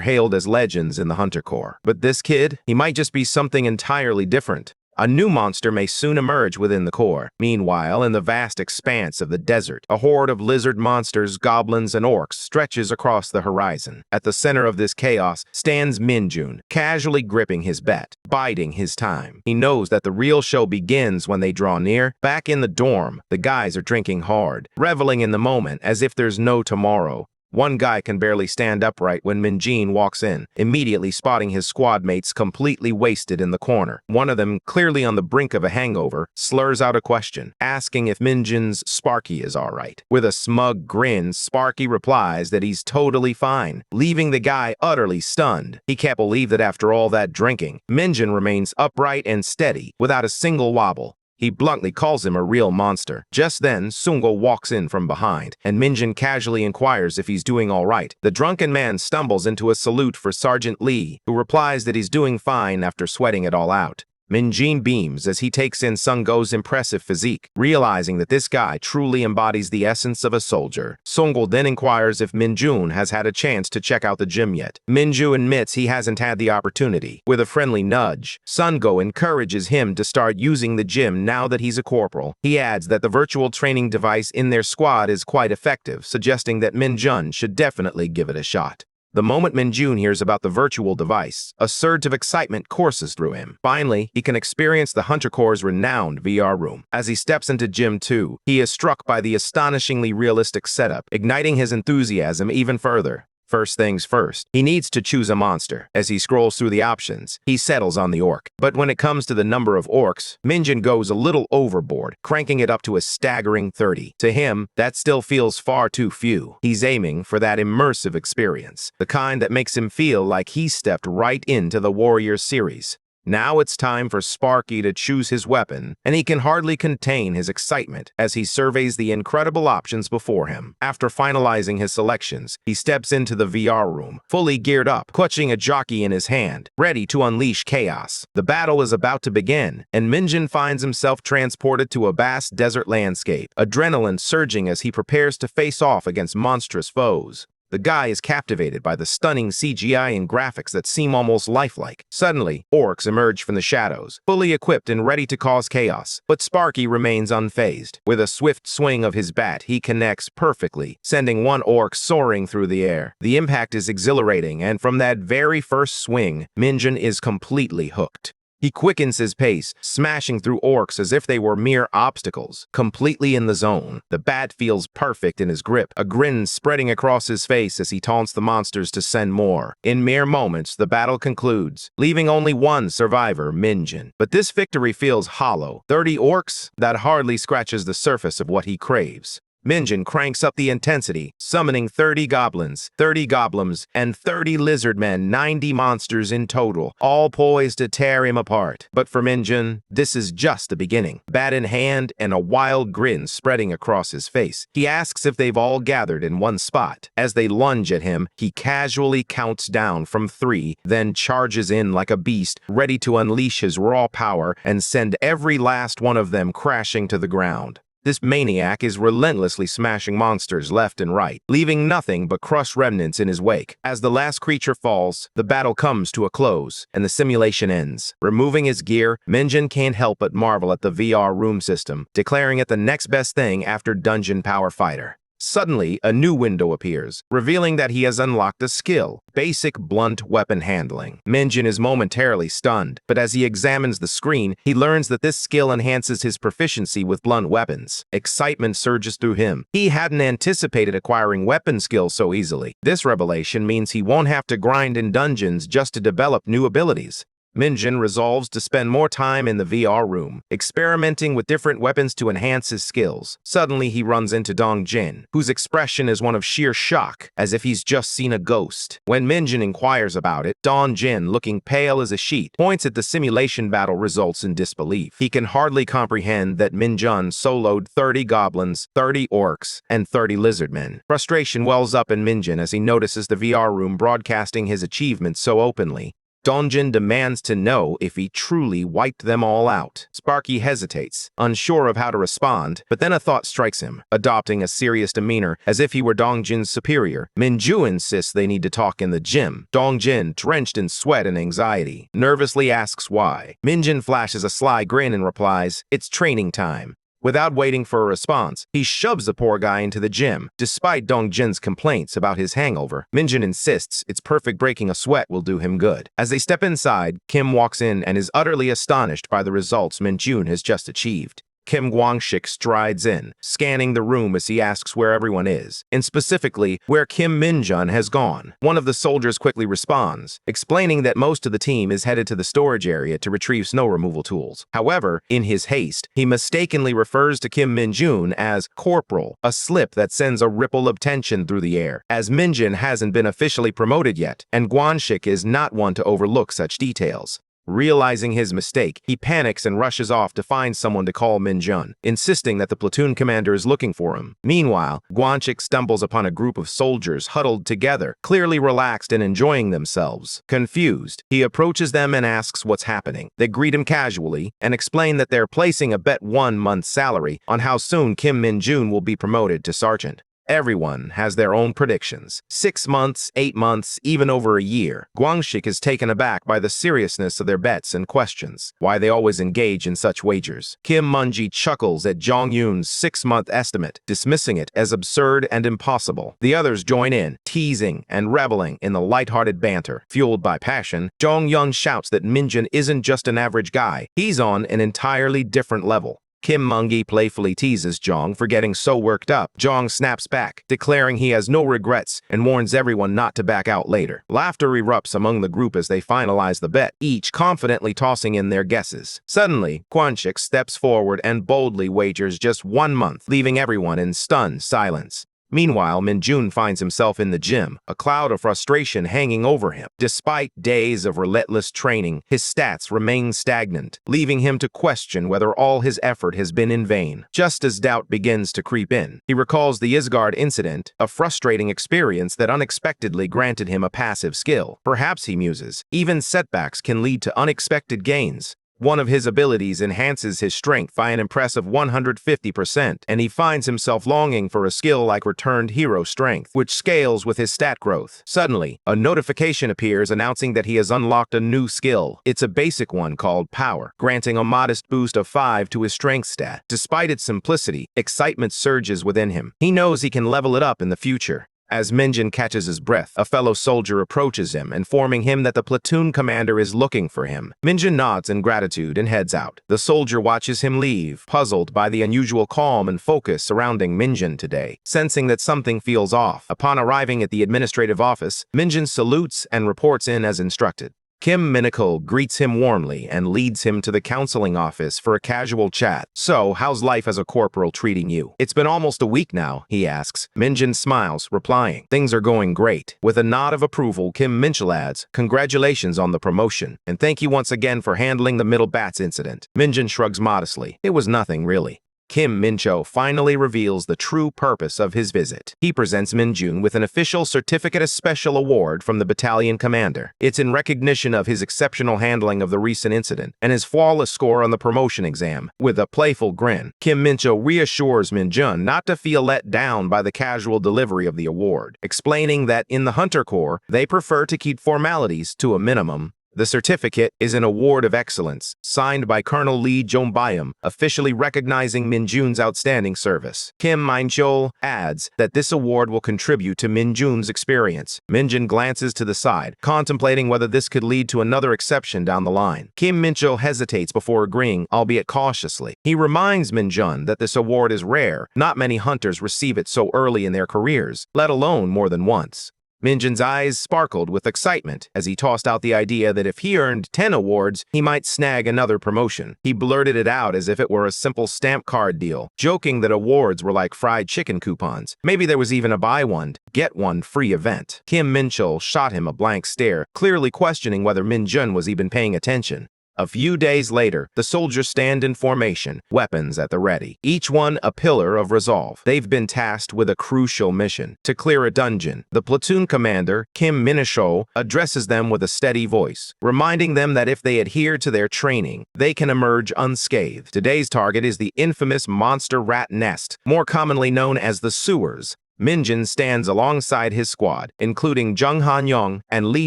hailed as legends in the Hunter Corps. But this kid, he might just be something entirely different. A new monster may soon emerge within the Corps. Meanwhile, in the vast expanse of the desert, a horde of lizard monsters, goblins, and orcs stretches across the horizon. At the center of this chaos stands Minjun, casually gripping his bat, biding his time. He knows that the real show begins when they draw near. Back in the dorm, the guys are drinking hard, reveling in the moment as if there's no tomorrow. One guy can barely stand upright when Minjun walks in, immediately spotting his squad mates completely wasted in the corner. One of them, clearly on the brink of a hangover, slurs out a question, asking if Minjun's Sparky is all right. With a smug grin, Sparky replies that he's totally fine, leaving the guy utterly stunned. He can't believe that after all that drinking, Minjun remains upright and steady, without a single wobble. He bluntly calls him a real monster. Just then, Sungo walks in from behind, and Minjun casually inquires if he's doing all right. The drunken man stumbles into a salute for Sergeant Lee, who replies that he's doing fine after sweating it all out. Minjun beams as he takes in Sungo's impressive physique, realizing that this guy truly embodies the essence of a soldier. Sungo then inquires if Minjun has had a chance to check out the gym yet. Minjun admits he hasn't had the opportunity. With a friendly nudge, Sungo encourages him to start using the gym now that he's a corporal. He adds that the virtual training device in their squad is quite effective, suggesting that Minjun should definitely give it a shot. The moment Minjun hears about the virtual device, a surge of excitement courses through him. Finally, he can experience the Hunter Corps' renowned VR room. As he steps into Gym 2, he is struck by the astonishingly realistic setup, igniting his enthusiasm even further. First things first, he needs to choose a monster. As he scrolls through the options, he settles on the orc. But when it comes to the number of orcs, Minjun goes a little overboard, cranking it up to a staggering 30. To him, that still feels far too few. He's aiming for that immersive experience, the kind that makes him feel like he stepped right into the Warriors series. Now it's time for Sparky to choose his weapon, and he can hardly contain his excitement as he surveys the incredible options before him. After finalizing his selections, he steps into the VR room, fully geared up, clutching a jockey in his hand, ready to unleash chaos. The battle is about to begin, and Minjun finds himself transported to a vast desert landscape, adrenaline surging as he prepares to face off against monstrous foes. The guy is captivated by the stunning CGI and graphics that seem almost lifelike. Suddenly, orcs emerge from the shadows, fully equipped and ready to cause chaos. But Sparky remains unfazed. With a swift swing of his bat, he connects perfectly, sending one orc soaring through the air. The impact is exhilarating, and from that very first swing, Minjun is completely hooked. He quickens his pace, smashing through orcs as if they were mere obstacles, completely in the zone. The bat feels perfect in his grip, a grin spreading across his face as he taunts the monsters to send more. In mere moments, the battle concludes, leaving only one survivor, Minjun. But this victory feels hollow. 30 orcs? That hardly scratches the surface of what he craves. Minjun cranks up the intensity, summoning 30 goblins, 30 goblins, and 30 lizardmen, 90 monsters in total, all poised to tear him apart. But for Minjun, this is just the beginning. Bat in hand and a wild grin spreading across his face, he asks if they've all gathered in one spot. As they lunge at him, he casually counts down from 3, then charges in like a beast, ready to unleash his raw power and send every last one of them crashing to the ground. This maniac is relentlessly smashing monsters left and right, leaving nothing but crushed remnants in his wake. As the last creature falls, the battle comes to a close, and the simulation ends. Removing his gear, Minjun can't help but marvel at the VR room system, declaring it the next best thing after Dungeon Power Fighter. Suddenly, a new window appears, revealing that he has unlocked a skill, basic blunt weapon handling. Minjun is momentarily stunned, but as he examines the screen, he learns that this skill enhances his proficiency with blunt weapons. Excitement surges through him. He hadn't anticipated acquiring weapon skills so easily. This revelation means he won't have to grind in dungeons just to develop new abilities. Minjun resolves to spend more time in the VR room, experimenting with different weapons to enhance his skills. Suddenly, he runs into Dongjin, whose expression is one of sheer shock, as if he's just seen a ghost. When Minjun inquires about it, Dongjin, looking pale as a sheet, points at the simulation battle results in disbelief. He can hardly comprehend that Minjun soloed 30 goblins, 30 orcs, and 30 lizardmen. Frustration wells up in Minjun as he notices the VR room broadcasting his achievements so openly. Dongjin demands to know if he truly wiped them all out. Sparky hesitates, unsure of how to respond, but then a thought strikes him. Adopting a serious demeanor, as if he were Dongjin's superior, Minju insists they need to talk in the gym. Dongjin, drenched in sweat and anxiety, nervously asks why. Minjun flashes a sly grin and replies, "It's training time." Without waiting for a response, he shoves the poor guy into the gym. Despite Dongjin's complaints about his hangover, Minjun insists it's perfect breaking a sweat will do him good. As they step inside, Kim walks in and is utterly astonished by the results Minjun has just achieved. Kim Guangshik strides in, scanning the room as he asks where everyone is, and specifically where Kim Minjun has gone. One of the soldiers quickly responds, explaining that most of the team is headed to the storage area to retrieve snow removal tools. However, in his haste, he mistakenly refers to Kim Minjun as Corporal, a slip that sends a ripple of tension through the air, as Minjun hasn't been officially promoted yet, and Guangshik is not one to overlook such details. Realizing his mistake, he panics and rushes off to find someone to call Minjun, insisting that the platoon commander is looking for him. Meanwhile, Guanchik stumbles upon a group of soldiers huddled together, clearly relaxed and enjoying themselves. Confused, he approaches them and asks what's happening. They greet him casually and explain that they're placing a bet 1 month's salary on how soon Kim Minjun will be promoted to sergeant. Everyone has their own predictions. 6 months, 8 months, even over a year. Guangshik is taken aback by the seriousness of their bets and questions why they always engage in such wagers. Kim Munji chuckles at Zhang Yun's 6-month estimate, dismissing it as absurd and impossible. The others join in, teasing and reveling in the lighthearted banter. Fueled by passion, Zhang Yun shouts that Minjun isn't just an average guy. He's on an entirely different level. Kim Mungi playfully teases Zhang for getting so worked up. Zhang snaps back, declaring he has no regrets and warns everyone not to back out later. Laughter erupts among the group as they finalize the bet, each confidently tossing in their guesses. Suddenly, Guanchik steps forward and boldly wagers just 1 month, leaving everyone in stunned silence. Meanwhile, Minjun finds himself in the gym, a cloud of frustration hanging over him. Despite days of relentless training, his stats remain stagnant, leaving him to question whether all his effort has been in vain. Just as doubt begins to creep in, he recalls the Isgard incident, a frustrating experience that unexpectedly granted him a passive skill. Perhaps, he muses, even setbacks can lead to unexpected gains. One of his abilities enhances his strength by an impressive 150%, and he finds himself longing for a skill like Returned Hero Strength, which scales with his stat growth. Suddenly, a notification appears announcing that he has unlocked a new skill. It's a basic one called Power, granting a modest boost of 5 to his strength stat. Despite its simplicity, excitement surges within him. He knows he can level it up in the future. As Minjun catches his breath, a fellow soldier approaches him, informing him that the platoon commander is looking for him. Minjun nods in gratitude and heads out. The soldier watches him leave, puzzled by the unusual calm and focus surrounding Minjun today, sensing that something feels off. Upon arriving at the administrative office, Minjun salutes and reports in as instructed. Kim Minakul greets him warmly and leads him to the counseling office for a casual chat. "So, how's life as a corporal treating you?" "It's been almost a week now," he asks. Minjun smiles, replying, "Things are going great." With a nod of approval, Kim Minchul adds, "Congratulations on the promotion, and thank you once again for handling the Middle Bats incident." Minjun shrugs modestly. "It was nothing, really." Kim Mincho finally reveals the true purpose of his visit. He presents Minjun with an official Certificate of Special Award from the battalion commander. It's in recognition of his exceptional handling of the recent incident and his flawless score on the promotion exam. With a playful grin, Kim Mincho reassures Minjun not to feel let down by the casual delivery of the award, explaining that in the Hunter Corps, they prefer to keep formalities to a minimum. The certificate is an award of excellence, signed by Colonel Lee Jombayam, officially recognizing Minjun's outstanding service. Kim Minchol adds that this award will contribute to Minjun's experience. Minjun glances to the side, contemplating whether this could lead to another exception down the line. Kim Minchol hesitates before agreeing, albeit cautiously. He reminds Minjun that this award is rare. Not many hunters receive it so early in their careers, let alone more than once. Minjin's eyes sparkled with excitement as he tossed out the idea that if he earned 10 awards, he might snag another promotion. He blurted it out as if it were a simple stamp card deal, joking that awards were like fried chicken coupons. Maybe there was even a buy one, get one free event. Kim Min-chul shot him a blank stare, clearly questioning whether Min-jun was even paying attention. A few days later, the soldiers stand in formation, weapons at the ready, each one a pillar of resolve. They've been tasked with a crucial mission, to clear a dungeon. The platoon commander, Kim Min-chul, addresses them with a steady voice, reminding them that if they adhere to their training, they can emerge unscathed. Today's target is the infamous monster rat nest, more commonly known as the sewers. Minjin stands alongside his squad, including Jung Han-yong and Lee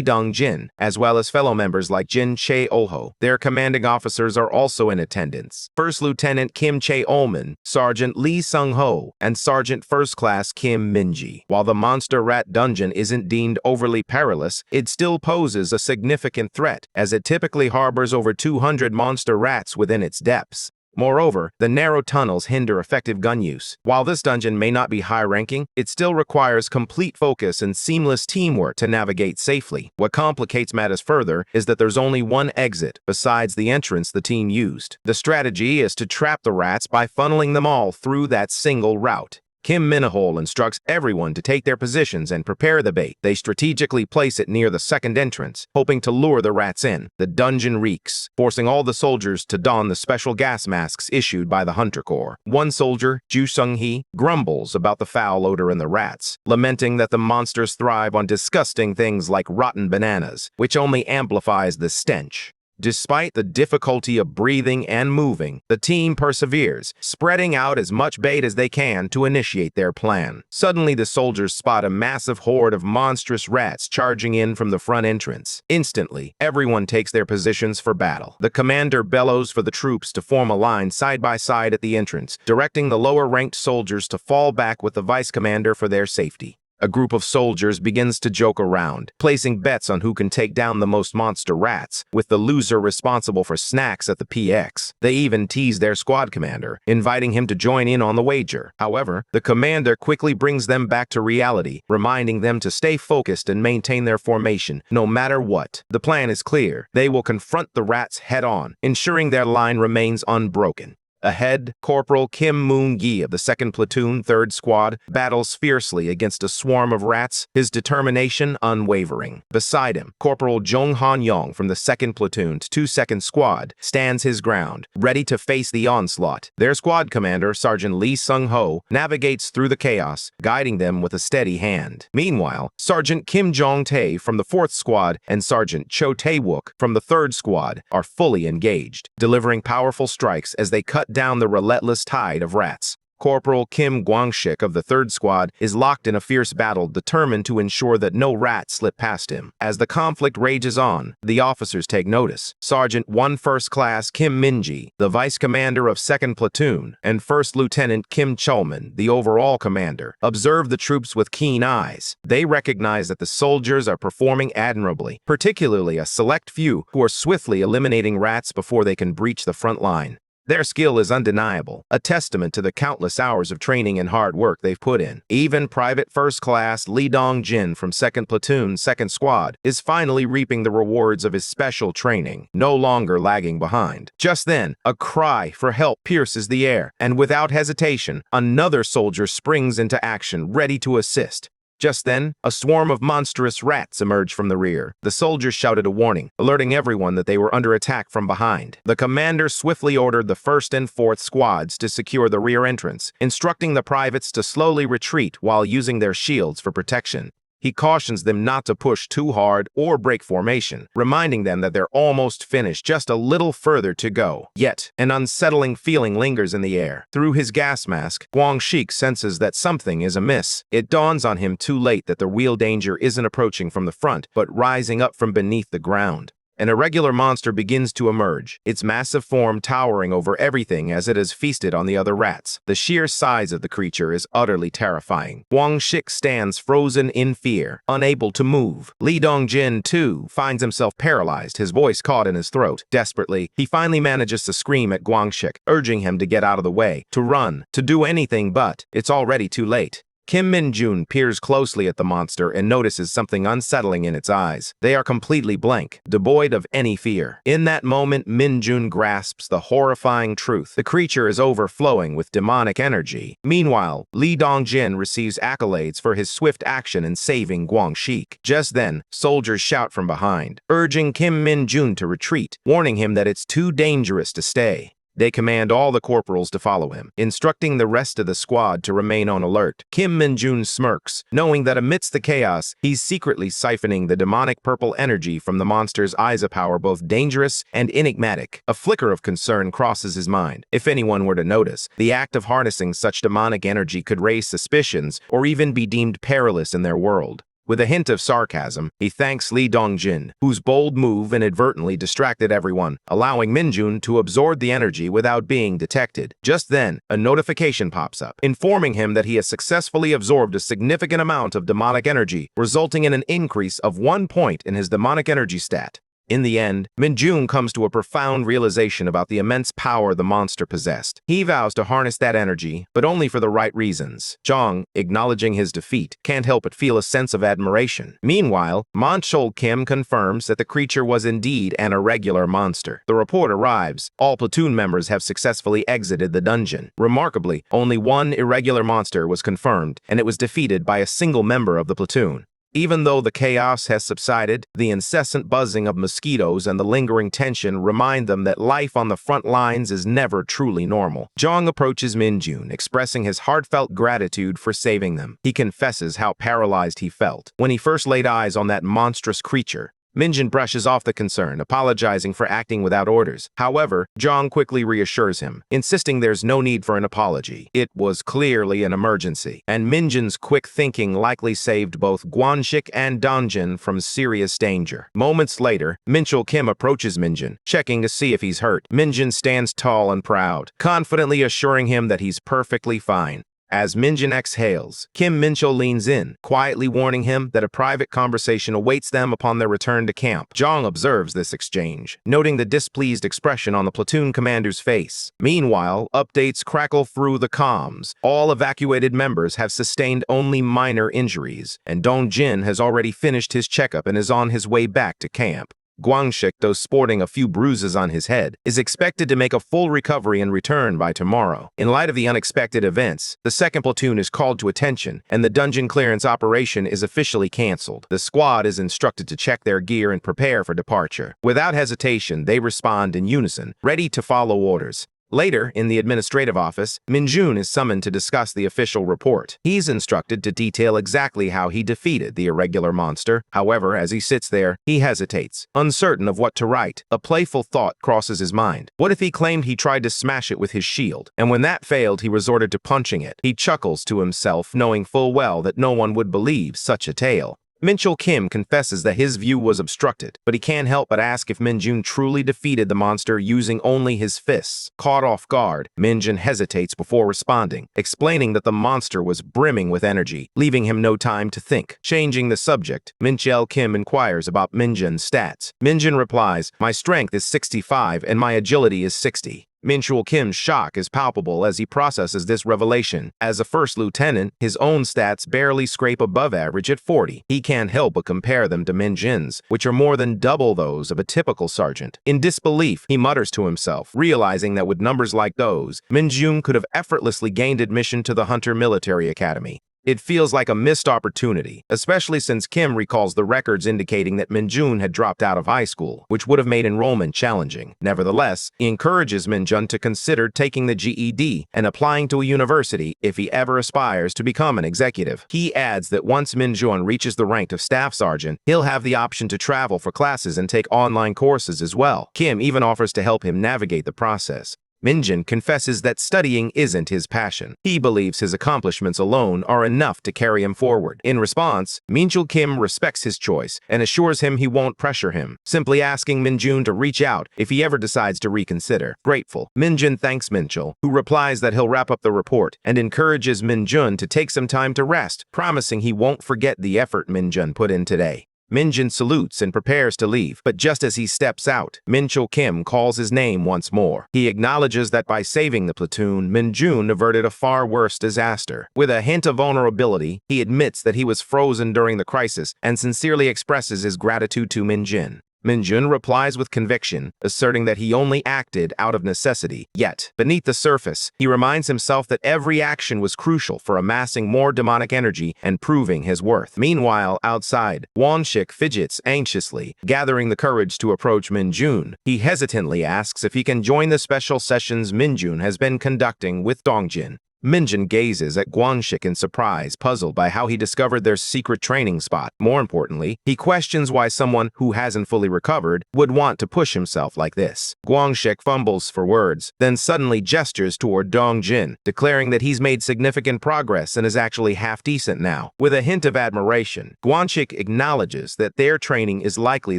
Dong-jin, as well as fellow members like Jin Chae-olho. Their commanding officers are also in attendance. First Lieutenant Kim Chae-olman, Sergeant Lee Sung-ho, and Sergeant First Class Kim Min-ji. While the monster rat dungeon isn't deemed overly perilous, it still poses a significant threat, as it typically harbors over 200 monster rats within its depths. Moreover, the narrow tunnels hinder effective gun use. While this dungeon may not be high-ranking, it still requires complete focus and seamless teamwork to navigate safely. What complicates matters further is that there's only one exit, besides the entrance the team used. The strategy is to trap the rats by funneling them all through that single route. Kim Min-chul instructs everyone to take their positions and prepare the bait. They strategically place it near the second entrance, hoping to lure the rats in. The dungeon reeks, forcing all the soldiers to don the special gas masks issued by the Hunter Corps. One soldier, Ju Sung-hee, grumbles about the foul odor in the rats, lamenting that the monsters thrive on disgusting things like rotten bananas, which only amplifies the stench. Despite the difficulty of breathing and moving, the team perseveres, spreading out as much bait as they can to initiate their plan. Suddenly, the soldiers spot a massive horde of monstrous rats charging in from the front entrance. Instantly, everyone takes their positions for battle. The commander bellows for the troops to form a line side by side at the entrance, directing the lower-ranked soldiers to fall back with the vice commander for their safety. A group of soldiers begins to joke around, placing bets on who can take down the most monster rats, with the loser responsible for snacks at the PX. They even tease their squad commander, inviting him to join in on the wager. However, the commander quickly brings them back to reality, reminding them to stay focused and maintain their formation, no matter what. The plan is clear. They will confront the rats head-on, ensuring their line remains unbroken. Ahead, Corporal Kim Moon-gi of the 2nd Platoon, 3rd Squad, battles fiercely against a swarm of rats, his determination unwavering. Beside him, Corporal Jung Han-yong from the 2nd Platoon's 2nd Squad stands his ground, ready to face the onslaught. Their squad commander, Sergeant Lee Sung-ho, navigates through the chaos, guiding them with a steady hand. Meanwhile, Sergeant Kim Jong-tae from the 4th Squad and Sergeant Cho Tae-wook from the 3rd Squad are fully engaged, delivering powerful strikes as they cut down the relentless tide of rats. Corporal Kim Gwang-shik of the 3rd Squad is locked in a fierce battle, determined to ensure that no rat slip past him. As the conflict rages on, the officers take notice. Sergeant 1 First Class Kim Min-ji, the Vice Commander of 2nd Platoon, and First Lieutenant Kim Chulman, the overall commander, observe the troops with keen eyes. They recognize that the soldiers are performing admirably, particularly a select few who are swiftly eliminating rats before they can breach the front line. Their skill is undeniable, a testament to the countless hours of training and hard work they've put in. Even Private First Class Lee Dong-jin from 2nd Platoon, 2nd Squad is finally reaping the rewards of his special training, no longer lagging behind. Just then, a cry for help pierces the air, and without hesitation, another soldier springs into action, ready to assist. Just then, a swarm of monstrous rats emerged from the rear. The soldiers shouted a warning, alerting everyone that they were under attack from behind. The commander swiftly ordered the 1st and 4th Squads to secure the rear entrance, instructing the privates to slowly retreat while using their shields for protection. He cautions them not to push too hard or break formation, reminding them that they're almost finished, just a little further to go. Yet, an unsettling feeling lingers in the air. Through his gas mask, Gwang-shik senses that something is amiss. It dawns on him too late that the real danger isn't approaching from the front, but rising up from beneath the ground. An irregular monster begins to emerge, its massive form towering over everything as it has feasted on the other rats. The sheer size of the creature is utterly terrifying. Gwang-shik stands frozen in fear, unable to move. Lee Dong-jin, too, finds himself paralyzed, his voice caught in his throat. Desperately, he finally manages to scream at Gwang-shik, urging him to get out of the way, to run, to do anything, but it's already too late. Kim Min-jun peers closely at the monster and notices something unsettling in its eyes. They are completely blank, devoid of any fear. In that moment, Min-jun grasps the horrifying truth. The creature is overflowing with demonic energy. Meanwhile, Lee Dong-jin receives accolades for his swift action in saving Guangxi. Just then, soldiers shout from behind, urging Kim Min-jun to retreat, warning him that it's too dangerous to stay. They command all the corporals to follow him, instructing the rest of the squad to remain on alert. Kim Min-jun smirks, knowing that amidst the chaos, he's secretly siphoning the demonic purple energy from the monster's eyes, a power both dangerous and enigmatic. A flicker of concern crosses his mind. If anyone were to notice, the act of harnessing such demonic energy could raise suspicions or even be deemed perilous in their world. With a hint of sarcasm, he thanks Lee Dong-jin, whose bold move inadvertently distracted everyone, allowing Min-jun to absorb the energy without being detected. Just then, a notification pops up, informing him that he has successfully absorbed a significant amount of demonic energy, resulting in an increase of 1 point in his demonic energy stat. In the end, Min-jun comes to a profound realization about the immense power the monster possessed. He vows to harness that energy, but only for the right reasons. Jong, acknowledging his defeat, can't help but feel a sense of admiration. Meanwhile, Monchol Kim confirms that the creature was indeed an irregular monster. The report arrives. All platoon members have successfully exited the dungeon. Remarkably, only one irregular monster was confirmed, and it was defeated by a single member of the platoon. Even though the chaos has subsided, the incessant buzzing of mosquitoes and the lingering tension remind them that life on the front lines is never truly normal. Jong approaches Min-jun, expressing his heartfelt gratitude for saving them. He confesses how paralyzed he felt when he first laid eyes on that monstrous creature. Min-jun brushes off the concern, apologizing for acting without orders. However, Jong quickly reassures him, insisting there's no need for an apology. It was clearly an emergency, and Min-jun's quick thinking likely saved both Guangxi and Dongjin from serious danger. Moments later, Minchul Kim approaches Min-jun, checking to see if he's hurt. Min-jun stands tall and proud, confidently assuring him that he's perfectly fine. As Min-jun exhales, Kim Minchul leans in, quietly warning him that a private conversation awaits them upon their return to camp. Jong observes this exchange, noting the displeased expression on the platoon commander's face. Meanwhile, updates crackle through the comms. All evacuated members have sustained only minor injuries, and Dong-jin has already finished his checkup and is on his way back to camp. Guangxi, though sporting a few bruises on his head, is expected to make a full recovery and return by tomorrow. In light of the unexpected events, the second platoon is called to attention, and the dungeon clearance operation is officially canceled. The squad is instructed to check their gear and prepare for departure. Without hesitation, they respond in unison, ready to follow orders. Later, in the administrative office, Min-jun is summoned to discuss the official report. He's instructed to detail exactly how he defeated the irregular monster. However, as he sits there, he hesitates, uncertain of what to write. A playful thought crosses his mind. What if he claimed he tried to smash it with his shield, and when that failed, he resorted to punching it? He chuckles to himself, knowing full well that no one would believe such a tale. Minchul Kim confesses that his view was obstructed, but he can't help but ask if Min-jun truly defeated the monster using only his fists. Caught off guard, Min-jun hesitates before responding, explaining that the monster was brimming with energy, leaving him no time to think. Changing the subject, Minchul Kim inquires about Min-jun's stats. Min-jun replies, "My strength is 65 and my agility is 60. Minchul Kim's shock is palpable as he processes this revelation. As a first lieutenant, his own stats barely scrape above average at 40. He can't help but compare them to Min-jun's, which are more than double those of a typical sergeant. In disbelief, he mutters to himself, realizing that with numbers like those, Min-jun could have effortlessly gained admission to the Hunter Military Academy. It feels like a missed opportunity, especially since Kim recalls the records indicating that Min-jun had dropped out of high school, which would have made enrollment challenging. Nevertheless, he encourages Min-jun to consider taking the GED and applying to a university if he ever aspires to become an executive. He adds that once Min-jun reaches the rank of staff sergeant, he'll have the option to travel for classes and take online courses as well. Kim even offers to help him navigate the process. Min-jun confesses that studying isn't his passion. He believes his accomplishments alone are enough to carry him forward. In response, Minchul Kim respects his choice and assures him he won't pressure him, simply asking Min-jun to reach out if he ever decides to reconsider. Grateful, Min-jun thanks Minchul, who replies that he'll wrap up the report and encourages Min-jun to take some time to rest, promising he won't forget the effort Min-jun put in today. Minjun salutes and prepares to leave, but just as he steps out, Minchul Kim calls his name once more. He acknowledges that by saving the platoon, Minjun averted a far worse disaster. With a hint of vulnerability, he admits that he was frozen during the crisis and sincerely expresses his gratitude to Minjun. Minjun replies with conviction, asserting that he only acted out of necessity. Yet, beneath the surface, he reminds himself that every action was crucial for amassing more demonic energy and proving his worth. Meanwhile, outside, Wanshik fidgets anxiously, gathering the courage to approach Minjun. He hesitantly asks if he can join the special sessions Minjun has been conducting with Dongjin. Minjun gazes at Guanxik in surprise, puzzled by how he discovered their secret training spot. More importantly, he questions why someone who hasn't fully recovered would want to push himself like this. Guanxik fumbles for words, then suddenly gestures toward Dongjin, declaring that he's made significant progress and is actually half-decent now. With a hint of admiration, Guanxik acknowledges that their training is likely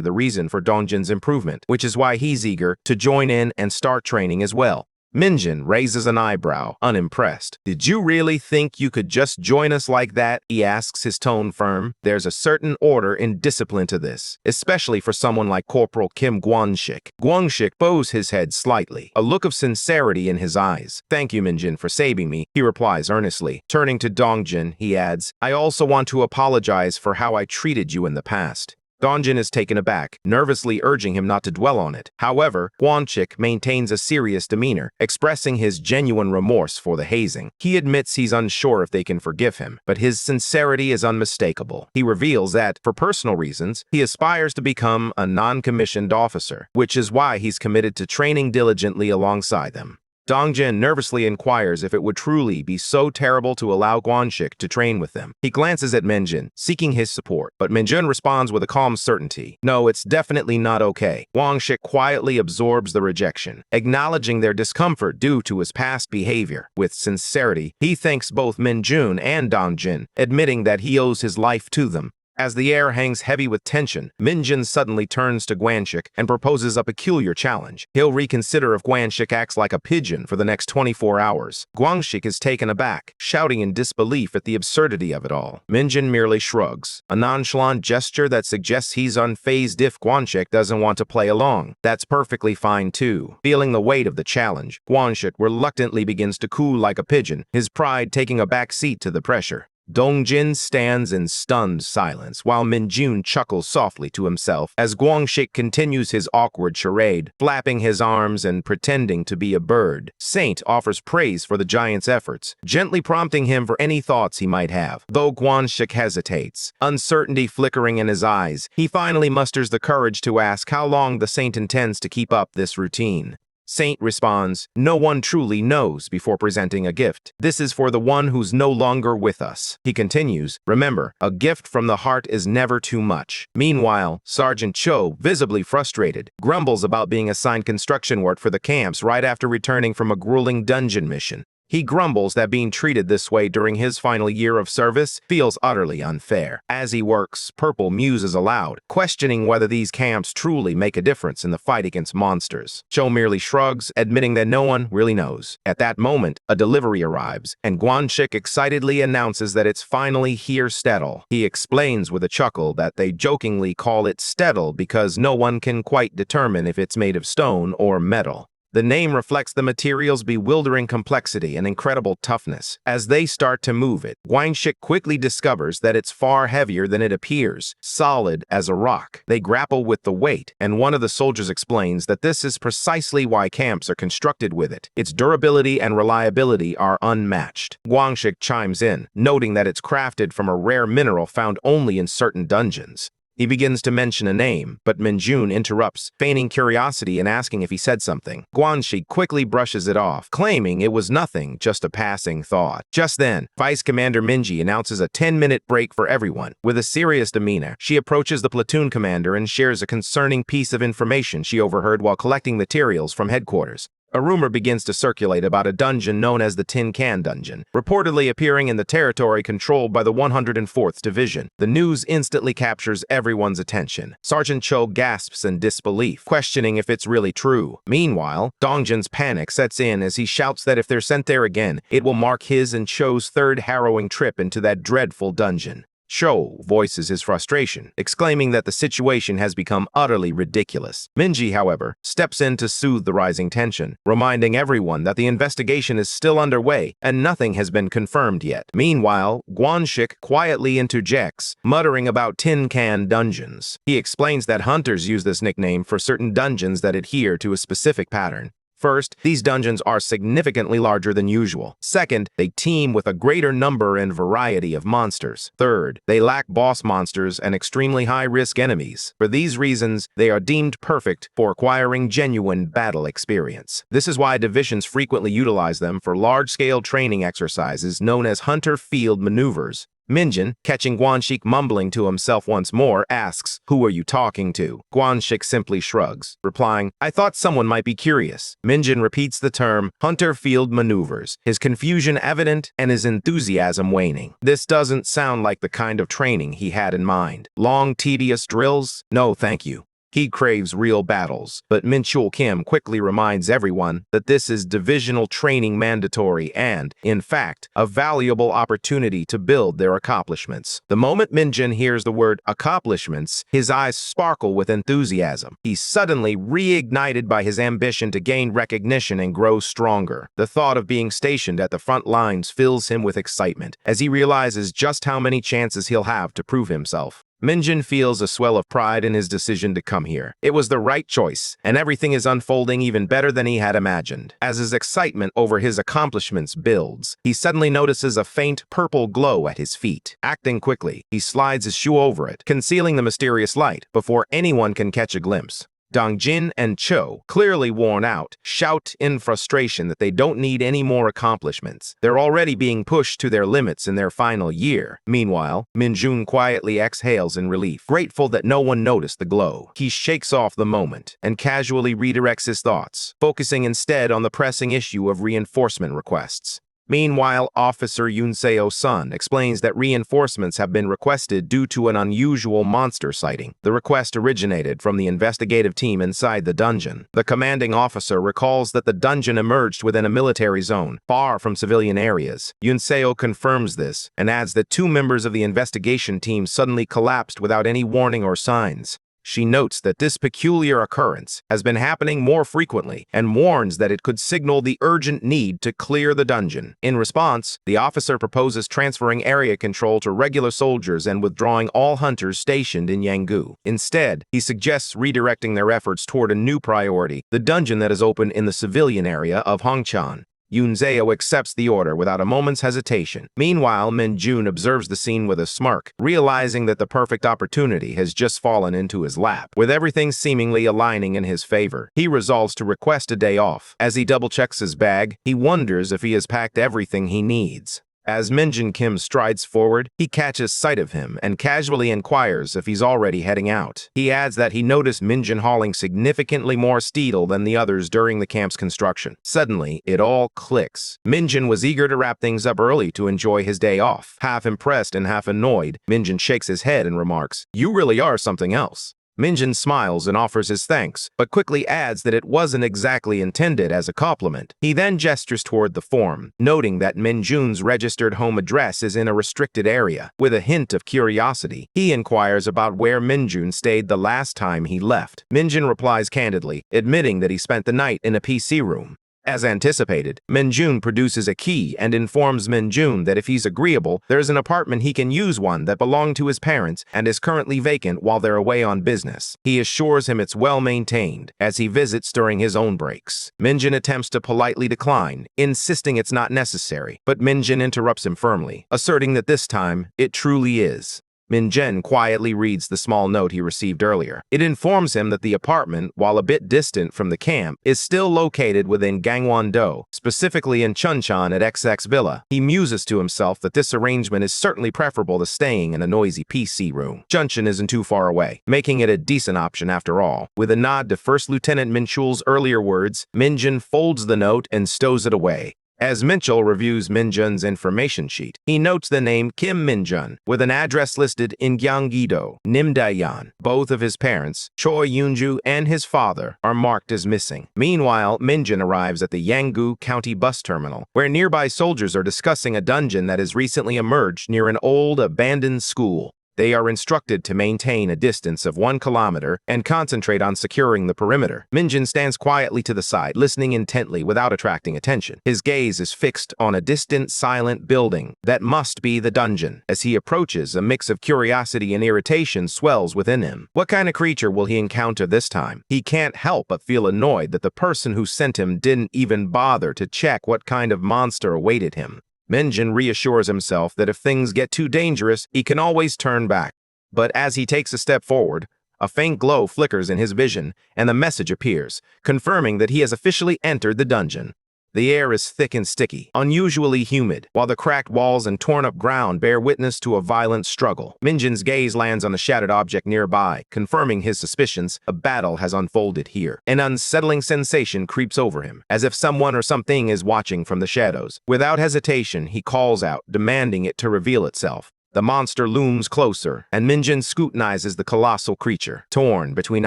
the reason for Dongjin's improvement, which is why he's eager to join in and start training as well. Minjun raises an eyebrow, unimpressed. "Did you really think you could just join us like that?" he asks, his tone firm. There's a certain order and discipline to this, especially for someone like Corporal Kim Guanxik. Guanxik bows his head slightly, a look of sincerity in his eyes. "Thank you, Minjun, for saving me," he replies earnestly. Turning to Dongjin, he adds, "I also want to apologize for how I treated you in the past." Dongjin is taken aback, nervously urging him not to dwell on it. However, Guanxik maintains a serious demeanor, expressing his genuine remorse for the hazing. He admits he's unsure if they can forgive him, but his sincerity is unmistakable. He reveals that, for personal reasons, he aspires to become a non-commissioned officer, which is why he's committed to training diligently alongside them. Dongjin nervously inquires if it would truly be so terrible to allow Guanxik to train with them. He glances at Minjun, seeking his support, but Minjun responds with a calm certainty. "No, it's definitely not okay." Guanxik quietly absorbs the rejection, acknowledging their discomfort due to his past behavior. With sincerity, he thanks both Minjun and Dongjin, admitting that he owes his life to them. As the air hangs heavy with tension, Minjun suddenly turns to Guanxik and proposes a peculiar challenge. He'll reconsider if Guanxik acts like a pigeon for the next 24 hours. Guanxik is taken aback, shouting in disbelief at the absurdity of it all. Minjun merely shrugs, a nonchalant gesture that suggests he's unfazed if Guanxik doesn't want to play along. That's perfectly fine too. Feeling the weight of the challenge, Guanxik reluctantly begins to coo like a pigeon, his pride taking a back seat to the pressure. Dongjin stands in stunned silence while Minjun chuckles softly to himself as Guanxik continues his awkward charade, flapping his arms and pretending to be a bird. Saint offers praise for the giant's efforts, gently prompting him for any thoughts he might have. Though Guanxik hesitates, uncertainty flickering in his eyes, he finally musters the courage to ask how long the Saint intends to keep up this routine. Saint responds, "No one truly knows," before presenting a gift. "This is for the one who's no longer with us." He continues, "Remember, a gift from the heart is never too much." Meanwhile, Sergeant Cho, visibly frustrated, grumbles about being assigned construction work for the camps right after returning from a grueling dungeon mission. He grumbles that being treated this way during his final year of service feels utterly unfair. As he works, Purple muses aloud, questioning whether these camps truly make a difference in the fight against monsters. Cho merely shrugs, admitting that no one really knows. At that moment, a delivery arrives, and Guanxik excitedly announces that it's finally here Stettel. He explains with a chuckle that they jokingly call it Stettel because no one can quite determine if it's made of stone or metal. The name reflects the material's bewildering complexity and incredible toughness. As they start to move it, Guanxik quickly discovers that it's far heavier than it appears, solid as a rock. They grapple with the weight, and one of the soldiers explains that this is precisely why camps are constructed with it. Its durability and reliability are unmatched. Guanxik chimes in, noting that it's crafted from a rare mineral found only in certain dungeons. He begins to mention a name, but Minjun interrupts, feigning curiosity and asking if he said something. Guanxik quickly brushes it off, claiming it was nothing, just a passing thought. Just then, Vice Commander Minji announces a 10-minute break for everyone. With a serious demeanor, she approaches the platoon commander and shares a concerning piece of information she overheard while collecting materials from headquarters. A rumor begins to circulate about a dungeon known as the Tin Can Dungeon, reportedly appearing in the territory controlled by the 104th Division. The news instantly captures everyone's attention. Sergeant Cho gasps in disbelief, questioning if it's really true. Meanwhile, Dongjin's panic sets in as he shouts that if they're sent there again, it will mark his and Cho's third harrowing trip into that dreadful dungeon. Cho voices his frustration, exclaiming that the situation has become utterly ridiculous. Minji, however, steps in to soothe the rising tension, reminding everyone that the investigation is still underway and nothing has been confirmed yet. Meanwhile, Guanxik quietly interjects, muttering about tin can dungeons. He explains that hunters use this nickname for certain dungeons that adhere to a specific pattern. First, these dungeons are significantly larger than usual. Second, they teem with a greater number and variety of monsters. Third, they lack boss monsters and extremely high-risk enemies. For these reasons, they are deemed perfect for acquiring genuine battle experience. This is why divisions frequently utilize them for large-scale training exercises known as hunter field maneuvers. Minjin, catching Guanxik mumbling to himself once more, asks, "Who are you talking to?" Guanxik simply shrugs, replying, "I thought someone might be curious." Minjin repeats the term, hunter field maneuvers, his confusion evident and his enthusiasm waning. This doesn't sound like the kind of training he had in mind. Long, tedious drills? No, thank you. He craves real battles, but Minchul Kim quickly reminds everyone that this is divisional training mandatory and, in fact, a valuable opportunity to build their accomplishments. The moment Minjin hears the word accomplishments, his eyes sparkle with enthusiasm. He's suddenly reignited by his ambition to gain recognition and grow stronger. The thought of being stationed at the front lines fills him with excitement, as he realizes just how many chances he'll have to prove himself. Minjin feels a swell of pride in his decision to come here. It was the right choice, and everything is unfolding even better than he had imagined. As his excitement over his accomplishments builds, he suddenly notices a faint purple glow at his feet. Acting quickly, he slides his shoe over it, concealing the mysterious light before anyone can catch a glimpse. Dongjin and Cho, clearly worn out, shout in frustration that they don't need any more accomplishments. They're already being pushed to their limits in their final year. Meanwhile, Minjun quietly exhales in relief, grateful that no one noticed the glow. He shakes off the moment and casually redirects his thoughts, focusing instead on the pressing issue of reinforcement requests. Meanwhile, Officer Yunseo-sun explains that reinforcements have been requested due to an unusual monster sighting. The request originated from the investigative team inside the dungeon. The commanding officer recalls that the dungeon emerged within a military zone, far from civilian areas. Yunseo confirms this and adds that 2 members of the investigation team suddenly collapsed without any warning or signs. She notes that this peculiar occurrence has been happening more frequently and warns that it could signal the urgent need to clear the dungeon. In response, the officer proposes transferring area control to regular soldiers and withdrawing all hunters stationed in Yanggu. Instead, he suggests redirecting their efforts toward a new priority, the dungeon that is open in the civilian area of Hongchan. Yunzeo accepts the order without a moment's hesitation. Meanwhile, Minjun observes the scene with a smirk, realizing that the perfect opportunity has just fallen into his lap. With everything seemingly aligning in his favor, he resolves to request a day off. As he double-checks his bag, he wonders if he has packed everything he needs. As Minjin Kim strides forward, he catches sight of him and casually inquires if he's already heading out. He adds that he noticed Minjin hauling significantly more steel than the others during the camp's construction. Suddenly, it all clicks. Minjin was eager to wrap things up early to enjoy his day off. Half impressed and half annoyed, Minjin shakes his head and remarks, "You really are something else." Minjin smiles and offers his thanks, but quickly adds that it wasn't exactly intended as a compliment. He then gestures toward the form, noting that Minjun's registered home address is in a restricted area. With a hint of curiosity, he inquires about where Minjun stayed the last time he left. Minjun replies candidly, admitting that he spent the night in a PC room. As anticipated, Minjun produces a key and informs Minjun that if he's agreeable, there's an apartment he can use, one that belonged to his parents and is currently vacant while they're away on business. He assures him it's well maintained, as he visits during his own breaks. Minjun attempts to politely decline, insisting it's not necessary, but Minjun interrupts him firmly, asserting that this time, it truly is. Minjin quietly reads the small note he received earlier. It informs him that the apartment, while a bit distant from the camp, is still located within Gangwon-do, specifically in Chunchan at XX Villa. He muses to himself that this arrangement is certainly preferable to staying in a noisy PC room. Chunchan isn't too far away, making it a decent option after all. With a nod to First Lieutenant Minchul's earlier words, Minjin folds the note and stows it away. As Minchul reviews Minjun's information sheet, he notes the name Kim Minjun with an address listed in Gyeonggi-do, Nimdaeyeon. Both of his parents, Choi Yoonju and his father, are marked as missing. Meanwhile, Minjun arrives at the Yanggu County bus terminal, where nearby soldiers are discussing a dungeon that has recently emerged near an old, abandoned school. They are instructed to maintain a distance of 1 kilometer and concentrate on securing the perimeter. Minjun stands quietly to the side, listening intently without attracting attention. His gaze is fixed on a distant, silent building that must be the dungeon. As he approaches, a mix of curiosity and irritation swells within him. What kind of creature will he encounter this time? He can't help but feel annoyed that the person who sent him didn't even bother to check what kind of monster awaited him. Minjun reassures himself that if things get too dangerous, he can always turn back. But as he takes a step forward, a faint glow flickers in his vision, and the message appears, confirming that he has officially entered the dungeon. The air is thick and sticky, unusually humid, while the cracked walls and torn-up ground bear witness to a violent struggle. Minjun's gaze lands on a shattered object nearby, confirming his suspicions. A battle has unfolded here. An unsettling sensation creeps over him, as if someone or something is watching from the shadows. Without hesitation, he calls out, demanding it to reveal itself. The monster looms closer, and Minjun scrutinizes the colossal creature, torn between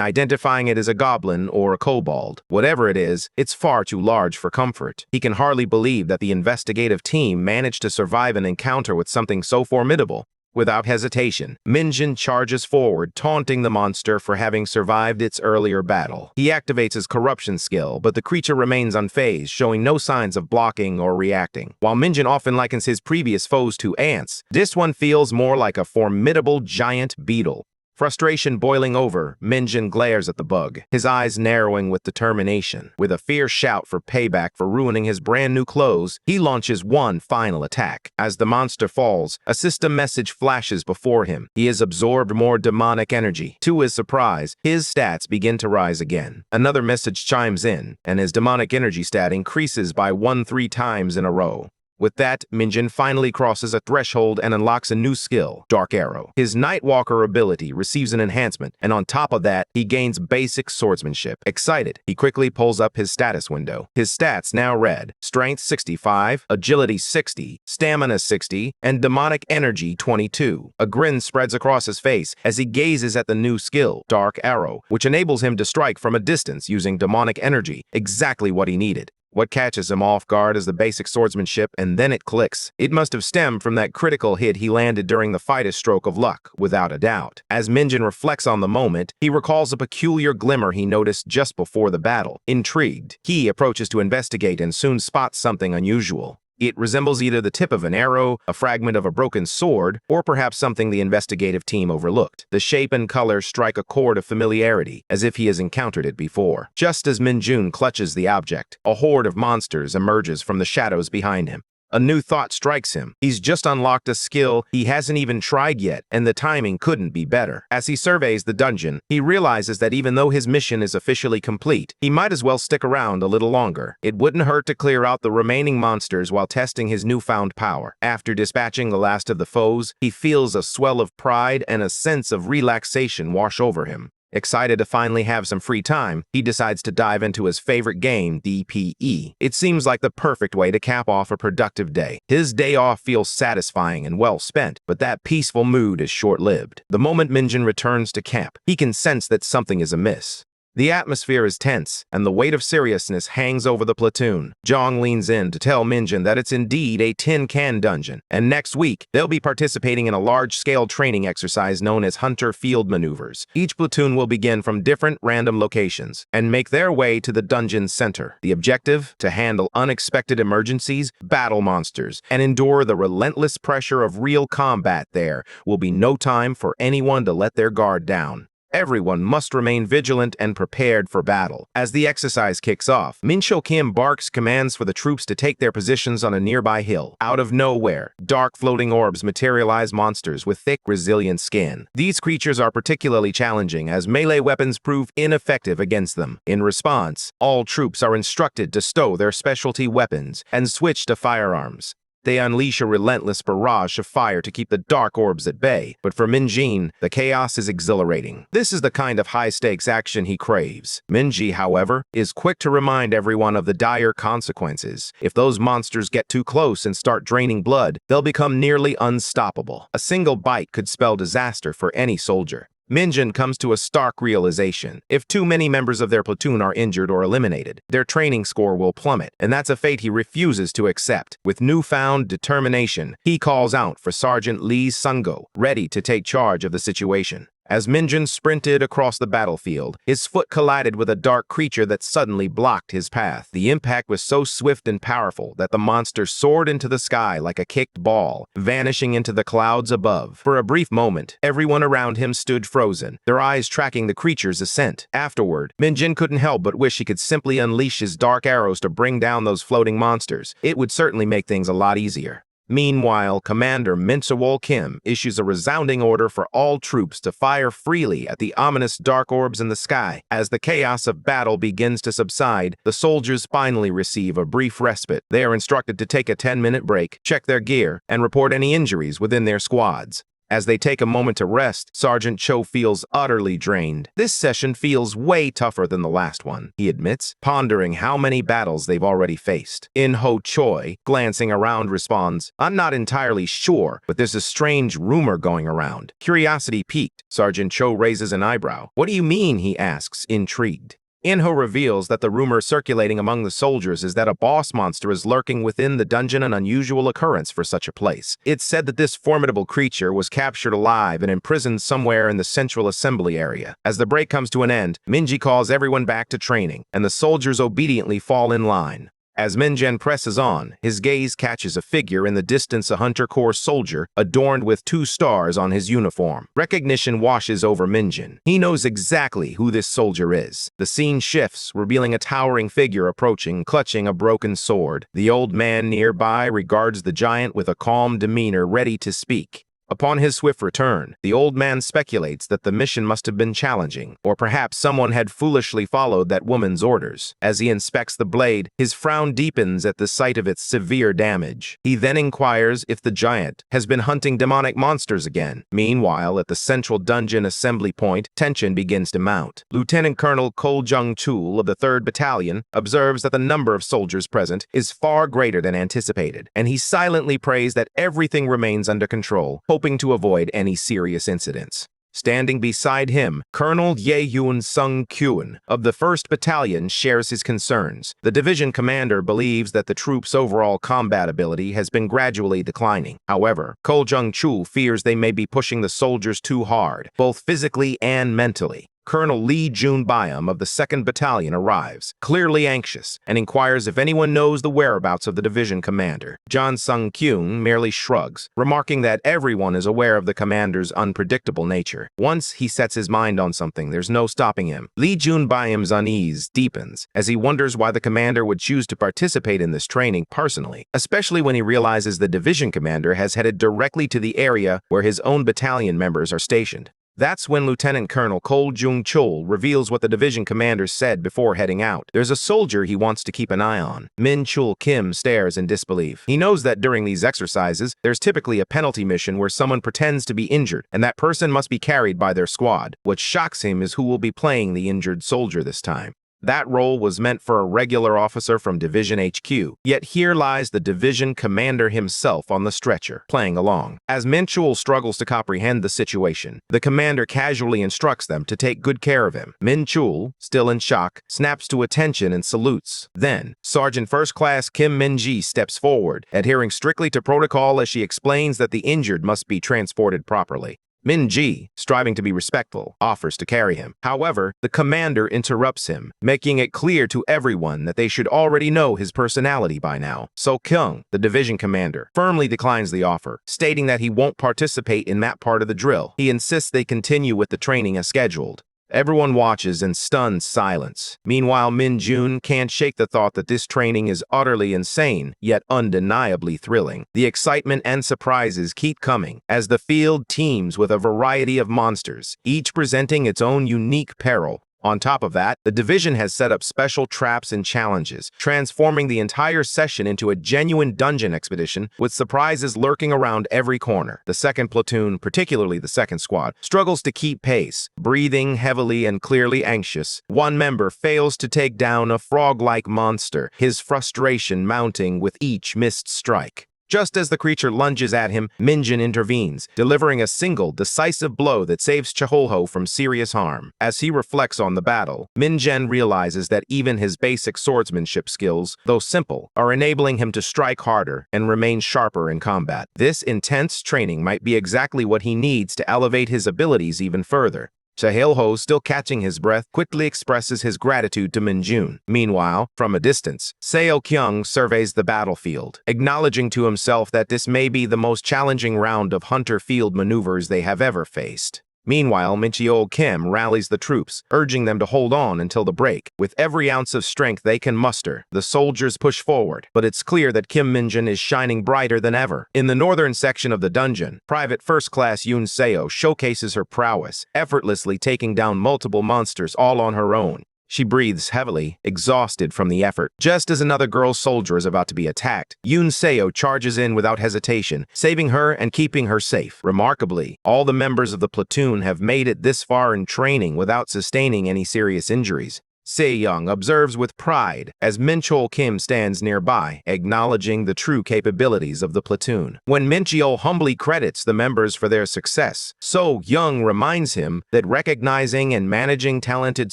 identifying it as a goblin or a kobold. Whatever it is, it's far too large for comfort. He can hardly believe that the investigative team managed to survive an encounter with something so formidable. Without hesitation, Minjun charges forward, taunting the monster for having survived its earlier battle. He activates his corruption skill, but the creature remains unfazed, showing no signs of blocking or reacting. While Minjun often likens his previous foes to ants, this one feels more like a formidable giant beetle. Frustration boiling over, Minjun glares at the bug, his eyes narrowing with determination. With a fierce shout for payback for ruining his brand new clothes, he launches one final attack. As the monster falls, a system message flashes before him. He has absorbed more demonic energy. To his surprise, his stats begin to rise again. Another message chimes in, and his demonic energy stat increases by 3 times in a row. With that, Minjun finally crosses a threshold and unlocks a new skill, Dark Arrow. His Nightwalker ability receives an enhancement, and on top of that, he gains basic swordsmanship. Excited, he quickly pulls up his status window. His stats now read, Strength 65, Agility 60, Stamina 60, and Demonic Energy 22. A grin spreads across his face as he gazes at the new skill, Dark Arrow, which enables him to strike from a distance using demonic energy, exactly what he needed. What catches him off guard is the basic swordsmanship, and then it clicks. It must have stemmed from that critical hit he landed during the fight, a stroke of luck, without a doubt. As Minjun reflects on the moment, he recalls a peculiar glimmer he noticed just before the battle. Intrigued, he approaches to investigate and soon spots something unusual. It resembles either the tip of an arrow, a fragment of a broken sword, or perhaps something the investigative team overlooked. The shape and color strike a chord of familiarity, as if he has encountered it before. Just as Minjun clutches the object, a horde of monsters emerges from the shadows behind him. A new thought strikes him. He's just unlocked a skill he hasn't even tried yet, and the timing couldn't be better. As he surveys the dungeon, he realizes that even though his mission is officially complete, he might as well stick around a little longer. It wouldn't hurt to clear out the remaining monsters while testing his newfound power. After dispatching the last of the foes, he feels a swell of pride and a sense of relaxation wash over him. Excited to finally have some free time, he decides to dive into his favorite game, DPE. It seems like the perfect way to cap off a productive day. His day off feels satisfying and well spent, but that peaceful mood is short-lived. The moment Minjun returns to camp, he can sense that something is amiss. The atmosphere is tense, and the weight of seriousness hangs over the platoon. Jong leans in to tell Minjun that it's indeed a tin-can dungeon, and next week, they'll be participating in a large-scale training exercise known as Hunter Field Maneuvers. Each platoon will begin from different random locations and make their way to the dungeon's center. The objective? To handle unexpected emergencies, battle monsters, and endure the relentless pressure of real combat. There will be no time for anyone to let their guard down. Everyone must remain vigilant and prepared for battle. As the exercise kicks off, Mincho Kim barks commands for the troops to take their positions on a nearby hill. Out of nowhere, dark floating orbs materialize monsters with thick, resilient skin. These creatures are particularly challenging as melee weapons prove ineffective against them. In response, all troops are instructed to stow their specialty weapons and switch to firearms. They unleash a relentless barrage of fire to keep the dark orbs at bay. But for Minjin, the chaos is exhilarating. This is the kind of high-stakes action he craves. Minji, however, is quick to remind everyone of the dire consequences. If those monsters get too close and start draining blood, they'll become nearly unstoppable. A single bite could spell disaster for any soldier. Minjin comes to a stark realization. If too many members of their platoon are injured or eliminated, their training score will plummet, and that's a fate he refuses to accept. With newfound determination, he calls out for Sergeant Lee Sungo, ready to take charge of the situation. As Minjin sprinted across the battlefield, his foot collided with a dark creature that suddenly blocked his path. The impact was so swift and powerful that the monster soared into the sky like a kicked ball, vanishing into the clouds above. For a brief moment, everyone around him stood frozen, their eyes tracking the creature's ascent. Afterward, Minjin couldn't help but wish he could simply unleash his dark arrows to bring down those floating monsters. It would certainly make things a lot easier. Meanwhile, Commander Minhwa Kim issues a resounding order for all troops to fire freely at the ominous dark orbs in the sky. As the chaos of battle begins to subside, the soldiers finally receive a brief respite. They are instructed to take a 10-minute break, check their gear, and report any injuries within their squads. As they take a moment to rest, Sergeant Cho feels utterly drained. This session feels way tougher than the last one, he admits, pondering how many battles they've already faced. In-ho Choi, glancing around, responds, "I'm not entirely sure, but there's a strange rumor going around." Curiosity piqued, Sergeant Cho raises an eyebrow. "What do you mean?" he asks, intrigued. In-ho reveals that the rumor circulating among the soldiers is that a boss monster is lurking within the dungeon, an unusual occurrence for such a place. It's said that this formidable creature was captured alive and imprisoned somewhere in the central assembly area. As the break comes to an end, Minji calls everyone back to training, and the soldiers obediently fall in line. As Minjin presses on, his gaze catches a figure in the distance, a Hunter Corps soldier adorned with 2 stars on his uniform. Recognition washes over Minjin. He knows exactly who this soldier is. The scene shifts, revealing a towering figure approaching, clutching a broken sword. The old man nearby regards the giant with a calm demeanor, ready to speak. Upon his swift return, the old man speculates that the mission must have been challenging, or perhaps someone had foolishly followed that woman's orders. As he inspects the blade, his frown deepens at the sight of its severe damage. He then inquires if the giant has been hunting demonic monsters again. Meanwhile, at the central dungeon assembly point, tension begins to mount. Lieutenant Colonel Ko Jung-chul of the 3rd Battalion observes that the number of soldiers present is far greater than anticipated, and he silently prays that everything remains under control, hoping to avoid any serious incidents. Standing beside him, Colonel Ye-Yun Sung-kyun of the 1st Battalion shares his concerns. The division commander believes that the troops' overall combat ability has been gradually declining. However, Ko Jung-chul fears they may be pushing the soldiers too hard, both physically and mentally. Colonel Lee Jun-byum of the 2nd Battalion arrives, clearly anxious, and inquires if anyone knows the whereabouts of the division commander. John Sung-kyun merely shrugs, remarking that everyone is aware of the commander's unpredictable nature. Once he sets his mind on something, there's no stopping him. Lee Jun-byum's unease deepens as he wonders why the commander would choose to participate in this training personally, especially when he realizes the division commander has headed directly to the area where his own battalion members are stationed. That's when Lieutenant Colonel Ko Jung-chul reveals what the division commander said before heading out. There's a soldier he wants to keep an eye on. Min-chul Kim stares in disbelief. He knows that during these exercises, there's typically a penalty mission where someone pretends to be injured, and that person must be carried by their squad. What shocks him is who will be playing the injured soldier this time. That role was meant for a regular officer from Division HQ, yet here lies the division commander himself on the stretcher, playing along. As Min-chul struggles to comprehend the situation, the commander casually instructs them to take good care of him. Min-chul, still in shock, snaps to attention and salutes. Then, Sergeant First Class Kim Min-ji steps forward, adhering strictly to protocol as she explains that the injured must be transported properly. Min-ji, striving to be respectful, offers to carry him. However, the commander interrupts him, making it clear to everyone that they should already know his personality by now. So-kyung, the division commander, firmly declines the offer, stating that he won't participate in that part of the drill. He insists they continue with the training as scheduled. Everyone watches in stunned silence. Meanwhile, Min-jun can't shake the thought that this training is utterly insane, yet undeniably thrilling. The excitement and surprises keep coming as the field teems with a variety of monsters, each presenting its own unique peril. On top of that, the division has set up special traps and challenges, transforming the entire session into a genuine dungeon expedition with surprises lurking around every corner. The second platoon, particularly the second squad, struggles to keep pace. Breathing heavily and clearly anxious, one member fails to take down a frog-like monster, his frustration mounting with each missed strike. Just as the creature lunges at him, Minjin intervenes, delivering a single, decisive blow that saves Cheholho from serious harm. As he reflects on the battle, Minjin realizes that even his basic swordsmanship skills, though simple, are enabling him to strike harder and remain sharper in combat. This intense training might be exactly what he needs to elevate his abilities even further. Cheholho, still catching his breath, quickly expresses his gratitude to Minjun. Meanwhile, from a distance, Seo Kyung surveys the battlefield, acknowledging to himself that this may be the most challenging round of hunter field maneuvers they have ever faced. Meanwhile, Mincheol Kim rallies the troops, urging them to hold on until the break. With every ounce of strength they can muster, the soldiers push forward, but it's clear that Kim Minjin is shining brighter than ever. In the northern section of the dungeon, Private First Class Yoon Seo showcases her prowess, effortlessly taking down multiple monsters all on her own. She breathes heavily, exhausted from the effort. Just as another girl soldier is about to be attacked, Yoon Seo charges in without hesitation, saving her and keeping her safe. Remarkably, all the members of the platoon have made it this far in training without sustaining any serious injuries. Se-young observes with pride as Min-chol Kim stands nearby, acknowledging the true capabilities of the platoon. When Min-cheol humbly credits the members for their success, So-young reminds him that recognizing and managing talented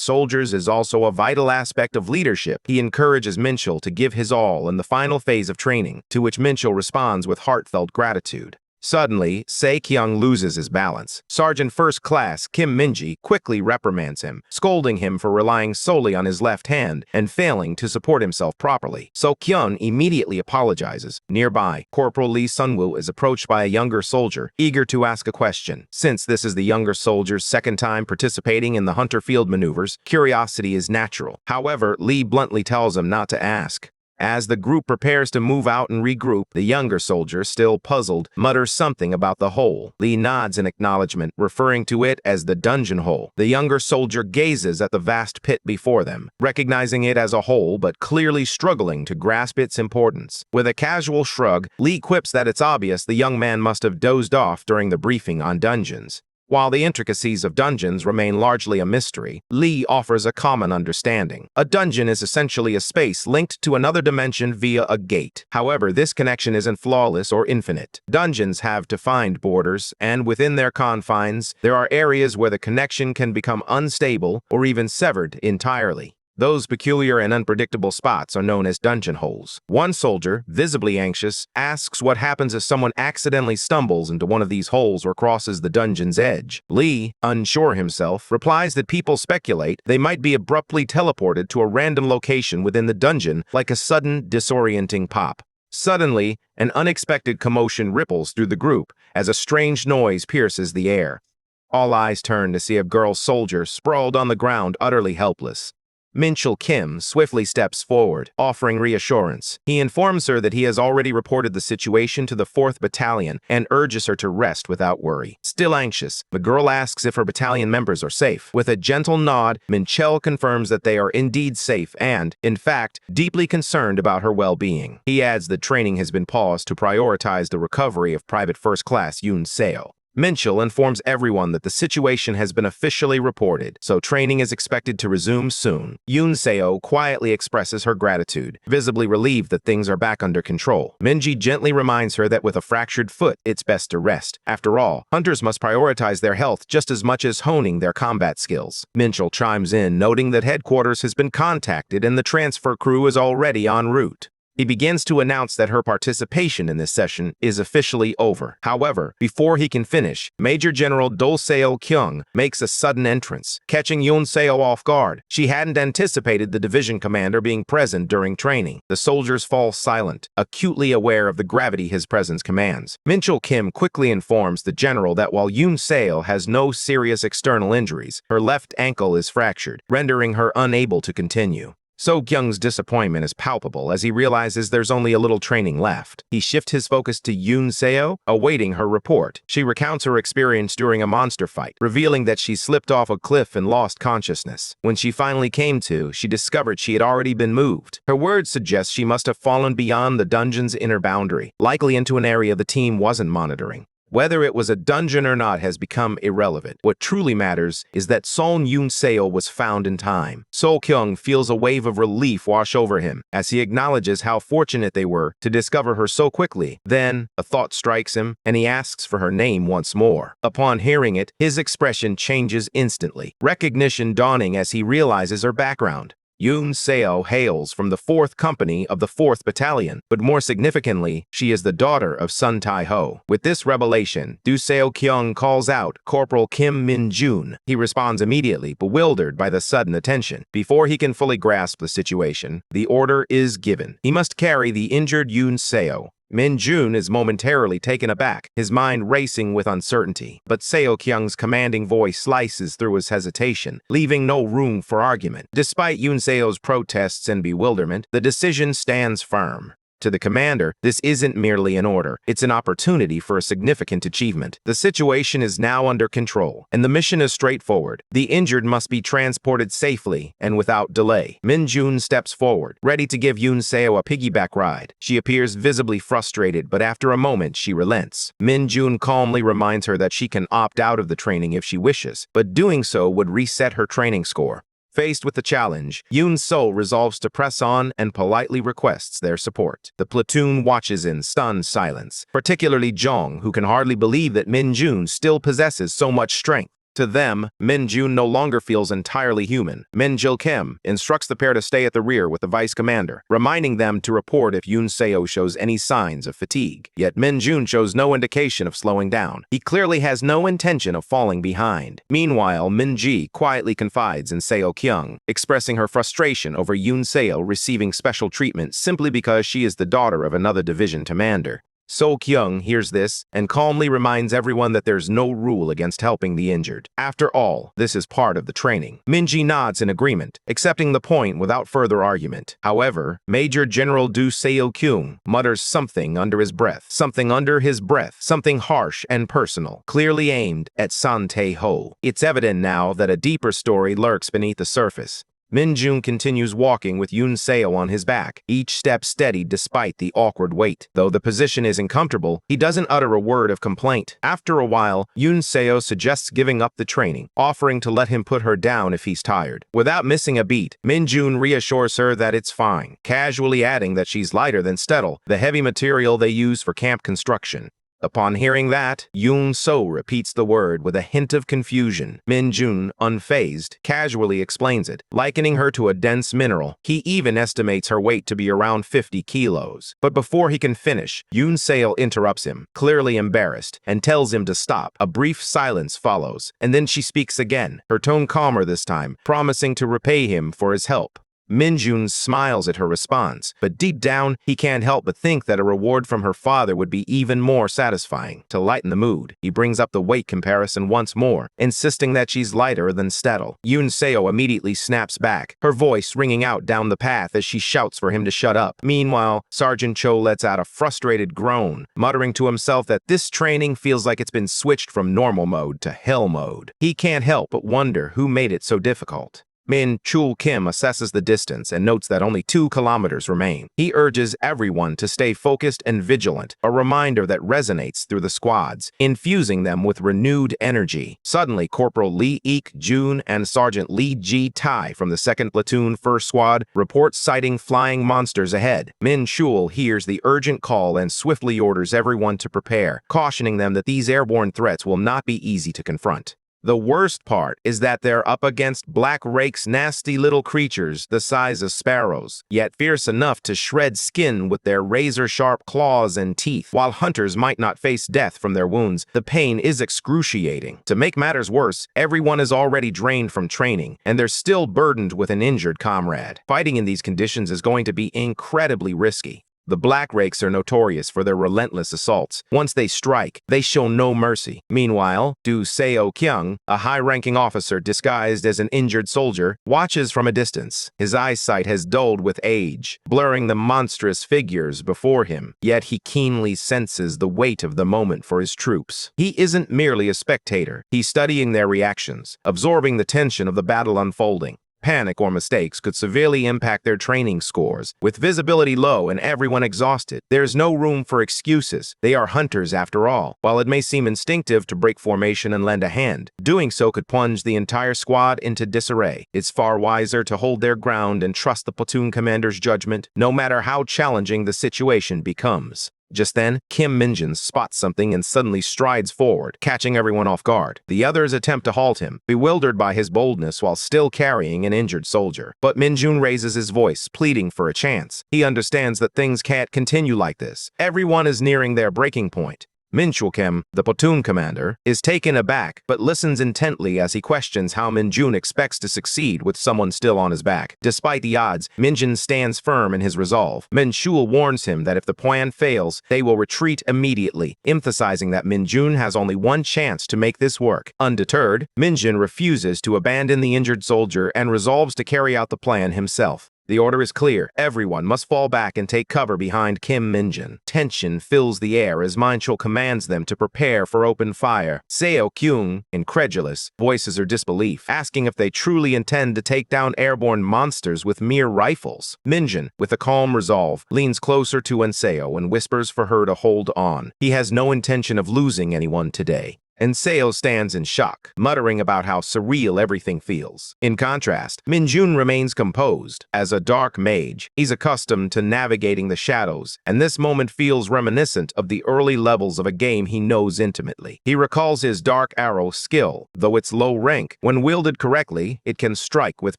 soldiers is also a vital aspect of leadership. He encourages Min-chol to give his all in the final phase of training, to which Min-chol responds with heartfelt gratitude. Suddenly, Se-kyung loses his balance. Sergeant First Class Kim Minji quickly reprimands him, scolding him for relying solely on his left hand and failing to support himself properly. So-kyun immediately apologizes. Nearby, Corporal Lee Sunwoo is approached by a younger soldier, eager to ask a question. Since this is the younger soldier's second time participating in the hunter field maneuvers, curiosity is natural. However, Lee bluntly tells him not to ask. As the group prepares to move out and regroup, the younger soldier, still puzzled, mutters something about the hole. Lee nods in acknowledgement, referring to it as the dungeon hole. The younger soldier gazes at the vast pit before them, recognizing it as a hole but clearly struggling to grasp its importance. With a casual shrug, Lee quips that it's obvious the young man must have dozed off during the briefing on dungeons. While the intricacies of dungeons remain largely a mystery, Lee offers a common understanding. A dungeon is essentially a space linked to another dimension via a gate. However, this connection isn't flawless or infinite. Dungeons have defined borders, and within their confines, there are areas where the connection can become unstable or even severed entirely. Those peculiar and unpredictable spots are known as dungeon holes. One soldier, visibly anxious, asks what happens if someone accidentally stumbles into one of these holes or crosses the dungeon's edge. Lee, unsure himself, replies that people speculate they might be abruptly teleported to a random location within the dungeon like a sudden, disorienting pop. Suddenly, an unexpected commotion ripples through the group as a strange noise pierces the air. All eyes turn to see a girl soldier sprawled on the ground, utterly helpless. Min-chol Kim swiftly steps forward, offering reassurance. He informs her that he has already reported the situation to the 4th Battalion and urges her to rest without worry. Still anxious, the girl asks if her battalion members are safe. With a gentle nod, Min-chol confirms that they are indeed safe and, in fact, deeply concerned about her well-being. He adds that training has been paused to prioritize the recovery of Private First Class Yoon Seo. Min-chol informs everyone that the situation has been officially reported, so training is expected to resume soon. Yoon Seo quietly expresses her gratitude, visibly relieved that things are back under control. Minji gently reminds her that with a fractured foot, it's best to rest. After all, hunters must prioritize their health just as much as honing their combat skills. Min-chol chimes in, noting that headquarters has been contacted and the transfer crew is already en route. He begins to announce that her participation in this session is officially over. However, before he can finish, Major General Do Seo-kyung makes a sudden entrance, catching Yoon Seo off guard. She hadn't anticipated the division commander being present during training. The soldiers fall silent, acutely aware of the gravity his presence commands. Min-chol Kim quickly informs the general that while Yoon Seo has no serious external injuries, her left ankle is fractured, rendering her unable to continue. So Kyung's disappointment is palpable as he realizes there's only a little training left. He shifts his focus to Yoon Seo, awaiting her report. She recounts her experience during a monster fight, revealing that she slipped off a cliff and lost consciousness. When she finally came to, she discovered she had already been moved. Her words suggest she must have fallen beyond the dungeon's inner boundary, likely into an area the team wasn't monitoring. Whether it was a dungeon or not has become irrelevant. What truly matters is that Son Yoon Seo was found in time. So Kyung feels a wave of relief wash over him as he acknowledges how fortunate they were to discover her so quickly. Then, a thought strikes him, and he asks for her name once more. Upon hearing it, his expression changes instantly, recognition dawning as he realizes her background. Yoon Seo hails from the 4th Company of the 4th Battalion, but more significantly, she is the daughter of Sun Tai-ho. With this revelation, Do Seo Kyung calls out Corporal Kim Min-jun. He responds immediately, bewildered by the sudden attention. Before he can fully grasp the situation, the order is given. He must carry the injured Yoon Seo. Min-jun is momentarily taken aback, his mind racing with uncertainty. But Seo Kyung's commanding voice slices through his hesitation, leaving no room for argument. Despite Yoon Seo's protests and bewilderment, the decision stands firm. To the commander, this isn't merely an order, it's an opportunity for a significant achievement. The situation is now under control, and the mission is straightforward. The injured must be transported safely and without delay. Min-jun steps forward, ready to give Yoon Seo a piggyback ride. She appears visibly frustrated, but after a moment, she relents. Min-jun calmly reminds her that she can opt out of the training if she wishes, but doing so would reset her training score. Faced with the challenge, Yoon Seo resolves to press on and politely requests their support. The platoon watches in stunned silence, particularly Jong, who can hardly believe that Min-jun still possesses so much strength. To them, Min-jun no longer feels entirely human. Min-jil Kim instructs the pair to stay at the rear with the vice commander, reminding them to report if Yoon Seo shows any signs of fatigue. Yet Min-jun shows no indication of slowing down. He clearly has no intention of falling behind. Meanwhile, Min-ji quietly confides in Seo Kyung, expressing her frustration over Yoon Seo receiving special treatment simply because she is the daughter of another division commander. So Kyung hears this and calmly reminds everyone that there's no rule against helping the injured. After all, this is part of the training. Min-ji nods in agreement, accepting the point without further argument. However, Major General Do Seo Kyung mutters something under his breath. Something harsh and personal, clearly aimed at Sun Tai-ho. It's evident now that a deeper story lurks beneath the surface. Min-jun continues walking with Yoon Seo on his back, each step steady despite the awkward weight. Though the position is uncomfortable, he doesn't utter a word of complaint. After a while, Yoon Seo suggests giving up the training, offering to let him put her down if he's tired. Without missing a beat, Min-jun reassures her that it's fine, casually adding that she's lighter than Stettel, the heavy material they use for camp construction. Upon hearing that, Yoon Seo repeats the word with a hint of confusion. Min-jun, unfazed, casually explains it, likening her to a dense mineral. He even estimates her weight to be around 50 kilos. But before he can finish, Yoon Seo interrupts him, clearly embarrassed, and tells him to stop. A brief silence follows, and then she speaks again, her tone calmer this time, promising to repay him for his help. Min-jun smiles at her response, but deep down, he can't help but think that a reward from her father would be even more satisfying. To lighten the mood, he brings up the weight comparison once more, insisting that she's lighter than Stettel. Yoon Seo immediately snaps back, her voice ringing out down the path as she shouts for him to shut up. Meanwhile, Sergeant Cho lets out a frustrated groan, muttering to himself that this training feels like it's been switched from normal mode to hell mode. He can't help but wonder who made it so difficult. Min-chul Kim assesses the distance and notes that only 2 kilometers remain. He urges everyone to stay focused and vigilant, a reminder that resonates through the squads, infusing them with renewed energy. Suddenly, Corporal Lee Ik-jun and Sergeant Lee Ji-tae from the 2nd Platoon 1st Squad report sighting flying monsters ahead. Min-chul hears the urgent call and swiftly orders everyone to prepare, cautioning them that these airborne threats will not be easy to confront. The worst part is that they're up against Black Rake's nasty little creatures the size of sparrows, yet fierce enough to shred skin with their razor-sharp claws and teeth. While hunters might not face death from their wounds, the pain is excruciating. To make matters worse, everyone is already drained from training, and they're still burdened with an injured comrade. Fighting in these conditions is going to be incredibly risky. The Black Rakes are notorious for their relentless assaults. Once they strike, they show no mercy. Meanwhile, Du Seo-kyung, a high-ranking officer disguised as an injured soldier, watches from a distance. His eyesight has dulled with age, blurring the monstrous figures before him, yet he keenly senses the weight of the moment for his troops. He isn't merely a spectator. He's studying their reactions, absorbing the tension of the battle unfolding. Panic or mistakes could severely impact their training scores. With visibility low and everyone exhausted, there's no room for excuses. They are hunters after all. While it may seem instinctive to break formation and lend a hand, doing so could plunge the entire squad into disarray. It's far wiser to hold their ground and trust the platoon commander's judgment, no matter how challenging the situation becomes. Just then, Kim Min-jun spots something and suddenly strides forward, catching everyone off guard. The others attempt to halt him, bewildered by his boldness while still carrying an injured soldier. But Min-jun raises his voice, pleading for a chance. He understands that things can't continue like this. Everyone is nearing their breaking point. Min-chul Kim, the platoon commander, is taken aback but listens intently as he questions how Min-jun expects to succeed with someone still on his back. Despite the odds, Min-jun stands firm in his resolve. Min-chul warns him that if the plan fails, they will retreat immediately, emphasizing that Min-jun has only one chance to make this work. Undeterred, Min-jun refuses to abandon the injured soldier and resolves to carry out the plan himself. The order is clear. Everyone must fall back and take cover behind Kim Min-jun. Tension fills the air as Min-chul commands them to prepare for open fire. Seo-kyung, incredulous, voices her disbelief, asking if they truly intend to take down airborne monsters with mere rifles. Min-jun, with a calm resolve, leans closer to Seo and whispers for her to hold on. He has no intention of losing anyone today. And Seo stands in shock, muttering about how surreal everything feels. In contrast, Min-jun remains composed. As a dark mage, he's accustomed to navigating the shadows, and this moment feels reminiscent of the early levels of a game he knows intimately. He recalls his dark arrow skill. Though it's low rank, when wielded correctly, it can strike with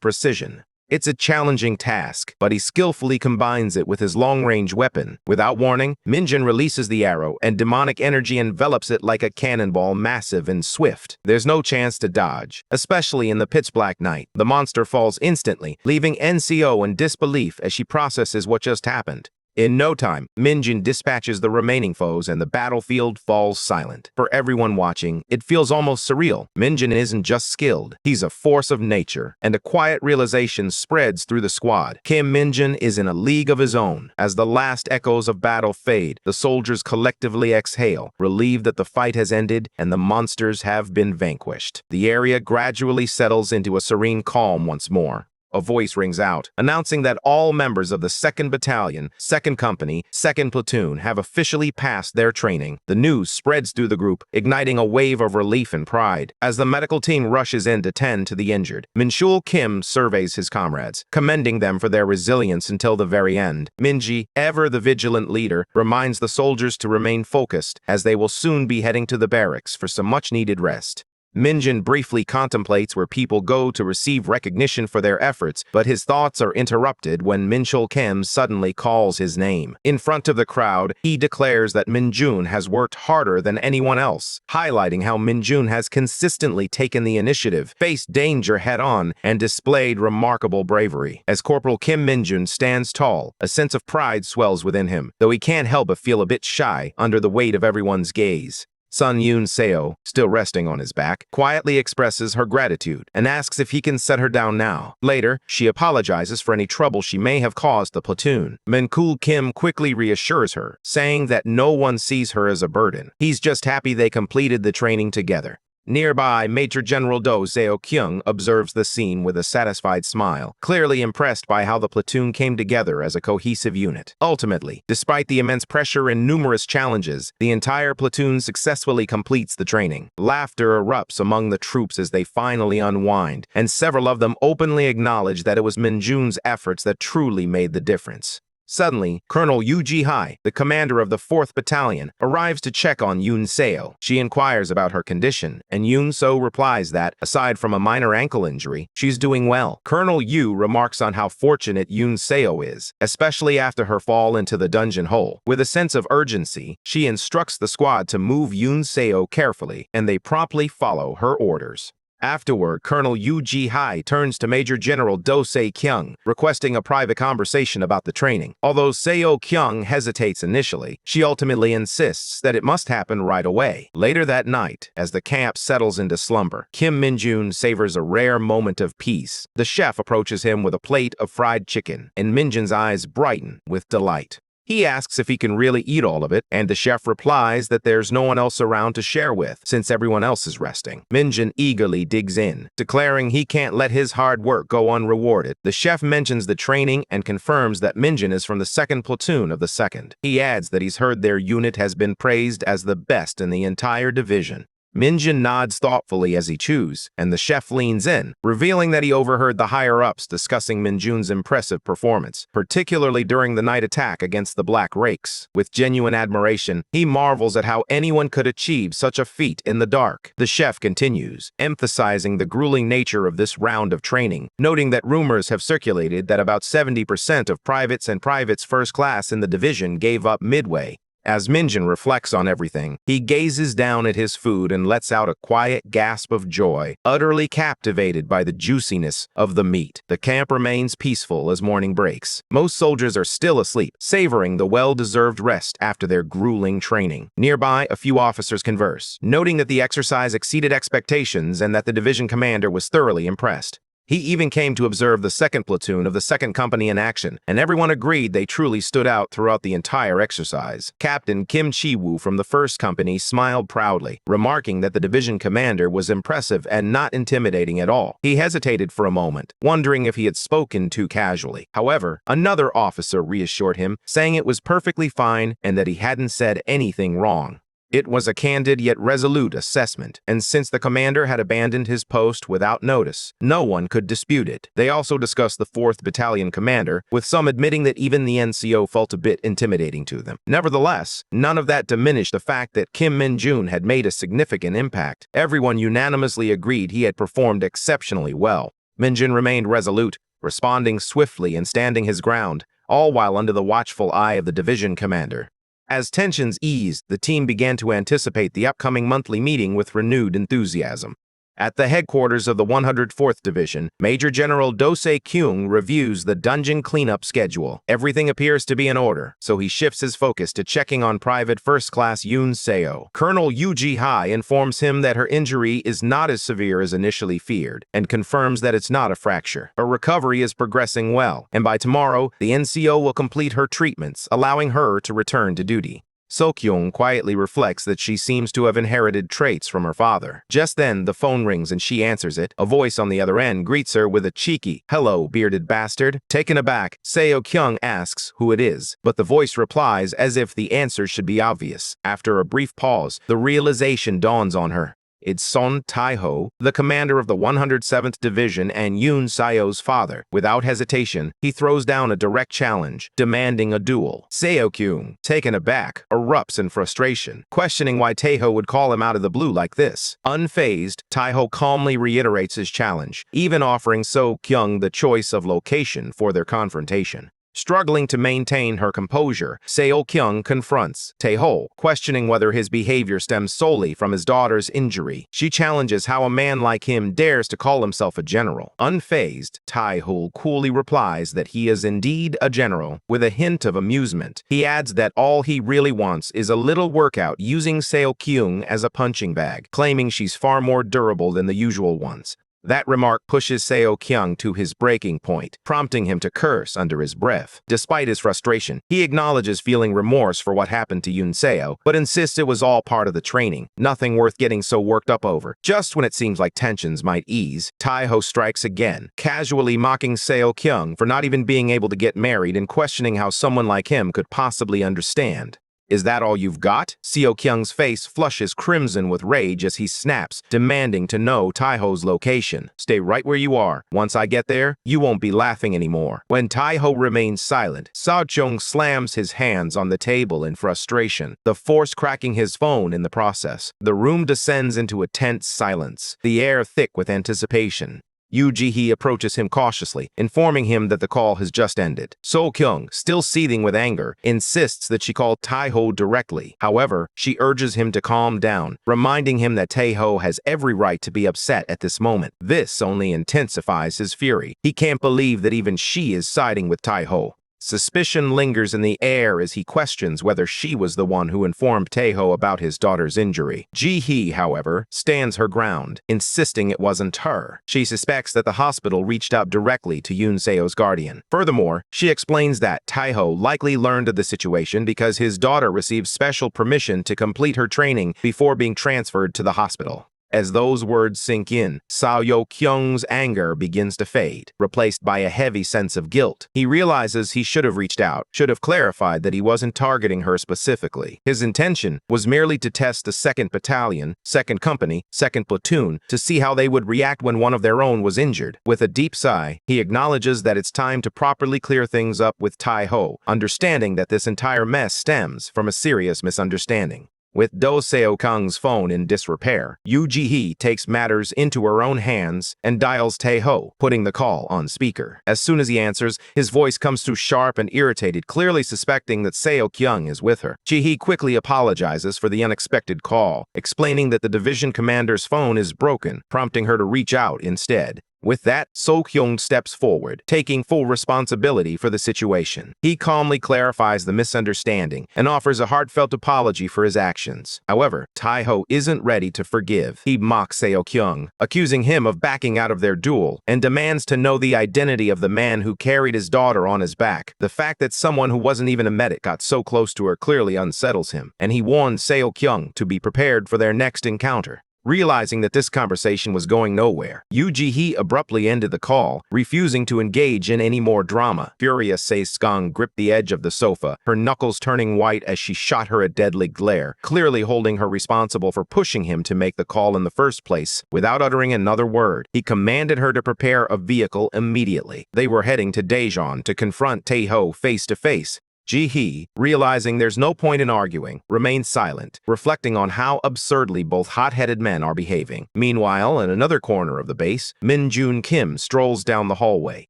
precision. It's a challenging task, but he skillfully combines it with his long-range weapon. Without warning, Min-jun releases the arrow, and demonic energy envelops it like a cannonball, massive and swift. There's no chance to dodge, especially in the pitch-black night. The monster falls instantly, leaving Seo in disbelief as she processes what just happened. In no time, Min-jun dispatches the remaining foes and the battlefield falls silent. For everyone watching, it feels almost surreal. Min-jun isn't just skilled, he's a force of nature, and a quiet realization spreads through the squad. Kim Min-jun is in a league of his own. As the last echoes of battle fade, the soldiers collectively exhale, relieved that the fight has ended and the monsters have been vanquished. The area gradually settles into a serene calm once more. A voice rings out, announcing that all members of the 2nd Battalion, 2nd Company, 2nd Platoon have officially passed their training. The news spreads through the group, igniting a wave of relief and pride. As the medical team rushes in to tend to the injured, Min-chul Kim surveys his comrades, commending them for their resilience until the very end. Min-ji, ever the vigilant leader, reminds the soldiers to remain focused, as they will soon be heading to the barracks for some much-needed rest. Min-jun briefly contemplates where people go to receive recognition for their efforts, but his thoughts are interrupted when Min-chul Kim suddenly calls his name. In front of the crowd, he declares that Min-jun has worked harder than anyone else, highlighting how Min-jun has consistently taken the initiative, faced danger head-on, and displayed remarkable bravery. As Corporal Kim Min-jun stands tall, a sense of pride swells within him, though he can't help but feel a bit shy under the weight of everyone's gaze. Son Yoon Seo, still resting on his back, quietly expresses her gratitude and asks if he can set her down now. Later, she apologizes for any trouble she may have caused the platoon. Min-chul Kim quickly reassures her, saying that no one sees her as a burden. He's just happy they completed the training together. Nearby, Major General Do Seo-kyung observes the scene with a satisfied smile, clearly impressed by how the platoon came together as a cohesive unit. Ultimately, despite the immense pressure and numerous challenges, the entire platoon successfully completes the training. Laughter erupts among the troops as they finally unwind, and several of them openly acknowledge that it was Min-jun's efforts that truly made the difference. Suddenly, Colonel Yoo Ji-hai, the commander of the 4th Battalion, arrives to check on Yoon Seo. She inquires about her condition, and Yoon Seo replies that, aside from a minor ankle injury, she's doing well. Colonel Yoo remarks on how fortunate Yoon Seo is, especially after her fall into the dungeon hole. With a sense of urgency, she instructs the squad to move Yoon Seo carefully, and they promptly follow her orders. Afterward, Colonel Yu Ji-hai turns to Major General Do Se-kyung, requesting a private conversation about the training. Although Seo-kyung hesitates initially, she ultimately insists that it must happen right away. Later that night, as the camp settles into slumber, Kim Min-jun savors a rare moment of peace. The chef approaches him with a plate of fried chicken, and Min-jun's eyes brighten with delight. He asks if he can really eat all of it, and the chef replies that there's no one else around to share with, since everyone else is resting. Min-jun eagerly digs in, declaring he can't let his hard work go unrewarded. The chef mentions the training and confirms that Min-jun is from the 2nd platoon of the 2nd. He adds that he's heard their unit has been praised as the best in the entire division. Min-jun nods thoughtfully as he chews, and the chef leans in, revealing that he overheard the higher-ups discussing Min-jun's impressive performance, particularly during the night attack against the Black Rakes. With genuine admiration, he marvels at how anyone could achieve such a feat in the dark. The chef continues, emphasizing the grueling nature of this round of training, noting that rumors have circulated that about 70% of privates and privates first class in the division gave up midway. As Min-jun reflects on everything, he gazes down at his food and lets out a quiet gasp of joy, utterly captivated by the juiciness of the meat. The camp remains peaceful as morning breaks. Most soldiers are still asleep, savoring the well-deserved rest after their grueling training. Nearby, a few officers converse, noting that the exercise exceeded expectations and that the division commander was thoroughly impressed. He even came to observe the 2nd platoon of the 2nd Company in action, and everyone agreed they truly stood out throughout the entire exercise. Captain Kim Chi-woo from the 1st Company smiled proudly, remarking that the division commander was impressive and not intimidating at all. He hesitated for a moment, wondering if he had spoken too casually. However, another officer reassured him, saying it was perfectly fine and that he hadn't said anything wrong. It was a candid yet resolute assessment, and since the commander had abandoned his post without notice, no one could dispute it. They also discussed the 4th Battalion commander, with some admitting that even the NCO felt a bit intimidating to them. Nevertheless, none of that diminished the fact that Kim Min-jun had made a significant impact. Everyone unanimously agreed he had performed exceptionally well. Min-jun remained resolute, responding swiftly and standing his ground, all while under the watchful eye of the division commander. As tensions eased, the team began to anticipate the upcoming monthly meeting with renewed enthusiasm. At the headquarters of the 104th Division, Major General Do Se-kyung reviews the dungeon cleanup schedule. Everything appears to be in order, so he shifts his focus to checking on Private First Class Yoon Seo. Colonel Yu Ji-hai informs him that her injury is not as severe as initially feared, and confirms that it's not a fracture. Her recovery is progressing well, and by tomorrow, the NCO will complete her treatments, allowing her to return to duty. So-kyung quietly reflects that she seems to have inherited traits from her father. Just then, the phone rings and she answers it. A voice on the other end greets her with a cheeky, "Hello, bearded bastard." Taken aback, Seo-kyung asks who it is, but the voice replies as if the answer should be obvious. After a brief pause, the realization dawns on her. It's Son Tai-ho, the commander of the 107th Division and Yoon Seo's father. Without hesitation, he throws down a direct challenge, demanding a duel. Seo-kyung, taken aback, erupts in frustration, questioning why Tai-ho would call him out of the blue like this. Unfazed, Tai-ho calmly reiterates his challenge, even offering So-kyung the choice of location for their confrontation. Struggling to maintain her composure, Seo-kyung confronts Tai-ho, questioning whether his behavior stems solely from his daughter's injury. She challenges how a man like him dares to call himself a general. Unfazed, Tai-ho coolly replies that he is indeed a general, with a hint of amusement. He adds that all he really wants is a little workout using Seo-kyung as a punching bag, claiming she's far more durable than the usual ones. That remark pushes Seo-kyung to his breaking point, prompting him to curse under his breath. Despite his frustration, he acknowledges feeling remorse for what happened to Yoon Seo, but insists it was all part of the training, nothing worth getting so worked up over. Just when it seems like tensions might ease, Tai-ho strikes again, casually mocking Seo-kyung for not even being able to get married and questioning how someone like him could possibly understand. "Is that all you've got?" Seo-kyung's face flushes crimson with rage as he snaps, demanding to know Tai-ho's location. "Stay right where you are. Once I get there, you won't be laughing anymore." When Tai-ho remains silent, Seo-kyung slams his hands on the table in frustration, the force cracking his phone in the process. The room descends into a tense silence, the air thick with anticipation. Yoo Ji-hee approaches him cautiously, informing him that the call has just ended. So-kyung, still seething with anger, insists that she call Tae-ho directly. However, she urges him to calm down, reminding him that Tae-ho has every right to be upset at this moment. This only intensifies his fury. He can't believe that even she is siding with Tae-ho. Suspicion lingers in the air as he questions whether she was the one who informed Tae-ho about his daughter's injury. Ji-hee, however, stands her ground, insisting it wasn't her. She suspects that the hospital reached out directly to Yoon Seo's guardian. Furthermore, she explains that Tae-ho likely learned of the situation because his daughter received special permission to complete her training before being transferred to the hospital. As those words sink in, So-kyung's anger begins to fade, replaced by a heavy sense of guilt. He realizes he should have reached out, should have clarified that he wasn't targeting her specifically. His intention was merely to test the 2nd Battalion, 2nd Company, 2nd Platoon to see how they would react when one of their own was injured. With a deep sigh, he acknowledges that it's time to properly clear things up with Tae-ho, understanding that this entire mess stems from a serious misunderstanding. With Do Seo-kang's phone in disrepair, Yoo Ji-hee takes matters into her own hands and dials Tae-ho, putting the call on speaker. As soon as he answers, his voice comes through sharp and irritated, clearly suspecting that Seo-kyung is with her. Ji-hee quickly apologizes for the unexpected call, explaining that the division commander's phone is broken, prompting her to reach out instead. With that, So-kyung steps forward, taking full responsibility for the situation. He calmly clarifies the misunderstanding and offers a heartfelt apology for his actions. However, Tae-ho isn't ready to forgive. He mocks Seo-kyung, accusing him of backing out of their duel, and demands to know the identity of the man who carried his daughter on his back. The fact that someone who wasn't even a medic got so close to her clearly unsettles him, and he warns Seo-kyung to be prepared for their next encounter. Realizing that this conversation was going nowhere, Yoo Ji-hee abruptly ended the call, refusing to engage in any more drama. Furious, Se-skang gripped the edge of the sofa, her knuckles turning white as she shot her a deadly glare, clearly holding her responsible for pushing him to make the call in the first place. Without uttering another word, he commanded her to prepare a vehicle immediately. They were heading to Daejeon to confront Tae-ho face to face. Ji-hee, realizing there's no point in arguing, remains silent, reflecting on how absurdly both hot-headed men are behaving. Meanwhile, in another corner of the base, Min-joon Kim strolls down the hallway,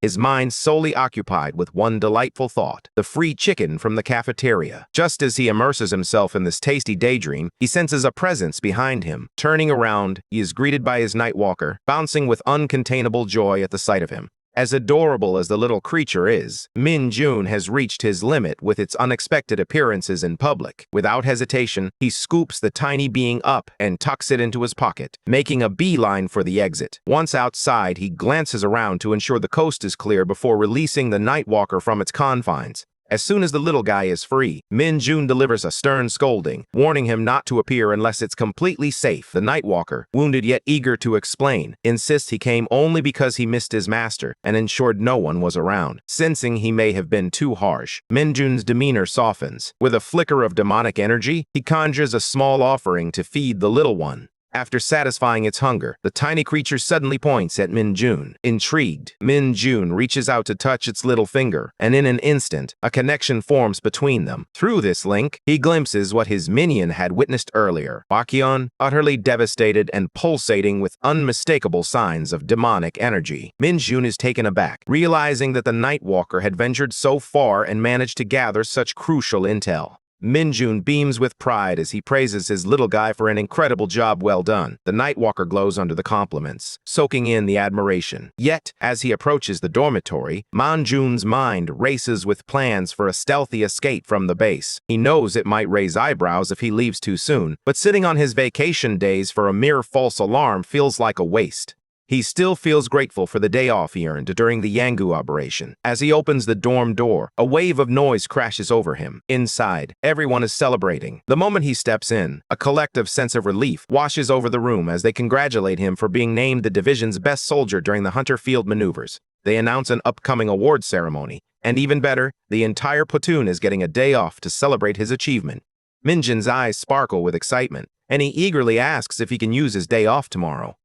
his mind solely occupied with one delightful thought: the free chicken from the cafeteria. Just as he immerses himself in this tasty daydream, he senses a presence behind him. Turning around, he is greeted by his Nightwalker, bouncing with uncontainable joy at the sight of him. As adorable as the little creature is, Min-joon has reached his limit with its unexpected appearances in public. Without hesitation, he scoops the tiny being up and tucks it into his pocket, making a beeline for the exit. Once outside, he glances around to ensure the coast is clear before releasing the Nightwalker from its confines. As soon as the little guy is free, Min-joon delivers a stern scolding, warning him not to appear unless it's completely safe. The Nightwalker, wounded yet eager to explain, insists he came only because he missed his master and ensured no one was around. Sensing he may have been too harsh, Min-joon's demeanor softens. With a flicker of demonic energy, he conjures a small offering to feed the little one. After satisfying its hunger, the tiny creature suddenly points at Min-joon. Intrigued, Min-joon reaches out to touch its little finger, and in an instant, a connection forms between them. Through this link, he glimpses what his minion had witnessed earlier: Bakyeon, utterly devastated and pulsating with unmistakable signs of demonic energy. Min-joon is taken aback, realizing that the Nightwalker had ventured so far and managed to gather such crucial intel. Min-joon beams with pride as he praises his little guy for an incredible job well done. The Nightwalker glows under the compliments, soaking in the admiration. Yet, as he approaches the dormitory, Min-joon's mind races with plans for a stealthy escape from the base. He knows it might raise eyebrows if he leaves too soon, but sitting on his vacation days for a mere false alarm feels like a waste. He still feels grateful for the day off he earned during the Yanggu operation. As he opens the dorm door, a wave of noise crashes over him. Inside, everyone is celebrating. The moment he steps in, a collective sense of relief washes over the room as they congratulate him for being named the division's best soldier during the Hunter Field maneuvers. They announce an upcoming award ceremony, and even better, the entire platoon is getting a day off to celebrate his achievement. Min-joon's eyes sparkle with excitement, and he eagerly asks if he can use his day off tomorrow.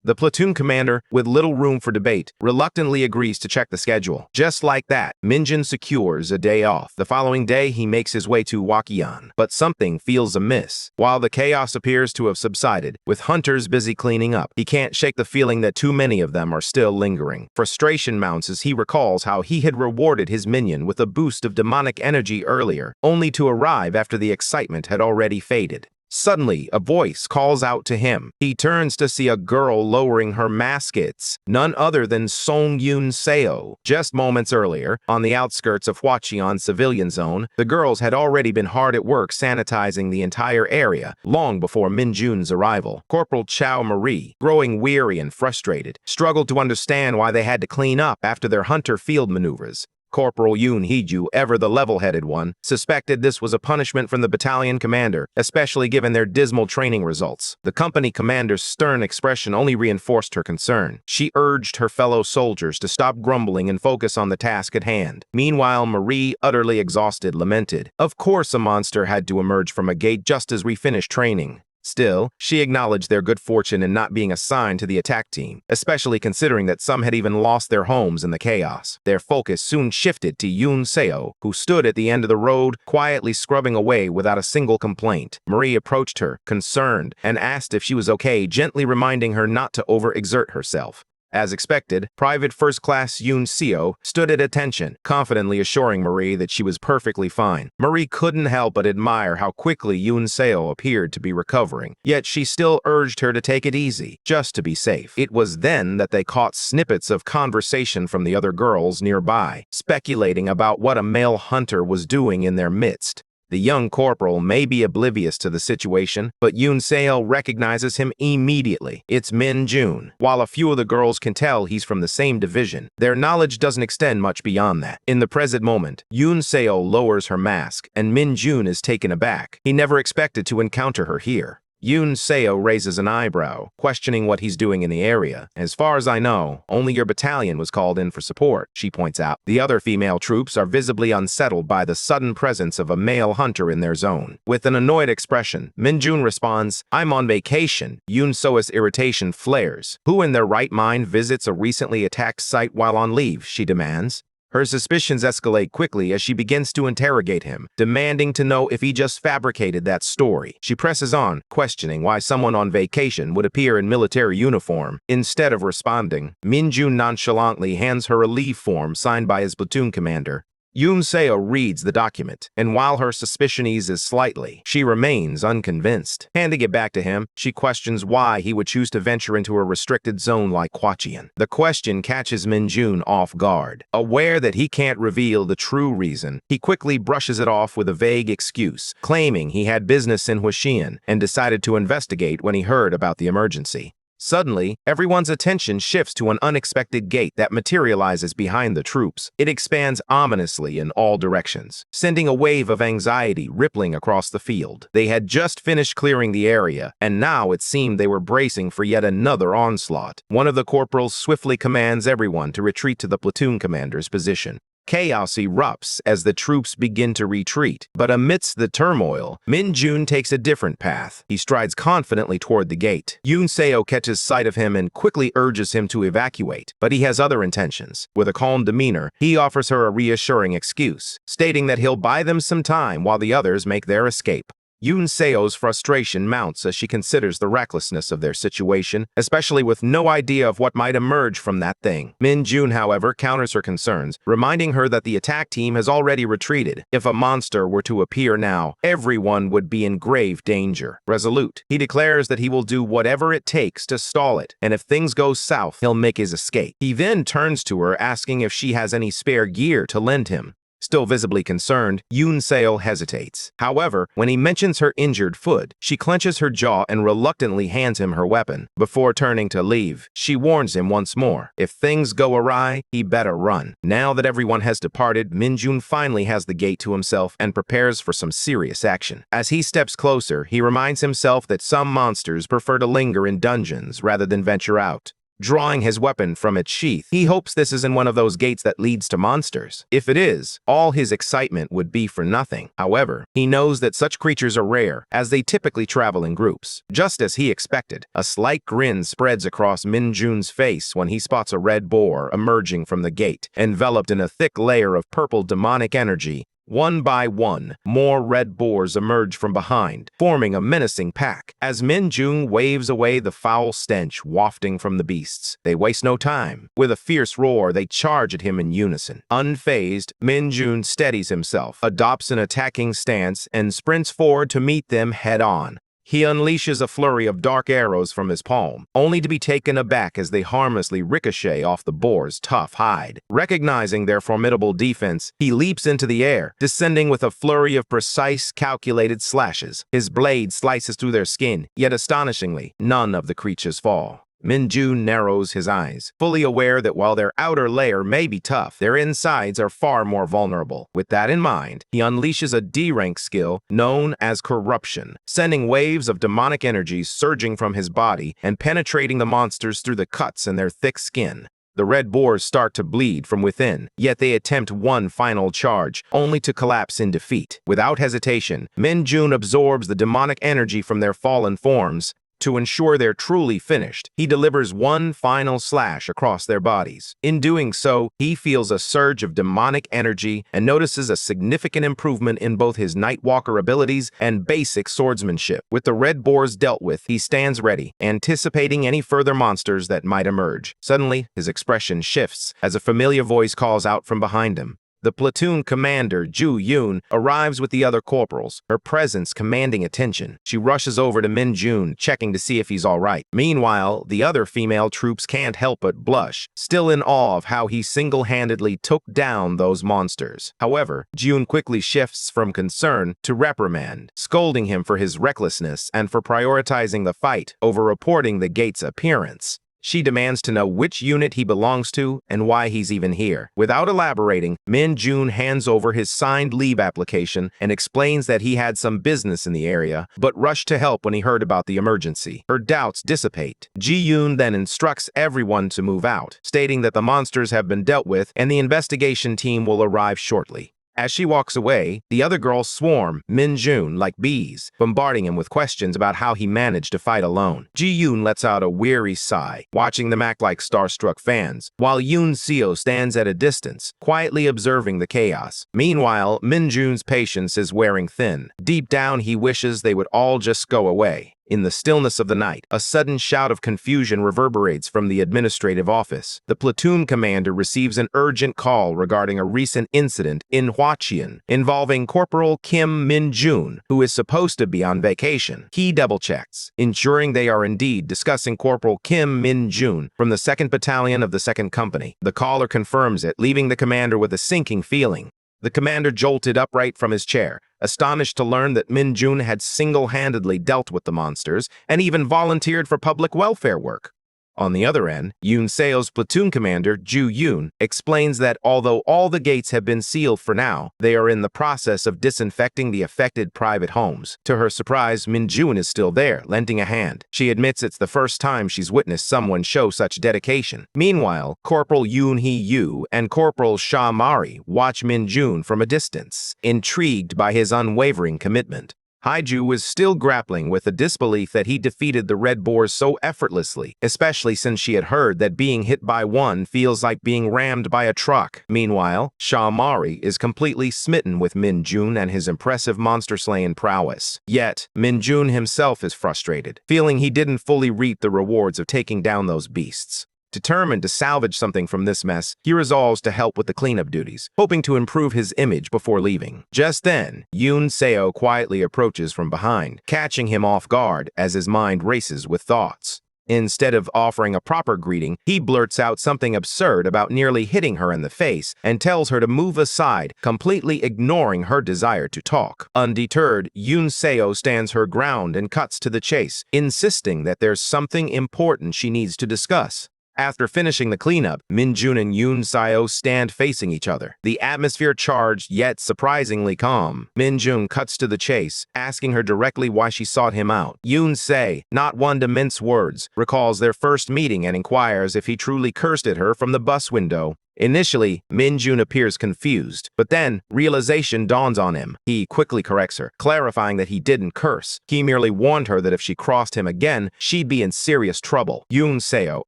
The platoon commander, with little room for debate, reluctantly agrees to check the schedule. Just like that, Minjun secures a day off. The following day, he makes his way to Wakian, but something feels amiss. While the chaos appears to have subsided, with hunters busy cleaning up, he can't shake the feeling that too many of them are still lingering. Frustration mounts as he recalls how he had rewarded his minion with a boost of demonic energy earlier, only to arrive after the excitement had already faded. Suddenly, a voice calls out to him. He turns to see a girl lowering her maskets, none other than Song Yun Seo. Just moments earlier, on the outskirts of Huaqian civilian zone, the girls had already been hard at work sanitizing the entire area, long before Min Jun's arrival. Corporal Chow Marie, growing weary and frustrated, struggled to understand why they had to clean up after their hunter field maneuvers. Corporal Yoon Heeju, ever the level-headed one, suspected this was a punishment from the battalion commander, especially given their dismal training results. The company commander's stern expression only reinforced her concern. She urged her fellow soldiers to stop grumbling and focus on the task at hand. Meanwhile, Marie, utterly exhausted, lamented, "Of course a monster had to emerge from a gate just as we finished training." Still, she acknowledged their good fortune in not being assigned to the attack team, especially considering that some had even lost their homes in the chaos. Their focus soon shifted to Yoon Seo, who stood at the end of the road, quietly scrubbing away without a single complaint. Marie approached her, concerned, and asked if she was okay, gently reminding her not to overexert herself. As expected, Private First Class Yoon Seo stood at attention, confidently assuring Marie that she was perfectly fine. Marie couldn't help but admire how quickly Yoon Seo appeared to be recovering, yet she still urged her to take it easy, just to be safe. It was then that they caught snippets of conversation from the other girls nearby, speculating about what a male hunter was doing in their midst. The young corporal may be oblivious to the situation, but Yoon Seo recognizes him immediately. It's Min Jun. While a few of the girls can tell he's from the same division, their knowledge doesn't extend much beyond that. In the present moment, Yoon Seo lowers her mask, and Min Jun is taken aback. He never expected to encounter her here. Yoon Seo raises an eyebrow, questioning what he's doing in the area. "As far as I know, only your battalion was called in for support," she points out. The other female troops are visibly unsettled by the sudden presence of a male hunter in their zone. With an annoyed expression, Min Jun responds, "I'm on vacation." Yoon Seo's irritation flares. "Who in their right mind visits a recently attacked site while on leave?" she demands. Her suspicions escalate quickly as she begins to interrogate him, demanding to know if he just fabricated that story. She presses on, questioning why someone on vacation would appear in military uniform. Instead of responding, Min Jun nonchalantly hands her a leave form signed by his platoon commander. Yoon Seo reads the document, and while her suspicion eases slightly, she remains unconvinced. Handing it back to him, she questions why he would choose to venture into a restricted zone like Huaqian. The question catches Min Jun off guard. Aware that he can't reveal the true reason, he quickly brushes it off with a vague excuse, claiming he had business in Huaqian and decided to investigate when he heard about the emergency. Suddenly, everyone's attention shifts to an unexpected gate that materializes behind the troops. It expands ominously in all directions, sending a wave of anxiety rippling across the field. They had just finished clearing the area, and now it seemed they were bracing for yet another onslaught. One of the corporals swiftly commands everyone to retreat to the platoon commander's position. Chaos erupts as the troops begin to retreat, but amidst the turmoil, Min Jun takes a different path. He strides confidently toward the gate. Yoon Seo catches sight of him and quickly urges him to evacuate, but he has other intentions. With a calm demeanor, he offers her a reassuring excuse, stating that he'll buy them some time while the others make their escape. Yoon Seo's frustration mounts as she considers the recklessness of their situation, especially with no idea of what might emerge from that thing. Min Jun, however, counters her concerns, reminding her that the attack team has already retreated. If a monster were to appear now, everyone would be in grave danger. Resolute, he declares that he will do whatever it takes to stall it, and if things go south, he'll make his escape. He then turns to her, asking if she has any spare gear to lend him. Still visibly concerned, Yoon Seo hesitates. However, when he mentions her injured foot, she clenches her jaw and reluctantly hands him her weapon. Before turning to leave, she warns him once more. If things go awry, he better run. Now that everyone has departed, Min Jun finally has the gate to himself and prepares for some serious action. As he steps closer, he reminds himself that some monsters prefer to linger in dungeons rather than venture out. drawing his weapon from its sheath. He hopes this isn't one of those gates that leads to monsters. If it is, all his excitement would be for nothing. However, he knows that such creatures are rare, as they typically travel in groups. Just as he expected, a slight grin spreads across Min-jun's face when he spots a red boar emerging from the gate, enveloped in a thick layer of purple demonic energy. One by one, more red boars emerge from behind, forming a menacing pack. As Min-jun waves away the foul stench wafting from the beasts, they waste no time. With a fierce roar, they charge at him in unison. Unfazed, Min-jun steadies himself, adopts an attacking stance, and sprints forward to meet them head-on. He unleashes a flurry of dark arrows from his palm, only to be taken aback as they harmlessly ricochet off the boar's tough hide. Recognizing their formidable defense, he leaps into the air, descending with a flurry of precise, calculated slashes. His blade slices through their skin, yet astonishingly, none of the creatures fall. Min-jun narrows his eyes, fully aware that while their outer layer may be tough, their insides are far more vulnerable. With that in mind, he unleashes a D-rank skill known as Corruption, sending waves of demonic energies surging from his body and penetrating the monsters through the cuts in their thick skin. The red boars start to bleed from within, yet they attempt one final charge, only to collapse in defeat. Without hesitation, Min-jun absorbs the demonic energy from their fallen forms. To ensure they're truly finished, he delivers one final slash across their bodies. In doing so, he feels a surge of demonic energy and notices a significant improvement in both his Nightwalker abilities and basic swordsmanship. With the red boars dealt with, he stands ready, anticipating any further monsters that might emerge. Suddenly, his expression shifts as a familiar voice calls out from behind him. The platoon commander, Ju-yoon, arrives with the other corporals, her presence commanding attention. She rushes over to Min-jun, checking to see if he's all right. Meanwhile, the other female troops can't help but blush, still in awe of how he single-handedly took down those monsters. However, Jun quickly shifts from concern to reprimand, scolding him for his recklessness and for prioritizing the fight over reporting the gate's appearance. She demands to know which unit he belongs to and why he's even here. Without elaborating, Min-jun hands over his signed leave application and explains that he had some business in the area, but rushed to help when he heard about the emergency. Her doubts dissipate. Ji-yoon then instructs everyone to move out, stating that the monsters have been dealt with and the investigation team will arrive shortly. As she walks away, the other girls swarm Min-jun like bees, bombarding him with questions about how he managed to fight alone. Ji-yoon lets out a weary sigh, watching them act like starstruck fans, while Yoon-seo stands at a distance, quietly observing the chaos. Meanwhile, Min-jun's patience is wearing thin. Deep down, he wishes they would all just go away. In the stillness of the night, a sudden shout of confusion reverberates from the administrative office. The platoon commander receives an urgent call regarding a recent incident in Hwacheon involving Corporal Kim Min-jun, who is supposed to be on vacation. He double-checks, ensuring they are indeed discussing Corporal Kim Min-jun from the 2nd Battalion of the 2nd Company. The caller confirms it, leaving the commander with a sinking feeling. The commander jolted upright from his chair, astonished to learn that Min-jun had single-handedly dealt with the monsters and even volunteered for public welfare work. On the other end, Yoon-seo's platoon commander, Ju-yoon, explains that although all the gates have been sealed for now, they are in the process of disinfecting the affected private homes. To her surprise, Min-jun is still there, lending a hand. She admits it's the first time she's witnessed someone show such dedication. Meanwhile, Corporal Yoon-hee-yoo and Corporal Sha-mari watch Min-jun from a distance, intrigued by his unwavering commitment. Haiju was still grappling with the disbelief that he defeated the Red Boars so effortlessly, especially since she had heard that being hit by one feels like being rammed by a truck. Meanwhile, Sha-mari is completely smitten with Min-jun and his impressive monster-slaying prowess. Yet, Min-jun himself is frustrated, feeling he didn't fully reap the rewards of taking down those beasts. Determined to salvage something from this mess, he resolves to help with the cleanup duties, hoping to improve his image before leaving. Just then, Yoon-seo quietly approaches from behind, catching him off guard as his mind races with thoughts. Instead of offering a proper greeting, he blurts out something absurd about nearly hitting her in the face and tells her to move aside, completely ignoring her desire to talk. Undeterred, Yoon-seo stands her ground and cuts to the chase, insisting that there's something important she needs to discuss. After finishing the cleanup, Min-jun and Yoon-seo stand facing each other. The atmosphere charged yet surprisingly calm. Min-jun cuts to the chase, asking her directly why she sought him out. Yoon-se, not one to mince words, recalls their first meeting and inquires if he truly cursed at her from the bus window. Initially, Min-jun appears confused, but then realization dawns on him. He quickly corrects her, clarifying that he didn't curse. He merely warned her that if she crossed him again, she'd be in serious trouble. Yoon-seo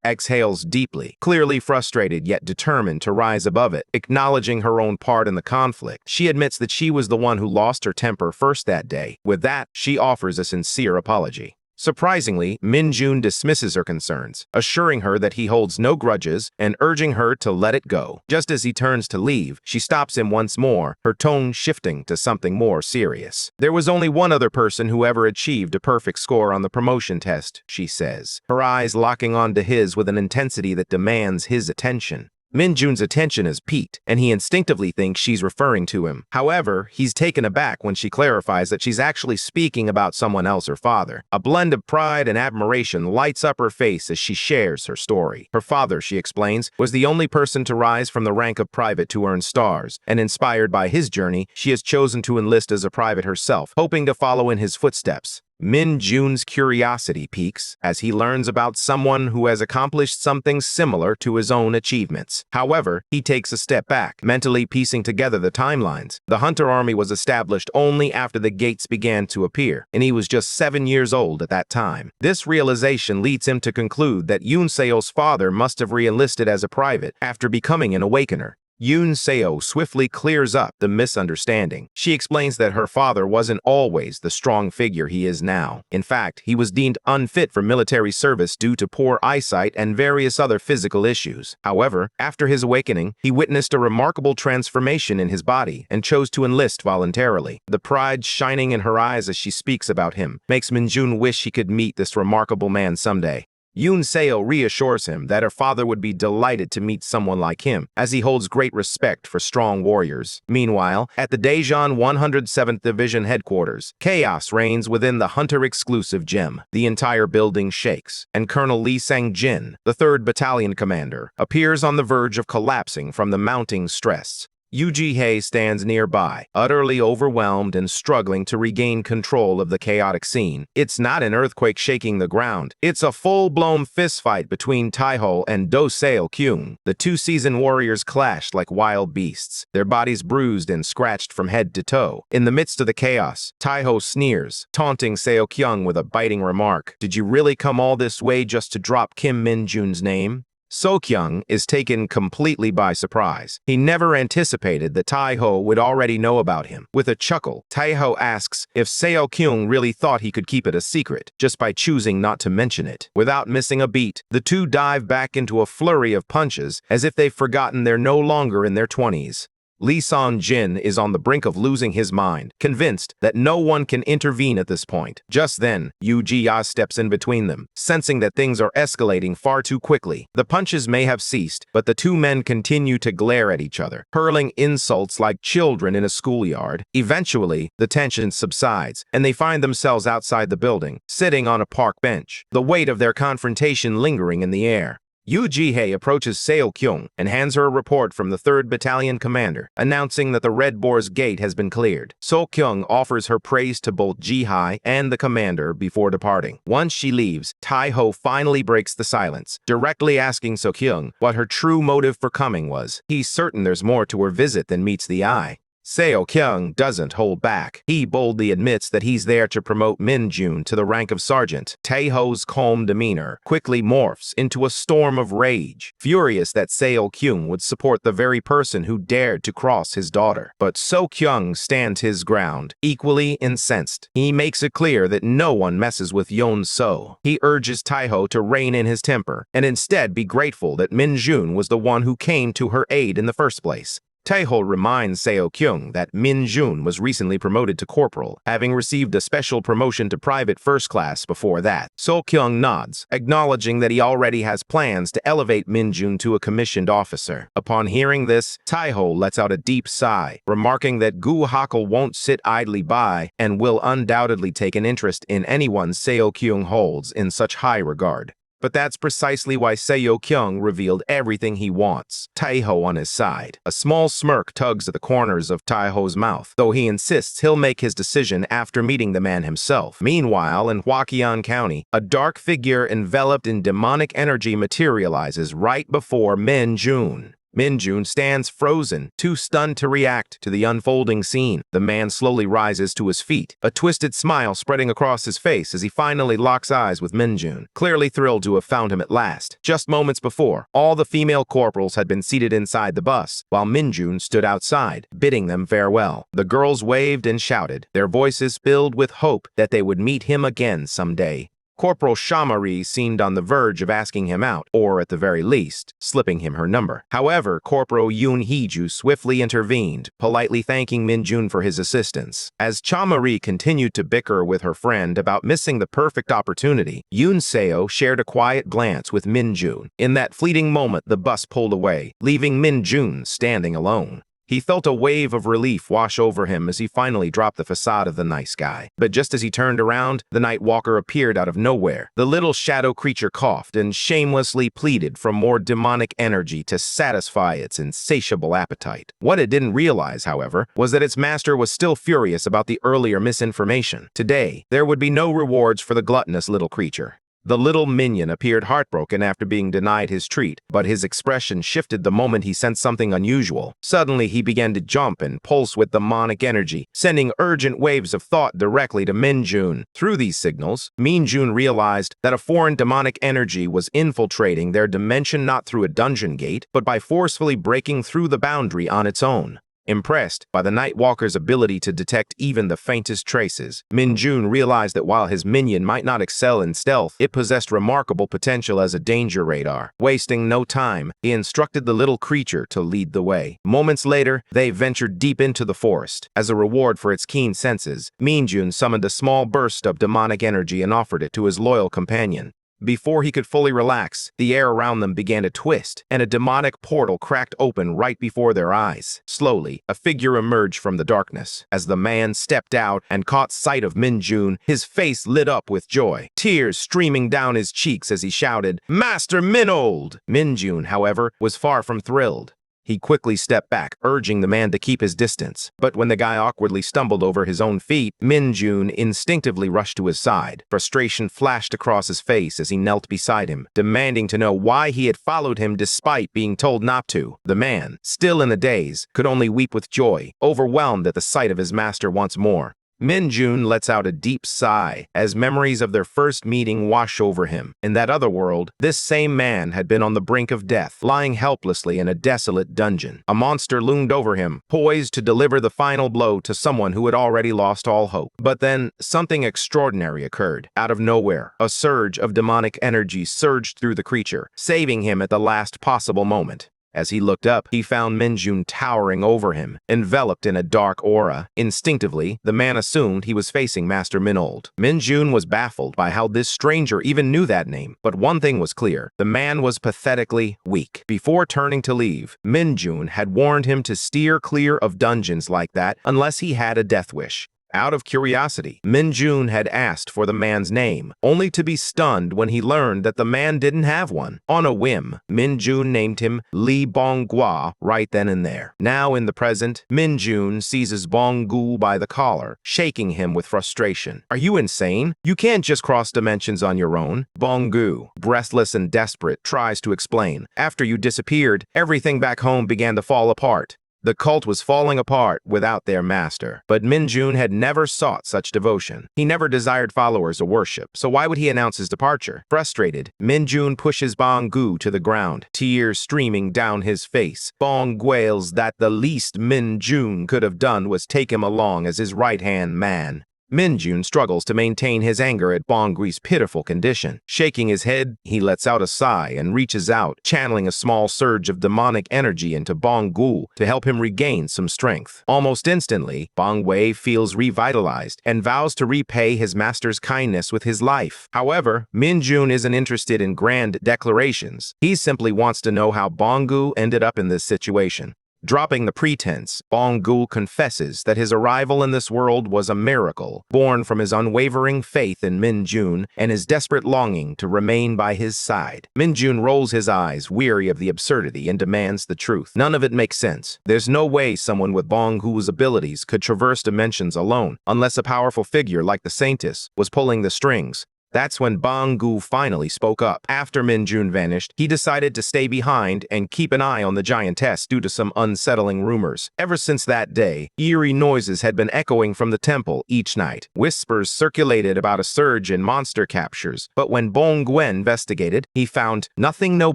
exhales deeply, clearly frustrated yet determined to rise above it. Acknowledging her own part in the conflict, she admits that she was the one who lost her temper first that day. With that, she offers a sincere apology. Surprisingly, Min-jun dismisses her concerns, assuring her that he holds no grudges and urging her to let it go. Just as he turns to leave, she stops him once more, her tone shifting to something more serious. There was only one other person who ever achieved a perfect score on the promotion test, she says, her eyes locking onto his with an intensity that demands his attention. Min-jun's attention is piqued, and he instinctively thinks she's referring to him. However, he's taken aback when she clarifies that she's actually speaking about someone else, her father. A blend of pride and admiration lights up her face as she shares her story. Her father, she explains, was the only person to rise from the rank of private to earn stars, and inspired by his journey, she has chosen to enlist as a private herself, hoping to follow in his footsteps. Min-jun's curiosity peaks as he learns about someone who has accomplished something similar to his own achievements. However, he takes a step back, mentally piecing together the timelines. The Hunter Army was established only after the gates began to appear, and he was just 7 years old at that time. This realization leads him to conclude that Yoon-seo's father must have re-enlisted as a private after becoming an awakener. Yoon-seo swiftly clears up the misunderstanding. She explains that her father wasn't always the strong figure he is now. In fact, he was deemed unfit for military service due to poor eyesight and various other physical issues. However, after his awakening, he witnessed a remarkable transformation in his body and chose to enlist voluntarily. The pride shining in her eyes as she speaks about him makes Min-jun wish he could meet this remarkable man someday. Yoon-seo reassures him that her father would be delighted to meet someone like him, as he holds great respect for strong warriors. Meanwhile, at the Daejeon 107th Division headquarters, chaos reigns within the Hunter-exclusive gym. The entire building shakes, and Colonel Lee Sang-jin, the 3rd Battalion commander, appears on the verge of collapsing from the mounting stress. Yoo Ji-hae stands nearby, utterly overwhelmed and struggling to regain control of the chaotic scene. It's not an earthquake shaking the ground. It's a full-blown fistfight between Taeho and Do Seo-kyung. The two seasoned warriors clashed like wild beasts, their bodies bruised and scratched from head to toe. In the midst of the chaos, Taeho sneers, taunting Seo-kyung with a biting remark. "Did you really come all this way just to drop Kim Min-jun's name?" So-kyung is taken completely by surprise. He never anticipated that Taeho would already know about him. With a chuckle, Taeho asks if Seo-kyung really thought he could keep it a secret, just by choosing not to mention it. Without missing a beat, the two dive back into a flurry of punches, as if they've forgotten they're no longer in their 20s. Lee Sang-jin is on the brink of losing his mind, convinced that no one can intervene at this point. Just then, Yoo Ji-hae steps in between them, sensing that things are escalating far too quickly. The punches may have ceased, but the two men continue to glare at each other, hurling insults like children in a schoolyard. Eventually, the tension subsides, and they find themselves outside the building, sitting on a park bench, the weight of their confrontation lingering in the air. Yoo Ji-hae approaches Seo-kyung and hands her a report from the 3rd Battalion commander, announcing that the Red Boar's gate has been cleared. Seo-kyung offers her praise to both Ji-hae and the commander before departing. Once she leaves, Taeho finally breaks the silence, directly asking Seo-kyung what her true motive for coming was. He's certain there's more to her visit than meets the eye. Seo-kyung doesn't hold back. He boldly admits that he's there to promote Min-jun to the rank of sergeant. Taeho's calm demeanor quickly morphs into a storm of rage, furious that Seo-kyung would support the very person who dared to cross his daughter. But Seo-kyung stands his ground, equally incensed. He makes it clear that no one messes with Yoon-seo. He urges Taeho to rein in his temper and instead be grateful that Min-jun was the one who came to her aid in the first place. Taeho reminds Seo-kyung that Min-jun was recently promoted to corporal, having received a special promotion to private first class before that. Seo-kyung nods, acknowledging that he already has plans to elevate Min-jun to a commissioned officer. Upon hearing this, Taeho lets out a deep sigh, remarking that Gu Hakul won't sit idly by and will undoubtedly take an interest in anyone Seo-kyung holds in such high regard. But that's precisely why Seo Kyung revealed everything he wants. Taeho on his side. A small smirk tugs at the corners of Taeho's mouth, though he insists he'll make his decision after meeting the man himself. Meanwhile, in Hwakian County, a dark figure enveloped in demonic energy materializes right before Min-jun. Min-jun stands frozen, too stunned to react to the unfolding scene. The man slowly rises to his feet, a twisted smile spreading across his face as he finally locks eyes with Min-jun, clearly thrilled to have found him at last. Just moments before, all the female corporals had been seated inside the bus, while Min-jun stood outside, bidding them farewell. The girls waved and shouted, their voices filled with hope that they would meet him again someday. Corporal Shamari seemed on the verge of asking him out, or at the very least, slipping him her number. However, Corporal Yoon Hee-ju swiftly intervened, politely thanking Min-jun for his assistance. As Chamari continued to bicker with her friend about missing the perfect opportunity, Yoon Seo shared a quiet glance with Min-jun. In that fleeting moment, the bus pulled away, leaving Min-jun standing alone. He felt a wave of relief wash over him as he finally dropped the facade of the nice guy. But just as he turned around, the Night Walker appeared out of nowhere. The little shadow creature coughed and shamelessly pleaded for more demonic energy to satisfy its insatiable appetite. What it didn't realize, however, was that its master was still furious about the earlier misinformation. Today, there would be no rewards for the gluttonous little creature. The little minion appeared heartbroken after being denied his treat, but his expression shifted the moment he sensed something unusual. Suddenly, he began to jump and pulse with demonic energy, sending urgent waves of thought directly to Min-jun. Through these signals, Min-jun realized that a foreign demonic energy was infiltrating their dimension not through a dungeon gate, but by forcefully breaking through the boundary on its own. Impressed by the Night Walker's ability to detect even the faintest traces, Min-jun realized that while his minion might not excel in stealth, it possessed remarkable potential as a danger radar. Wasting no time, he instructed the little creature to lead the way. Moments later, they ventured deep into the forest. As a reward for its keen senses, Min-jun summoned a small burst of demonic energy and offered it to his loyal companion. Before he could fully relax, the air around them began to twist, and a demonic portal cracked open right before their eyes. Slowly, a figure emerged from the darkness. As the man stepped out and caught sight of Min-jun, his face lit up with joy, tears streaming down his cheeks as he shouted, "Master Minold!" Min-jun, however, was far from thrilled. He quickly stepped back, urging the man to keep his distance. But when the guy awkwardly stumbled over his own feet, Min-jun instinctively rushed to his side. Frustration flashed across his face as he knelt beside him, demanding to know why he had followed him despite being told not to. The man, still in a daze, could only weep with joy, overwhelmed at the sight of his master once more. Min-jun lets out a deep sigh as memories of their first meeting wash over him. In that other world, this same man had been on the brink of death, lying helplessly in a desolate dungeon. A monster loomed over him, poised to deliver the final blow to someone who had already lost all hope. But then, something extraordinary occurred. Out of nowhere, a surge of demonic energy surged through the creature, saving him at the last possible moment. As he looked up, he found Min-jun towering over him, enveloped in a dark aura. Instinctively, the man assumed he was facing Master Minold. Min-jun was baffled by how this stranger even knew that name, but one thing was clear. The man was pathetically weak. Before turning to leave, Min-jun had warned him to steer clear of dungeons like that unless he had a death wish. Out of curiosity, Min-jun had asked for the man's name, only to be stunned when he learned that the man didn't have one. On a whim, Min-jun named him Lee Bong-gwa right then and there. Now in the present, Min-jun seizes Bong-gu by the collar, shaking him with frustration. "Are you insane? You can't just cross dimensions on your own." Bong-gu, breathless and desperate, tries to explain. "After you disappeared, everything back home began to fall apart. The cult was falling apart without their master." But Min-jun had never sought such devotion. He never desired followers or worship, so why would he announce his departure? Frustrated, Min-jun pushes Bong-gu to the ground, tears streaming down his face. Bong wails that the least Min-jun could have done was take him along as his right-hand man. Min-jun struggles to maintain his anger at Bong-gu's pitiful condition. Shaking his head, he lets out a sigh and reaches out, channeling a small surge of demonic energy into Bong-gu to help him regain some strength. Almost instantly, Bong-wei feels revitalized and vows to repay his master's kindness with his life. However, Min-jun isn't interested in grand declarations. He simply wants to know how Bong-gu ended up in this situation. Dropping the pretense, Bong-gu confesses that his arrival in this world was a miracle, born from his unwavering faith in Min-jun and his desperate longing to remain by his side. Min-jun rolls his eyes, weary of the absurdity, and demands the truth. None of it makes sense. There's no way someone with Bong-gu's abilities could traverse dimensions alone, unless a powerful figure like the Saintess was pulling the strings. That's when Bong-gu finally spoke up. After Min-jun vanished, he decided to stay behind and keep an eye on the giantess due to some unsettling rumors. Ever since that day, eerie noises had been echoing from the temple each night. Whispers circulated about a surge in monster captures, but when Bong-gu investigated, he found nothing, no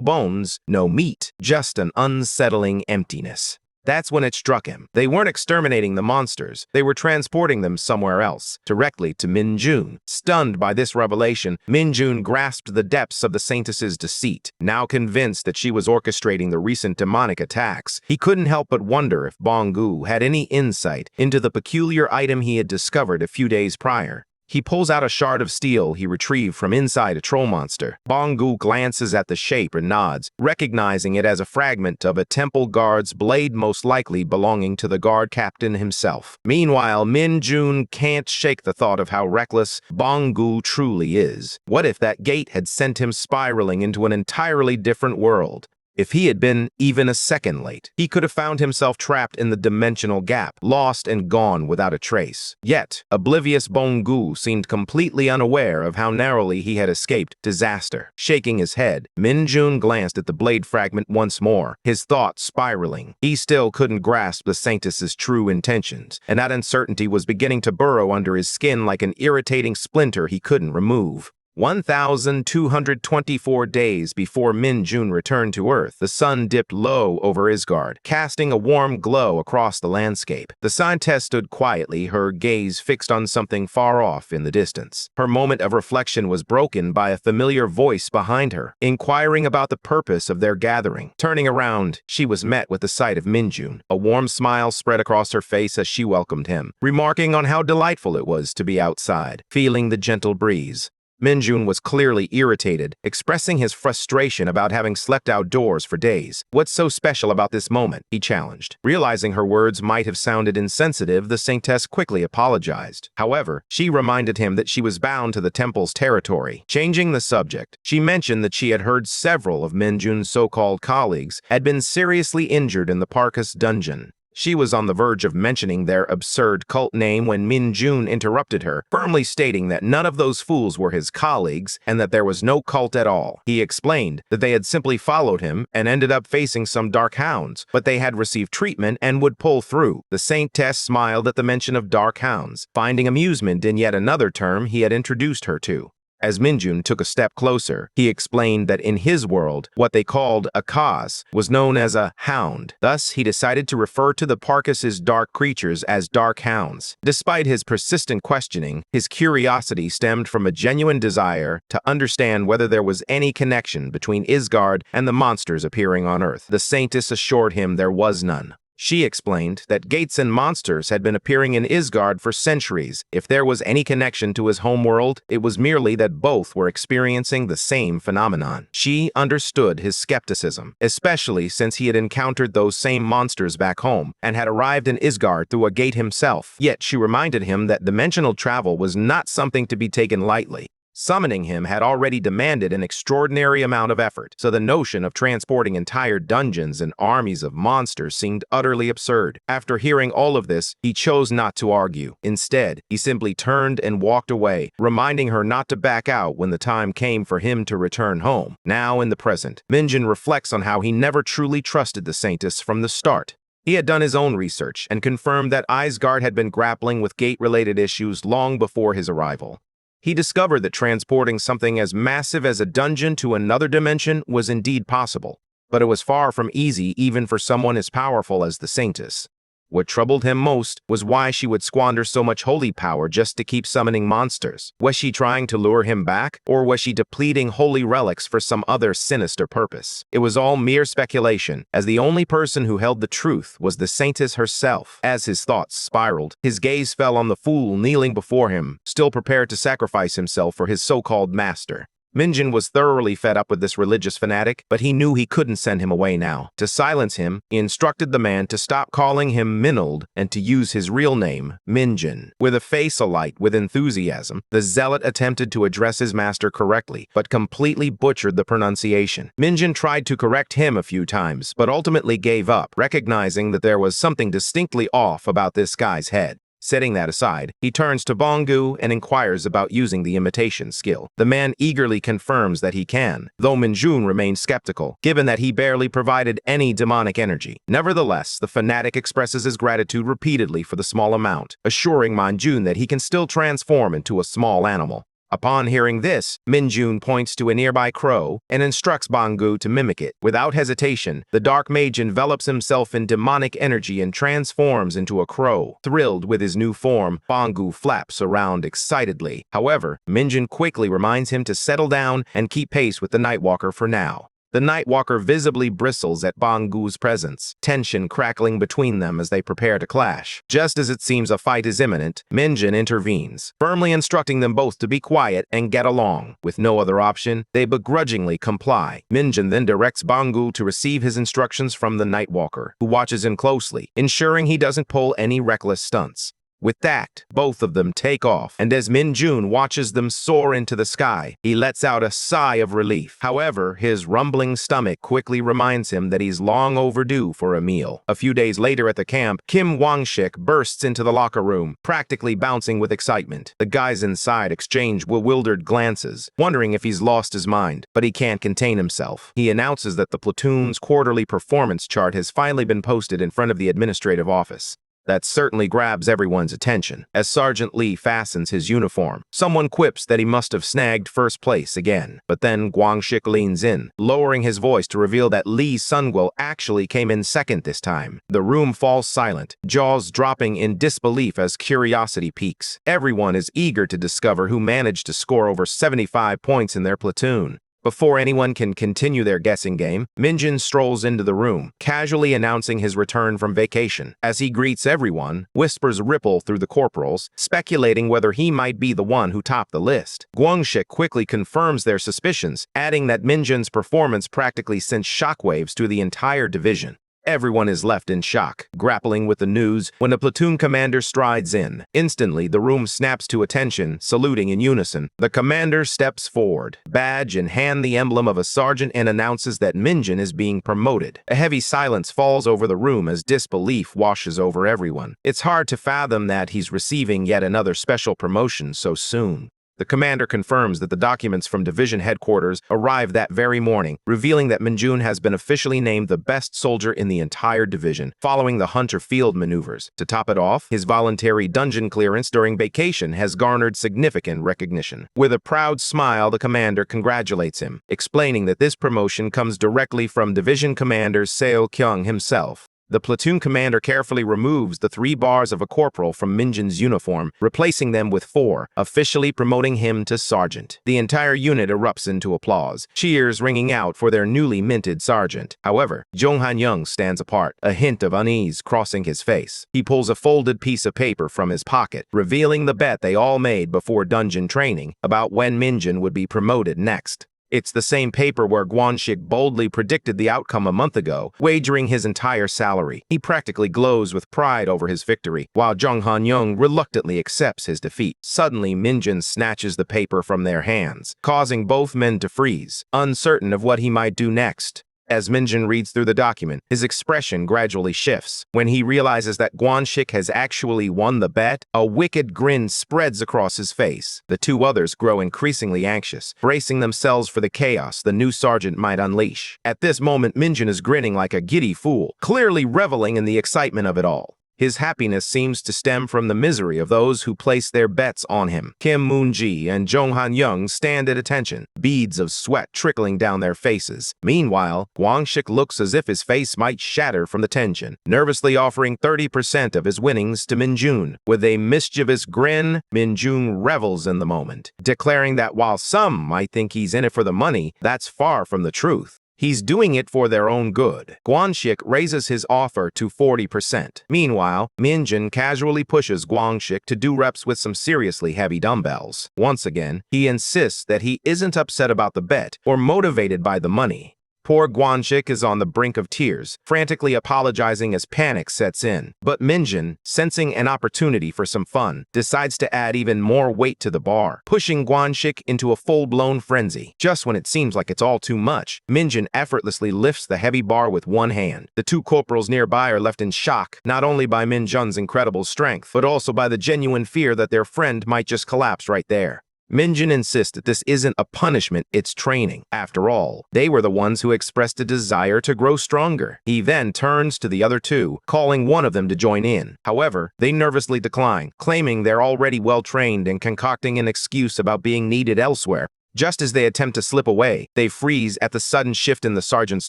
bones, no meat, just an unsettling emptiness. That's when it struck him. They weren't exterminating the monsters. They were transporting them somewhere else, directly to Min-jun. Stunned by this revelation, Min-jun grasped the depths of the Saintess's deceit. Now convinced that she was orchestrating the recent demonic attacks, he couldn't help but wonder if Bong-gu had any insight into the peculiar item he had discovered a few days prior. He pulls out a shard of steel he retrieved from inside a troll monster. Bong-gu glances at the shape and nods, recognizing it as a fragment of a temple guard's blade, most likely belonging to the guard captain himself. Meanwhile, Min-jun can't shake the thought of how reckless Bong-gu truly is. What if that gate had sent him spiraling into an entirely different world? If he had been even a second late, he could have found himself trapped in the dimensional gap, lost and gone without a trace. Yet, oblivious Bong-gu seemed completely unaware of how narrowly he had escaped disaster. Shaking his head, Min-jun glanced at the blade fragment once more, his thoughts spiraling. He still couldn't grasp the Saintess's true intentions, and that uncertainty was beginning to burrow under his skin like an irritating splinter he couldn't remove. 1,224 days before Min-jun returned to Earth, the sun dipped low over Isgard, casting a warm glow across the landscape. The scientist stood quietly, her gaze fixed on something far off in the distance. Her moment of reflection was broken by a familiar voice behind her, inquiring about the purpose of their gathering. Turning around, she was met with the sight of Min-jun. A warm smile spread across her face as she welcomed him, remarking on how delightful it was to be outside, feeling the gentle breeze. Min-jun was clearly irritated, expressing his frustration about having slept outdoors for days. "What's so special about this moment?" he challenged. Realizing her words might have sounded insensitive, the Saintess quickly apologized. However, she reminded him that she was bound to the temple's territory. Changing the subject, she mentioned that she had heard several of Min-jun's so-called colleagues had been seriously injured in the Parcus dungeon. She was on the verge of mentioning their absurd cult name when Min-jun interrupted her, firmly stating that none of those fools were his colleagues and that there was no cult at all. He explained that they had simply followed him and ended up facing some dark hounds, but they had received treatment and would pull through. The Saintess smiled at the mention of dark hounds, finding amusement in yet another term he had introduced her to. As Min-jun took a step closer, he explained that in his world, what they called a Kaz was known as a hound. Thus, he decided to refer to the Parcus's dark creatures as dark hounds. Despite his persistent questioning, his curiosity stemmed from a genuine desire to understand whether there was any connection between Isgard and the monsters appearing on Earth. The Saintess assured him there was none. She explained that gates and monsters had been appearing in Isgard for centuries. If there was any connection to his homeworld, it was merely that both were experiencing the same phenomenon. She understood his skepticism, especially since he had encountered those same monsters back home and had arrived in Isgard through a gate himself. Yet she reminded him that dimensional travel was not something to be taken lightly. Summoning him had already demanded an extraordinary amount of effort, so the notion of transporting entire dungeons and armies of monsters seemed utterly absurd. After hearing all of this, he chose not to argue. Instead, he simply turned and walked away, reminding her not to back out when the time came for him to return home. Now, in the present, Min-jun reflects on how he never truly trusted the Saintess from the start. He had done his own research and confirmed that Isgard had been grappling with gate-related issues long before his arrival. He discovered that transporting something as massive as a dungeon to another dimension was indeed possible, but it was far from easy even for someone as powerful as the Saintess. What troubled him most was why she would squander so much holy power just to keep summoning monsters. Was she trying to lure him back, or was she depleting holy relics for some other sinister purpose? It was all mere speculation, as the only person who held the truth was the Saintess herself. As his thoughts spiraled, his gaze fell on the fool kneeling before him, still prepared to sacrifice himself for his so-called master. Minjin was thoroughly fed up with this religious fanatic, but he knew he couldn't send him away now. To silence him, he instructed the man to stop calling him Minold and to use his real name, Minjin. With a face alight with enthusiasm, the zealot attempted to address his master correctly, but completely butchered the pronunciation. Minjin tried to correct him a few times, but ultimately gave up, recognizing that there was something distinctly off about this guy's head. Setting that aside, he turns to Bongu and inquires about using the imitation skill. The man eagerly confirms that he can, though Minjun remains skeptical, given that he barely provided any demonic energy. Nevertheless, the fanatic expresses his gratitude repeatedly for the small amount, assuring Minjun that he can still transform into a small animal. Upon hearing this, Minjun points to a nearby crow and instructs Bongu to mimic it. Without hesitation, the dark mage envelops himself in demonic energy and transforms into a crow. Thrilled with his new form, Bongu flaps around excitedly. However, Minjun quickly reminds him to settle down and keep pace with the Nightwalker for now. The Nightwalker visibly bristles at Bongu's presence, tension crackling between them as they prepare to clash. Just as it seems a fight is imminent, Minjin intervenes, firmly instructing them both to be quiet and get along. With no other option, they begrudgingly comply. Minjin then directs Bongu to receive his instructions from the Nightwalker, who watches him closely, ensuring he doesn't pull any reckless stunts. With that, both of them take off, and as Minjun watches them soar into the sky, he lets out a sigh of relief. However, his rumbling stomach quickly reminds him that he's long overdue for a meal. A few days later at the camp, Kim Wangshik bursts into the locker room, practically bouncing with excitement. The guys inside exchange bewildered glances, wondering if he's lost his mind, but he can't contain himself. He announces that the platoon's quarterly performance chart has finally been posted in front of the administrative office. That certainly grabs everyone's attention. As Sergeant Lee fastens his uniform, someone quips that he must have snagged first place again. But then Guangshik leans in, lowering his voice to reveal that Lee Sungwil actually came in second this time. The room falls silent, jaws dropping in disbelief as curiosity peaks. Everyone is eager to discover who managed to score over 75 points in their platoon. Before anyone can continue their guessing game, Minjin strolls into the room, casually announcing his return from vacation. As he greets everyone, whispers ripple through the corporals, speculating whether he might be the one who topped the list. Guangshik quickly confirms their suspicions, adding that Minjin's performance practically sent shockwaves to the entire division. Everyone is left in shock, grappling with the news when the platoon commander strides in. Instantly, the room snaps to attention, saluting in unison. The commander steps forward, badge in hand the emblem of a sergeant, and announces that Minjin is being promoted. A heavy silence falls over the room as disbelief washes over everyone. It's hard to fathom that he's receiving yet another special promotion so soon. The commander confirms that the documents from division headquarters arrived that very morning, revealing that Minjun has been officially named the best soldier in the entire division, following the Hunter Field maneuvers. To top it off, his voluntary dungeon clearance during vacation has garnered significant recognition. With a proud smile, the commander congratulates him, explaining that this promotion comes directly from Division Commander Seo Kyung himself. The platoon commander carefully removes the 3 bars of a corporal from Minjin's uniform, replacing them with 4, officially promoting him to sergeant. The entire unit erupts into applause, cheers ringing out for their newly minted sergeant. However, Jong Han-young stands apart, a hint of unease crossing his face. He pulls a folded piece of paper from his pocket, revealing the bet they all made before dungeon training about when Minjin would be promoted next. It's the same paper where Guangshik boldly predicted the outcome a month ago, wagering his entire salary. He practically glows with pride over his victory, while Jong Han-young reluctantly accepts his defeat. Suddenly, Minjin snatches the paper from their hands, causing both men to freeze, uncertain of what he might do next. As Minjin reads through the document, his expression gradually shifts. When he realizes that Guangshik has actually won the bet, a wicked grin spreads across his face. The 2 others grow increasingly anxious, bracing themselves for the chaos the new sergeant might unleash. At this moment, Minjin is grinning like a giddy fool, clearly reveling in the excitement of it all. His happiness seems to stem from the misery of those who place their bets on him. Kim Moon-ji and Jong Han-young stand at attention, beads of sweat trickling down their faces. Meanwhile, Guangshik looks as if his face might shatter from the tension, nervously offering 30% of his winnings to Minjun. With a mischievous grin, Minjun revels in the moment, declaring that while some might think he's in it for the money, that's far from the truth. He's doing it for their own good. Guanxik raises his offer to 40%. Meanwhile, Minjun casually pushes Guanxik to do reps with some seriously heavy dumbbells. Once again, he insists that he isn't upset about the bet or motivated by the money. Poor Guanxik is on the brink of tears, frantically apologizing as panic sets in. But Minjun, sensing an opportunity for some fun, decides to add even more weight to the bar, pushing Guanxik into a full-blown frenzy. Just when it seems like it's all too much, Minjun effortlessly lifts the heavy bar with one hand. The two corporals nearby are left in shock, not only by Minjun's incredible strength, but also by the genuine fear that their friend might just collapse right there. Minjun insists that this isn't a punishment, it's training. After all, they were the ones who expressed a desire to grow stronger. He then turns to the other two, calling one of them to join in. However, they nervously decline, claiming they're already well-trained and concocting an excuse about being needed elsewhere. Just as they attempt to slip away, they freeze at the sudden shift in the sergeant's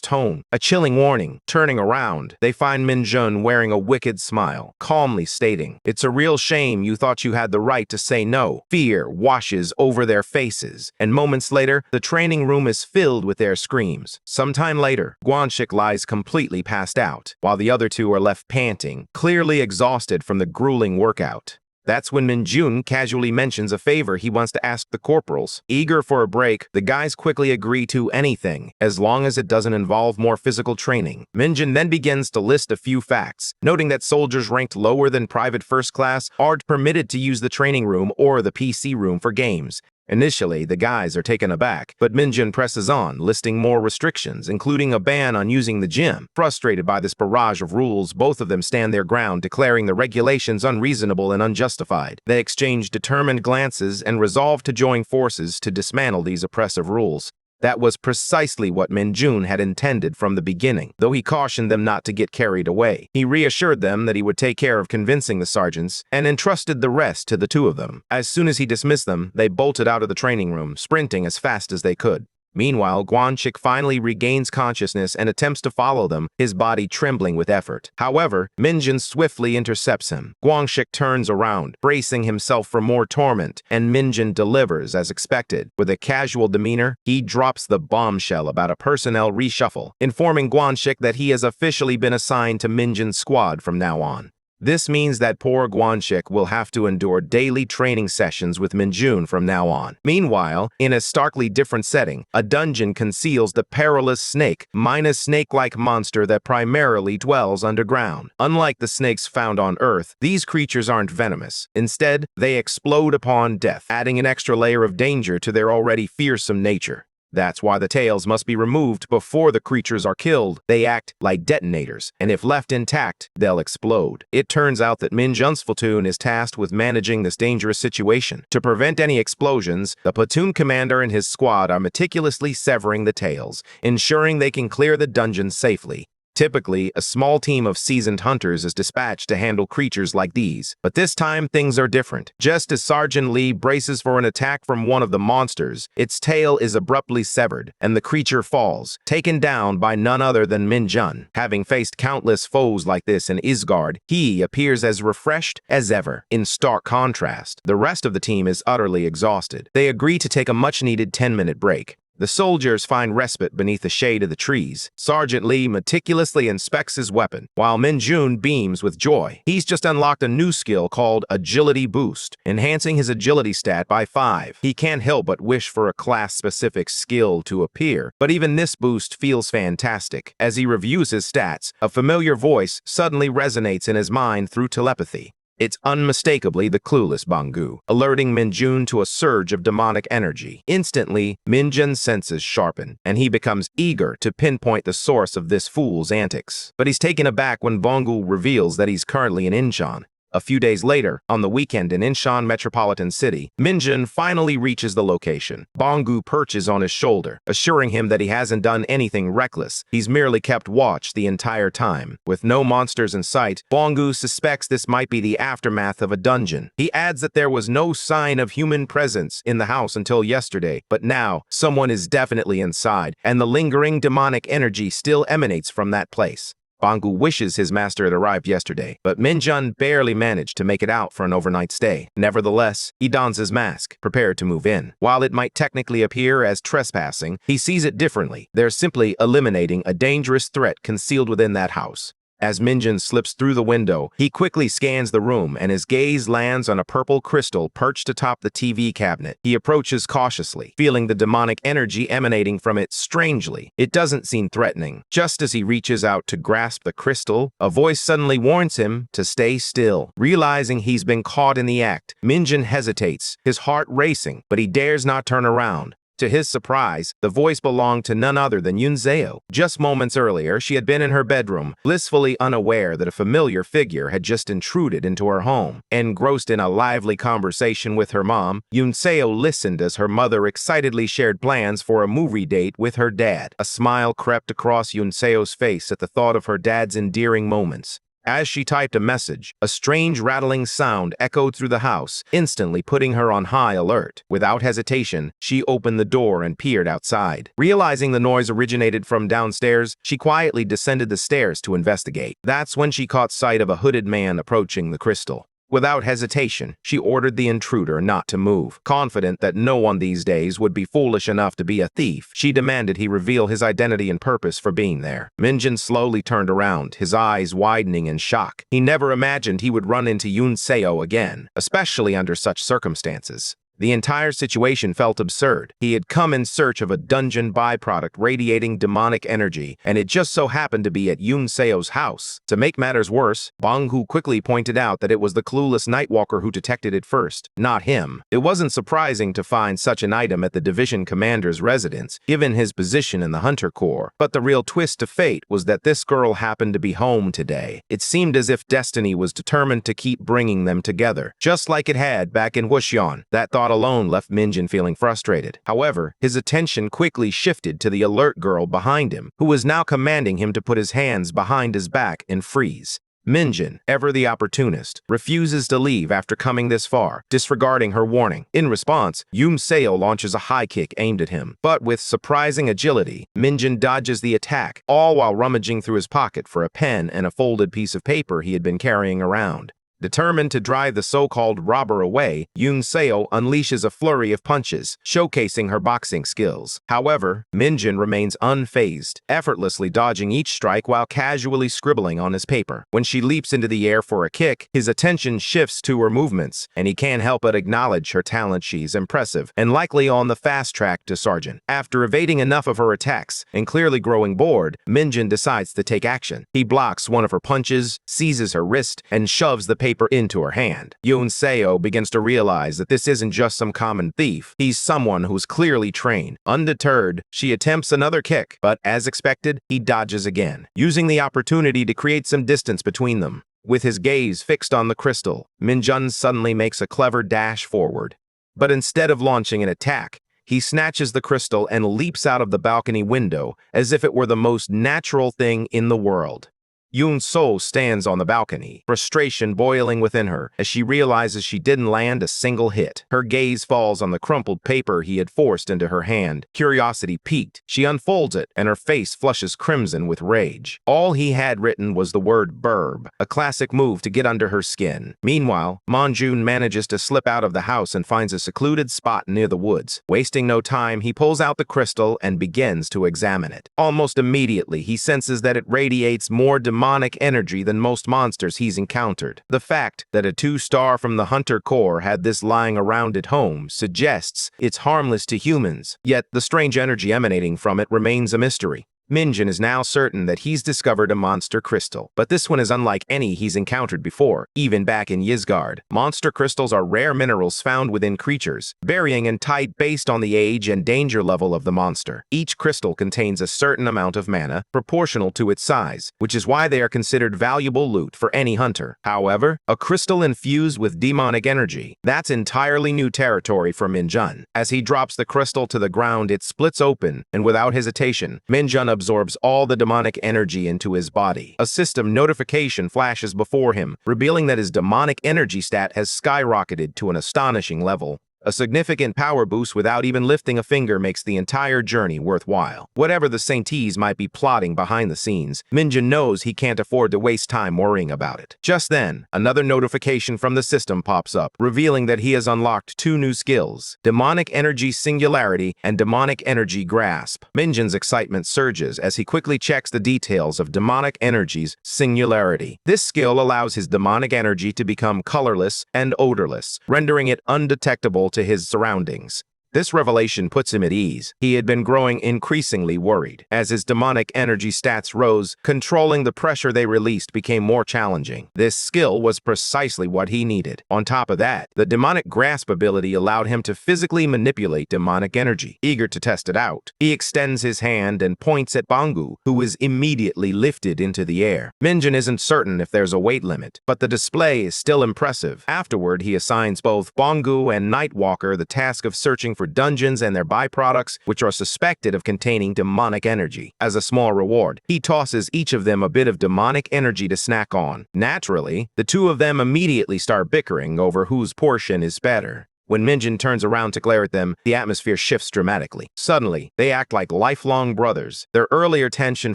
tone. A chilling warning. Turning around, they find Minjun wearing a wicked smile, calmly stating, "It's a real shame you thought you had the right to say no." Fear washes over their faces, and moments later, the training room is filled with their screams. Sometime later, Guanxik lies completely passed out, while the other two are left panting, clearly exhausted from the grueling workout. That's when Minjun casually mentions a favor he wants to ask the corporals. Eager for a break, the guys quickly agree to anything, as long as it doesn't involve more physical training. Minjun then begins to list a few facts, noting that soldiers ranked lower than private first class aren't permitted to use the training room or the PC room for games. Initially, the guys are taken aback, but Minjun presses on, listing more restrictions, including a ban on using the gym. Frustrated by this barrage of rules, both of them stand their ground, declaring the regulations unreasonable and unjustified. They exchange determined glances and resolve to join forces to dismantle these oppressive rules. That was precisely what Minjun had intended from the beginning, though he cautioned them not to get carried away. He reassured them that he would take care of convincing the sergeants and entrusted the rest to the two of them. As soon as he dismissed them, they bolted out of the training room, sprinting as fast as they could. Meanwhile, Guanxik finally regains consciousness and attempts to follow them, his body trembling with effort. However, Minjun swiftly intercepts him. Guanxik turns around, bracing himself for more torment, and Minjun delivers as expected. With a casual demeanor, he drops the bombshell about a personnel reshuffle, informing Guanxik that he has officially been assigned to Minjun's squad from now on. This means that poor Guanxik will have to endure daily training sessions with Minjun from now on. Meanwhile, in a starkly different setting, a dungeon conceals the perilous snake, snake-like monster that primarily dwells underground. Unlike the snakes found on Earth, these creatures aren't venomous. Instead, they explode upon death, adding an extra layer of danger to their already fearsome nature. That's why the tails must be removed before the creatures are killed. They act like detonators, and if left intact, they'll explode. It turns out that Minjun's platoon is tasked with managing this dangerous situation. To prevent any explosions, the platoon commander and his squad are meticulously severing the tails, ensuring they can clear the dungeon safely. Typically, a small team of seasoned hunters is dispatched to handle creatures like these. But this time, things are different. Just as Sergeant Lee braces for an attack from one of the monsters, its tail is abruptly severed, and the creature falls, taken down by none other than Minjun. Having faced countless foes like this in Isgard, he appears as refreshed as ever. In stark contrast, the rest of the team is utterly exhausted. They agree to take a much-needed 10-minute break. The soldiers find respite beneath the shade of the trees. Sergeant Lee meticulously inspects his weapon, while Minjun beams with joy. He's just unlocked a new skill called Agility Boost, enhancing his agility stat by 5. He can't help but wish for a class-specific skill to appear, but even this boost feels fantastic. As he reviews his stats, a familiar voice suddenly resonates in his mind through telepathy. It's unmistakably the clueless Bangu, alerting Minjun to a surge of demonic energy. Instantly, Minjun's senses sharpen, and he becomes eager to pinpoint the source of this fool's antics. But he's taken aback when Bangu reveals that he's currently in Inshan. A few days later, on the weekend in Inshan Metropolitan City, Minjun finally reaches the location. Bangu perches on his shoulder, assuring him that he hasn't done anything reckless. He's merely kept watch the entire time. With no monsters in sight, Bangu suspects this might be the aftermath of a dungeon. He adds that there was no sign of human presence in the house until yesterday, but now someone is definitely inside, and the lingering demonic energy still emanates from that place. Bangu wishes his master had arrived yesterday, but Minjun barely managed to make it out for an overnight stay. Nevertheless, he dons his mask, prepared to move in. While it might technically appear as trespassing, he sees it differently. They're simply eliminating a dangerous threat concealed within that house. As Minjun slips through the window, he quickly scans the room and his gaze lands on a purple crystal perched atop the TV cabinet. He approaches cautiously, feeling the demonic energy emanating from it strangely. It doesn't seem threatening. Just as he reaches out to grasp the crystal, a voice suddenly warns him to stay still. Realizing he's been caught in the act, Minjun hesitates, his heart racing, but he dares not turn around. To his surprise, the voice belonged to none other than Yunzeo. Just moments earlier, she had been in her bedroom, blissfully unaware that a familiar figure had just intruded into her home. Engrossed in a lively conversation with her mom, Yunzeo listened as her mother excitedly shared plans for a movie date with her dad. A smile crept across Yunseo's face at the thought of her dad's endearing moments. As she typed a message, a strange rattling sound echoed through the house, instantly putting her on high alert. Without hesitation, she opened the door and peered outside. Realizing the noise originated from downstairs, she quietly descended the stairs to investigate. That's when she caught sight of a hooded man approaching the crystal. Without hesitation, she ordered the intruder not to move. Confident that no one these days would be foolish enough to be a thief, she demanded he reveal his identity and purpose for being there. Minjun slowly turned around, his eyes widening in shock. He never imagined he would run into Yunzeo again, especially under such circumstances. The entire situation felt absurd. He had come in search of a dungeon byproduct radiating demonic energy, and it just so happened to be at Yunseo's house. To make matters worse, Banghu quickly pointed out that it was the clueless Nightwalker who detected it first, not him. It wasn't surprising to find such an item at the division commander's residence, given his position in the Hunter Corps. But the real twist to fate was that this girl happened to be home today. It seemed as if destiny was determined to keep bringing them together, just like it had back in Wuxian. That thought alone left Minjun feeling frustrated. However, his attention quickly shifted to the alert girl behind him, who was now commanding him to put his hands behind his back and freeze. Minjun, ever the opportunist, refuses to leave after coming this far, disregarding her warning. In response, Yunzeo launches a high kick aimed at him. But with surprising agility, Minjun dodges the attack, all while rummaging through his pocket for a pen and a folded piece of paper he had been carrying around. Determined to drive the so-called robber away, Yunzeo unleashes a flurry of punches, showcasing her boxing skills. However, Minjun remains unfazed, effortlessly dodging each strike while casually scribbling on his paper. When she leaps into the air for a kick, his attention shifts to her movements, and he can't help but acknowledge her talent. She's impressive, and likely on the fast track to sergeant. After evading enough of her attacks, and clearly growing bored, Minjun decides to take action. He blocks one of her punches, seizes her wrist, and shoves the paper into her hand. Yunzeo begins to realize that this isn't just some common thief. He's someone who's clearly trained. Undeterred, she attempts another kick, but as expected, he dodges again, using the opportunity to create some distance between them. With his gaze fixed on the crystal, Minjun suddenly makes a clever dash forward. But instead of launching an attack, he snatches the crystal and leaps out of the balcony window as if it were the most natural thing in the world. Yunzeo stands on the balcony, frustration boiling within her as she realizes she didn't land a single hit. Her gaze falls on the crumpled paper he had forced into her hand. Curiosity piqued. She unfolds it, and her face flushes crimson with rage. All he had written was the word "burb," a classic move to get under her skin. Meanwhile, Manjun manages to slip out of the house and finds a secluded spot near the woods. Wasting no time, he pulls out the crystal and begins to examine it. Almost immediately, he senses that it radiates more demonic energy than most monsters he's encountered. The fact that a 2-star from the Hunter Corps had this lying around at home suggests it's harmless to humans, yet the strange energy emanating from it remains a mystery. Minjun is now certain that he's discovered a monster crystal, but this one is unlike any he's encountered before, even back in Yizgard. Monster crystals are rare minerals found within creatures, varying in type based on the age and danger level of the monster. Each crystal contains a certain amount of mana, proportional to its size, which is why they are considered valuable loot for any hunter. However, a crystal infused with demonic energy, that's entirely new territory for Minjun. As he drops the crystal to the ground, it splits open, and without hesitation, Minjun absorbs all the demonic energy into his body. A system notification flashes before him, revealing that his demonic energy stat has skyrocketed to an astonishing level. A significant power boost without even lifting a finger makes the entire journey worthwhile. Whatever the Sainties might be plotting behind the scenes, Minjun knows he can't afford to waste time worrying about it. Just then, another notification from the system pops up, revealing that he has unlocked 2 new skills: Demonic Energy Singularity and Demonic Energy Grasp. Minjun's excitement surges as he quickly checks the details of Demonic Energy's Singularity. This skill allows his demonic energy to become colorless and odorless, rendering it undetectable to his surroundings. This revelation puts him at ease. He had been growing increasingly worried. As his demonic energy stats rose, controlling the pressure they released became more challenging. This skill was precisely what he needed. On top of that, the demonic grasp ability allowed him to physically manipulate demonic energy. Eager to test it out, he extends his hand and points at Bangu, who is immediately lifted into the air. Minjun isn't certain if there's a weight limit, but the display is still impressive. Afterward, he assigns both Bangu and Nightwalker the task of searching for dungeons and their byproducts, which are suspected of containing demonic energy. As a small reward, he tosses each of them a bit of demonic energy to snack on. Naturally, the 2 of them immediately start bickering over whose portion is better. When Minjun turns around to glare at them, the atmosphere shifts dramatically. Suddenly, they act like lifelong brothers, their earlier tension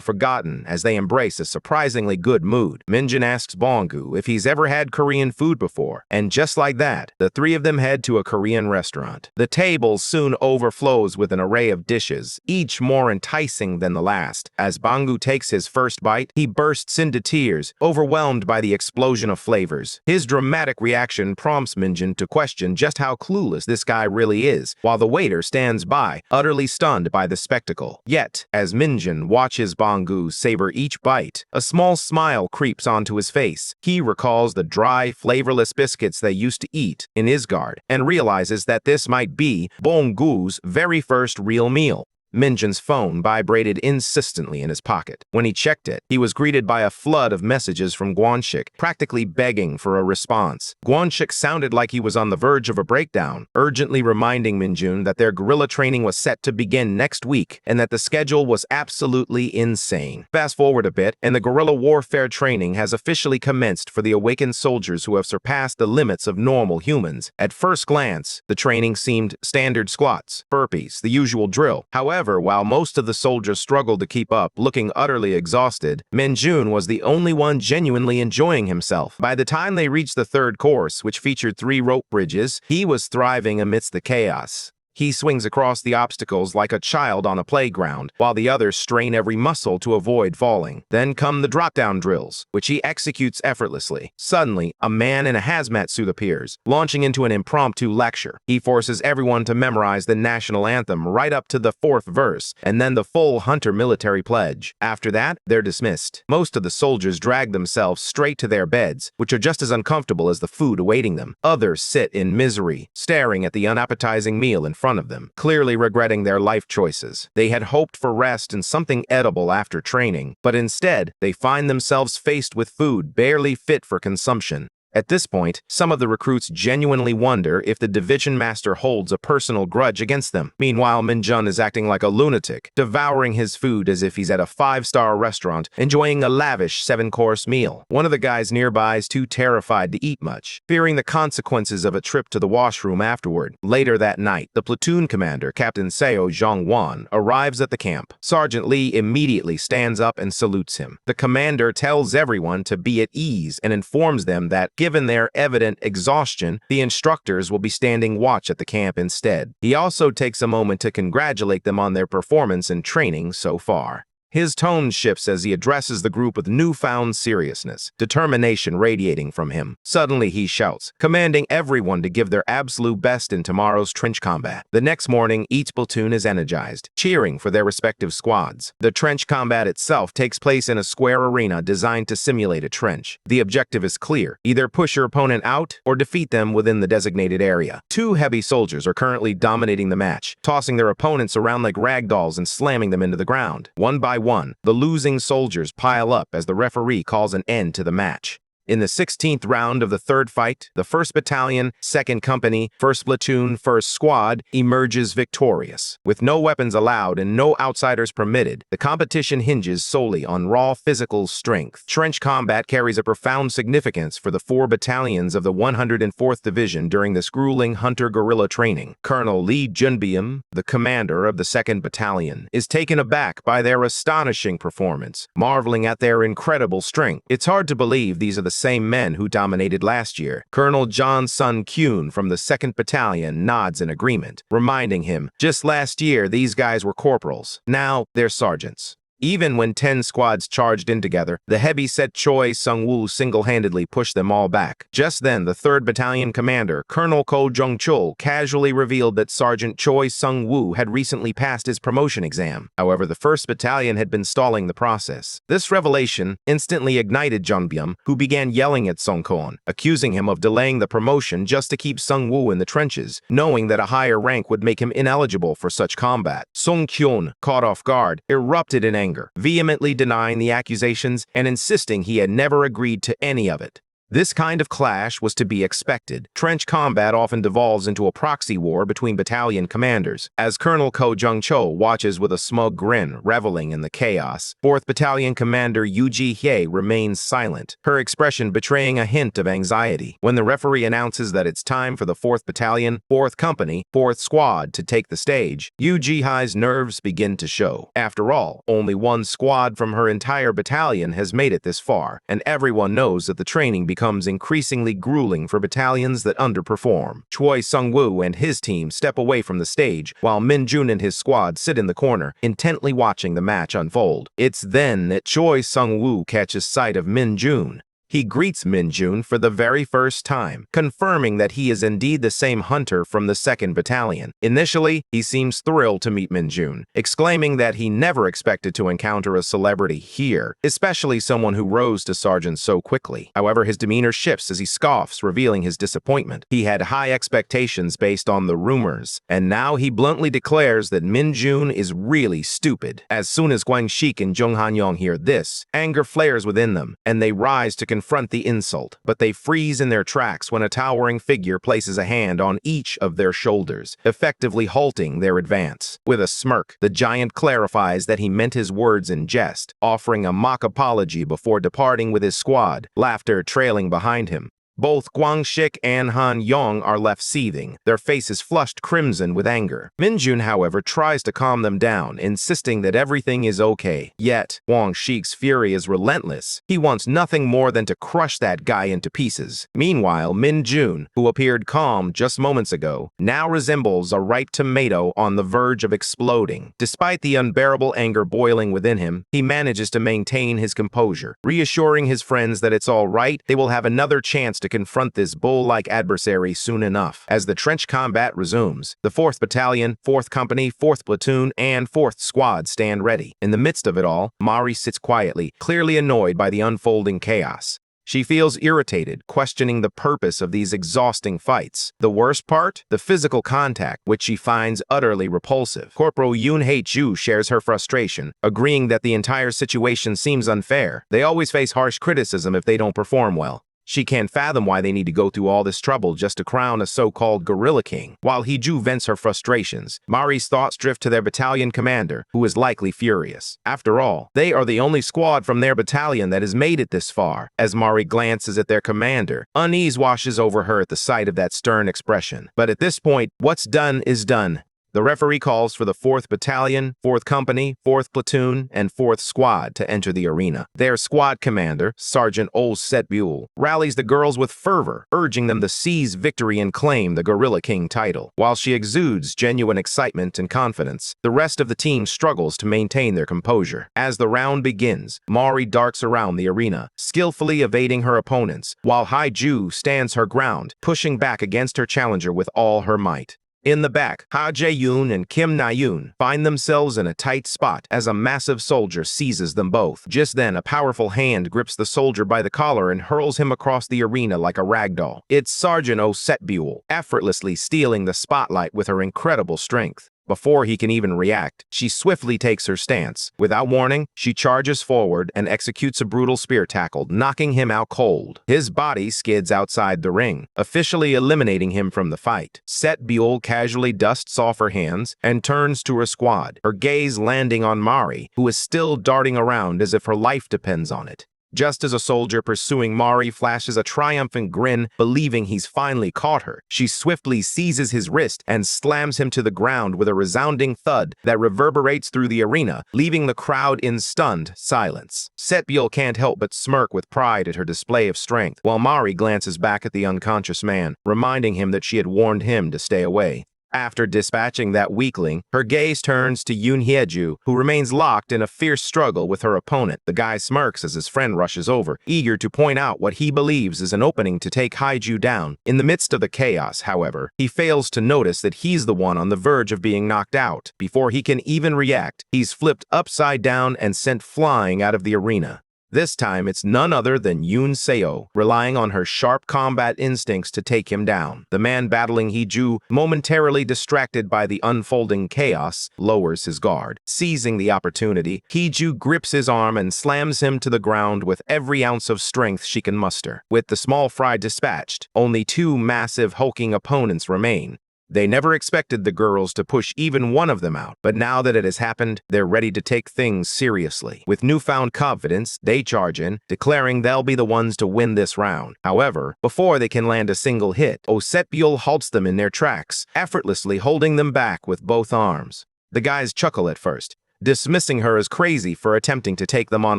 forgotten as they embrace a surprisingly good mood. Minjun asks Bangu if he's ever had Korean food before, and just like that, the 3 of them head to a Korean restaurant. The table soon overflows with an array of dishes, each more enticing than the last. As Bangu takes his first bite, he bursts into tears, overwhelmed by the explosion of flavors. His dramatic reaction prompts Minjun to question just how clueless this guy really is, while the waiter stands by, utterly stunned by the spectacle. Yet, as Minjun watches Bangu savor each bite, a small smile creeps onto his face. He recalls the dry, flavorless biscuits they used to eat in Isgard, and realizes that this might be Bangu's very first real meal. Minjun's phone vibrated insistently in his pocket. When he checked it, he was greeted by a flood of messages from Guanxik, practically begging for a response. Guanxik sounded like he was on the verge of a breakdown, urgently reminding Minjun that their guerrilla training was set to begin next week and that the schedule was absolutely insane. Fast forward a bit, and the guerrilla warfare training has officially commenced for the awakened soldiers who have surpassed the limits of normal humans. At first glance, the training seemed standard squats, burpees, the usual drill. However, while most of the soldiers struggled to keep up, looking utterly exhausted, Minjun was the only one genuinely enjoying himself. By the time they reached the 3rd course, which featured 3 rope bridges, he was thriving amidst the chaos. He swings across the obstacles like a child on a playground, while the others strain every muscle to avoid falling. Then come the drop-down drills, which he executes effortlessly. Suddenly, a man in a hazmat suit appears, launching into an impromptu lecture. He forces everyone to memorize the national anthem right up to the 4th verse, and then the full Hunter military pledge. After that, they're dismissed. Most of the soldiers drag themselves straight to their beds, which are just as uncomfortable as the food awaiting them. Others sit in misery, staring at the unappetizing meal in front of them, clearly regretting their life choices. They had hoped for rest and something edible after training, but instead, they find themselves faced with food barely fit for consumption. At this point, some of the recruits genuinely wonder if the division master holds a personal grudge against them. Meanwhile, Minjun is acting like a lunatic, devouring his food as if he's at a 5-star restaurant, enjoying a lavish 7-course meal. One of the guys nearby is too terrified to eat much, fearing the consequences of a trip to the washroom afterward. Later that night, the platoon commander, Captain Seo Zhongwan, arrives at the camp. Sergeant Lee immediately stands up and salutes him. The commander tells everyone to be at ease and informs them that, given their evident exhaustion, the instructors will be standing watch at the camp instead. He also takes a moment to congratulate them on their performance and training so far. His tone shifts as he addresses the group with newfound seriousness, determination radiating from him. Suddenly he shouts, commanding everyone to give their absolute best in tomorrow's trench combat. The next morning, each platoon is energized, cheering for their respective squads. The trench combat itself takes place in a square arena designed to simulate a trench. The objective is clear: either push your opponent out or defeat them within the designated area. 2 heavy soldiers are currently dominating the match, tossing their opponents around like ragdolls and slamming them into the ground. One by one, the losing soldiers pile up as the referee calls an end to the match. In the 16th round of the third fight, the 1st Battalion, 2nd Company, 1st Platoon, 1st Squad emerges victorious. With no weapons allowed and no outsiders permitted, the competition hinges solely on raw physical strength. Trench combat carries a profound significance for the 4 battalions of the 104th Division during this grueling hunter-guerrilla training. Colonel Lee Junbyum, the commander of the 2nd Battalion, is taken aback by their astonishing performance, marveling at their incredible strength. It's hard to believe these are the same men who dominated last year. Colonel John Sun Kyun from the 2nd Battalion nods in agreement, reminding him, just last year these guys were corporals. Now they're sergeants. Even when 10 squads charged in together, the heavy-set Choi Sung-woo single-handedly pushed them all back. Just then, the 3rd Battalion commander, Colonel Ko Jung-chul, casually revealed that Sergeant Choi Sung-woo had recently passed his promotion exam. However, the 1st Battalion had been stalling the process. This revelation instantly ignited Junbyum, who began yelling at Sung-kwon, accusing him of delaying the promotion just to keep Sung-woo in the trenches, knowing that a higher rank would make him ineligible for such combat. Sung-kyun, caught off guard, erupted in anger, vehemently denying the accusations and insisting he had never agreed to any of it. This kind of clash was to be expected. Trench combat often devolves into a proxy war between battalion commanders. As Colonel Ko Jung-chul watches with a smug grin, reveling in the chaos, 4th Battalion Commander Yoo Ji-hye remains silent, her expression betraying a hint of anxiety. When the referee announces that it's time for the 4th Battalion, 4th Company, 4th Squad to take the stage, Yoo Ji-hye's nerves begin to show. After all, only one squad from her entire battalion has made it this far, and everyone knows that the training becomes increasingly grueling for battalions that underperform. Choi Sung-woo and his team step away from the stage, while Min-jun and his squad sit in the corner, intently watching the match unfold. It's then that Choi Sung-woo catches sight of Min-jun. He greets Min-jun for the very first time, confirming that he is indeed the same hunter from the 2nd Battalion. Initially, he seems thrilled to meet Min-jun, exclaiming that he never expected to encounter a celebrity here, especially someone who rose to sergeant so quickly. However, his demeanor shifts as he scoffs, revealing his disappointment. He had high expectations based on the rumors, and now he bluntly declares that Min-jun is really stupid. As soon as Gwang Shik and Jung Han-yong hear this, anger flares within them, and they rise to confront the insult, but they freeze in their tracks when a towering figure places a hand on each of their shoulders, effectively halting their advance. With a smirk, the giant clarifies that he meant his words in jest, offering a mock apology before departing with his squad, laughter trailing behind him. Both Gwang Shik and Han Yong are left seething, their faces flushed crimson with anger. Min-jun, however, tries to calm them down, insisting that everything is okay. Yet, Gwang Shik's fury is relentless. He wants nothing more than to crush that guy into pieces. Meanwhile, Min-jun, who appeared calm just moments ago, now resembles a ripe tomato on the verge of exploding. Despite the unbearable anger boiling within him, he manages to maintain his composure, reassuring his friends that it's all right, they will have another chance to confront this bull-like adversary soon enough. As the trench combat resumes, the 4th Battalion, 4th Company, 4th Platoon, and 4th Squad stand ready. In the midst of it all, Mari sits quietly, clearly annoyed by the unfolding chaos. She feels irritated, questioning the purpose of these exhausting fights. The worst part? The physical contact, which she finds utterly repulsive. Corporal Yoon Hae-ju shares her frustration, agreeing that the entire situation seems unfair. They always face harsh criticism if they don't perform well. She can't fathom why they need to go through all this trouble just to crown a so-called guerrilla king. While Hee-ju vents her frustrations, Mari's thoughts drift to their battalion commander, who is likely furious. After all, they are the only squad from their battalion that has made it this far. As Mari glances at their commander, unease washes over her at the sight of that stern expression. But at this point, what's done is done. The referee calls for the 4th Battalion, 4th Company, 4th Platoon, and 4th Squad to enter the arena. Their squad commander, Sergeant Ol Set-byul, rallies the girls with fervor, urging them to seize victory and claim the Guerrilla King title. While she exudes genuine excitement and confidence, the rest of the team struggles to maintain their composure. As the round begins, Mari darts around the arena, skillfully evading her opponents, while Hae-ju stands her ground, pushing back against her challenger with all her might. In the back, Ha Jae-yoon and Kim Na-yoon find themselves in a tight spot as a massive soldier seizes them both. Just then, a powerful hand grips the soldier by the collar and hurls him across the arena like a ragdoll. It's Sergeant Oh Set-byul, effortlessly stealing the spotlight with her incredible strength. Before he can even react, she swiftly takes her stance. Without warning, she charges forward and executes a brutal spear tackle, knocking him out cold. His body skids outside the ring, officially eliminating him from the fight. Set Buell casually dusts off her hands and turns to her squad, her gaze landing on Mari, who is still darting around as if her life depends on it. Just as a soldier pursuing Mari flashes a triumphant grin, believing he's finally caught her, she swiftly seizes his wrist and slams him to the ground with a resounding thud that reverberates through the arena, leaving the crowd in stunned silence. Setbiel can't help but smirk with pride at her display of strength, while Mari glances back at the unconscious man, reminding him that she had warned him to stay away. After dispatching that weakling, her gaze turns to Yoon Hyeju, who remains locked in a fierce struggle with her opponent. The guy smirks as his friend rushes over, eager to point out what he believes is an opening to take Hyeju down. In the midst of the chaos, however, he fails to notice that he's the one on the verge of being knocked out. Before he can even react, he's flipped upside down and sent flying out of the arena. This time, it's none other than Yoon Seo, relying on her sharp combat instincts to take him down. The man battling Hyeju, momentarily distracted by the unfolding chaos, lowers his guard. Seizing the opportunity, Hyeju grips his arm and slams him to the ground with every ounce of strength she can muster. With the small fry dispatched, only two massive hulking opponents remain. They never expected the girls to push even one of them out, but now that it has happened, they're ready to take things seriously. With newfound confidence, they charge in, declaring they'll be the ones to win this round. However, before they can land a single hit, Setbiel halts them in their tracks, effortlessly holding them back with both arms. The guys chuckle at first, dismissing her as crazy for attempting to take them on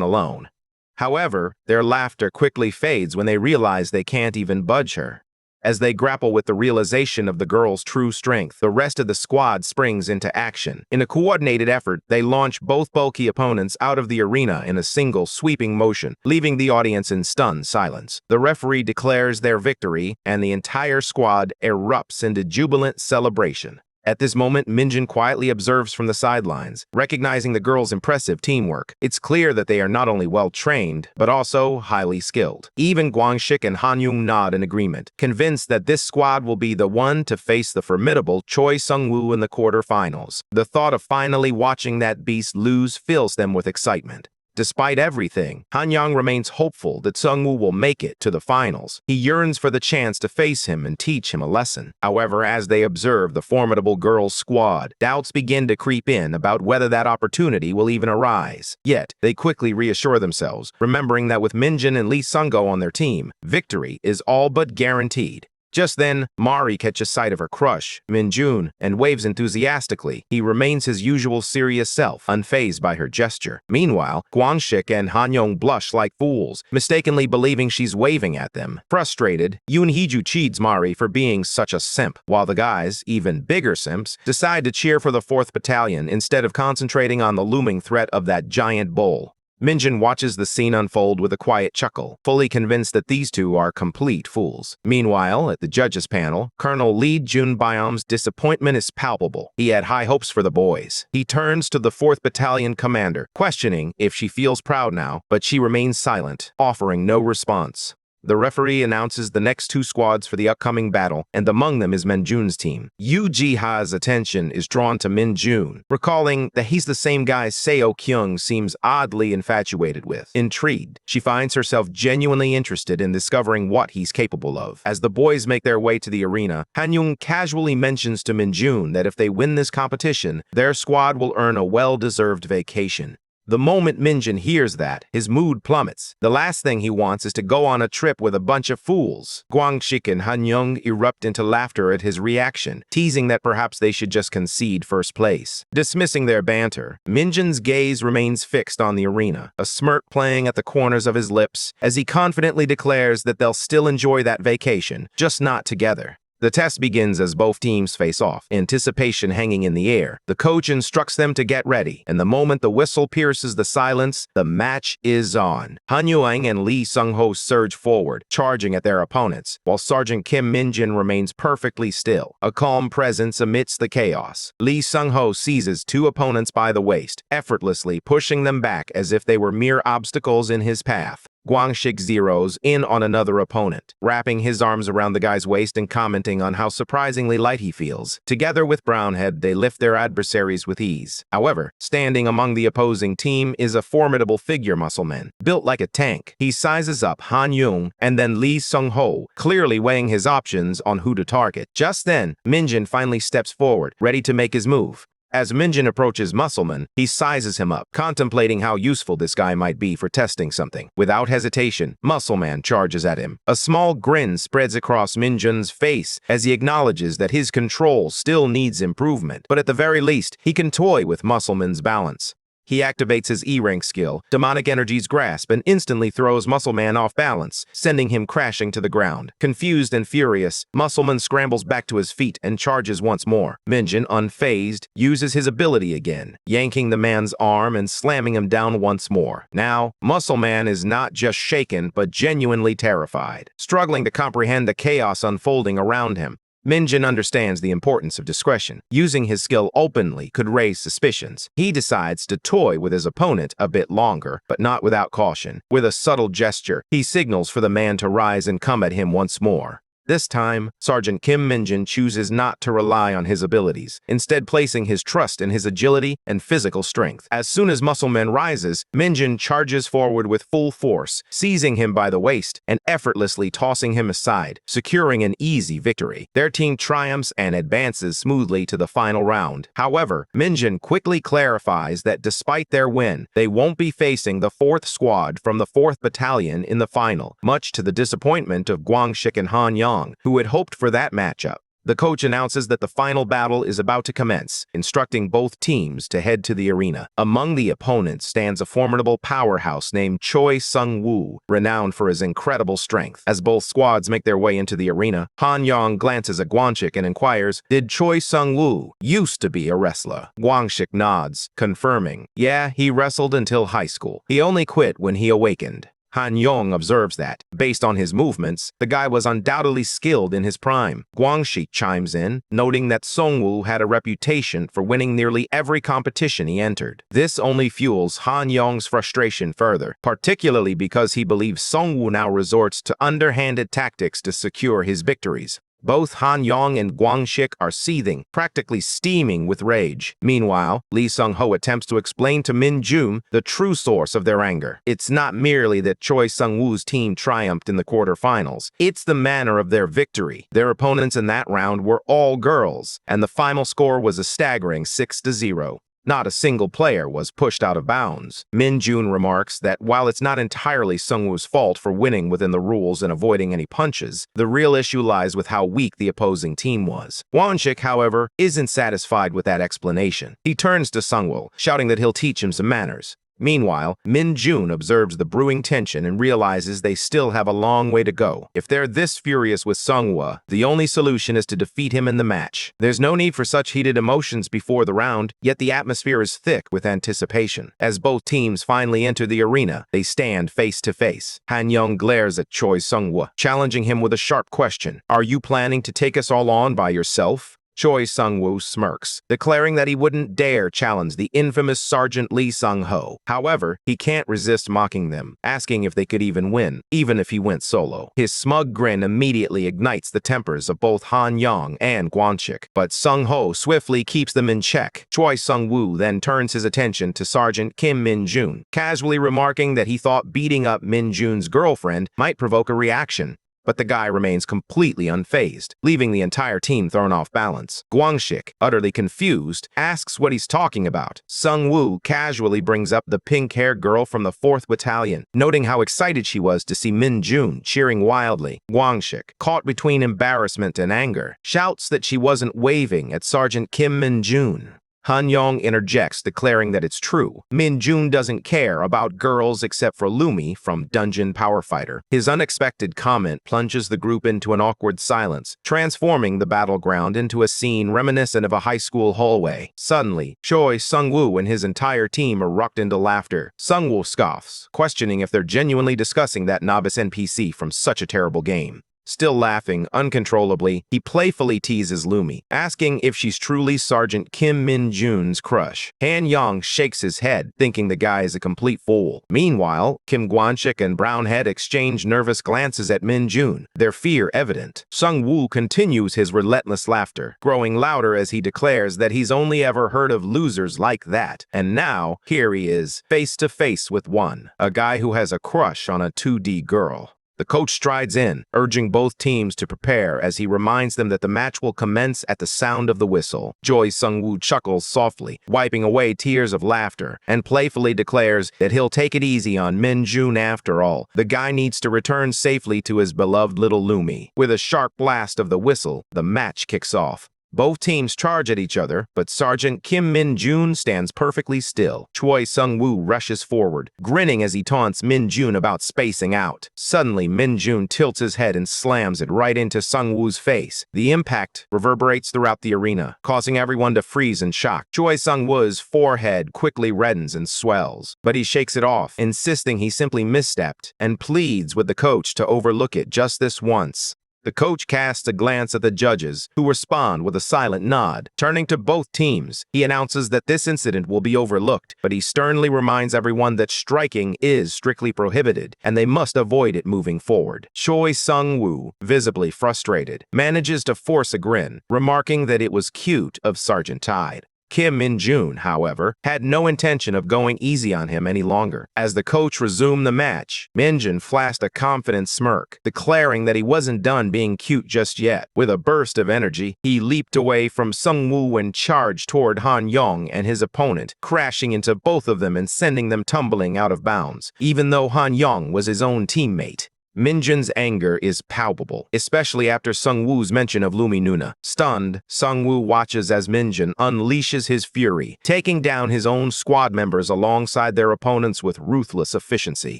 alone. However, their laughter quickly fades when they realize they can't even budge her. As they grapple with the realization of the girl's true strength, the rest of the squad springs into action. In a coordinated effort, they launch both bulky opponents out of the arena in a single sweeping motion, leaving the audience in stunned silence. The referee declares their victory, and the entire squad erupts into jubilant celebration. At this moment, Minjin quietly observes from the sidelines, recognizing the girls' impressive teamwork. It's clear that they are not only well-trained, but also highly skilled. Even Gwangshik and Hanyung nod in agreement, convinced that this squad will be the one to face the formidable Choi Sung-woo in the quarterfinals. The thought of finally watching that beast lose fills them with excitement. Despite everything, Hanyang remains hopeful that Sung-woo will make it to the finals. He yearns for the chance to face him and teach him a lesson. However, as they observe the formidable girls' squad, doubts begin to creep in about whether that opportunity will even arise. Yet, they quickly reassure themselves, remembering that with Minjin and Lee Sung-go on their team, victory is all but guaranteed. Just then, Mari catches sight of her crush, Minjun, and waves enthusiastically. He remains his usual serious self, unfazed by her gesture. Meanwhile, Gwangshik and Hanyong blush like fools, mistakenly believing she's waving at them. Frustrated, Yoon Hyeju cheats Mari for being such a simp, while the guys, even bigger simps, decide to cheer for the 4th Battalion instead of concentrating on the looming threat of that giant bull. Minjin watches the scene unfold with a quiet chuckle, fully convinced that these two are complete fools. Meanwhile, at the judges' panel, Colonel Lee Jun-byom's disappointment is palpable. He had high hopes for the boys. He turns to the 4th Battalion commander, questioning if she feels proud now, but she remains silent, offering no response. The referee announces the next two squads for the upcoming battle, and among them is Minjun's team. Yoo Ji-ha's attention is drawn to Minjun, recalling that he's the same guy Seo Kyung seems oddly infatuated with. Intrigued, she finds herself genuinely interested in discovering what he's capable of. As the boys make their way to the arena, Hanyung casually mentions to Minjun that if they win this competition, their squad will earn a well-deserved vacation. The moment Minjin hears that, his mood plummets. The last thing he wants is to go on a trip with a bunch of fools. Gwangshik and Hanyung erupt into laughter at his reaction, teasing that perhaps they should just concede first place. Dismissing their banter, Minjin's gaze remains fixed on the arena, a smirk playing at the corners of his lips, as he confidently declares that they'll still enjoy that vacation, just not together. The test begins as both teams face off, anticipation hanging in the air. The coach instructs them to get ready, and the moment the whistle pierces the silence, the match is on. Han Yuang and Lee Sung-ho surge forward, charging at their opponents, while Sergeant Kim Min-jin remains perfectly still, a calm presence amidst the chaos. Lee Sung-ho seizes two opponents by the waist, effortlessly pushing them back as if they were mere obstacles in his path. Guangxi zeroes in on another opponent, wrapping his arms around the guy's waist and commenting on how surprisingly light he feels. Together with Brownhead, they lift their adversaries with ease. However, standing among the opposing team is a formidable figure muscleman, built like a tank. He sizes up Han Yung and then Lee Sung-ho, clearly weighing his options on who to target. Just then, Minjin finally steps forward, ready to make his move. As Minjin approaches Muscleman, he sizes him up, contemplating how useful this guy might be for testing something. Without hesitation, Muscleman charges at him. A small grin spreads across Minjin's face as he acknowledges that his control still needs improvement, but at the very least, he can toy with Muscleman's balance. He activates his E-rank skill, Demonic Energy's Grasp, and instantly throws Muscleman off balance, sending him crashing to the ground. Confused and furious, Muscleman scrambles back to his feet and charges once more. Minjin, unfazed, uses his ability again, yanking the man's arm and slamming him down once more. Now, Muscleman is not just shaken, but genuinely terrified, struggling to comprehend the chaos unfolding around him. Minjin understands the importance of discretion. Using his skill openly could raise suspicions. He decides to toy with his opponent a bit longer, but not without caution. With a subtle gesture, he signals for the man to rise and come at him once more. This time, Sergeant Kim Minjin chooses not to rely on his abilities, instead placing his trust in his agility and physical strength. As soon as Muscleman rises, Minjin charges forward with full force, seizing him by the waist and effortlessly tossing him aside, securing an easy victory. Their team triumphs and advances smoothly to the final round. However, Minjin quickly clarifies that despite their win, they won't be facing the 4th squad from the 4th Battalion in the final, much to the disappointment of Guangxi and Han Yang, who had hoped for that matchup. The coach announces that the final battle is about to commence, instructing both teams to head to the arena. Among the opponents stands a formidable powerhouse named Choi Sung-woo, renowned for his incredible strength. As both squads make their way into the arena, Han Yang glances at Guangxi and inquires, "Did Choi Sung-woo used to be a wrestler?" Guangxi nods, confirming, "Yeah, he wrestled until high school. He only quit when he awakened." Han Yong observes that, based on his movements, the guy was undoubtedly skilled in his prime. Guangxi chimes in, noting that Songwoo had a reputation for winning nearly every competition he entered. This only fuels Han Yong's frustration further, particularly because he believes Songwoo now resorts to underhanded tactics to secure his victories. Both Han Yong and Guangxi are seething, practically steaming with rage. Meanwhile, Lee Sung-ho attempts to explain to Min Jun the true source of their anger. It's not merely that Choi Sung-woo's team triumphed in the quarterfinals. It's the manner of their victory. Their opponents in that round were all girls, and the final score was a staggering 6-0. Not a single player was pushed out of bounds. Min Jun remarks that while it's not entirely Sungwoo's fault for winning within the rules and avoiding any punches, the real issue lies with how weak the opposing team was. Wanshik, however, isn't satisfied with that explanation. He turns to Sungwoo, shouting that he'll teach him some manners. Meanwhile, Min Jun observes the brewing tension and realizes they still have a long way to go. If they're this furious with Sungwoo, the only solution is to defeat him in the match. There's no need for such heated emotions before the round, yet the atmosphere is thick with anticipation. As both teams finally enter the arena, they stand face to face. Han Young glares at Choi Sungwoo, challenging him with a sharp question. "Are you planning to take us all on by yourself?" Choi Sung-woo smirks, declaring that he wouldn't dare challenge the infamous Sergeant Lee Sung-ho. However, he can't resist mocking them, asking if they could even win, even if he went solo. His smug grin immediately ignites the tempers of both Han Yang and Guangxi, but Sung-ho swiftly keeps them in check. Choi Sung-woo then turns his attention to Sergeant Kim Min-jun, casually remarking that he thought beating up Min-jun's girlfriend might provoke a reaction. But the guy remains completely unfazed, leaving the entire team thrown off balance. Guangxi, utterly confused, asks what he's talking about. Sung-woo casually brings up the pink-haired girl from the 4th Battalion, noting how excited she was to see Min Jun cheering wildly. Guangxi, caught between embarrassment and anger, shouts that she wasn't waving at Sergeant Kim Min Jun. Han Yong interjects, declaring that it's true. Min Jun doesn't care about girls except for Lumi from Dungeon Power Fighter. His unexpected comment plunges the group into an awkward silence, transforming the battleground into a scene reminiscent of a high school hallway. Suddenly, Choi Sung-woo and his entire team erupt into laughter. Sung-woo scoffs, questioning if they're genuinely discussing that novice NPC from such a terrible game. Still laughing uncontrollably, he playfully teases Lumi, asking if she's truly Sergeant Kim Min-jun's crush. Han Yong shakes his head, thinking the guy is a complete fool. Meanwhile, Kim Guanchik and Brownhead exchange nervous glances at Min-jun, their fear evident. Sung-woo continues his relentless laughter, growing louder as he declares that he's only ever heard of losers like that. And now, here he is, face to face with one, a guy who has a crush on a 2D girl. The coach strides in, urging both teams to prepare as he reminds them that the match will commence at the sound of the whistle. Choi Sung-woo chuckles softly, wiping away tears of laughter, and playfully declares that he'll take it easy on Min-jun after all. The guy needs to return safely to his beloved little Lumi. With a sharp blast of the whistle, the match kicks off. Both teams charge at each other, but Sergeant Kim Min-jun stands perfectly still. Choi Sung-woo rushes forward, grinning as he taunts Min-jun about spacing out. Suddenly, Min-jun tilts his head and slams it right into Sung-woo's face. The impact reverberates throughout the arena, causing everyone to freeze in shock. Choi Sung-woo's forehead quickly reddens and swells, but he shakes it off, insisting he simply misstepped, and pleads with the coach to overlook it just this once. The coach casts a glance at the judges, who respond with a silent nod. Turning to both teams, he announces that this incident will be overlooked, but he sternly reminds everyone that striking is strictly prohibited, and they must avoid it moving forward. Choi Sung-woo, visibly frustrated, manages to force a grin, remarking that it was cute of Sergeant Tide. Kim Min-jun, however, had no intention of going easy on him any longer. As the coach resumed the match, Min-jun flashed a confident smirk, declaring that he wasn't done being cute just yet. With a burst of energy, he leaped away from Sung-woo and charged toward Han Yong and his opponent, crashing into both of them and sending them tumbling out of bounds, even though Han Yong was his own teammate. Min-jun's anger is palpable, especially after Sung-woo's mention of Lumi Nuna. Stunned, Sung-woo watches as Min-jun unleashes his fury, taking down his own squad members alongside their opponents with ruthless efficiency.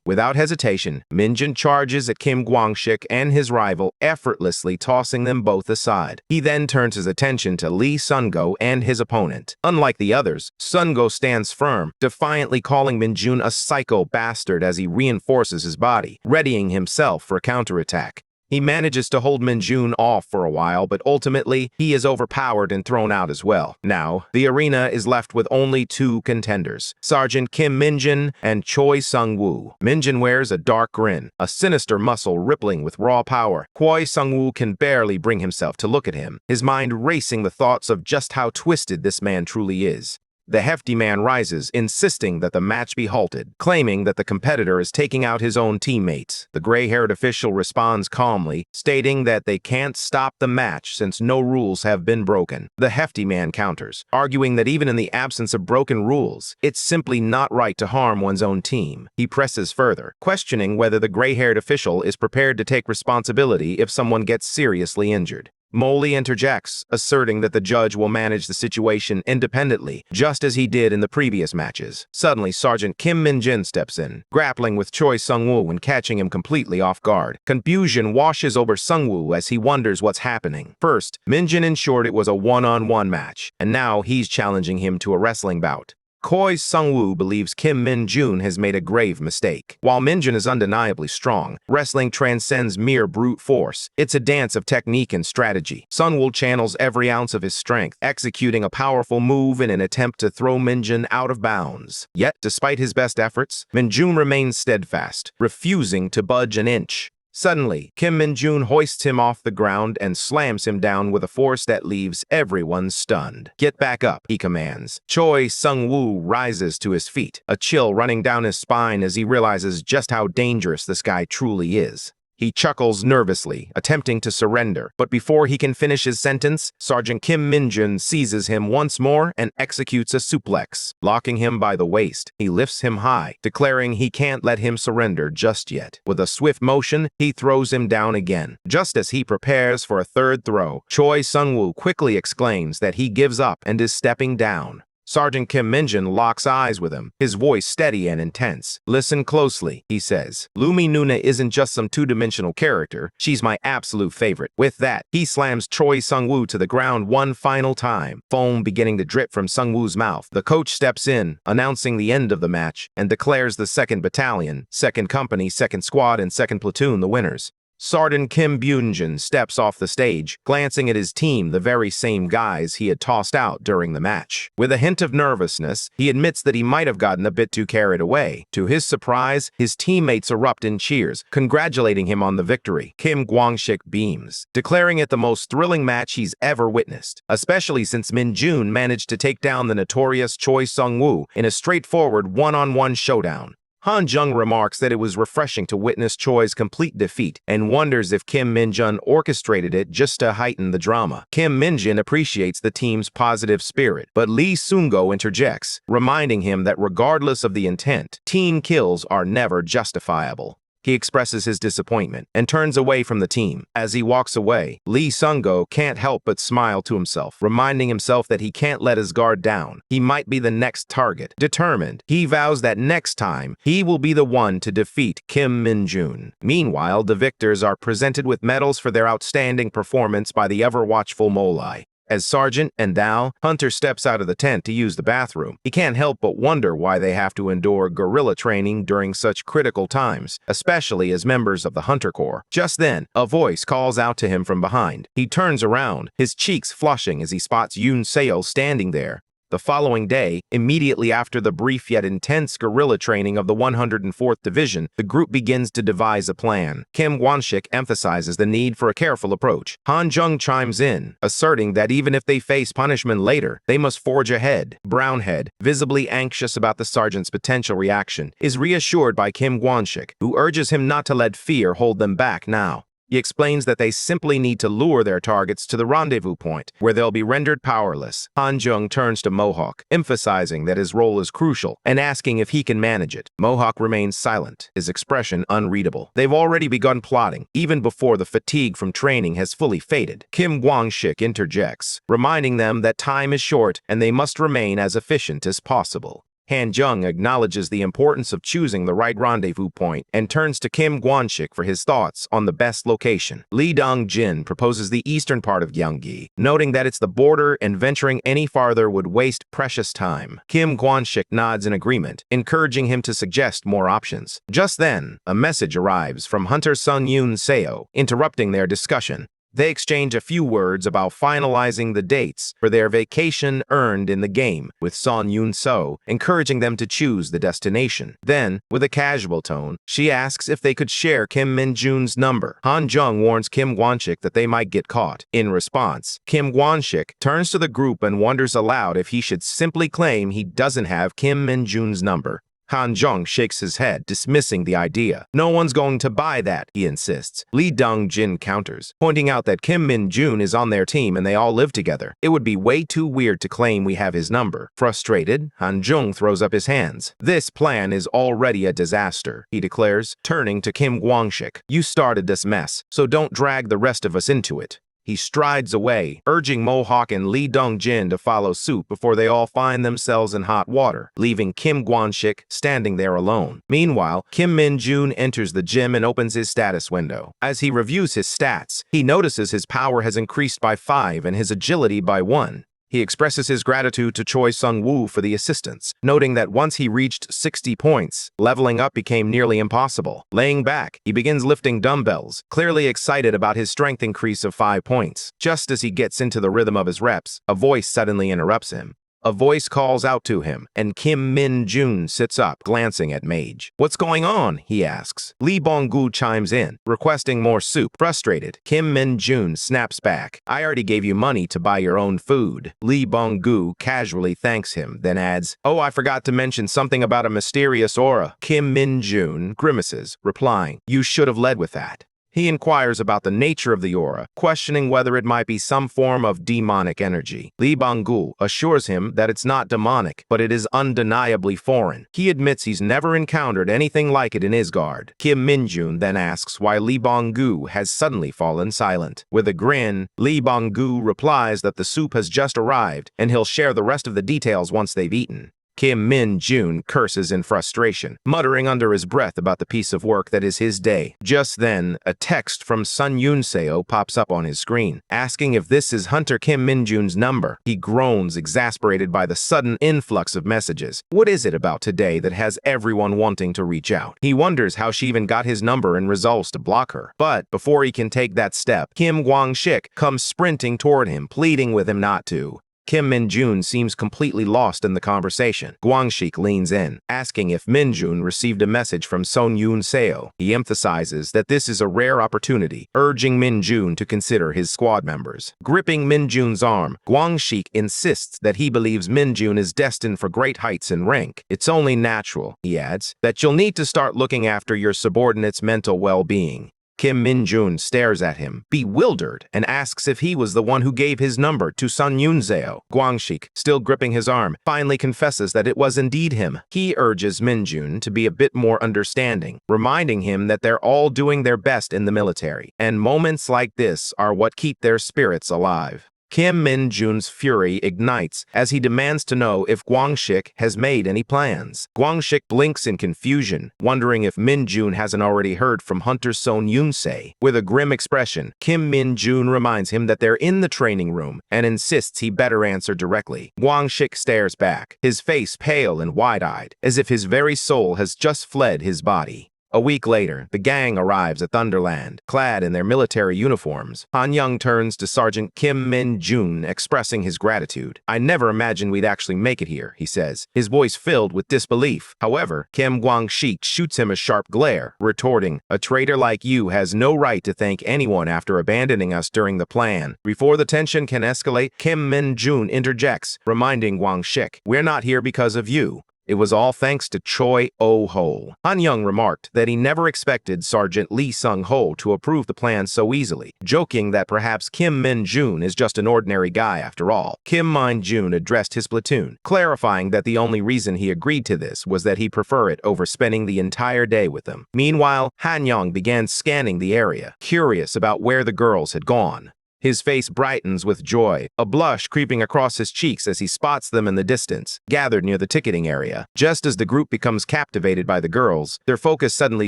Without hesitation, Min-jun charges at Kim Guanchik and his rival, effortlessly tossing them both aside. He then turns his attention to Lee Sun-go and his opponent. Unlike the others, Sun-go stands firm, defiantly calling Min-jun a psycho bastard as he reinforces his body, readying himself for a counterattack. He manages to hold Min-jun off for a while, but ultimately, he is overpowered and thrown out as well. Now, the arena is left with only two contenders, Sergeant Kim Min-jun and Choi Sung-woo. Min-jun wears a dark grin, a sinister muscle rippling with raw power. Choi Sung-woo can barely bring himself to look at him, his mind racing the thoughts of just how twisted this man truly is. The hefty man rises, insisting that the match be halted, claiming that the competitor is taking out his own teammates. The gray-haired official responds calmly, stating that they can't stop the match since no rules have been broken. The hefty man counters, arguing that even in the absence of broken rules, it's simply not right to harm one's own team. He presses further, questioning whether the gray-haired official is prepared to take responsibility if someone gets seriously injured. Molly interjects, asserting that the judge will manage the situation independently, just as he did in the previous matches. Suddenly, Sergeant Kim Min-jun steps in, grappling with Choi Sung-woo and catching him completely off guard. Confusion washes over Sung-woo as he wonders what's happening. First, Min-jun ensured it was a one-on-one match, and now he's challenging him to a wrestling bout. Choi Sung-woo believes Kim Min-jun has made a grave mistake. While Min-jun is undeniably strong, wrestling transcends mere brute force. It's a dance of technique and strategy. Sung-woo channels every ounce of his strength, executing a powerful move in an attempt to throw Min-jun out of bounds. Yet, despite his best efforts, Min-jun remains steadfast, refusing to budge an inch. Suddenly, Kim Min-jun hoists him off the ground and slams him down with a force that leaves everyone stunned. "Get back up," he commands. Choi Sung-woo rises to his feet, a chill running down his spine as he realizes just how dangerous this guy truly is. He chuckles nervously, attempting to surrender, but before he can finish his sentence, Sergeant Kim Min-jun seizes him once more and executes a suplex. Locking him by the waist, he lifts him high, declaring he can't let him surrender just yet. With a swift motion, he throws him down again. Just as he prepares for a third throw, Choi Sung-woo quickly exclaims that he gives up and is stepping down. Sergeant Kim Min-jun locks eyes with him, his voice steady and intense. "Listen closely," he says. "Lumi Nuna isn't just some two-dimensional character, she's my absolute favorite." With that, he slams Choi Sung-woo to the ground one final time, foam beginning to drip from Sung-woo's mouth. The coach steps in, announcing the end of the match, and declares the 2nd Battalion, 2nd Company, 2nd Squad, and 2nd Platoon the winners. Sergeant Kim Byung-jin steps off the stage, glancing at his team, the very same guys he had tossed out during the match. With a hint of nervousness, he admits that he might have gotten a bit too carried away. To his surprise, his teammates erupt in cheers, congratulating him on the victory. Kim Kwang-sik beams, declaring it the most thrilling match he's ever witnessed, especially since Min-jun managed to take down the notorious Choi Sung-woo in a straightforward one-on-one showdown. Han Jung remarks that it was refreshing to witness Choi's complete defeat and wonders if Kim Min-jun orchestrated it just to heighten the drama. Kim Min-jun appreciates the team's positive spirit, but Lee Seung-go interjects, reminding him that regardless of the intent, team kills are never justifiable. He expresses his disappointment and turns away from the team. As he walks away, Lee Seung-go can't help but smile to himself, reminding himself that he can't let his guard down. He might be the next target. Determined, he vows that next time, he will be the one to defeat Kim Min-jun. Meanwhile, the victors are presented with medals for their outstanding performance by the ever-watchful Molai. As Sergeant and Dao, Hunter steps out of the tent to use the bathroom. He can't help but wonder why they have to endure guerrilla training during such critical times, especially as members of the Hunter Corps. Just then, a voice calls out to him from behind. He turns around, his cheeks flushing as he spots Yoon Seo standing there. The following day, immediately after the brief yet intense guerrilla training of the 104th Division, the group begins to devise a plan. Kim Kwang-sik emphasizes the need for a careful approach. Han Jung chimes in, asserting that even if they face punishment later, they must forge ahead. Brownhead, visibly anxious about the sergeant's potential reaction, is reassured by Kim Kwang-sik, who urges him not to let fear hold them back now. He explains that they simply need to lure their targets to the rendezvous point, where they'll be rendered powerless. Han Jung turns to Mohawk, emphasizing that his role is crucial, and asking if he can manage it. Mohawk remains silent, his expression unreadable. They've already begun plotting, even before the fatigue from training has fully faded. Kim Kwang-sik interjects, reminding them that time is short and they must remain as efficient as possible. Han Jung acknowledges the importance of choosing the right rendezvous point and turns to Kim Kwang-sik for his thoughts on the best location. Lee Dong-jin proposes the eastern part of Gyeonggi, noting that it's the border and venturing any farther would waste precious time. Kim Kwang-sik nods in agreement, encouraging him to suggest more options. Just then, a message arrives from Hunter Sun Yoon Seo, interrupting their discussion. They exchange a few words about finalizing the dates for their vacation earned in the game, with Son Yoon-seo encouraging them to choose the destination. Then, with a casual tone, she asks if they could share Kim Min-jun's number. Han Jung warns Kim Kwang-sik that they might get caught. In response, Kim Kwang-sik turns to the group and wonders aloud if he should simply claim he doesn't have Kim Min-jun's number. Han Jung shakes his head, dismissing the idea. No one's going to buy that, he insists. Lee Dong-jin counters, pointing out that Kim Min-jun is on their team and they all live together. It would be way too weird to claim we have his number. Frustrated, Han Jung throws up his hands. This plan is already a disaster, he declares, turning to Kim Kwang-sik. You started this mess, so don't drag the rest of us into it. He strides away, urging Mohawk and Lee Dong-jin to follow suit before they all find themselves in hot water, leaving Kim Kwang-sik standing there alone. Meanwhile, Kim Min-jun enters the gym and opens his status window. As he reviews his stats, he notices his power has increased by 5 and his agility by 1. He expresses his gratitude to Choi Sung-woo for the assistance, noting that once he reached 60 points, leveling up became nearly impossible. Laying back, he begins lifting dumbbells, clearly excited about his strength increase of 5 points. Just as he gets into the rhythm of his reps, a voice suddenly interrupts him. A voice calls out to him, and Kim Min-jun sits up, glancing at Mage. What's going on? He asks. Lee Bong-gu chimes in, requesting more soup. Frustrated, Kim Min-jun snaps back. I already gave you money to buy your own food. Lee Bong-gu casually thanks him, then adds, oh, I forgot to mention something about a mysterious aura. Kim Min-jun grimaces, replying, you should have led with that. He inquires about the nature of the aura, questioning whether it might be some form of demonic energy. Lee Bong-gu assures him that it's not demonic, but it is undeniably foreign. He admits he's never encountered anything like it in Isgard. Kim Min-jun then asks why Lee Bong-gu has suddenly fallen silent. With a grin, Lee Bong-gu replies that the soup has just arrived, and he'll share the rest of the details once they've eaten. Kim Min-jun curses in frustration, muttering under his breath about the piece of work that is his day. Just then, a text from Sun Yun-seo pops up on his screen, asking if this is Hunter Kim Min-jun's number. He groans, exasperated by the sudden influx of messages. What is it about today that has everyone wanting to reach out? He wonders how she even got his number and resolves to block her. But before he can take that step, Kim Kwang-shik comes sprinting toward him, pleading with him not to. Kim Min-jun seems completely lost in the conversation. Kwang-shik leans in, asking if Min-jun received a message from Sun Yun-seo. He emphasizes that this is a rare opportunity, urging Min-jun to consider his squad members. Gripping Min-jun's arm, Kwang-shik insists that he believes Min-jun is destined for great heights in rank. It's only natural, he adds, that you'll need to start looking after your subordinates' mental well-being. Kim Min-jun stares at him, bewildered, and asks if he was the one who gave his number to Sun Yun-seo. Kwang-shik, still gripping his arm, finally confesses that it was indeed him. He urges Min-jun to be a bit more understanding, reminding him that they're all doing their best in the military, and moments like this are what keep their spirits alive. Kim Min-jun's fury ignites as he demands to know if Kwang-shik has made any plans. Kwang-shik blinks in confusion, wondering if Min-jun hasn't already heard from Hunter Sun Yun-seo. With a grim expression, Kim Min-jun reminds him that they're in the training room and insists he better answer directly. Kwang-shik stares back, his face pale and wide-eyed, as if his very soul has just fled his body. A week later, the gang arrives at Thunderland, clad in their military uniforms. Han Young turns to Sergeant Kim Min-jun, expressing his gratitude. "I never imagined we'd actually make it here," he says, his voice filled with disbelief. However, Kim Kwang-shik shoots him a sharp glare, retorting, "A traitor like you has no right to thank anyone after abandoning us during the plan." Before the tension can escalate, Kim Min-jun interjects, reminding Kwang-shik, "We're not here because of you. It was all thanks to Choi Oh-ho." Han Young remarked that he never expected Sergeant Lee Sung-ho to approve the plan so easily, joking that perhaps Kim Min-jun is just an ordinary guy after all. Kim Min-jun addressed his platoon, clarifying that the only reason he agreed to this was that he preferred it over spending the entire day with them. Meanwhile, Han Young began scanning the area, curious about where the girls had gone. His face brightens with joy, a blush creeping across his cheeks as he spots them in the distance, gathered near the ticketing area. Just as the group becomes captivated by the girls, their focus suddenly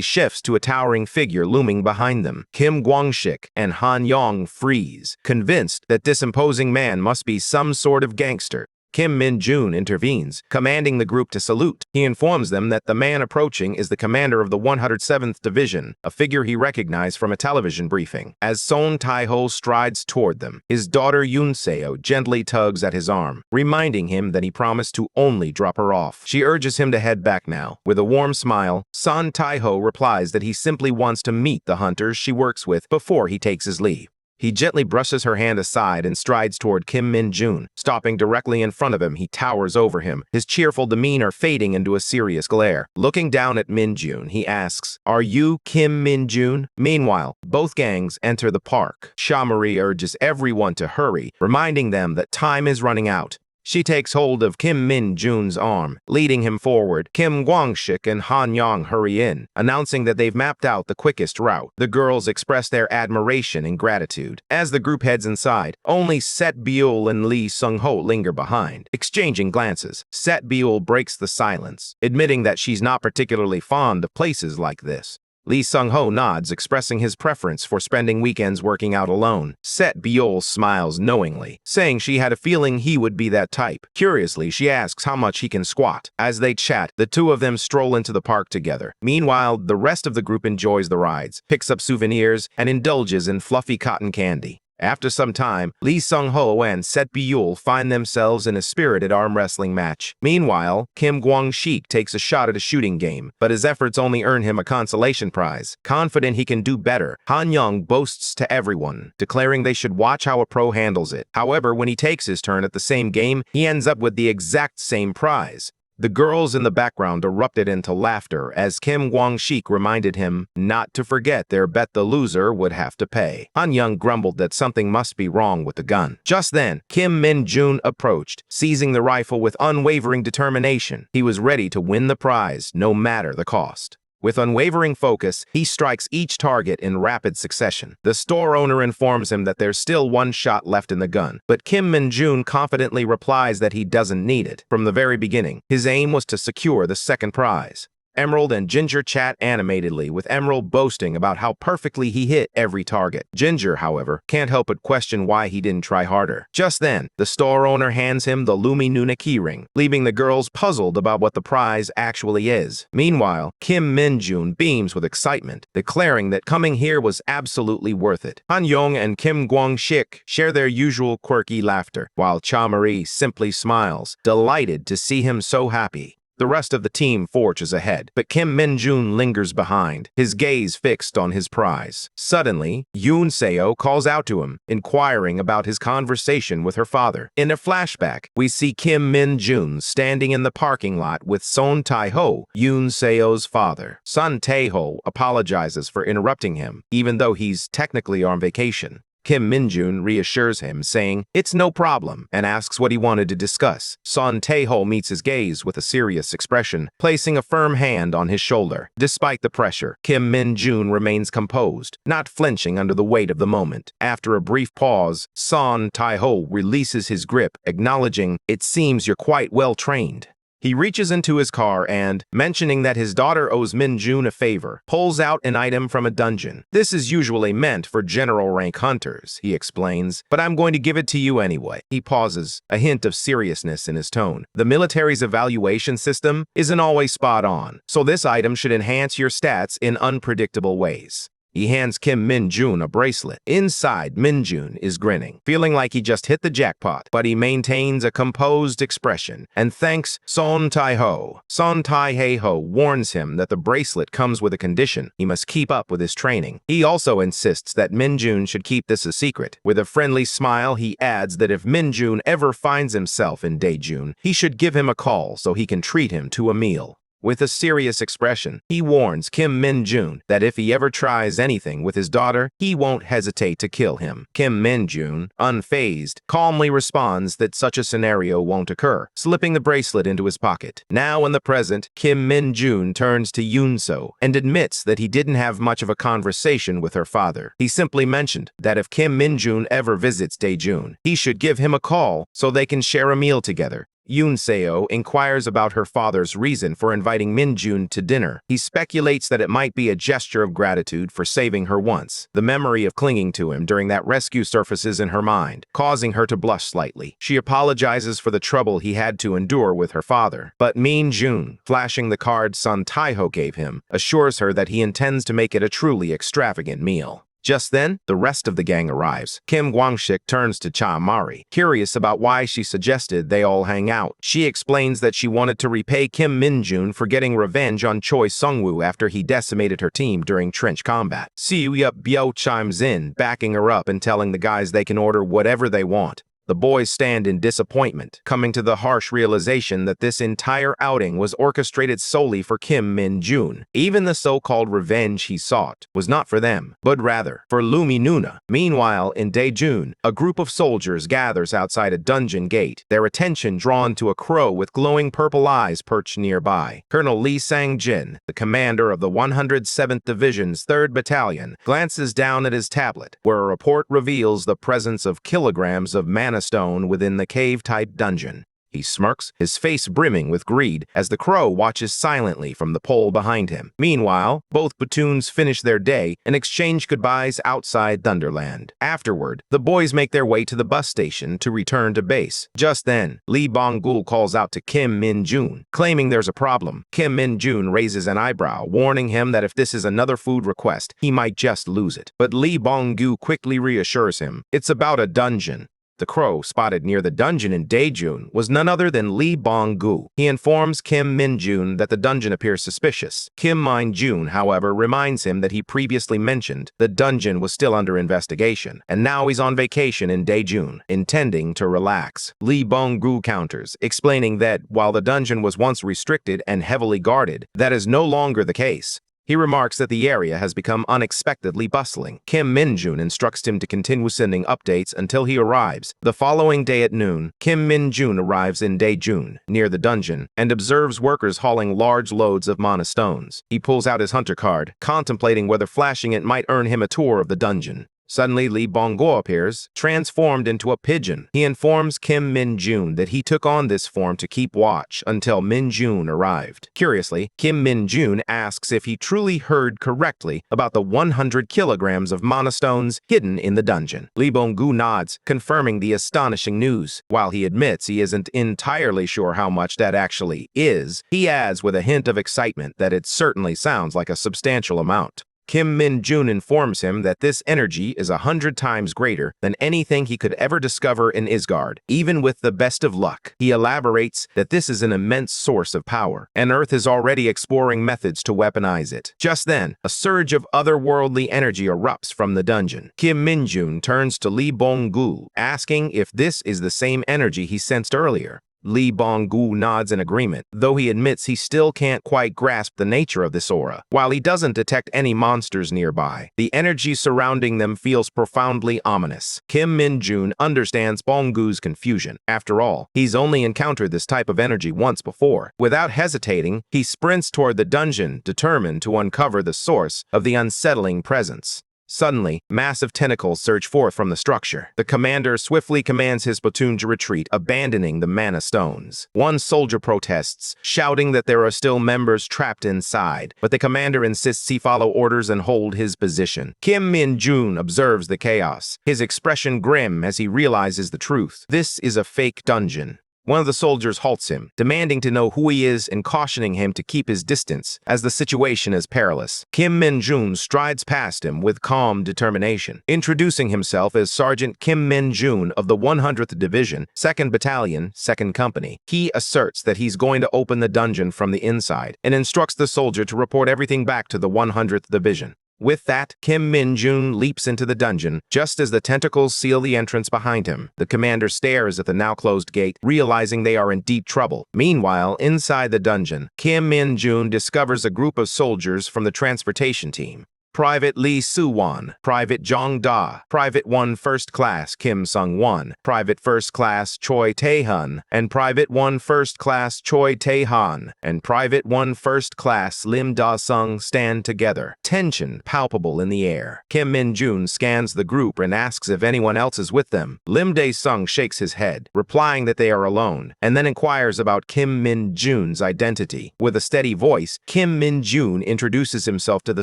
shifts to a towering figure looming behind them. Kim Kwang-shik and Han Young freeze, convinced that this imposing man must be some sort of gangster. Kim Min-jun intervenes, commanding the group to salute. He informs them that the man approaching is the commander of the 107th Division, a figure he recognized from a television briefing. As Son Tae-ho strides toward them, his daughter Yun-seo gently tugs at his arm, reminding him that he promised to only drop her off. She urges him to head back now. With a warm smile, Son Tae-ho replies that he simply wants to meet the hunters she works with before he takes his leave. He gently brushes her hand aside and strides toward Kim Min-jun. Stopping directly in front of him, he towers over him, his cheerful demeanor fading into a serious glare. Looking down at Min-jun, he asks, "Are you Kim Min-jun?" Meanwhile, both gangs enter the park. Shamari urges everyone to hurry, reminding them that time is running out. She takes hold of Kim Min-jun's arm, leading him forward. Kim Kwang-shik and Han Young hurry in, announcing that they've mapped out the quickest route. The girls express their admiration and gratitude. As the group heads inside, only Set Byul and Lee Sung-ho linger behind, exchanging glances. Set Byul breaks the silence, admitting that she's not particularly fond of places like this. Lee Sung-ho nods, expressing his preference for spending weekends working out alone. Set Byul smiles knowingly, saying she had a feeling he would be that type. Curiously, she asks how much he can squat. As they chat, the two of them stroll into the park together. Meanwhile, the rest of the group enjoys the rides, picks up souvenirs, and indulges in fluffy cotton candy. After some time, Lee Sung-ho and Set Byul find themselves in a spirited arm wrestling match. Meanwhile, Kim Kwang-shik takes a shot at a shooting game, but his efforts only earn him a consolation prize. Confident he can do better, Han Young boasts to everyone, declaring they should watch how a pro handles it. However, when he takes his turn at the same game, he ends up with the exact same prize. The girls in the background erupted into laughter as Kim Kwang-shik reminded him not to forget their bet the loser would have to pay. Han Young grumbled that something must be wrong with the gun. Just then, Kim Min-jun approached, seizing the rifle with unwavering determination. He was ready to win the prize, no matter the cost. With unwavering focus, he strikes each target in rapid succession. The store owner informs him that there's still one shot left in the gun, but Kim Min-jun confidently replies that he doesn't need it. From the very beginning, his aim was to secure the second prize. Emerald and Ginger chat animatedly, with Emerald boasting about how perfectly he hit every target. Ginger, however, can't help but question why he didn't try harder. Just then, the store owner hands him the Lumi Nuna keyring, leaving the girls puzzled about what the prize actually is. Meanwhile, Kim Min-jun beams with excitement, declaring that coming here was absolutely worth it. Han Yong and Kim Kwang-shik share their usual quirky laughter, while Cha Marie simply smiles, delighted to see him so happy. The rest of the team forges ahead, but Kim Min-jun lingers behind, his gaze fixed on his prize. Suddenly, Yoon Seo calls out to him, inquiring about his conversation with her father. In a flashback, we see Kim Min-jun standing in the parking lot with Son Tae-ho, Yoon Seo's father. Son Tae-ho apologizes for interrupting him, even though he's technically on vacation. Kim Min-jun reassures him, saying, "It's no problem," and asks what he wanted to discuss. Son Tae-ho meets his gaze with a serious expression, placing a firm hand on his shoulder. Despite the pressure, Kim Min-jun remains composed, not flinching under the weight of the moment. After a brief pause, Son Tae-ho releases his grip, acknowledging, "It seems you're quite well trained." He reaches into his car and, mentioning that his daughter owes Min-jun a favor, pulls out an item from a dungeon. "This is usually meant for general rank hunters," he explains, "but I'm going to give it to you anyway." He pauses, a hint of seriousness in his tone. The military's evaluation system isn't always spot on, so this item should enhance your stats in unpredictable ways. He hands Kim Min-jun a bracelet. Inside, Min-jun is grinning, feeling like he just hit the jackpot, but he maintains a composed expression and thanks Son Tae-ho. Son Tae-ho warns him that the bracelet comes with a condition: he must keep up with his training. He also insists that Min-jun should keep this a secret. With a friendly smile, he adds that if Min-jun ever finds himself in Daejun, he should give him a call so he can treat him to a meal. With a serious expression, he warns Kim Min-jun that if he ever tries anything with his daughter, he won't hesitate to kill him. Kim Min-jun, unfazed, calmly responds that such a scenario won't occur, slipping the bracelet into his pocket. Now in the present, Kim Min-jun turns to Yoon Seo and admits that he didn't have much of a conversation with her father. He simply mentioned that if Kim Min-jun ever visits Daejun, he should give him a call so they can share a meal together. Yoon Seo inquires about her father's reason for inviting Min-jun to dinner. He speculates that it might be a gesture of gratitude for saving her once. The memory of clinging to him during that rescue surfaces in her mind, causing her to blush slightly. She apologizes for the trouble he had to endure with her father. But Min-jun, flashing the card Son Tae-ho gave him, assures her that he intends to make it a truly extravagant meal. Just then, the rest of the gang arrives. Kim Kwang-shik turns to Cha Marie, curious about why she suggested they all hang out. She explains that she wanted to repay Kim Min-jun for getting revenge on Choi Sung-woo after he decimated her team during trench combat. Siu-yup Bio chimes in, backing her up and telling the guys they can order whatever they want. The boys stand in disappointment, coming to the harsh realization that this entire outing was orchestrated solely for Kim Min-jun. Even the so-called revenge he sought was not for them, but rather for Lumi Nuna. Meanwhile, in Daejun, a group of soldiers gathers outside a dungeon gate, their attention drawn to a crow with glowing purple eyes perched nearby. Colonel Lee Sang-jin, the commander of the 107th Division's 3rd Battalion, glances down at his tablet, where a report reveals the presence of kilograms of mana stone within the cave-type dungeon. He smirks, his face brimming with greed, as the crow watches silently from the pole behind him. Meanwhile, both platoons finish their day and exchange goodbyes outside Thunderland. Afterward, the boys make their way to the bus station to return to base. Just then, Lee Bong-gul calls out to Kim Min-jun, claiming there's a problem. Kim Min-jun raises an eyebrow, warning him that if this is another food request, he might just lose it. But Lee Bong-gul quickly reassures him, it's about a dungeon. The crow spotted near the dungeon in Daejun was none other than Lee Bong-gul. He informs Kim Min-jun that the dungeon appears suspicious. Kim Min-jun, however, reminds him that he previously mentioned the dungeon was still under investigation, and now he's on vacation in Daejun, intending to relax. Lee Bong-gul counters, explaining that while the dungeon was once restricted and heavily guarded, that is no longer the case. He remarks that the area has become unexpectedly bustling. Kim Min-jun instructs him to continue sending updates until he arrives. The following day at noon, Kim Min-jun arrives in Daejun, near the dungeon, and observes workers hauling large loads of mana stones. He pulls out his hunter card, contemplating whether flashing it might earn him a tour of the dungeon. Suddenly, Lee Bong-go appears, transformed into a pigeon. He informs Kim Min-jun that he took on this form to keep watch until Min-jun arrived. Curiously, Kim Min-jun asks if he truly heard correctly about the 100 kilograms of mana stones hidden in the dungeon. Lee Bong-go nods, confirming the astonishing news. While he admits he isn't entirely sure how much that actually is, he adds with a hint of excitement that it certainly sounds like a substantial amount. Kim Min-jun informs him that this energy is 100 times greater than anything he could ever discover in Isgard, even with the best of luck. He elaborates that this is an immense source of power, and Earth is already exploring methods to weaponize it. Just then, a surge of otherworldly energy erupts from the dungeon. Kim Min-jun turns to Lee Bong-go, asking if this is the same energy he sensed earlier. Lee Bong-go nods in agreement, though he admits he still can't quite grasp the nature of this aura. While he doesn't detect any monsters nearby, the energy surrounding them feels profoundly ominous. Kim Min-jun understands Bong-go's confusion. After all, he's only encountered this type of energy once before. Without hesitating, he sprints toward the dungeon, determined to uncover the source of the unsettling presence. Suddenly, massive tentacles surge forth from the structure. The commander swiftly commands his platoon to retreat, abandoning the mana stones. One soldier protests, shouting that there are still members trapped inside, but the commander insists he follow orders and hold his position. Kim Min-jun observes the chaos, his expression grim as he realizes the truth. This is a fake dungeon. One of the soldiers halts him, demanding to know who he is and cautioning him to keep his distance, as the situation is perilous. Kim Min-jun strides past him with calm determination, introducing himself as Sergeant Kim Min-jun of the 100th Division, 2nd Battalion, 2nd Company. He asserts that he's going to open the dungeon from the inside, and instructs the soldier to report everything back to the 100th Division. With that, Kim Min-jun leaps into the dungeon, just as the tentacles seal the entrance behind him. The commander stares at the now-closed gate, realizing they are in deep trouble. Meanwhile, inside the dungeon, Kim Min-jun discovers a group of soldiers from the transportation team. Private Lee Soo-won, Private Jong Da, Private 1 First Class Kim Sung-won, Private First Class Choi Tae-hun, and Private 1 First Class Choi Tae-han, and Private 1 First Class Lim Da-sung stand together, tension palpable in the air. Kim Min-jun scans the group and asks if anyone else is with them. Lim Da-sung shakes his head, replying that they are alone, and then inquires about Kim Min-jun's identity. With a steady voice, Kim Min-jun introduces himself to the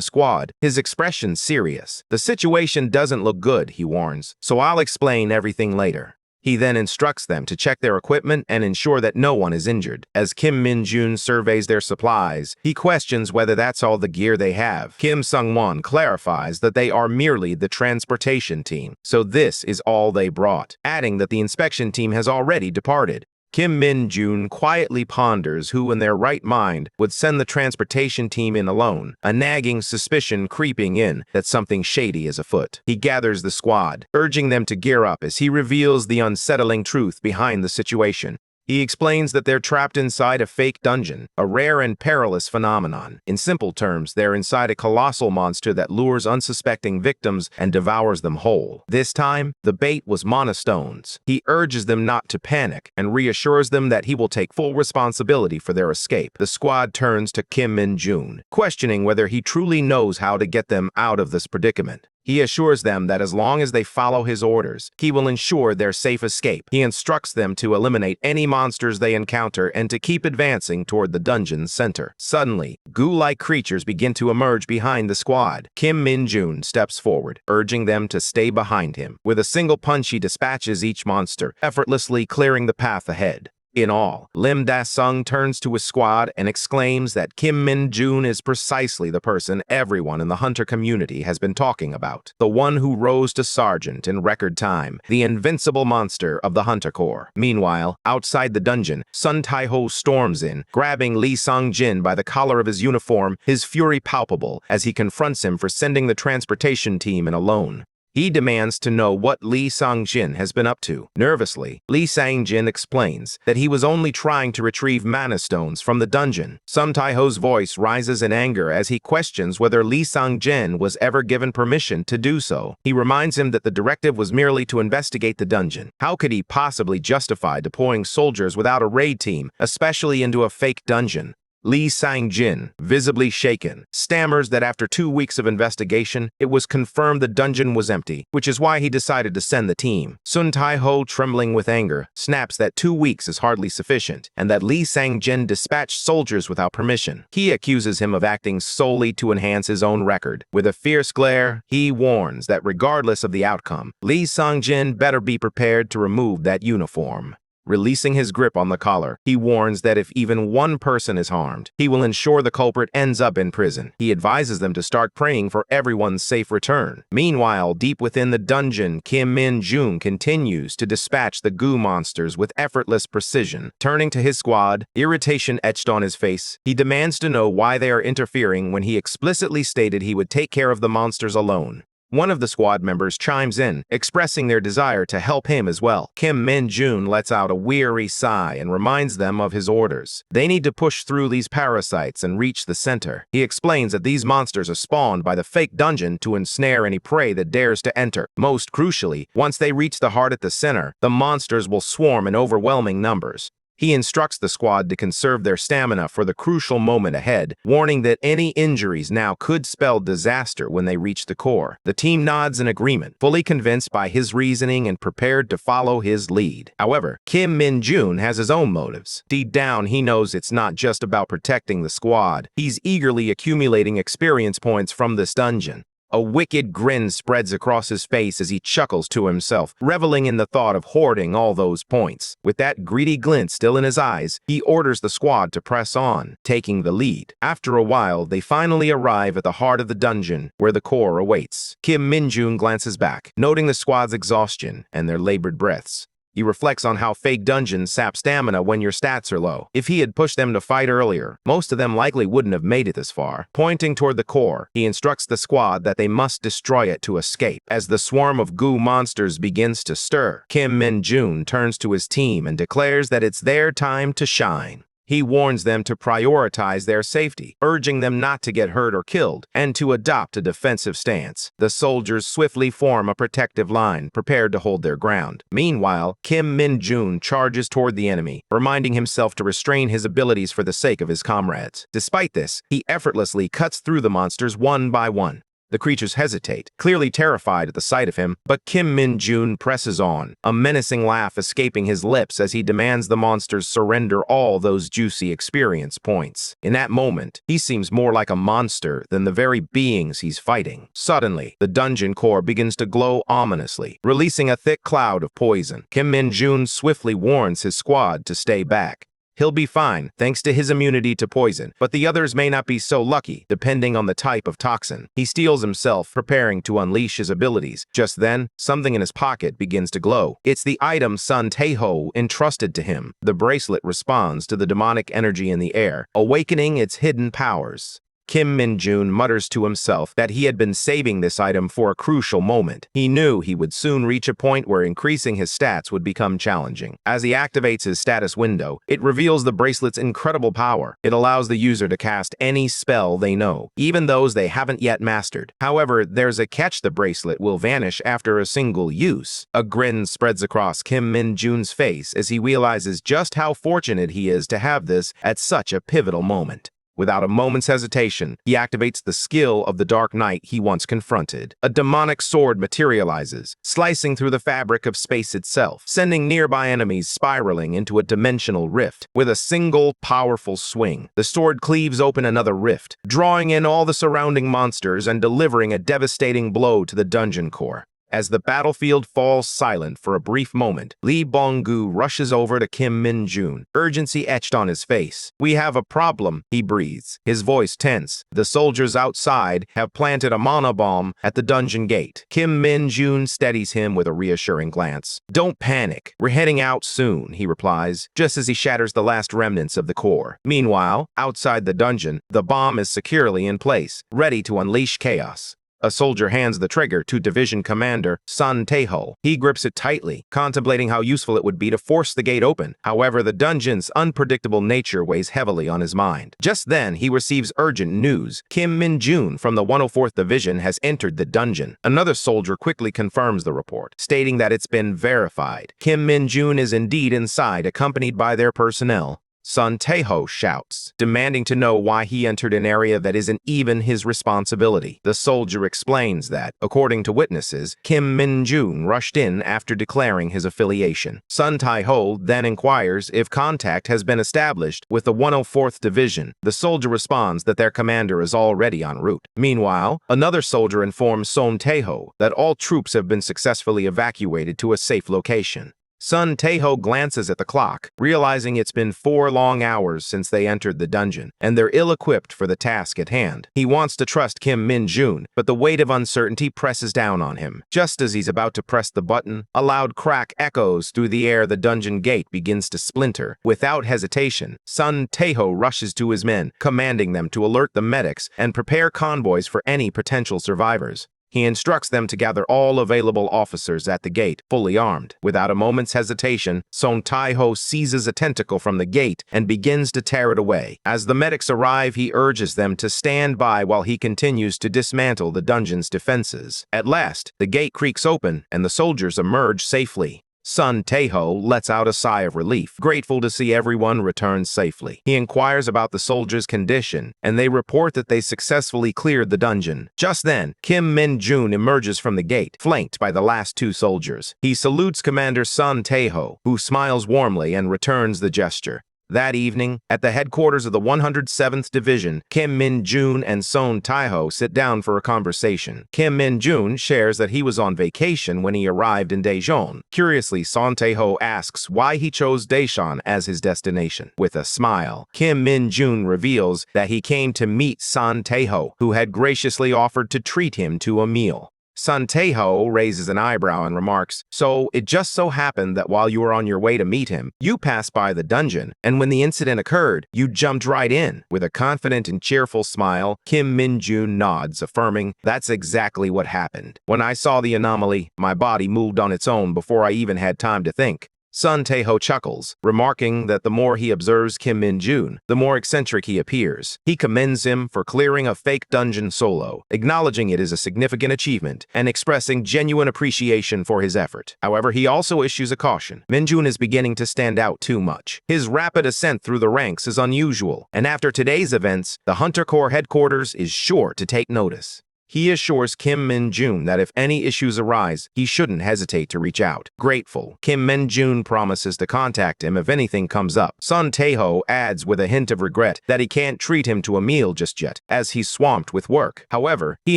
squad, his expression serious. The situation doesn't look good, he warns, so I'll explain everything later. He then instructs them to check their equipment and ensure that no one is injured. As Kim Min-jun surveys their supplies, he questions whether that's all the gear they have. Kim Sung-won clarifies that they are merely the transportation team, so this is all they brought, adding that the inspection team has already departed. Kim Min-jun quietly ponders who in their right mind would send the transportation team in alone, a nagging suspicion creeping in that something shady is afoot. He gathers the squad, urging them to gear up as he reveals the unsettling truth behind the situation. He explains that they're trapped inside a fake dungeon, a rare and perilous phenomenon. In simple terms, they're inside a colossal monster that lures unsuspecting victims and devours them whole. This time, the bait was mana stones. He urges them not to panic and reassures them that he will take full responsibility for their escape. The squad turns to Kim Min-jun, questioning whether he truly knows how to get them out of this predicament. He assures them that as long as they follow his orders, he will ensure their safe escape. He instructs them to eliminate any monsters they encounter and to keep advancing toward the dungeon's center. Suddenly, goo-like creatures begin to emerge behind the squad. Kim Min-jun steps forward, urging them to stay behind him. With a single punch, he dispatches each monster, effortlessly clearing the path ahead. In all, Lim Da-sung turns to his squad and exclaims that Kim Min-jun is precisely the person everyone in the hunter community has been talking about. The one who rose to sergeant in record time, the invincible monster of the Hunter Corps. Meanwhile, outside the dungeon, Sun Tai-ho storms in, grabbing Lee Sung-jin by the collar of his uniform, his fury palpable as he confronts him for sending the transportation team in alone. He demands to know what Li Sangjin has been up to. Nervously, Li Sangjin explains that he was only trying to retrieve mana stones from the dungeon. Sun Taiho's voice rises in anger as he questions whether Li Sangjin was ever given permission to do so. He reminds him that the directive was merely to investigate the dungeon. How could he possibly justify deploying soldiers without a raid team, especially into a fake dungeon? Li Sangjin, visibly shaken, stammers that after 2 weeks of investigation, it was confirmed the dungeon was empty, which is why he decided to send the team. Sun Taiho, trembling with anger, snaps that 2 weeks is hardly sufficient, and that Li Sangjin dispatched soldiers without permission. He accuses him of acting solely to enhance his own record. With a fierce glare, he warns that regardless of the outcome, Li Sangjin better be prepared to remove that uniform. Releasing his grip on the collar, he warns that if even one person is harmed, he will ensure the culprit ends up in prison. He advises them to start praying for everyone's safe return. Meanwhile, deep within the dungeon, Kim Min-jun continues to dispatch the goo monsters with effortless precision. Turning to his squad, irritation etched on his face, he demands to know why they are interfering when he explicitly stated he would take care of the monsters alone. One of the squad members chimes in, expressing their desire to help him as well. Kim Min-jun lets out a weary sigh and reminds them of his orders. They need to push through these parasites and reach the center. He explains that these monsters are spawned by the fake dungeon to ensnare any prey that dares to enter. Most crucially, once they reach the heart at the center, the monsters will swarm in overwhelming numbers. He instructs the squad to conserve their stamina for the crucial moment ahead, warning that any injuries now could spell disaster when they reach the core. The team nods in agreement, fully convinced by his reasoning and prepared to follow his lead. However, Kim Min-jun has his own motives. Deep down, he knows it's not just about protecting the squad. He's eagerly accumulating experience points from this dungeon. A wicked grin spreads across his face as he chuckles to himself, reveling in the thought of hoarding all those points. With that greedy glint still in his eyes, he orders the squad to press on, taking the lead. After a while, they finally arrive at the heart of the dungeon, where the core awaits. Kim Min-jun glances back, noting the squad's exhaustion and their labored breaths. He reflects on how fake dungeons sap stamina when your stats are low. If he had pushed them to fight earlier, most of them likely wouldn't have made it this far. Pointing toward the core, he instructs the squad that they must destroy it to escape. As the swarm of goo monsters begins to stir, Kim Min-jun turns to his team and declares that it's their time to shine. He warns them to prioritize their safety, urging them not to get hurt or killed, and to adopt a defensive stance. The soldiers swiftly form a protective line, prepared to hold their ground. Meanwhile, Kim Min-jun charges toward the enemy, reminding himself to restrain his abilities for the sake of his comrades. Despite this, he effortlessly cuts through the monsters one by one. The creatures hesitate, clearly terrified at the sight of him, but Kim Min-jun presses on, a menacing laugh escaping his lips as he demands the monsters surrender all those juicy experience points. In that moment, he seems more like a monster than the very beings he's fighting. Suddenly, the dungeon core begins to glow ominously, releasing a thick cloud of poison. Kim Min-jun swiftly warns his squad to stay back. He'll be fine, thanks to his immunity to poison, but the others may not be so lucky, depending on the type of toxin. He steels himself, preparing to unleash his abilities. Just then, something in his pocket begins to glow. It's the item Sun Taiho entrusted to him. The bracelet responds to the demonic energy in the air, awakening its hidden powers. Kim Min-jun mutters to himself that he had been saving this item for a crucial moment. He knew he would soon reach a point where increasing his stats would become challenging. As he activates his status window, it reveals the bracelet's incredible power. It allows the user to cast any spell they know, even those they haven't yet mastered. However, there's a catch: the bracelet will vanish after a single use. A grin spreads across Kim Min-jun's face as he realizes just how fortunate he is to have this at such a pivotal moment. Without a moment's hesitation, he activates the skill of the Dark Knight he once confronted. A demonic sword materializes, slicing through the fabric of space itself, sending nearby enemies spiraling into a dimensional rift. With a single, powerful swing, the sword cleaves open another rift, drawing in all the surrounding monsters and delivering a devastating blow to the dungeon core. As the battlefield falls silent for a brief moment, Li Bonggu rushes over to Kim Min-jun, urgency etched on his face. "We have a problem," he breathes, his voice tense. "The soldiers outside have planted a mana bomb at the dungeon gate." Kim Min-jun steadies him with a reassuring glance. "Don't panic. We're heading out soon," he replies, just as he shatters the last remnants of the core. Meanwhile, outside the dungeon, the bomb is securely in place, ready to unleash chaos. A soldier hands the trigger to Division Commander Sun Tae-ho. He grips it tightly, contemplating how useful it would be to force the gate open. However, the dungeon's unpredictable nature weighs heavily on his mind. Just then, he receives urgent news. Kim Min-jun from the 104th Division has entered the dungeon. Another soldier quickly confirms the report, stating that it's been verified. Kim Min-jun is indeed inside, accompanied by their personnel. Sun Tae-ho shouts, demanding to know why he entered an area that isn't even his responsibility. The soldier explains that, according to witnesses, Kim Min-jun rushed in after declaring his affiliation. Sun Tae-ho then inquires if contact has been established with the 104th Division. The soldier responds that their commander is already en route. Meanwhile, another soldier informs Sun Tae-ho that all troops have been successfully evacuated to a safe location. Sun Tae-ho glances at the clock, realizing it's been 4 long hours since they entered the dungeon, and they're ill-equipped for the task at hand. He wants to trust Kim Min-jun, but the weight of uncertainty presses down on him. Just as he's about to press the button, a loud crack echoes through the air. The dungeon gate begins to splinter. Without hesitation, Sun Tae-ho rushes to his men, commanding them to alert the medics and prepare convoys for any potential survivors. He instructs them to gather all available officers at the gate, fully armed. Without a moment's hesitation, Sun Tae-ho seizes a tentacle from the gate and begins to tear it away. As the medics arrive, he urges them to stand by while he continues to dismantle the dungeon's defenses. At last, the gate creaks open and the soldiers emerge safely. Sun Tae-ho lets out a sigh of relief, grateful to see everyone return safely. He inquires about the soldiers' condition, and they report that they successfully cleared the dungeon. Just then, Kim Min-jun emerges from the gate, flanked by the last 2 soldiers. He salutes Commander Sun Tae-ho, who smiles warmly and returns the gesture. That evening, at the headquarters of the 107th Division, Kim Min-jun and Sun Tae-ho sit down for a conversation. Kim Min-jun shares that he was on vacation when he arrived in Daejeon. Curiously, Sun Tae-ho asks why he chose Daejeon as his destination. With a smile, Kim Min-jun reveals that he came to meet Sun Tae-ho, who had graciously offered to treat him to a meal. Sun Tae-ho raises an eyebrow and remarks, "So it just so happened that while you were on your way to meet him, you passed by the dungeon, and when the incident occurred, you jumped right in." With a confident and cheerful smile, Kim Min-jun nods, affirming, "That's exactly what happened. When I saw the anomaly, my body moved on its own before I even had time to think." Sun Tae-ho chuckles, remarking that the more he observes Kim Min-jun, the more eccentric he appears. He commends him for clearing a fake dungeon solo, acknowledging it as a significant achievement and expressing genuine appreciation for his effort. However, he also issues a caution. Min-jun is beginning to stand out too much. His rapid ascent through the ranks is unusual, and after today's events, the Hunter Corps headquarters is sure to take notice. He assures Kim Min-jun that if any issues arise, he shouldn't hesitate to reach out. Grateful, Kim Min-jun promises to contact him if anything comes up. Sun Tae-ho adds with a hint of regret that he can't treat him to a meal just yet, as he's swamped with work. However, he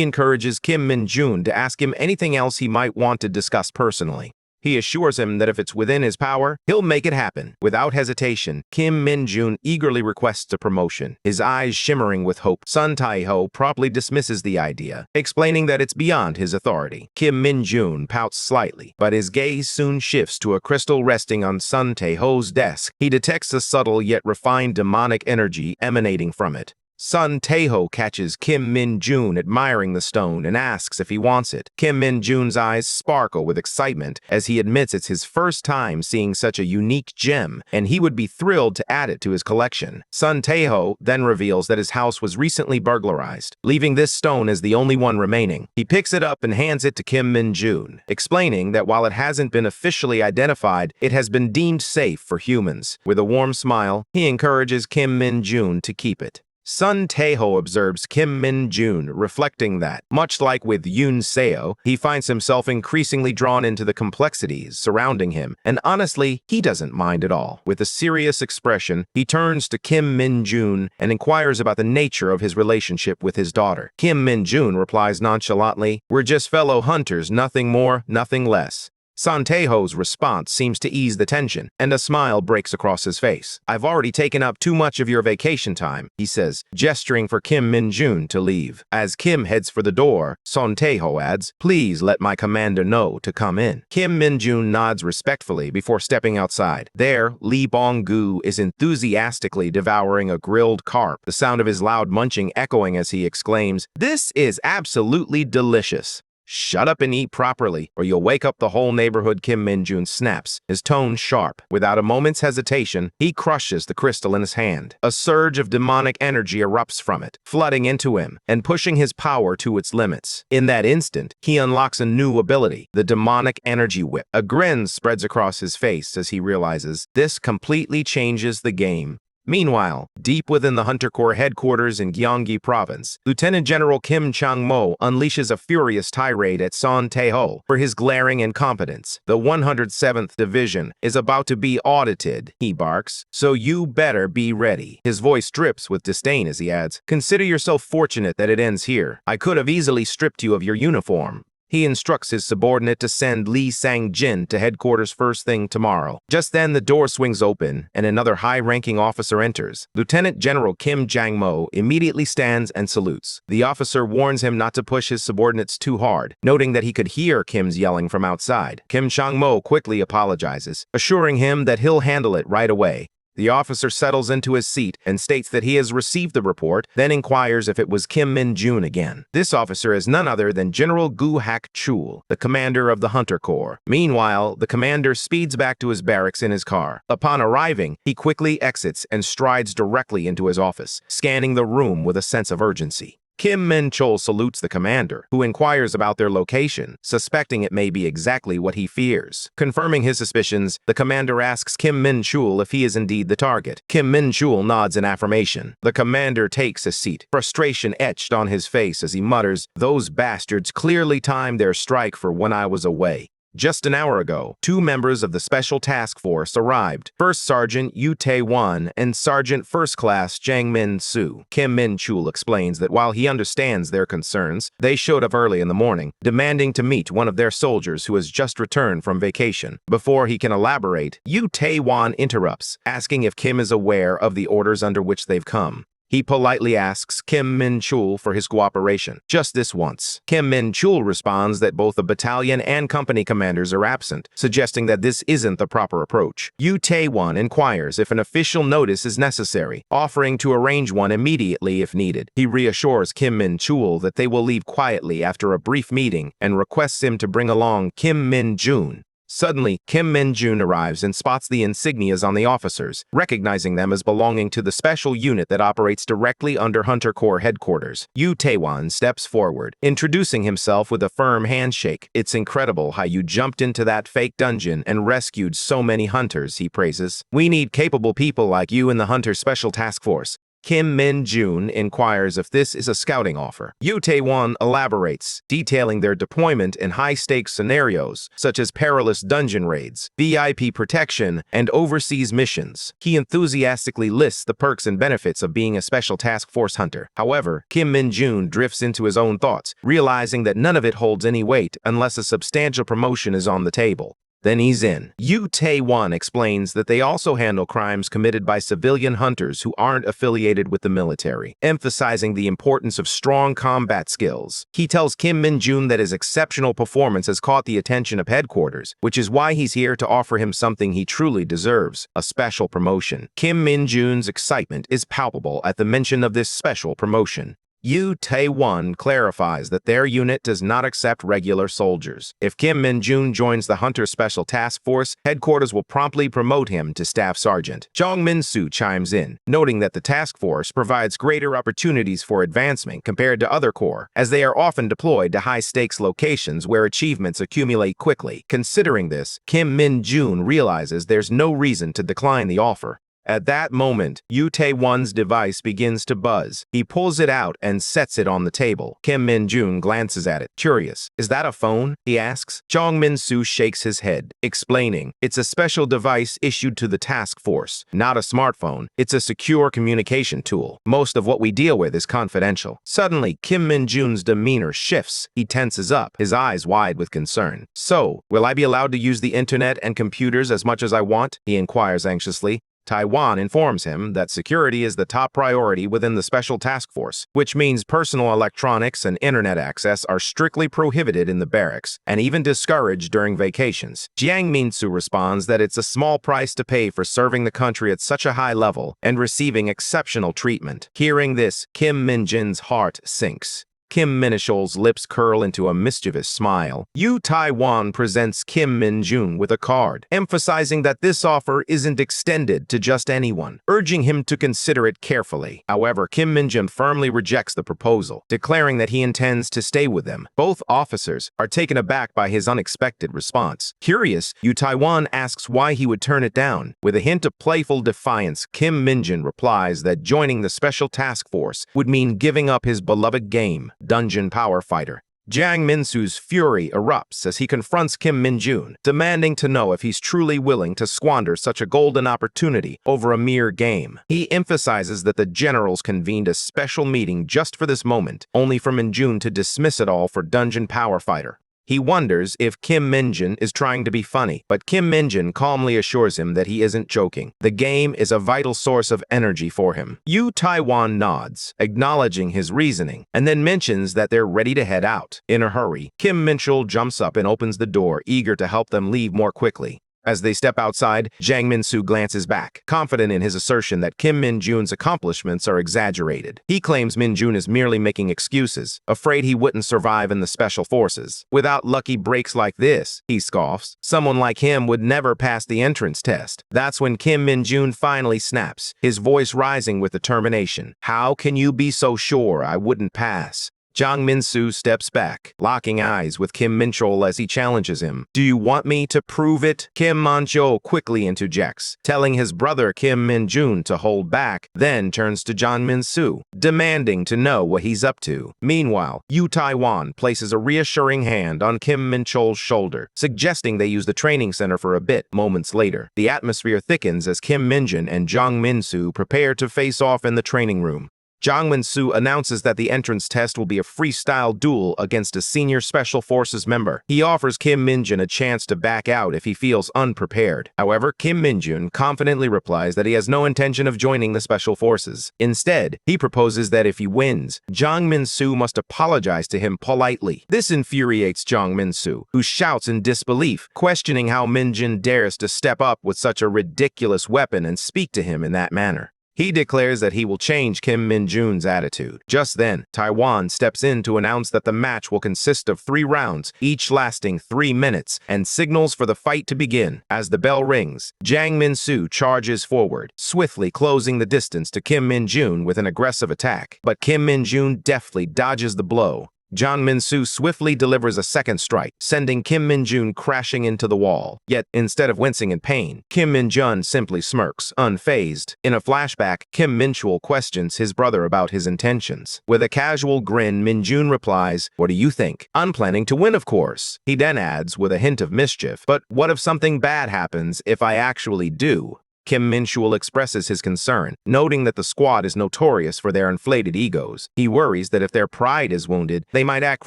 encourages Kim Min-jun to ask him anything else he might want to discuss personally. He assures him that if it's within his power, he'll make it happen. Without hesitation, Kim Min-jun eagerly requests a promotion, his eyes shimmering with hope. Sun Tae-ho promptly dismisses the idea, explaining that it's beyond his authority. Kim Min-jun pouts slightly, but his gaze soon shifts to a crystal resting on Sun Tae-ho's desk. He detects a subtle yet refined demonic energy emanating from it. Sun Tae-ho catches Kim Min-jun admiring the stone and asks if he wants it. Kim Min-jun's eyes sparkle with excitement as he admits it's his first time seeing such a unique gem, and he would be thrilled to add it to his collection. Sun Tae-ho then reveals that his house was recently burglarized, leaving this stone as the only one remaining. He picks it up and hands it to Kim Min-jun, explaining that while it hasn't been officially identified, it has been deemed safe for humans. With a warm smile, he encourages Kim Min-jun to keep it. Sun Tae-ho observes Kim Min-jun, reflecting that, much like with Yoon Seo, he finds himself increasingly drawn into the complexities surrounding him, and honestly, he doesn't mind at all. With a serious expression, he turns to Kim Min-jun and inquires about the nature of his relationship with his daughter. Kim Min-jun replies nonchalantly, "We're just fellow hunters, nothing more, nothing less." Son Taeho's response seems to ease the tension, and a smile breaks across his face. "I've already taken up too much of your vacation time," he says, gesturing for Kim Min-jun to leave. As Kim heads for the door, Son Taeho adds, "Please let my commander know to come in." Kim Min-jun nods respectfully before stepping outside. There, Lee Bong-gu is enthusiastically devouring a grilled carp, the sound of his loud munching echoing as he exclaims, "This is absolutely delicious." "Shut up and eat properly, or you'll wake up the whole neighborhood," Kim Min-jun snaps, his tone sharp. Without a moment's hesitation, he crushes the crystal in his hand. A surge of demonic energy erupts from it, flooding into him and pushing his power to its limits. In that instant, he unlocks a new ability, the demonic energy whip. A grin spreads across his face as he realizes this completely changes the game. Meanwhile, deep within the Hunter Corps headquarters in Gyeonggi Province, Lieutenant General Kim Chang-mo unleashes a furious tirade at Son Tae-ho for his glaring incompetence. "The 107th Division is about to be audited," he barks, "so you better be ready." His voice drips with disdain as he adds, "Consider yourself fortunate that it ends here. I could have easily stripped you of your uniform." He instructs his subordinate to send Lee Sang-jin to headquarters first thing tomorrow. Just then, the door swings open, and another high-ranking officer enters. Lieutenant General Kim Jang-mo immediately stands and salutes. The officer warns him not to push his subordinates too hard, noting that he could hear Kim's yelling from outside. Kim Chang-mo quickly apologizes, assuring him that he'll handle it right away. The officer settles into his seat and states that he has received the report, then inquires if it was Kim Min-jun again. This officer is none other than General Gu Hak-chul, the commander of the Hunter Corps. Meanwhile, the commander speeds back to his barracks in his car. Upon arriving, he quickly exits and strides directly into his office, scanning the room with a sense of urgency. Kim Min-chul salutes the commander, who inquires about their location, suspecting it may be exactly what he fears. Confirming his suspicions, the commander asks Kim Min-chul if he is indeed the target. Kim Min-chul nods in affirmation. The commander takes a seat, frustration etched on his face as he mutters, "Those bastards clearly timed their strike for when I was away." Just an hour ago, two members of the Special Task Force arrived, First Sergeant Yu Tae-won and Sergeant First Class Jang Min-soo. Kim Min-chul explains that while he understands their concerns, they showed up early in the morning, demanding to meet one of their soldiers who has just returned from vacation. Before he can elaborate, Yu Tae-won interrupts, asking if Kim is aware of the orders under which they've come. He politely asks Kim Min-chul for his cooperation. Just this once. Kim Min-chul responds that both the battalion and company commanders are absent, suggesting that this isn't the proper approach. Yu Tae-won inquires if an official notice is necessary, offering to arrange one immediately if needed. He reassures Kim Min-chul that they will leave quietly after a brief meeting and requests him to bring along Kim Min-jun. Suddenly, Kim Min-jun arrives and spots the insignias on the officers, recognizing them as belonging to the special unit that operates directly under Hunter Corps headquarters. Yu Tae-won steps forward, introducing himself with a firm handshake. "It's incredible how you jumped into that fake dungeon and rescued so many hunters," he praises. "We need capable people like you in the Hunter Special Task Force." Kim Min-jun inquires if this is a scouting offer. Yu Tae-won elaborates, detailing their deployment in high-stakes scenarios, such as perilous dungeon raids, VIP protection, and overseas missions. He enthusiastically lists the perks and benefits of being a Special Task Force hunter. However, Kim Min-jun drifts into his own thoughts, realizing that none of it holds any weight unless a substantial promotion is on the table. Then he's in. Yu Tae-won explains that they also handle crimes committed by civilian hunters who aren't affiliated with the military, emphasizing the importance of strong combat skills. He tells Kim Min-jun that his exceptional performance has caught the attention of headquarters, which is why he's here to offer him something he truly deserves, a special promotion. Kim Min-jun's excitement is palpable at the mention of this special promotion. Yu Tae-won clarifies that their unit does not accept regular soldiers. If Kim Min-jun joins the Hunter Special Task Force, headquarters will promptly promote him to Staff Sergeant. Jang Min-soo chimes in, noting that the task force provides greater opportunities for advancement compared to other corps, as they are often deployed to high-stakes locations where achievements accumulate quickly. Considering this, Kim Min-jun realizes there's no reason to decline the offer. At that moment, Yu Tae-won's device begins to buzz. He pulls it out and sets it on the table. Kim Min-jun glances at it, curious. Is that a phone? He asks. Jang Min-soo shakes his head, explaining, it's a special device issued to the task force. Not a smartphone. It's a secure communication tool. Most of what we deal with is confidential. Suddenly, Kim Min-jun's demeanor shifts. He tenses up, his eyes wide with concern. So, will I be allowed to use the internet and computers as much as I want? He inquires anxiously. Taiwan informs him that security is the top priority within the Special Task Force, which means personal electronics and internet access are strictly prohibited in the barracks and even discouraged during vacations. Jiang Min-soo responds that it's a small price to pay for serving the country at such a high level and receiving exceptional treatment. Hearing this, Kim Min-jun's heart sinks. Kim Min-shol's lips curl into a mischievous smile. Yu Tae-won presents Kim Min-jun with a card, emphasizing that this offer isn't extended to just anyone, urging him to consider it carefully. However, Kim Min-jun firmly rejects the proposal, declaring that he intends to stay with them. Both officers are taken aback by his unexpected response. Curious, Yu Tae-won asks why he would turn it down. With a hint of playful defiance, Kim Min-jun replies that joining the Special Task Force would mean giving up his beloved game, Dungeon Power Fighter. Jiang Min-soo's fury erupts as he confronts Kim Min-jun, demanding to know if he's truly willing to squander such a golden opportunity over a mere game. He emphasizes that the generals convened a special meeting just for this moment, only for Min-jun to dismiss it all for Dungeon Power Fighter. He wonders if Kim Min-jun is trying to be funny, but Kim Min-jun calmly assures him that he isn't joking. The game is a vital source of energy for him. Yu Tae-won nods, acknowledging his reasoning, and then mentions that they're ready to head out. In a hurry, Kim Min-chul jumps up and opens the door, eager to help them leave more quickly. As they step outside, Jiang Min-soo glances back, confident in his assertion that Kim Min-jun's accomplishments are exaggerated. He claims Min-jun is merely making excuses, afraid he wouldn't survive in the special forces. Without lucky breaks like this, he scoffs, someone like him would never pass the entrance test. That's when Kim Min-jun finally snaps, his voice rising with determination. How can you be so sure I wouldn't pass? Jang Min-soo steps back, locking eyes with Kim Min-chul as he challenges him. Do you want me to prove it? Kim Min-chul quickly interjects, telling his brother Kim Min-jun to hold back, then turns to Jang Min-soo, demanding to know what he's up to. Meanwhile, Yu Tae-won places a reassuring hand on Kim Min-chul's shoulder, suggesting they use the training center for a bit. Moments later, the atmosphere thickens as Kim Min-jun and Jang Min-soo prepare to face off in the training room. Jang Min-soo announces that the entrance test will be a freestyle duel against a senior Special Forces member. He offers Kim Min-jun a chance to back out if he feels unprepared. However, Kim Min-jun confidently replies that he has no intention of joining the Special Forces. Instead, he proposes that if he wins, Jang Min-soo must apologize to him politely. This infuriates Jang Min-soo, who shouts in disbelief, questioning how Min-jun dares to step up with such a ridiculous weapon and speak to him in that manner. He declares that he will change Kim Min-jun's attitude. Just then, Taiwan steps in to announce that the match will consist of 3 rounds, each lasting 3 minutes, and signals for the fight to begin. As the bell rings, Jang Min-soo charges forward, swiftly closing the distance to Kim Min-jun with an aggressive attack. But Kim Min-jun deftly dodges the blow. Jang Min-soo swiftly delivers a second strike, sending Kim Min-jun crashing into the wall. Yet, instead of wincing in pain, Kim Min-jun simply smirks, unfazed. In a flashback, Kim Min-chul questions his brother about his intentions. With a casual grin, Min-jun replies, "What do you think?" "I'm planning to win, of course." He then adds, with a hint of mischief, "But what if something bad happens if I actually do?" Kim Min-chul expresses his concern, noting that the squad is notorious for their inflated egos. He worries that if their pride is wounded, they might act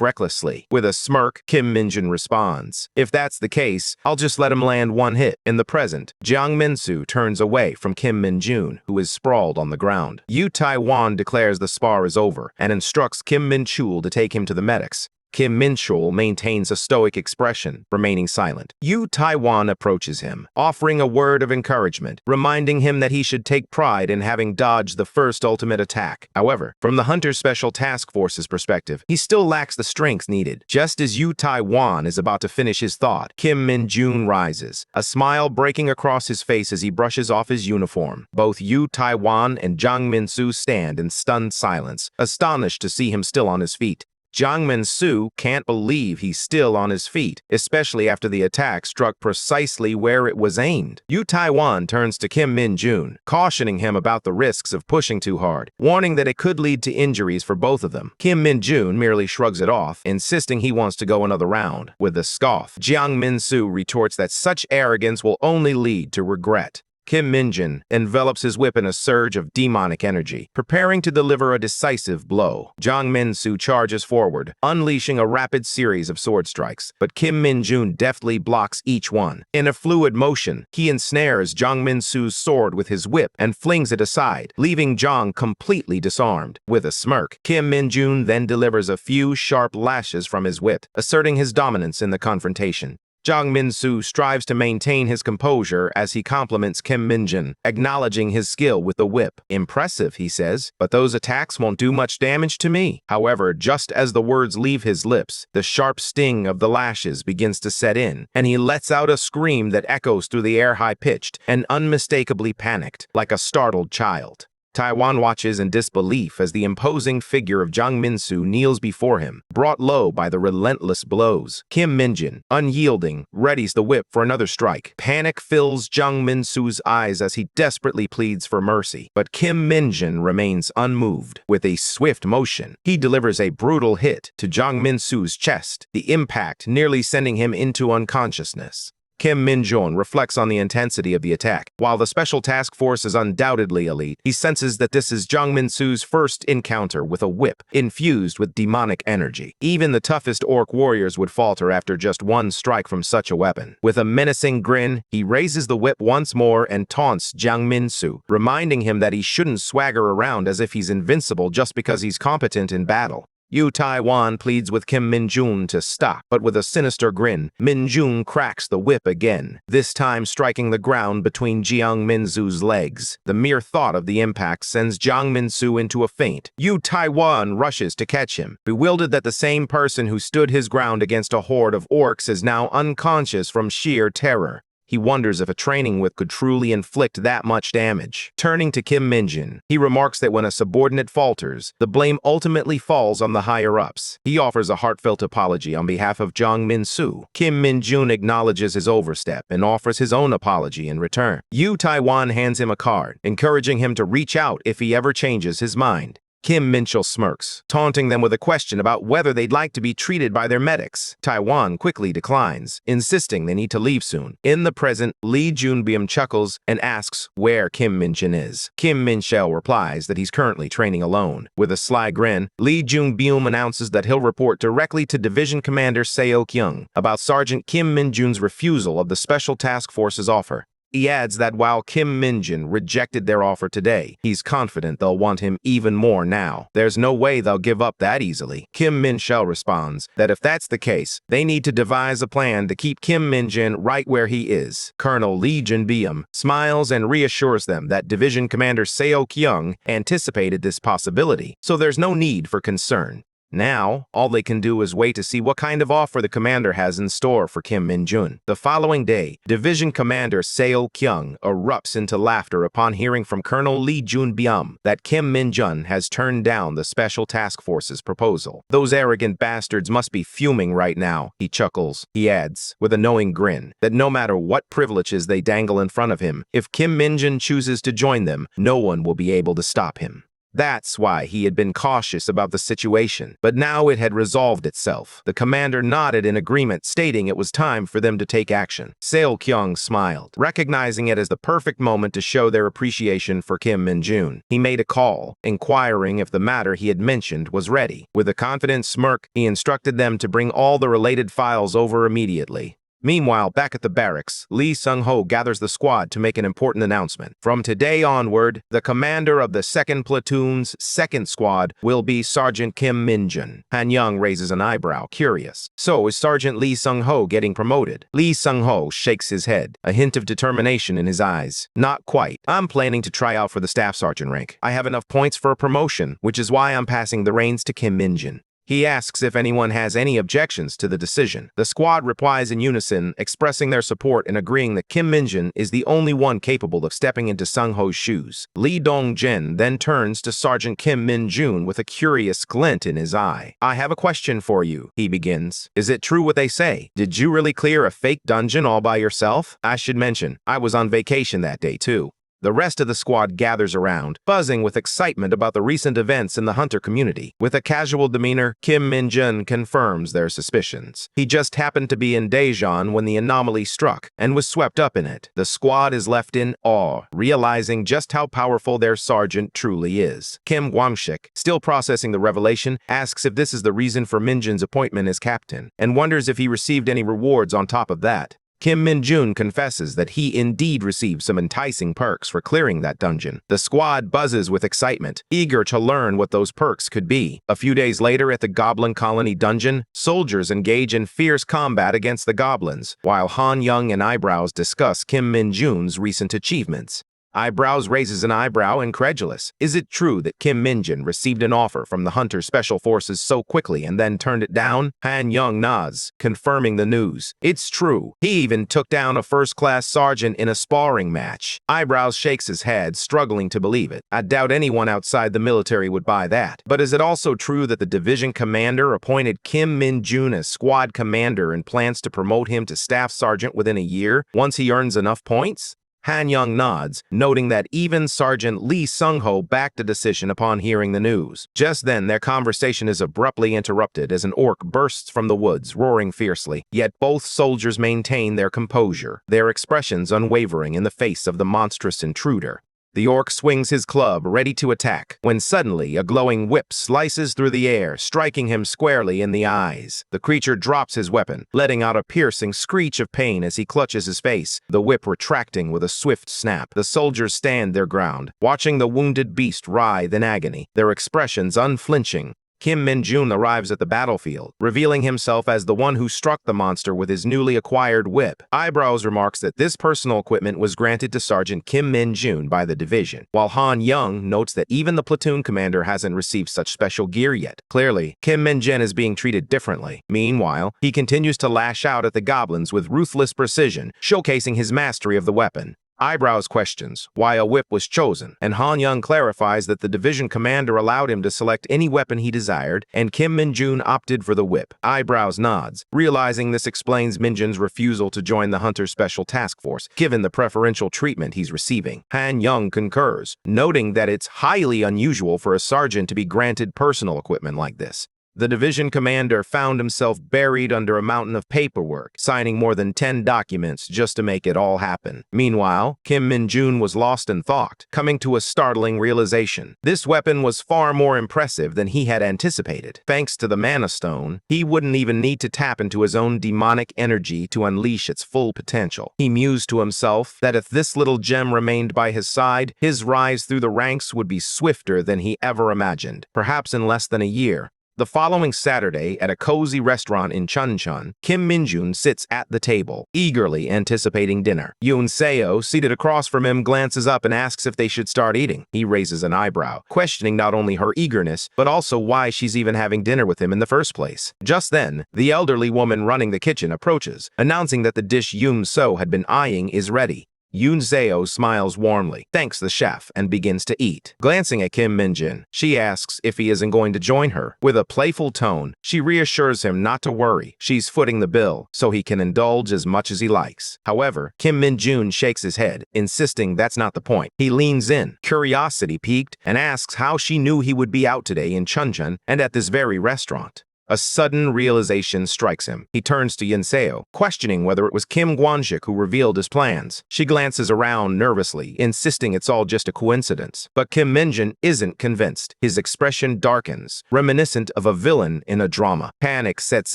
recklessly. With a smirk, Kim Min-jun responds, "If that's the case, I'll just let him land 1 hit." In the present, Jang Min-soo turns away from Kim Min-jun, who is sprawled on the ground. Yu Tae-won declares the spar is over and instructs Kim Min-chul to take him to the medics. Kim Min-chul maintains a stoic expression, remaining silent. Yu Tae-won approaches him, offering a word of encouragement, reminding him that he should take pride in having dodged the first ultimate attack. However, from the Hunter's Special Task Force's perspective, he still lacks the strength needed. Just as Yu Tae-won is about to finish his thought, Kim Min-jun rises, a smile breaking across his face as he brushes off his uniform. Both Yu Tae-won and Jang Min-soo stand in stunned silence, astonished to see him still on his feet. Jiang Min-soo can't believe he's still on his feet, especially after the attack struck precisely where it was aimed. Yu Taiwan turns to Kim Min-jun, cautioning him about the risks of pushing too hard, warning that it could lead to injuries for both of them. Kim Min-jun merely shrugs it off, insisting he wants to go another round. With a scoff, Jiang Min-soo retorts that such arrogance will only lead to regret. Kim Min-jun envelops his whip in a surge of demonic energy, preparing to deliver a decisive blow. Jiang Min-soo charges forward, unleashing a rapid series of sword strikes, but Kim Min-jun deftly blocks each one. In a fluid motion, he ensnares Jiang Min-soo's sword with his whip and flings it aside, leaving Jiang completely disarmed. With a smirk, Kim Min-jun then delivers a few sharp lashes from his whip, asserting his dominance in the confrontation. Jiang Min-soo strives to maintain his composure as he compliments Kim Min-jun, acknowledging his skill with the whip. "Impressive," he says, "but those attacks won't do much damage to me." However, just as the words leave his lips, the sharp sting of the lashes begins to set in, and he lets out a scream that echoes through the air high-pitched and unmistakably panicked, like a startled child. Taiwan watches in disbelief as the imposing figure of Jiang Min-soo kneels before him, brought low by the relentless blows. Kim Min-jun, unyielding, readies the whip for another strike. Panic fills Jiang Min-soo's eyes as he desperately pleads for mercy. But Kim Min-jun remains unmoved. With a swift motion, he delivers a brutal hit to Jiang Min-soo's chest, the impact nearly sending him into unconsciousness. Kim Min-jun reflects on the intensity of the attack. While the special task force is undoubtedly elite, he senses that this is Jiang Min-soo's first encounter with a whip infused with demonic energy. Even the toughest orc warriors would falter after just one strike from such a weapon. With a menacing grin, he raises the whip once more and taunts Jiang Min-soo, reminding him that he shouldn't swagger around as if he's invincible just because he's competent in battle. Yu Taiwan pleads with Kim Min-jun to stop, but with a sinister grin, Min-jun cracks the whip again, this time striking the ground between Jiang Min-soo's legs. The mere thought of the impact sends Jiang Min-soo into a faint. Yu Taiwan rushes to catch him, bewildered that the same person who stood his ground against a horde of orcs is now unconscious from sheer terror. He wonders if a training whip could truly inflict that much damage. Turning to Kim Min-jun, he remarks that when a subordinate falters, the blame ultimately falls on the higher-ups. He offers a heartfelt apology on behalf of Jiang Min-soo. Kim Min-jun acknowledges his overstep and offers his own apology in return. Yu Taiwan hands him a card, encouraging him to reach out if he ever changes his mind. Kim Min-jun smirks, taunting them with a question about whether they'd like to be treated by their medics. Taiwan quickly declines, insisting they need to leave soon. In the present, Lee Junbeom chuckles and asks where Kim Min-jun is. Kim Min-shel replies that he's currently training alone. With a sly grin, Lee Junbeom announces that he'll report directly to Division Commander Seo-kyung about Sergeant Kim Min-jun's refusal of the Special Task Force's offer. He adds that while Kim Min-jun rejected their offer today, he's confident they'll want him even more now. There's no way they'll give up that easily. Kim Min-shel responds that if that's the case, they need to devise a plan to keep Kim Min-jun right where he is. Colonel Lee Junbeom smiles and reassures them that Division Commander Seo-kyung anticipated this possibility, so there's no need for concern. Now, all they can do is wait to see what kind of offer the commander has in store for Kim Min-jun. The following day, Division Commander Seo-kyung erupts into laughter upon hearing from Colonel Lee Junbeom that Kim Min-jun has turned down the Special Task Force's proposal. Those arrogant bastards must be fuming right now, he chuckles. He adds, with a knowing grin, that no matter what privileges they dangle in front of him, if Kim Min-jun chooses to join them, no one will be able to stop him. That's why he had been cautious about the situation, but now it had resolved itself. The commander nodded in agreement, stating it was time for them to take action. Seo-kyung smiled, recognizing it as the perfect moment to show their appreciation for Kim Min-jun. He made a call, inquiring if the matter he had mentioned was ready. With a confident smirk, he instructed them to bring all the related files over immediately. Meanwhile, back at the barracks, Lee Sung-ho gathers the squad to make an important announcement. From today onward, the commander of the 2nd Platoon's 2nd Squad will be Sergeant Kim Min-jun. Han Young raises an eyebrow, curious. So is Sergeant Lee Sung-ho getting promoted? Lee Sung-ho shakes his head, a hint of determination in his eyes. Not quite. I'm planning to try out for the staff sergeant rank. I have enough points for a promotion, which is why I'm passing the reins to Kim Min-jun. He asks if anyone has any objections to the decision. The squad replies in unison, expressing their support and agreeing that Kim Min-jin is the only one capable of stepping into Sung-ho's shoes. Lee Dong-jin then turns to Sergeant Kim Min-jun with a curious glint in his eye. "I have a question for you," he begins. "Is it true what they say? Did you really clear a fake dungeon all by yourself? I should mention, I was on vacation that day too." The rest of the squad gathers around, buzzing with excitement about the recent events in the hunter community. With a casual demeanor, Kim Min-jun confirms their suspicions. He just happened to be in Daejeon when the anomaly struck and was swept up in it. The squad is left in awe, realizing just how powerful their sergeant truly is. Kim Gwang-shik, still processing the revelation, asks if this is the reason for Min-jun's appointment as captain, and wonders if he received any rewards on top of that. Kim Min-jun confesses that he indeed received some enticing perks for clearing that dungeon. The squad buzzes with excitement, eager to learn what those perks could be. A few days later at the Goblin Colony dungeon, soldiers engage in fierce combat against the goblins, while Han Young and Eyebrows discuss Kim Min-jun's recent achievements. Eyebrows raises an eyebrow, incredulous. Is it true that Kim Min-jun received an offer from the Hunter Special Forces so quickly and then turned it down? Han Young nods, confirming the news. It's true. He even took down a first-class sergeant in a sparring match. Eyebrows shakes his head, struggling to believe it. I doubt anyone outside the military would buy that. But is it also true that the division commander appointed Kim Min-jun as squad commander and plans to promote him to staff sergeant within a year, once he earns enough points? Han Young nods, noting that even Sergeant Lee Sung-ho backed the decision upon hearing the news. Just then, their conversation is abruptly interrupted as an orc bursts from the woods, roaring fiercely. Yet both soldiers maintain their composure, their expressions unwavering in the face of the monstrous intruder. The orc swings his club, ready to attack, when suddenly a glowing whip slices through the air, striking him squarely in the eyes. The creature drops his weapon, letting out a piercing screech of pain as he clutches his face, the whip retracting with a swift snap. The soldiers stand their ground, watching the wounded beast writhe in agony, their expressions unflinching. Kim Min-jun arrives at the battlefield, revealing himself as the one who struck the monster with his newly acquired whip. Eyebrows remarks that this personal equipment was granted to Sergeant Kim Min-jun by the division, while Han Young notes that even the platoon commander hasn't received such special gear yet. Clearly, Kim Min-jun is being treated differently. Meanwhile, he continues to lash out at the goblins with ruthless precision, showcasing his mastery of the weapon. Eyebrows questions why a whip was chosen, and Han Young clarifies that the division commander allowed him to select any weapon he desired, and Kim Min-jun opted for the whip. Eyebrows nods, realizing this explains Min-jun's refusal to join the Hunter Special Task Force, given the preferential treatment he's receiving. Han Young concurs, noting that it's highly unusual for a sergeant to be granted personal equipment like this. The division commander found himself buried under a mountain of paperwork, signing more than 10 documents just to make it all happen. Meanwhile, Kim Min-jun was lost in thought, coming to a startling realization. This weapon was far more impressive than he had anticipated. Thanks to the Mana Stone, he wouldn't even need to tap into his own demonic energy to unleash its full potential. He mused to himself that if this little gem remained by his side, his rise through the ranks would be swifter than he ever imagined, perhaps in less than a year. The following Saturday, at a cozy restaurant in Chuncheon, Kim Min-jun sits at the table, eagerly anticipating dinner. Yoon Seo, seated across from him, glances up and asks if they should start eating. He raises an eyebrow, questioning not only her eagerness, but also why she's even having dinner with him in the first place. Just then, the elderly woman running the kitchen approaches, announcing that the dish Yoon Seo had been eyeing is ready. Yoon Seo smiles warmly, thanks the chef, and begins to eat. Glancing at Kim Min-jun, she asks if he isn't going to join her. With a playful tone, she reassures him not to worry. She's footing the bill, so he can indulge as much as he likes. However, Kim Min-jun shakes his head, insisting that's not the point. He leans in, curiosity piqued, and asks how she knew he would be out today in Chuncheon and at this very restaurant. A sudden realization strikes him. He turns to Yoon Seo, questioning whether it was Kim Gwang-shik who revealed his plans. She glances around nervously, insisting it's all just a coincidence. But Kim Min-jun isn't convinced. His expression darkens, reminiscent of a villain in a drama. Panic sets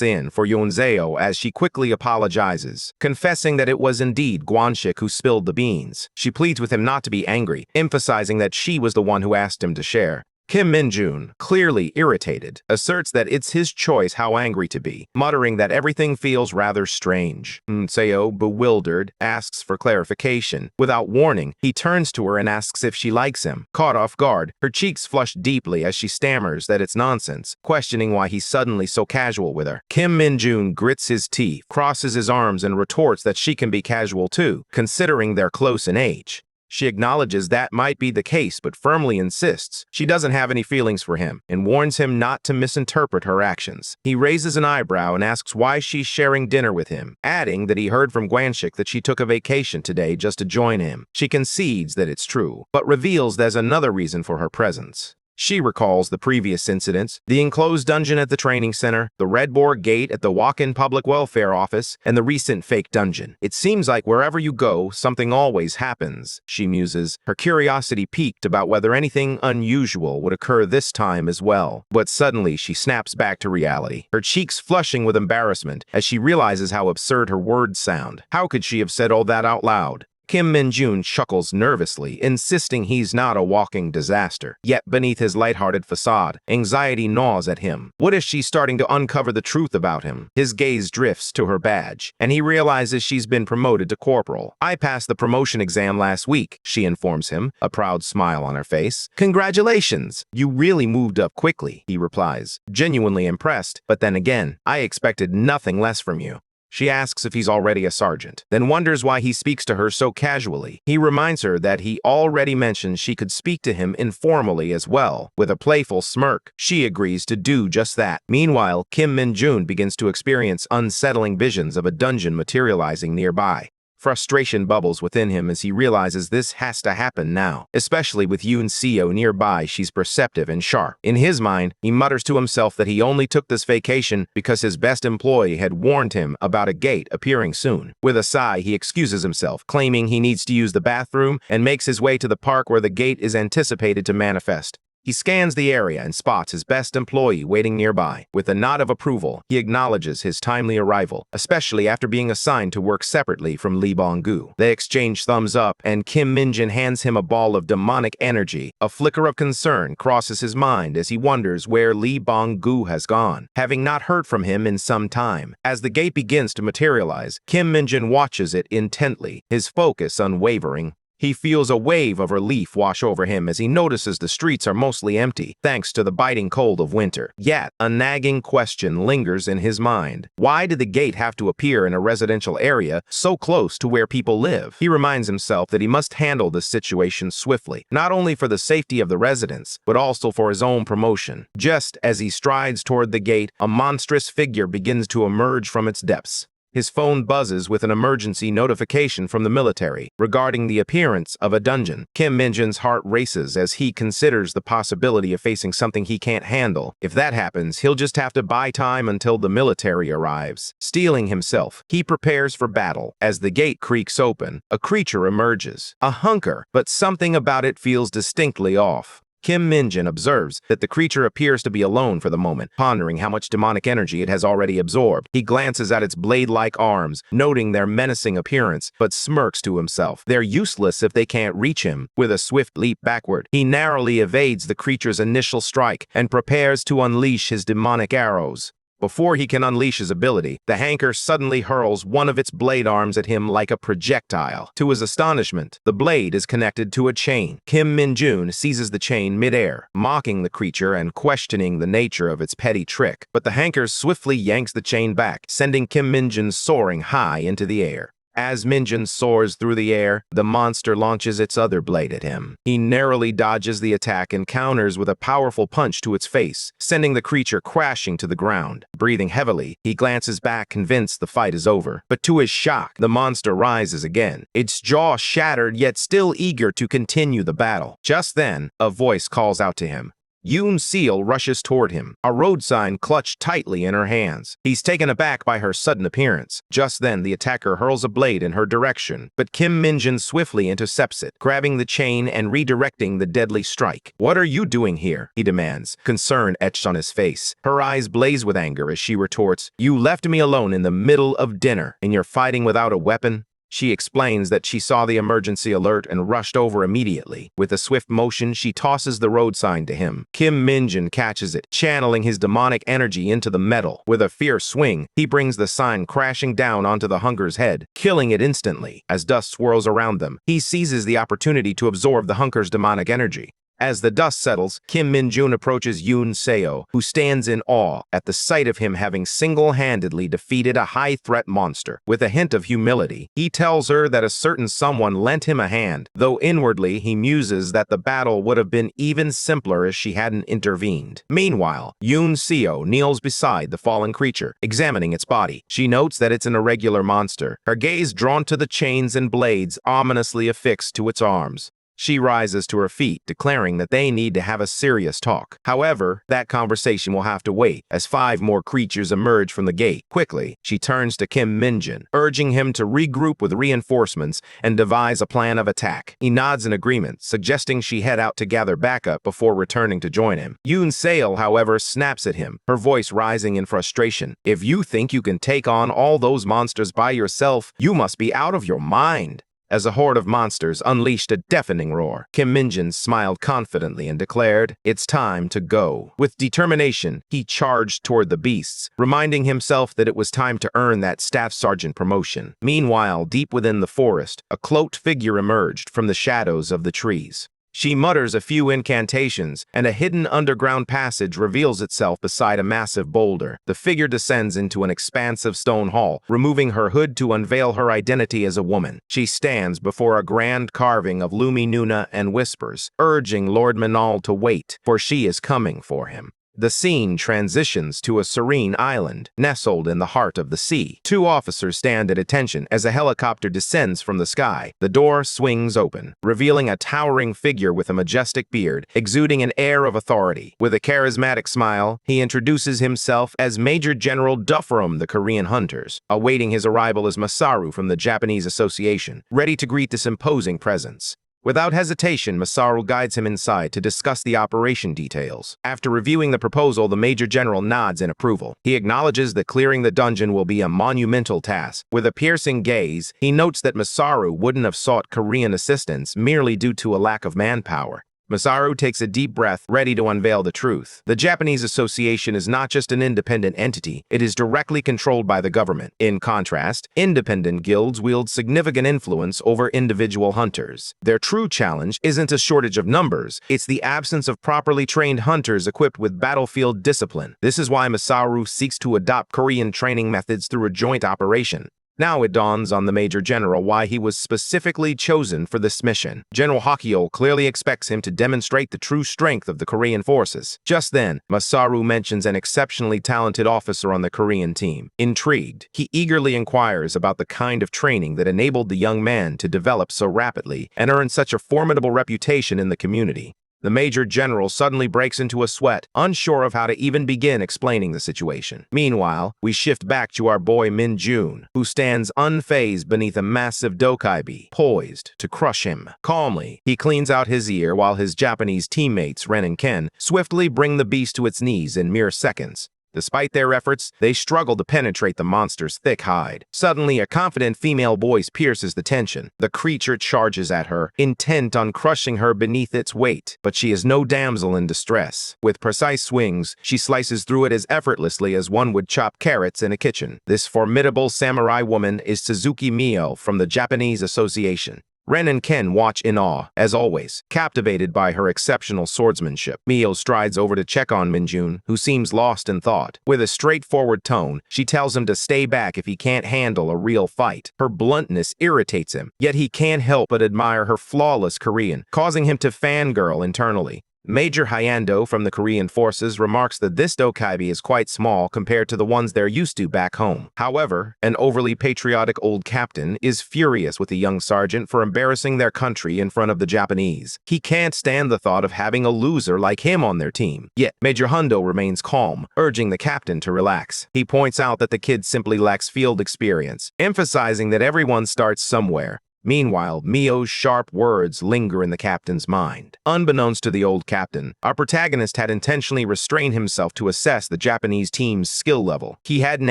in for Yoon Seo as she quickly apologizes, confessing that it was indeed Gwang-shik who spilled the beans. She pleads with him not to be angry, emphasizing that she was the one who asked him to share. Kim Min-jun, clearly irritated, asserts that it's his choice how angry to be, muttering that everything feels rather strange. Seo, bewildered, asks for clarification. Without warning, he turns to her and asks if she likes him. Caught off guard, her cheeks flush deeply as she stammers that it's nonsense, questioning why he's suddenly so casual with her. Kim Min-jun grits his teeth, crosses his arms, and retorts that she can be casual too, considering they're close in age. She acknowledges that might be the case, but firmly insists she doesn't have any feelings for him and warns him not to misinterpret her actions. He raises an eyebrow and asks why she's sharing dinner with him, adding that he heard from Gwanshik that she took a vacation today just to join him. She concedes that it's true, but reveals there's another reason for her presence. She recalls the previous incidents, the enclosed dungeon at the training center, the Red Boar Gate at the walk-in public welfare office, and the recent fake dungeon. It seems like wherever you go, something always happens, she muses, her curiosity piqued about whether anything unusual would occur this time as well. But suddenly she snaps back to reality, her cheeks flushing with embarrassment as she realizes how absurd her words sound. How could she have said all that out loud? Kim Min-jun chuckles nervously, insisting he's not a walking disaster. Yet beneath his lighthearted facade, anxiety gnaws at him. What if she's starting to uncover the truth about him? His gaze drifts to her badge, and he realizes she's been promoted to corporal. I passed the promotion exam last week, she informs him, a proud smile on her face. Congratulations! You really moved up quickly, he replies, genuinely impressed, but then again, I expected nothing less from you. She asks if he's already a sergeant, then wonders why he speaks to her so casually. He reminds her that he already mentioned she could speak to him informally as well. With a playful smirk, she agrees to do just that. Meanwhile, Kim Min-jun begins to experience unsettling visions of a dungeon materializing nearby. Frustration bubbles within him as he realizes this has to happen now. Especially with Yoon Seo nearby, she's perceptive and sharp. In his mind, he mutters to himself that he only took this vacation because his best employee had warned him about a gate appearing soon. With a sigh, he excuses himself, claiming he needs to use the bathroom, and makes his way to the park where the gate is anticipated to manifest. He scans the area and spots his best employee waiting nearby. With a nod of approval, he acknowledges his timely arrival, especially after being assigned to work separately from Lee Bong-gu. They exchange thumbs up, and Kim Min-jun hands him a ball of demonic energy. A flicker of concern crosses his mind as he wonders where Lee Bong-gu has gone, having not heard from him in some time. As the gate begins to materialize, Kim Min-jun watches it intently, his focus unwavering. He feels a wave of relief wash over him as he notices the streets are mostly empty, thanks to the biting cold of winter. Yet, a nagging question lingers in his mind. Why did the gate have to appear in a residential area so close to where people live? He reminds himself that he must handle this situation swiftly, not only for the safety of the residents, but also for his own promotion. Just as he strides toward the gate, a monstrous figure begins to emerge from its depths. His phone buzzes with an emergency notification from the military regarding the appearance of a dungeon. Kim Min-jun's heart races as he considers the possibility of facing something he can't handle. If that happens, he'll just have to buy time until the military arrives. Steeling himself, he prepares for battle. As the gate creaks open, a creature emerges. A hunker, but something about it feels distinctly off. Kim Min-jun observes that the creature appears to be alone for the moment, pondering how much demonic energy it has already absorbed. He glances at its blade-like arms, noting their menacing appearance, but smirks to himself. They're useless if they can't reach him. With a swift leap backward, he narrowly evades the creature's initial strike and prepares to unleash his demonic arrows. Before he can unleash his ability, the hanker suddenly hurls one of its blade arms at him like a projectile. To his astonishment, the blade is connected to a chain. Kim Min-jun seizes the chain mid-air, mocking the creature and questioning the nature of its petty trick. But the hanker swiftly yanks the chain back, sending Kim Min-jun soaring high into the air. As Min-jun soars through the air, the monster launches its other blade at him. He narrowly dodges the attack and counters with a powerful punch to its face, sending the creature crashing to the ground. Breathing heavily, he glances back, convinced the fight is over. But to his shock, the monster rises again, its jaw shattered yet still eager to continue the battle. Just then, a voice calls out to him. Yoon Seo rushes toward him, a road sign clutched tightly in her hands. He's taken aback by her sudden appearance. Just then, the attacker hurls a blade in her direction, but Kim Min-jun swiftly intercepts it, grabbing the chain and redirecting the deadly strike. "What are you doing here?" he demands, concern etched on his face. Her eyes blaze with anger as she retorts, "You left me alone in the middle of dinner, and you're fighting without a weapon?" She explains that she saw the emergency alert and rushed over immediately. With a swift motion, she tosses the road sign to him. Kim Min-jun catches it, channeling his demonic energy into the metal. With a fierce swing, he brings the sign crashing down onto the hunker's head, killing it instantly. As dust swirls around them, he seizes the opportunity to absorb the hunker's demonic energy. As the dust settles, Kim Min-jun approaches Yoon Seo, who stands in awe at the sight of him having single-handedly defeated a high-threat monster. With a hint of humility, he tells her that a certain someone lent him a hand, though inwardly he muses that the battle would have been even simpler if she hadn't intervened. Meanwhile, Yoon Seo kneels beside the fallen creature, examining its body. She notes that it's an irregular monster, her gaze drawn to the chains and blades ominously affixed to its arms. She rises to her feet, declaring that they need to have a serious talk. However, that conversation will have to wait, as 5 more creatures emerge from the gate. Quickly, she turns to Kim Min-jun, urging him to regroup with reinforcements and devise a plan of attack. He nods in agreement, suggesting she head out to gather backup before returning to join him. Yoon Seo, however, snaps at him, her voice rising in frustration. "If you think you can take on all those monsters by yourself, you must be out of your mind." As a horde of monsters unleashed a deafening roar, Kim Min-jun smiled confidently and declared, "It's time to go." With determination, he charged toward the beasts, reminding himself that it was time to earn that staff sergeant promotion. Meanwhile, deep within the forest, a cloaked figure emerged from the shadows of the trees. She mutters a few incantations, and a hidden underground passage reveals itself beside a massive boulder. The figure descends into an expansive stone hall, removing her hood to unveil her identity as a woman. She stands before a grand carving of Lumi Nuna and whispers, urging Lord Manal to wait, for she is coming for him. The scene transitions to a serene island, nestled in the heart of the sea. 2 officers stand at attention as a helicopter descends from the sky. The door swings open, revealing a towering figure with a majestic beard, exuding an air of authority. With a charismatic smile, he introduces himself as Major General Du from the Korean Hunters. Awaiting his arrival is Masaru from the Japanese Association, ready to greet this imposing presence. Without hesitation, Masaru guides him inside to discuss the operation details. After reviewing the proposal, the Major General nods in approval. He acknowledges that clearing the dungeon will be a monumental task. With a piercing gaze, he notes that Masaru wouldn't have sought Korean assistance merely due to a lack of manpower. Masaru takes a deep breath, ready to unveil the truth. The Japanese Association is not just an independent entity, it is directly controlled by the government. In contrast, independent guilds wield significant influence over individual hunters. Their true challenge isn't a shortage of numbers, it's the absence of properly trained hunters equipped with battlefield discipline. This is why Masaru seeks to adopt Korean training methods through a joint operation. Now it dawns on the Major General why he was specifically chosen for this mission. General Hakio clearly expects him to demonstrate the true strength of the Korean forces. Just then, Masaru mentions an exceptionally talented officer on the Korean team. Intrigued, he eagerly inquires about the kind of training that enabled the young man to develop so rapidly and earn such a formidable reputation in the community. The Major General suddenly breaks into a sweat, unsure of how to even begin explaining the situation. Meanwhile, we shift back to our boy Min-jun, who stands unfazed beneath a massive dokaibi, poised to crush him. Calmly, he cleans out his ear while his Japanese teammates, Ren and Ken, swiftly bring the beast to its knees in mere seconds. Despite their efforts, they struggle to penetrate the monster's thick hide. Suddenly, a confident female voice pierces the tension. The creature charges at her, intent on crushing her beneath its weight. But she is no damsel in distress. With precise swings, she slices through it as effortlessly as one would chop carrots in a kitchen. This formidable samurai woman is Suzuki Mio from the Japanese Association. Ren and Ken watch in awe, as always, captivated by her exceptional swordsmanship. Mio strides over to check on Min-jun, who seems lost in thought. With a straightforward tone, she tells him to stay back if he can't handle a real fight. Her bluntness irritates him, yet he can't help but admire her flawless Korean, causing him to fangirl internally. Major Hyando from the Korean forces remarks that this dokaibi is quite small compared to the ones they're used to back home. However, an overly patriotic old captain is furious with the young sergeant for embarrassing their country in front of the Japanese. He can't stand the thought of having a loser like him on their team. Yet, Major Hundo remains calm, urging the captain to relax. He points out that the kid simply lacks field experience, emphasizing that everyone starts somewhere. Meanwhile, Mio's sharp words linger in the captain's mind. Unbeknownst to the old captain, our protagonist had intentionally restrained himself to assess the Japanese team's skill level. He hadn't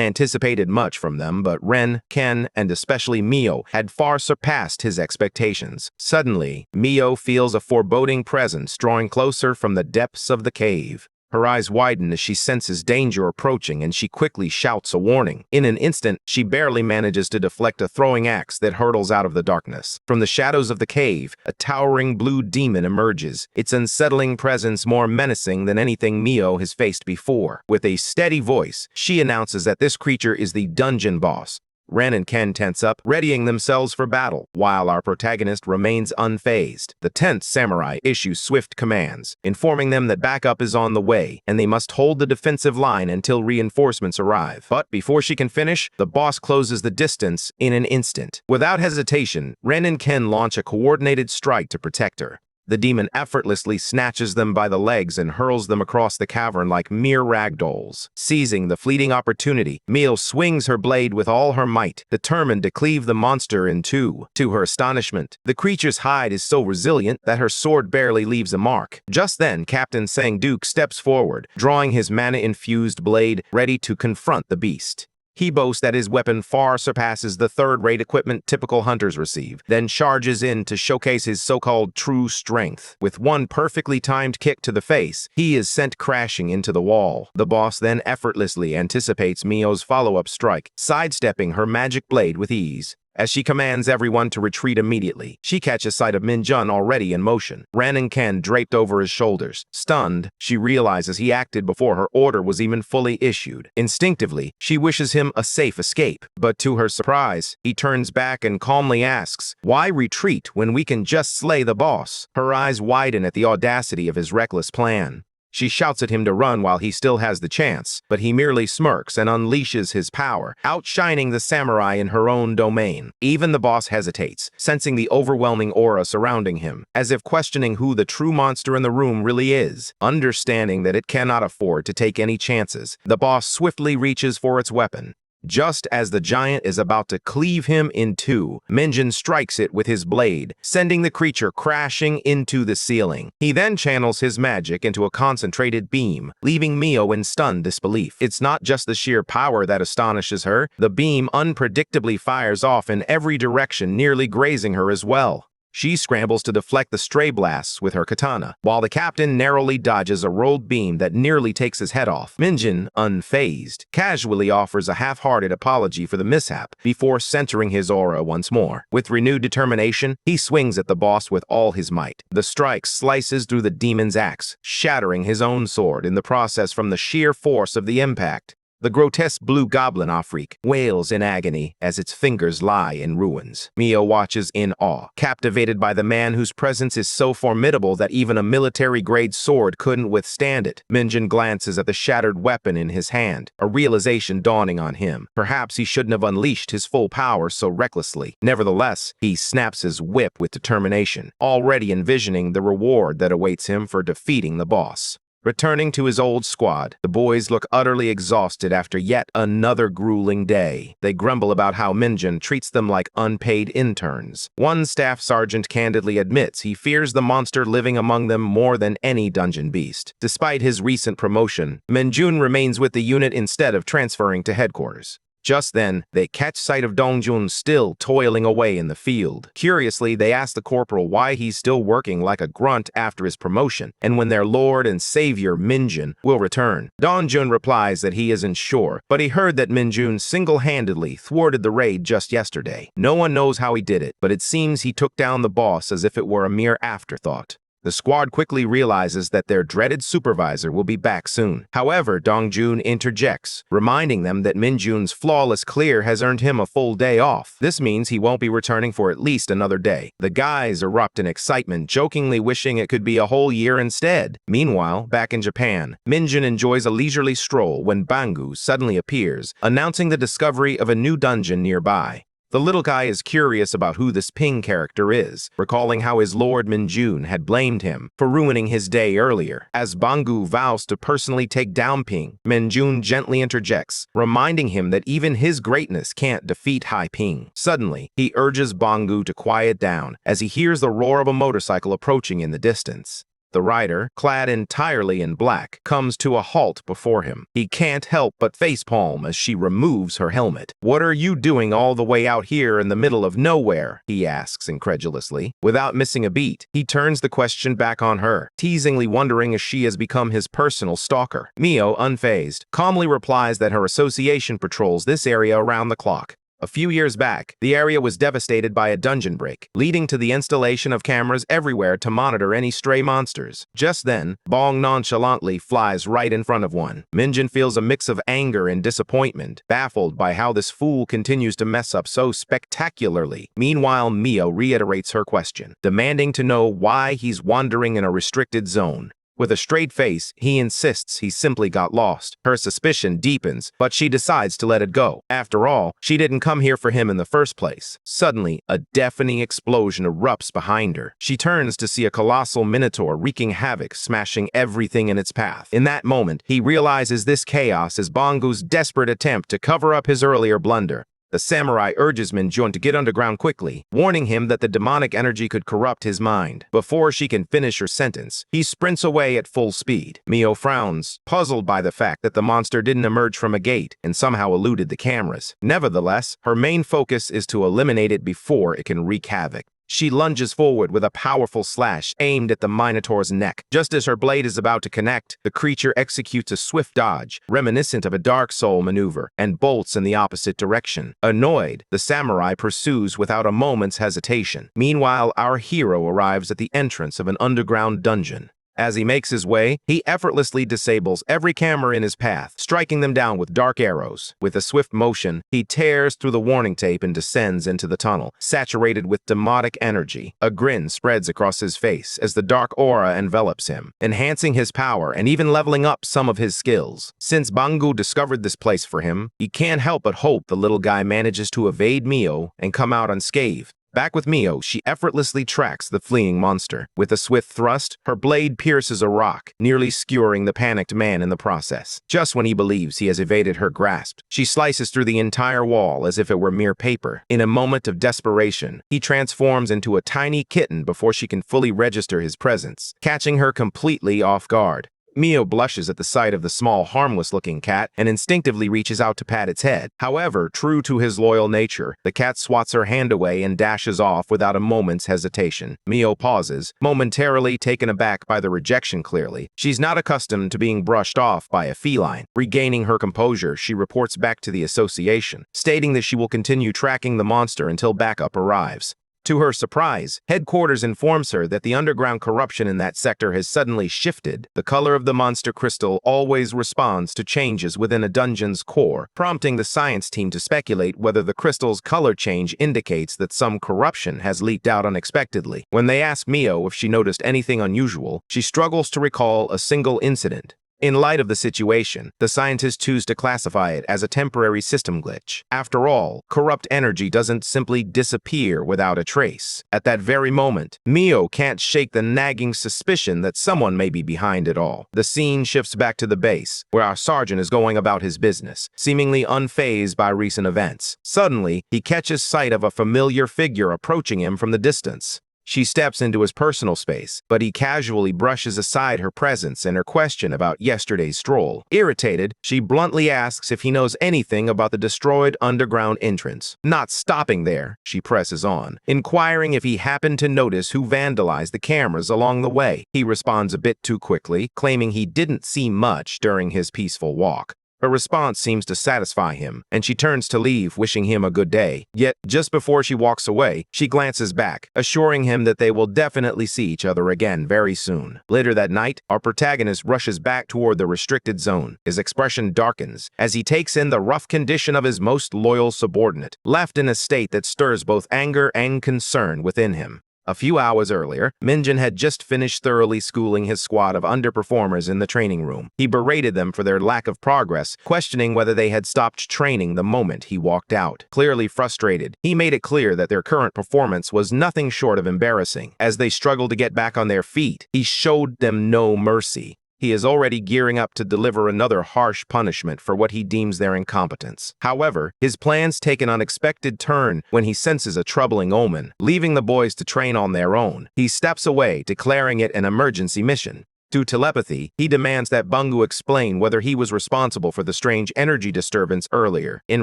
anticipated much from them, but Ren, Ken, and especially Mio had far surpassed his expectations. Suddenly, Mio feels a foreboding presence drawing closer from the depths of the cave. Her eyes widen as she senses danger approaching, and she quickly shouts a warning. In an instant, she barely manages to deflect a throwing axe that hurtles out of the darkness. From the shadows of the cave, a towering blue demon emerges, its unsettling presence more menacing than anything Mio has faced before. With a steady voice, she announces that this creature is the dungeon boss. Ren and Ken tense up, readying themselves for battle, while our protagonist remains unfazed. The tenth samurai issues swift commands, informing them that backup is on the way, and they must hold the defensive line until reinforcements arrive. But before she can finish, the boss closes the distance in an instant. Without hesitation, Ren and Ken launch a coordinated strike to protect her. The demon effortlessly snatches them by the legs and hurls them across the cavern like mere ragdolls. Seizing the fleeting opportunity, Mio swings her blade with all her might, determined to cleave the monster in two. To her astonishment, the creature's hide is so resilient that her sword barely leaves a mark. Just then, Captain Sang-Duke steps forward, drawing his mana-infused blade, ready to confront the beast. He boasts that his weapon far surpasses the third-rate equipment typical hunters receive, then charges in to showcase his so-called true strength. With one perfectly timed kick to the face, he is sent crashing into the wall. The boss then effortlessly anticipates Mio's follow-up strike, sidestepping her magic blade with ease. As she commands everyone to retreat immediately, she catches sight of Min-jun already in motion, Ren and Ken draped over his shoulders. Stunned, she realizes he acted before her order was even fully issued. Instinctively, she wishes him a safe escape, but to her surprise, he turns back and calmly asks, "Why retreat when we can just slay the boss?" Her eyes widen at the audacity of his reckless plan. She shouts at him to run while he still has the chance, but he merely smirks and unleashes his power, outshining the samurai in her own domain. Even the boss hesitates, sensing the overwhelming aura surrounding him, as if questioning who the true monster in the room really is. Understanding that it cannot afford to take any chances, the boss swiftly reaches for its weapon. Just as the giant is about to cleave him in two, Min-jun strikes it with his blade, sending the creature crashing into the ceiling. He then channels his magic into a concentrated beam, leaving Mio in stunned disbelief. It's not just the sheer power that astonishes her. The beam unpredictably fires off in every direction, nearly grazing her as well. She scrambles to deflect the stray blasts with her katana, while the captain narrowly dodges a rolled beam that nearly takes his head off. Min-jun, unfazed, casually offers a half-hearted apology for the mishap before centering his aura once more. With renewed determination, he swings at the boss with all his might. The strike slices through the demon's axe, shattering his own sword in the process from the sheer force of the impact. The grotesque blue goblin Afrik wails in agony as its fingers lie in ruins. Mio watches in awe, captivated by the man whose presence is so formidable that even a military-grade sword couldn't withstand it. Min-jun glances at the shattered weapon in his hand, a realization dawning on him. Perhaps he shouldn't have unleashed his full power so recklessly. Nevertheless, he snaps his whip with determination, already envisioning the reward that awaits him for defeating the boss. Returning to his old squad, the boys look utterly exhausted after yet another grueling day. They grumble about how Min-jun treats them like unpaid interns. One staff sergeant candidly admits he fears the monster living among them more than any dungeon beast. Despite his recent promotion, Min-jun remains with the unit instead of transferring to headquarters. Just then, they catch sight of Dong-jun still toiling away in the field. Curiously, they ask the corporal why he's still working like a grunt after his promotion, and when their lord and savior Min-jun will return. Dong-jun replies that he isn't sure, but he heard that Min-jun single-handedly thwarted the raid just yesterday. No one knows how he did it, but it seems he took down the boss as if it were a mere afterthought. The squad quickly realizes that their dreaded supervisor will be back soon. However, Dong-jun interjects, reminding them that Min-jun's flawless clear has earned him a full day off. This means he won't be returning for at least another day. The guys erupt in excitement, jokingly wishing it could be a whole year instead. Meanwhile, back in Japan, Min-jun enjoys a leisurely stroll when Bangu suddenly appears, announcing the discovery of a new dungeon nearby. The little guy is curious about who this Ping character is, recalling how his lord Minjun had blamed him for ruining his day earlier. As Bangu vows to personally take down Ping, Minjun gently interjects, reminding him that even his greatness can't defeat Hai Ping. Suddenly, he urges Bangu to quiet down as he hears the roar of a motorcycle approaching in the distance. The rider, clad entirely in black, comes to a halt before him. He can't help but facepalm as she removes her helmet. "What are you doing all the way out here in the middle of nowhere?" he asks incredulously. Without missing a beat, he turns the question back on her, teasingly wondering if she has become his personal stalker. Mio, unfazed, calmly replies that her association patrols this area around the clock. A few years back, the area was devastated by a dungeon break, leading to the installation of cameras everywhere to monitor any stray monsters. Just then, Bong nonchalantly flies right in front of one. Minjun feels a mix of anger and disappointment, baffled by how this fool continues to mess up so spectacularly. Meanwhile, Mio reiterates her question, demanding to know why he's wandering in a restricted zone. With a straight face, he insists he simply got lost. Her suspicion deepens, but she decides to let it go. After all, she didn't come here for him in the first place. Suddenly, a deafening explosion erupts behind her. She turns to see a colossal minotaur wreaking havoc, smashing everything in its path. In that moment, he realizes this chaos is Bangu's desperate attempt to cover up his earlier blunder. The samurai urges Minjun to get underground quickly, warning him that the demonic energy could corrupt his mind. Before she can finish her sentence, he sprints away at full speed. Mio frowns, puzzled by the fact that the monster didn't emerge from a gate and somehow eluded the cameras. Nevertheless, her main focus is to eliminate it before it can wreak havoc. She lunges forward with a powerful slash aimed at the Minotaur's neck. Just as her blade is about to connect, the creature executes a swift dodge, reminiscent of a Dark Soul maneuver, and bolts in the opposite direction. Annoyed, the samurai pursues without a moment's hesitation. Meanwhile, our hero arrives at the entrance of an underground dungeon. As he makes his way, he effortlessly disables every camera in his path, striking them down with dark arrows. With a swift motion, he tears through the warning tape and descends into the tunnel, saturated with demonic energy. A grin spreads across his face as the dark aura envelops him, enhancing his power and even leveling up some of his skills. Since Bangu discovered this place for him, he can't help but hope the little guy manages to evade Mio and come out unscathed. Back with Mio, she effortlessly tracks the fleeing monster. With a swift thrust, her blade pierces a rock, nearly skewering the panicked man in the process. Just when he believes he has evaded her grasp, she slices through the entire wall as if it were mere paper. In a moment of desperation, he transforms into a tiny kitten before she can fully register his presence, catching her completely off guard. Mio blushes at the sight of the small, harmless-looking cat and instinctively reaches out to pat its head. However, true to his loyal nature, the cat swats her hand away and dashes off without a moment's hesitation. Mio pauses, momentarily taken aback by the rejection clearly. She's not accustomed to being brushed off by a feline. Regaining her composure, she reports back to the association, stating that she will continue tracking the monster until backup arrives. To her surprise, headquarters informs her that the underground corruption in that sector has suddenly shifted. The color of the monster crystal always responds to changes within a dungeon's core, prompting the science team to speculate whether the crystal's color change indicates that some corruption has leaked out unexpectedly. When they ask Mio if she noticed anything unusual, she struggles to recall a single incident. In light of the situation, the scientists choose to classify it as a temporary system glitch. After all, corrupt energy doesn't simply disappear without a trace. At that very moment, Mio can't shake the nagging suspicion that someone may be behind it all. The scene shifts back to the base, where our sergeant is going about his business, seemingly unfazed by recent events. Suddenly, he catches sight of a familiar figure approaching him from the distance. She steps into his personal space, but he casually brushes aside her presence and her question about yesterday's stroll. Irritated, she bluntly asks if he knows anything about the destroyed underground entrance. Not stopping there, she presses on, inquiring if he happened to notice who vandalized the cameras along the way. He responds a bit too quickly, claiming he didn't see much during his peaceful walk. Her response seems to satisfy him, and she turns to leave, wishing him a good day. Yet, just before she walks away, she glances back, assuring him that they will definitely see each other again very soon. Later that night, our protagonist rushes back toward the restricted zone. His expression darkens as he takes in the rough condition of his most loyal subordinate, left in a state that stirs both anger and concern within him. A few hours earlier, Minjin had just finished thoroughly schooling his squad of underperformers in the training room. He berated them for their lack of progress, questioning whether they had stopped training the moment he walked out. Clearly frustrated, he made it clear that their current performance was nothing short of embarrassing. As they struggled to get back on their feet, he showed them no mercy. He is already gearing up to deliver another harsh punishment for what he deems their incompetence. However, his plans take an unexpected turn when he senses a troubling omen. Leaving the boys to train on their own, he steps away, declaring it an emergency mission. Through telepathy, he demands that Bungu explain whether he was responsible for the strange energy disturbance earlier. In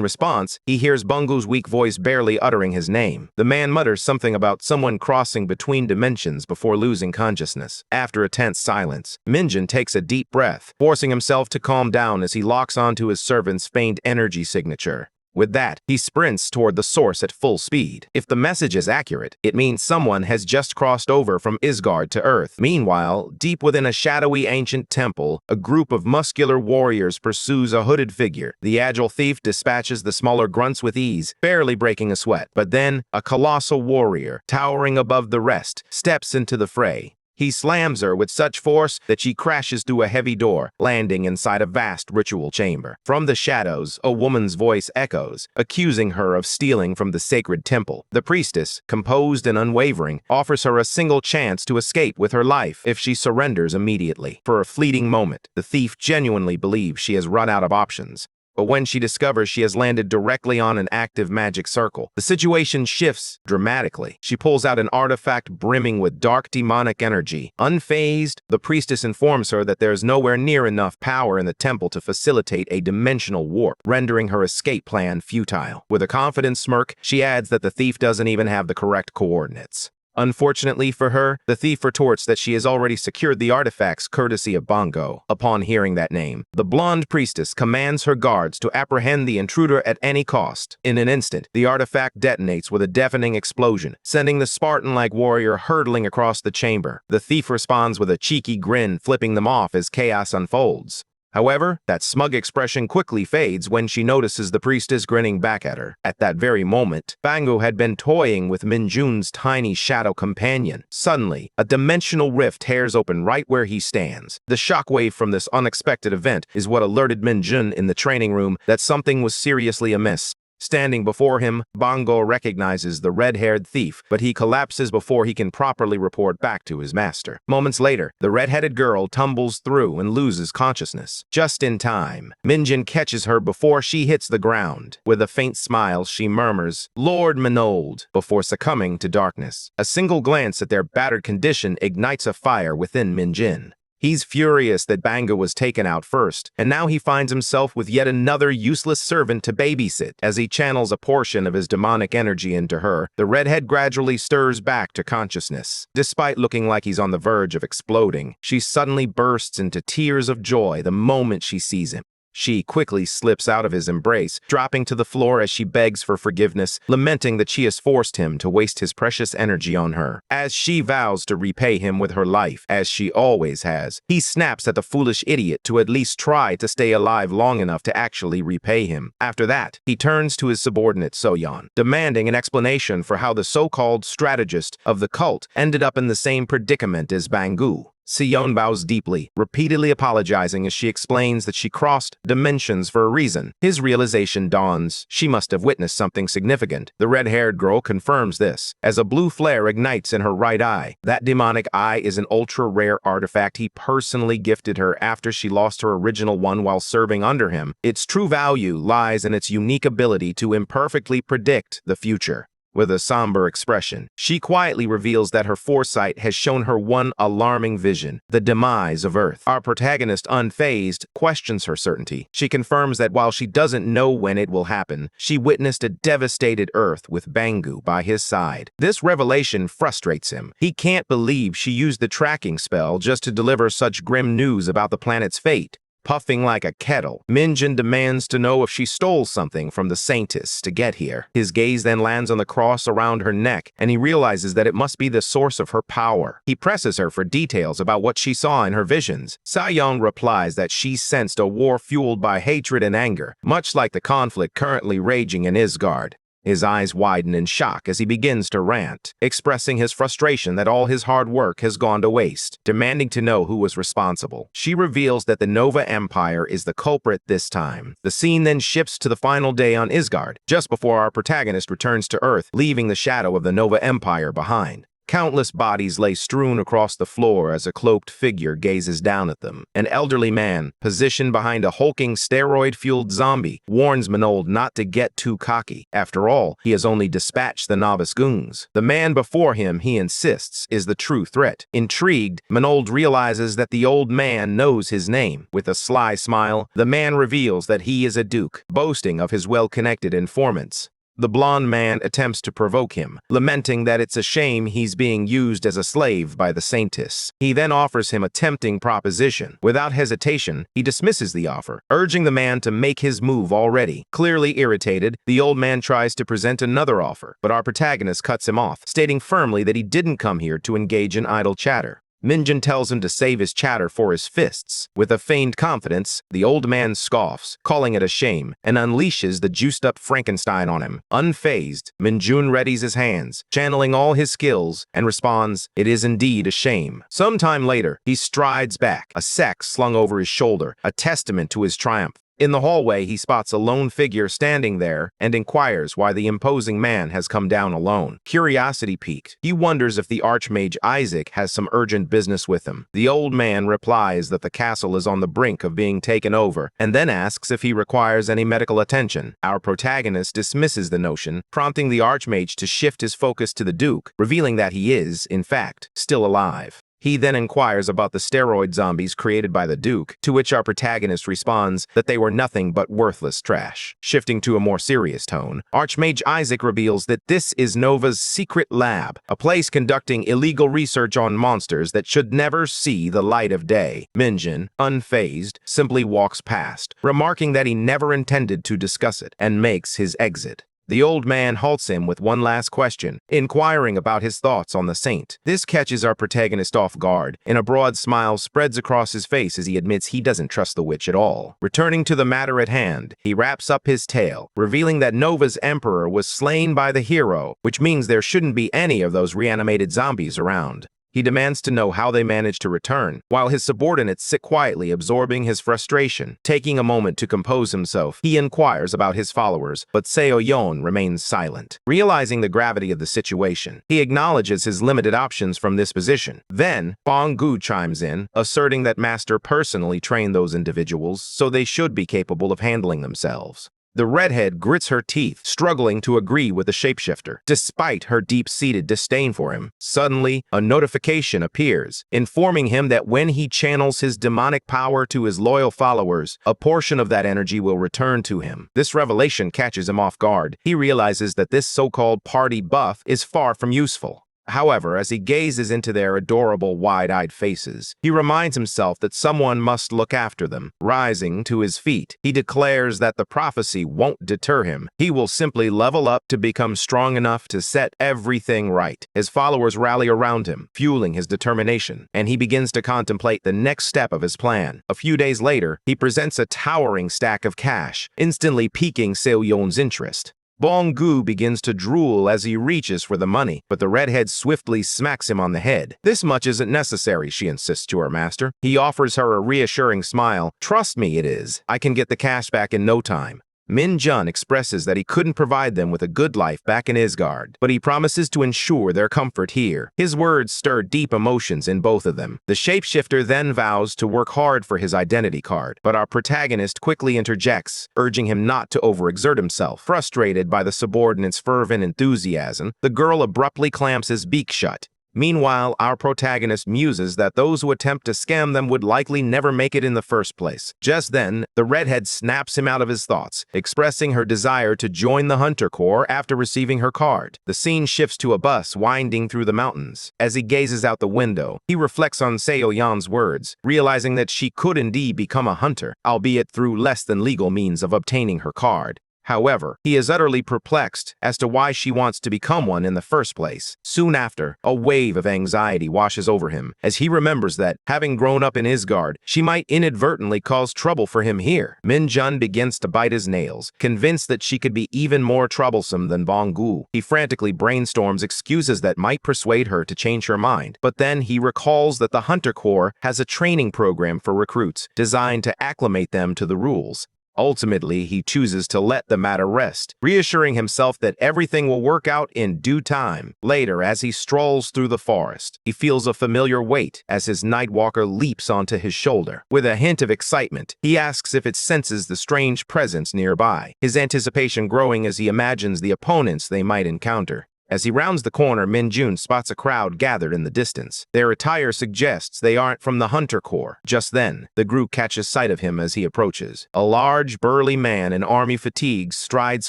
response, he hears Bungu's weak voice barely uttering his name. The man mutters something about someone crossing between dimensions before losing consciousness. After a tense silence, Minjin takes a deep breath, forcing himself to calm down as he locks onto his servant's faint energy signature. With that, he sprints toward the source at full speed. If the message is accurate, it means someone has just crossed over from Isgard to Earth. Meanwhile, deep within a shadowy ancient temple, a group of muscular warriors pursues a hooded figure. The agile thief dispatches the smaller grunts with ease, barely breaking a sweat. But then, a colossal warrior, towering above the rest, steps into the fray. He slams her with such force that she crashes through a heavy door, landing inside a vast ritual chamber. From the shadows, a woman's voice echoes, accusing her of stealing from the sacred temple. The priestess, composed and unwavering, offers her a single chance to escape with her life if she surrenders immediately. For a fleeting moment, the thief genuinely believes she has run out of options. But when she discovers she has landed directly on an active magic circle, the situation shifts dramatically. She pulls out an artifact brimming with dark demonic energy. Unfazed, the priestess informs her that there is nowhere near enough power in the temple to facilitate a dimensional warp, rendering her escape plan futile. With a confident smirk, she adds that the thief doesn't even have the correct coordinates. Unfortunately for her, the thief retorts that she has already secured the artifacts courtesy of Bongo. Upon hearing that name, the blonde priestess commands her guards to apprehend the intruder at any cost. In an instant, the artifact detonates with a deafening explosion, sending the Spartan-like warrior hurtling across the chamber. The thief responds with a cheeky grin, flipping them off as chaos unfolds. However, that smug expression quickly fades when she notices the priestess grinning back at her. At that very moment, Bangu had been toying with Minjun's tiny shadow companion. Suddenly, a dimensional rift tears open right where he stands. The shockwave from this unexpected event is what alerted Minjun in the training room that something was seriously amiss. Standing before him, Bongo recognizes the red-haired thief, but he collapses before he can properly report back to his master. Moments later, the red-headed girl tumbles through and loses consciousness. Just in time, Minjin catches her before she hits the ground. With a faint smile, she murmurs, "Lord Minold," before succumbing to darkness. A single glance at their battered condition ignites a fire within Minjin. He's furious that Banga was taken out first, and now he finds himself with yet another useless servant to babysit. As he channels a portion of his demonic energy into her, the redhead gradually stirs back to consciousness. Despite looking like he's on the verge of exploding, she suddenly bursts into tears of joy the moment she sees him. She quickly slips out of his embrace, dropping to the floor as she begs for forgiveness, lamenting that she has forced him to waste his precious energy on her. As she vows to repay him with her life, as she always has, he snaps at the foolish idiot to at least try to stay alive long enough to actually repay him. After that, he turns to his subordinate Soyeon, demanding an explanation for how the so-called strategist of the cult ended up in the same predicament as Bangu. Sion bows deeply, repeatedly apologizing as she explains that she crossed dimensions for a reason. His realization dawns. She must have witnessed something significant. The red-haired girl confirms this, as a blue flare ignites in her right eye. That demonic eye is an ultra-rare artifact he personally gifted her after she lost her original one while serving under him. Its true value lies in its unique ability to imperfectly predict the future. With a somber expression, she quietly reveals that her foresight has shown her one alarming vision, the demise of Earth. Our protagonist, unfazed, questions her certainty. She confirms that while she doesn't know when it will happen, she witnessed a devastated Earth with Bangu by his side. This revelation frustrates him. He can't believe she used the tracking spell just to deliver such grim news about the planet's fate. Puffing like a kettle, Minjin demands to know if she stole something from the Saintess to get here. His gaze then lands on the cross around her neck, and he realizes that it must be the source of her power. He presses her for details about what she saw in her visions. Sayoung replies that she sensed a war fueled by hatred and anger, much like the conflict currently raging in Isgard. His eyes widen in shock as he begins to rant, expressing his frustration that all his hard work has gone to waste, demanding to know who was responsible. She reveals that the Nova Empire is the culprit this time. The scene then shifts to the final day on Isgard, just before our protagonist returns to Earth, leaving the shadow of the Nova Empire behind. Countless bodies lay strewn across the floor as a cloaked figure gazes down at them. An elderly man, positioned behind a hulking steroid-fueled zombie, warns Minold not to get too cocky. After all, he has only dispatched the novice goons. The man before him, he insists, is the true threat. Intrigued, Minold realizes that the old man knows his name. With a sly smile, the man reveals that he is a duke, boasting of his well-connected informants. The blonde man attempts to provoke him, lamenting that it's a shame he's being used as a slave by the Saintists. He then offers him a tempting proposition. Without hesitation, he dismisses the offer, urging the man to make his move already. Clearly irritated, the old man tries to present another offer, but our protagonist cuts him off, stating firmly that he didn't come here to engage in idle chatter. Minjin tells him to save his chatter for his fists. With a feigned confidence, the old man scoffs, calling it a shame, and unleashes the juiced-up Frankenstein on him. Unfazed, Minjun readies his hands, channeling all his skills, and responds, "It is indeed a shame." Sometime later, he strides back, a sack slung over his shoulder, a testament to his triumph. In the hallway, he spots a lone figure standing there and inquires why the imposing man has come down alone. Curiosity piqued, he wonders if the Archmage Isaac has some urgent business with him. The old man replies that the castle is on the brink of being taken over, and then asks if he requires any medical attention. Our protagonist dismisses the notion, prompting the Archmage to shift his focus to the Duke, revealing that he is, in fact, still alive. He then inquires about the steroid zombies created by the Duke, to which our protagonist responds that they were nothing but worthless trash. Shifting to a more serious tone, Archmage Isaac reveals that this is Nova's secret lab, a place conducting illegal research on monsters that should never see the light of day. Minjin, unfazed, simply walks past, remarking that he never intended to discuss it, and makes his exit. The old man halts him with one last question, inquiring about his thoughts on the saint. This catches our protagonist off guard, and a broad smile spreads across his face as he admits he doesn't trust the witch at all. Returning to the matter at hand, he wraps up his tale, revealing that Nova's emperor was slain by the hero, which means there shouldn't be any of those reanimated zombies around. He demands to know how they managed to return, while his subordinates sit quietly absorbing his frustration. Taking a moment to compose himself, he inquires about his followers, but Seo Yon remains silent. Realizing the gravity of the situation, he acknowledges his limited options from this position. Then, Bong Gu chimes in, asserting that Master personally trained those individuals, so they should be capable of handling themselves. The redhead grits her teeth, struggling to agree with the shapeshifter, despite her deep-seated disdain for him. Suddenly, a notification appears, informing him that when he channels his demonic power to his loyal followers, a portion of that energy will return to him. This revelation catches him off guard. He realizes that this so-called party buff is far from useful. However, as he gazes into their adorable, wide-eyed faces, he reminds himself that someone must look after them. Rising to his feet, he declares that the prophecy won't deter him. He will simply level up to become strong enough to set everything right. His followers rally around him, fueling his determination, and he begins to contemplate the next step of his plan. A few days later, he presents a towering stack of cash, instantly piquing Seo Yon's interest. Bong Gu begins to drool as he reaches for the money, but the redhead swiftly smacks him on the head. "This much isn't necessary," she insists to her master. He offers her a reassuring smile. "Trust me, it is. I can get the cash back in no time." Min Jun expresses that he couldn't provide them with a good life back in Isgard, but he promises to ensure their comfort here. His words stir deep emotions in both of them. The shapeshifter then vows to work hard for his identity card, but our protagonist quickly interjects, urging him not to overexert himself. Frustrated by the subordinate's fervent enthusiasm, the girl abruptly clamps his beak shut. Meanwhile, our protagonist muses that those who attempt to scam them would likely never make it in the first place. Just then, the redhead snaps him out of his thoughts, expressing her desire to join the Hunter Corps after receiving her card. The scene shifts to a bus winding through the mountains. As he gazes out the window, he reflects on Seo Yan's words, realizing that she could indeed become a hunter, albeit through less than legal means of obtaining her card. However, he is utterly perplexed as to why she wants to become one in the first place. Soon after, a wave of anxiety washes over him as he remembers that, having grown up in Isgard, she might inadvertently cause trouble for him here. Min-jun begins to bite his nails, convinced that she could be even more troublesome than Bong-gu. He frantically brainstorms excuses that might persuade her to change her mind, but then he recalls that the Hunter Corps has a training program for recruits designed to acclimate them to the rules. Ultimately, he chooses to let the matter rest, reassuring himself that everything will work out in due time. Later, as he strolls through the forest, he feels a familiar weight as his Nightwalker leaps onto his shoulder. With a hint of excitement, he asks if it senses the strange presence nearby, his anticipation growing as he imagines the opponents they might encounter. As he rounds the corner, Min-jun spots a crowd gathered in the distance. Their attire suggests they aren't from the Hunter Corps. Just then, the group catches sight of him as he approaches. A large, burly man in army fatigues strides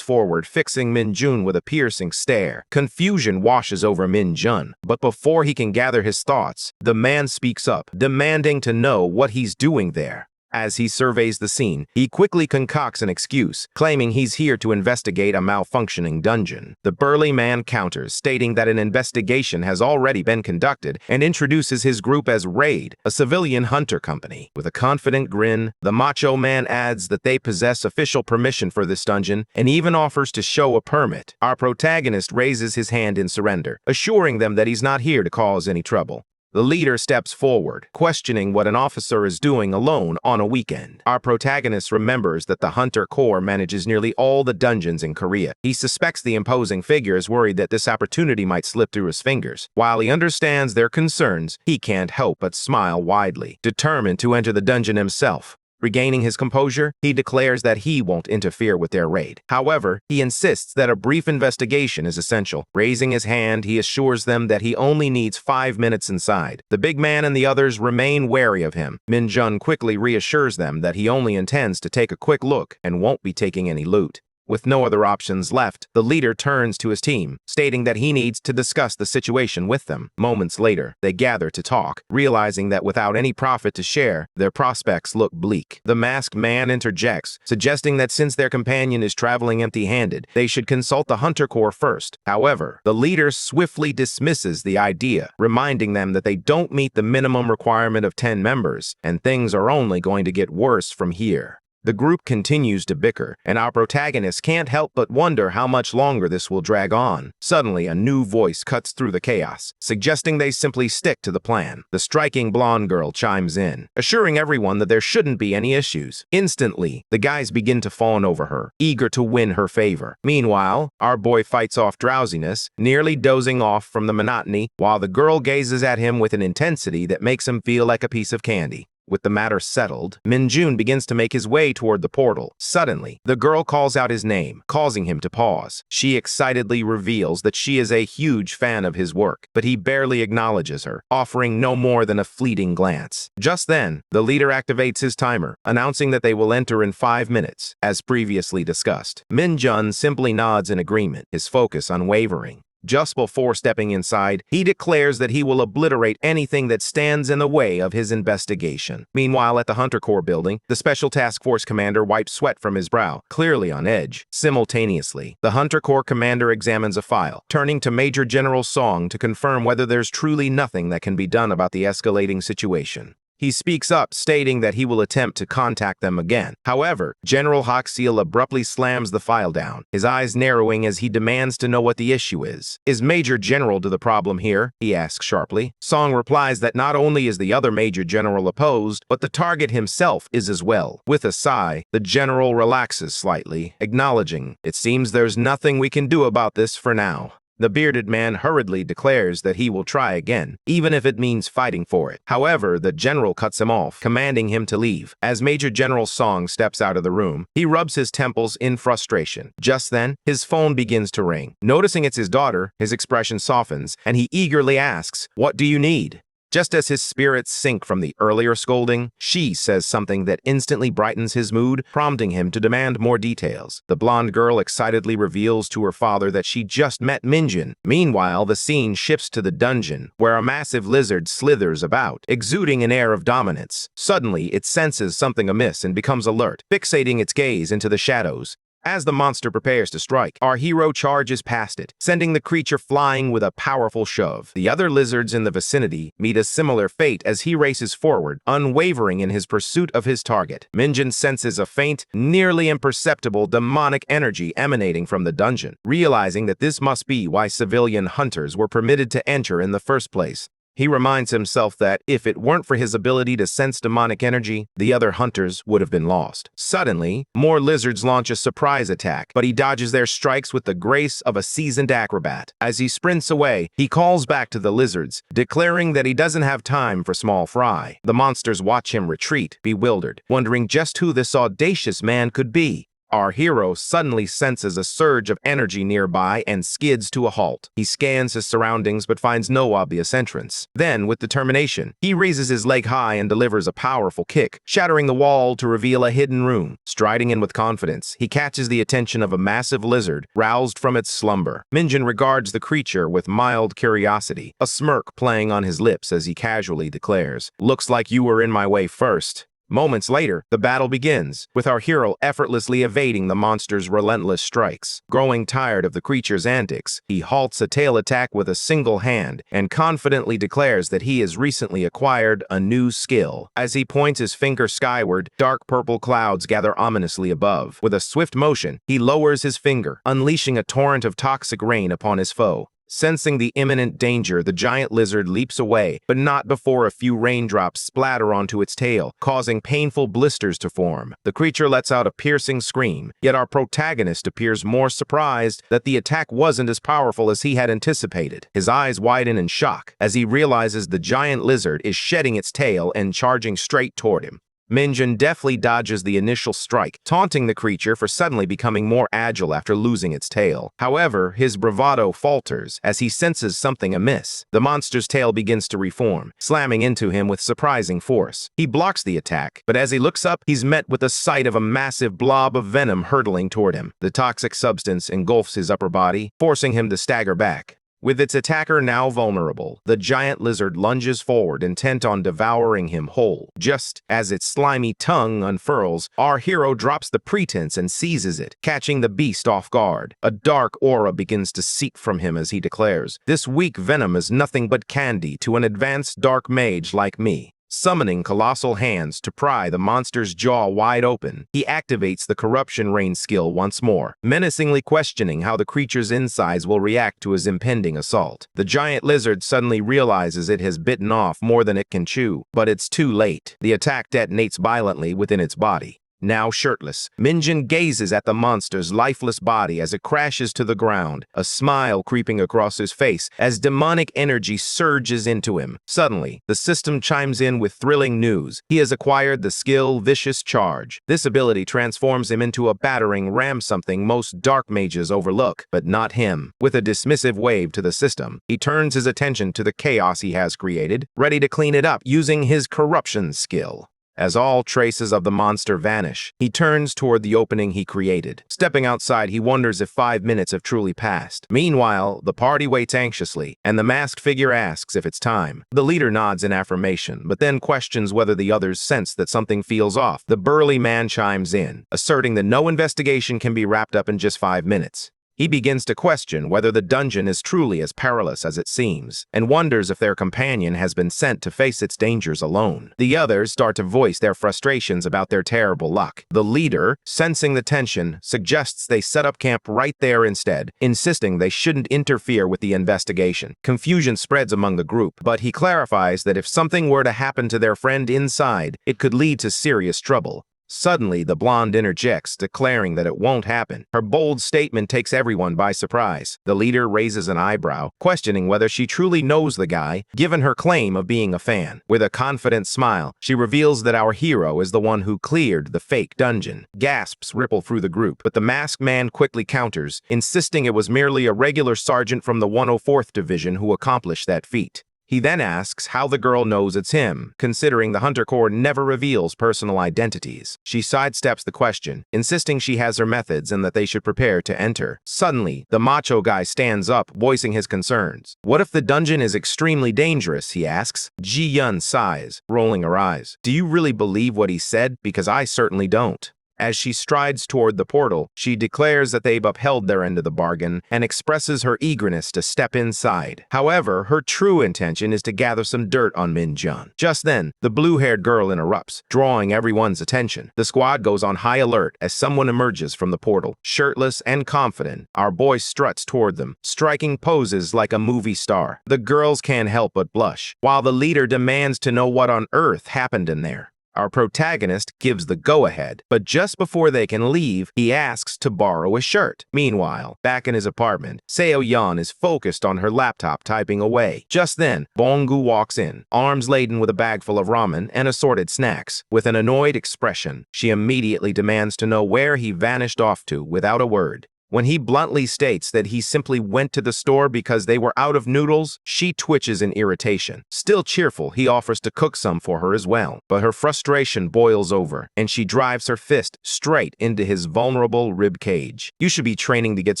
forward, fixing Min-jun with a piercing stare. Confusion washes over Min-jun, but before he can gather his thoughts, the man speaks up, demanding to know what he's doing there. As he surveys the scene, he quickly concocts an excuse, claiming he's here to investigate a malfunctioning dungeon. The burly man counters, stating that an investigation has already been conducted, and introduces his group as Raid, a civilian hunter company. With a confident grin, the macho man adds that they possess official permission for this dungeon, and even offers to show a permit. Our protagonist raises his hand in surrender, assuring them that he's not here to cause any trouble. The leader steps forward, questioning what an officer is doing alone on a weekend. Our protagonist remembers that the Hunter Corps manages nearly all the dungeons in Korea. He suspects the imposing figure is worried that this opportunity might slip through his fingers. While he understands their concerns, he can't help but smile widely, determined to enter the dungeon himself. Regaining his composure, he declares that he won't interfere with their raid. However, he insists that a brief investigation is essential. Raising his hand, he assures them that he only needs 5 minutes inside. The big man and the others remain wary of him. Min-jun quickly reassures them that he only intends to take a quick look and won't be taking any loot. With no other options left, the leader turns to his team, stating that he needs to discuss the situation with them. Moments later, they gather to talk, realizing that without any profit to share, their prospects look bleak. The masked man interjects, suggesting that since their companion is traveling empty-handed, they should consult the Hunter Corps first. However, the leader swiftly dismisses the idea, reminding them that they don't meet the minimum requirement of 10 members, and things are only going to get worse from here. The group continues to bicker, and our protagonist can't help but wonder how much longer this will drag on. Suddenly, a new voice cuts through the chaos, suggesting they simply stick to the plan. The striking blonde girl chimes in, assuring everyone that there shouldn't be any issues. Instantly, the guys begin to fawn over her, eager to win her favor. Meanwhile, our boy fights off drowsiness, nearly dozing off from the monotony, while the girl gazes at him with an intensity that makes him feel like a piece of candy. With the matter settled, Min-jun begins to make his way toward the portal. Suddenly, the girl calls out his name, causing him to pause. She excitedly reveals that she is a huge fan of his work, but he barely acknowledges her, offering no more than a fleeting glance. Just then, the leader activates his timer, announcing that they will enter in 5 minutes, as previously discussed. Min-jun simply nods in agreement, his focus unwavering. Just before stepping inside, he declares that he will obliterate anything that stands in the way of his investigation. Meanwhile, at the Hunter Corps building, the Special Task Force commander wipes sweat from his brow, clearly on edge. Simultaneously, the Hunter Corps commander examines a file, turning to Major General Song to confirm whether there's truly nothing that can be done about the escalating situation. He speaks up, stating that he will attempt to contact them again. However, General Hoxeel abruptly slams the file down, his eyes narrowing as he demands to know what the issue is. Is Major General to the problem here? He asks sharply. Song replies that not only is the other Major General opposed, but the target himself is as well. With a sigh, the General relaxes slightly, acknowledging, "It seems there's nothing we can do about this for now." The bearded man hurriedly declares that he will try again, even if it means fighting for it. However, the general cuts him off, commanding him to leave. As Major General Song steps out of the room, he rubs his temples in frustration. Just then, his phone begins to ring. Noticing it's his daughter, his expression softens, and he eagerly asks, "What do you need?" Just as his spirits sink from the earlier scolding, she says something that instantly brightens his mood, prompting him to demand more details. The blonde girl excitedly reveals to her father that she just met Min-jun. Meanwhile, the scene shifts to the dungeon, where a massive lizard slithers about, exuding an air of dominance. Suddenly, it senses something amiss and becomes alert, fixating its gaze into the shadows. As the monster prepares to strike, our hero charges past it, sending the creature flying with a powerful shove. The other lizards in the vicinity meet a similar fate as he races forward, unwavering in his pursuit of his target. Minjin senses a faint, nearly imperceptible demonic energy emanating from the dungeon, realizing that this must be why civilian hunters were permitted to enter in the first place. He reminds himself that if it weren't for his ability to sense demonic energy, the other hunters would have been lost. Suddenly, more lizards launch a surprise attack, but he dodges their strikes with the grace of a seasoned acrobat. As he sprints away, he calls back to the lizards, declaring that he doesn't have time for small fry. The monsters watch him retreat, bewildered, wondering just who this audacious man could be. Our hero suddenly senses a surge of energy nearby and skids to a halt. He scans his surroundings but finds no obvious entrance. Then, with determination, he raises his leg high and delivers a powerful kick, shattering the wall to reveal a hidden room. Striding in with confidence, he catches the attention of a massive lizard, roused from its slumber. Minjin regards the creature with mild curiosity, a smirk playing on his lips as he casually declares, "Looks like you were in my way first." Moments later, the battle begins, with our hero effortlessly evading the monster's relentless strikes. Growing tired of the creature's antics, he halts a tail attack with a single hand and confidently declares that he has recently acquired a new skill. As he points his finger skyward, dark purple clouds gather ominously above. With a swift motion, he lowers his finger, unleashing a torrent of toxic rain upon his foe. Sensing the imminent danger, the giant lizard leaps away, but not before a few raindrops splatter onto its tail, causing painful blisters to form. The creature lets out a piercing scream, yet our protagonist appears more surprised that the attack wasn't as powerful as he had anticipated. His eyes widen in shock as he realizes the giant lizard is shedding its tail and charging straight toward him. Minjin deftly dodges the initial strike, taunting the creature for suddenly becoming more agile after losing its tail. However, his bravado falters as he senses something amiss. The monster's tail begins to reform, slamming into him with surprising force. He blocks the attack, but as he looks up, he's met with the sight of a massive blob of venom hurtling toward him. The toxic substance engulfs his upper body, forcing him to stagger back. With its attacker now vulnerable, the giant lizard lunges forward, intent on devouring him whole. Just as its slimy tongue unfurls, our hero drops the pretense and seizes it, catching the beast off guard. A dark aura begins to seep from him as he declares, "This weak venom is nothing but candy to an advanced dark mage like me." Summoning colossal hands to pry the monster's jaw wide open, he activates the Corruption Rain skill once more, menacingly questioning how the creature's insides will react to his impending assault. The giant lizard suddenly realizes it has bitten off more than it can chew, but it's too late. The attack detonates violently within its body. Now shirtless, Minjin gazes at the monster's lifeless body as it crashes to the ground, a smile creeping across his face as demonic energy surges into him. Suddenly, the system chimes in with thrilling news. He has acquired the skill Vicious Charge. This ability transforms him into a battering ram, something most dark mages overlook, but not him. With a dismissive wave to the system, he turns his attention to the chaos he has created, ready to clean it up using his Corruption skill. As all traces of the monster vanish, he turns toward the opening he created. Stepping outside, he wonders if 5 minutes have truly passed. Meanwhile, the party waits anxiously, and the masked figure asks if it's time. The leader nods in affirmation, but then questions whether the others sense that something feels off. The burly man chimes in, asserting that no investigation can be wrapped up in just 5 minutes. He begins to question whether the dungeon is truly as perilous as it seems, and wonders if their companion has been sent to face its dangers alone. The others start to voice their frustrations about their terrible luck. The leader, sensing the tension, suggests they set up camp right there instead, insisting they shouldn't interfere with the investigation. Confusion spreads among the group, but he clarifies that if something were to happen to their friend inside, it could lead to serious trouble. Suddenly, the blonde interjects, declaring that it won't happen. Her bold statement takes everyone by surprise. The leader raises an eyebrow, questioning whether she truly knows the guy, given her claim of being a fan. With a confident smile, she reveals that our hero is the one who cleared the fake dungeon. Gasps ripple through the group, but the masked man quickly counters, insisting it was merely a regular sergeant from the 104th Division who accomplished that feat. He then asks how the girl knows it's him, considering the Hunter Corps never reveals personal identities. She sidesteps the question, insisting she has her methods and that they should prepare to enter. Suddenly, the macho guy stands up, voicing his concerns. What if the dungeon is extremely dangerous, he asks. Ji Yun sighs, rolling her eyes. Do you really believe what he said? Because I certainly don't. As she strides toward the portal, she declares that they've upheld their end of the bargain and expresses her eagerness to step inside. However, her true intention is to gather some dirt on Min-jun. Just then, the blue-haired girl interrupts, drawing everyone's attention. The squad goes on high alert as someone emerges from the portal. Shirtless and confident, our boy struts toward them, striking poses like a movie star. The girls can't help but blush, while the leader demands to know what on earth happened in there. Our protagonist gives the go-ahead, but just before they can leave, he asks to borrow a shirt. Meanwhile, back in his apartment, Seo-yeon is focused on her laptop typing away. Just then, Bong-gu walks in, arms laden with a bag full of ramen and assorted snacks. With an annoyed expression, she immediately demands to know where he vanished off to without a word. When he bluntly states that he simply went to the store because they were out of noodles, she twitches in irritation. Still cheerful, he offers to cook some for her as well. But her frustration boils over, and she drives her fist straight into his vulnerable rib cage. "You should be training to get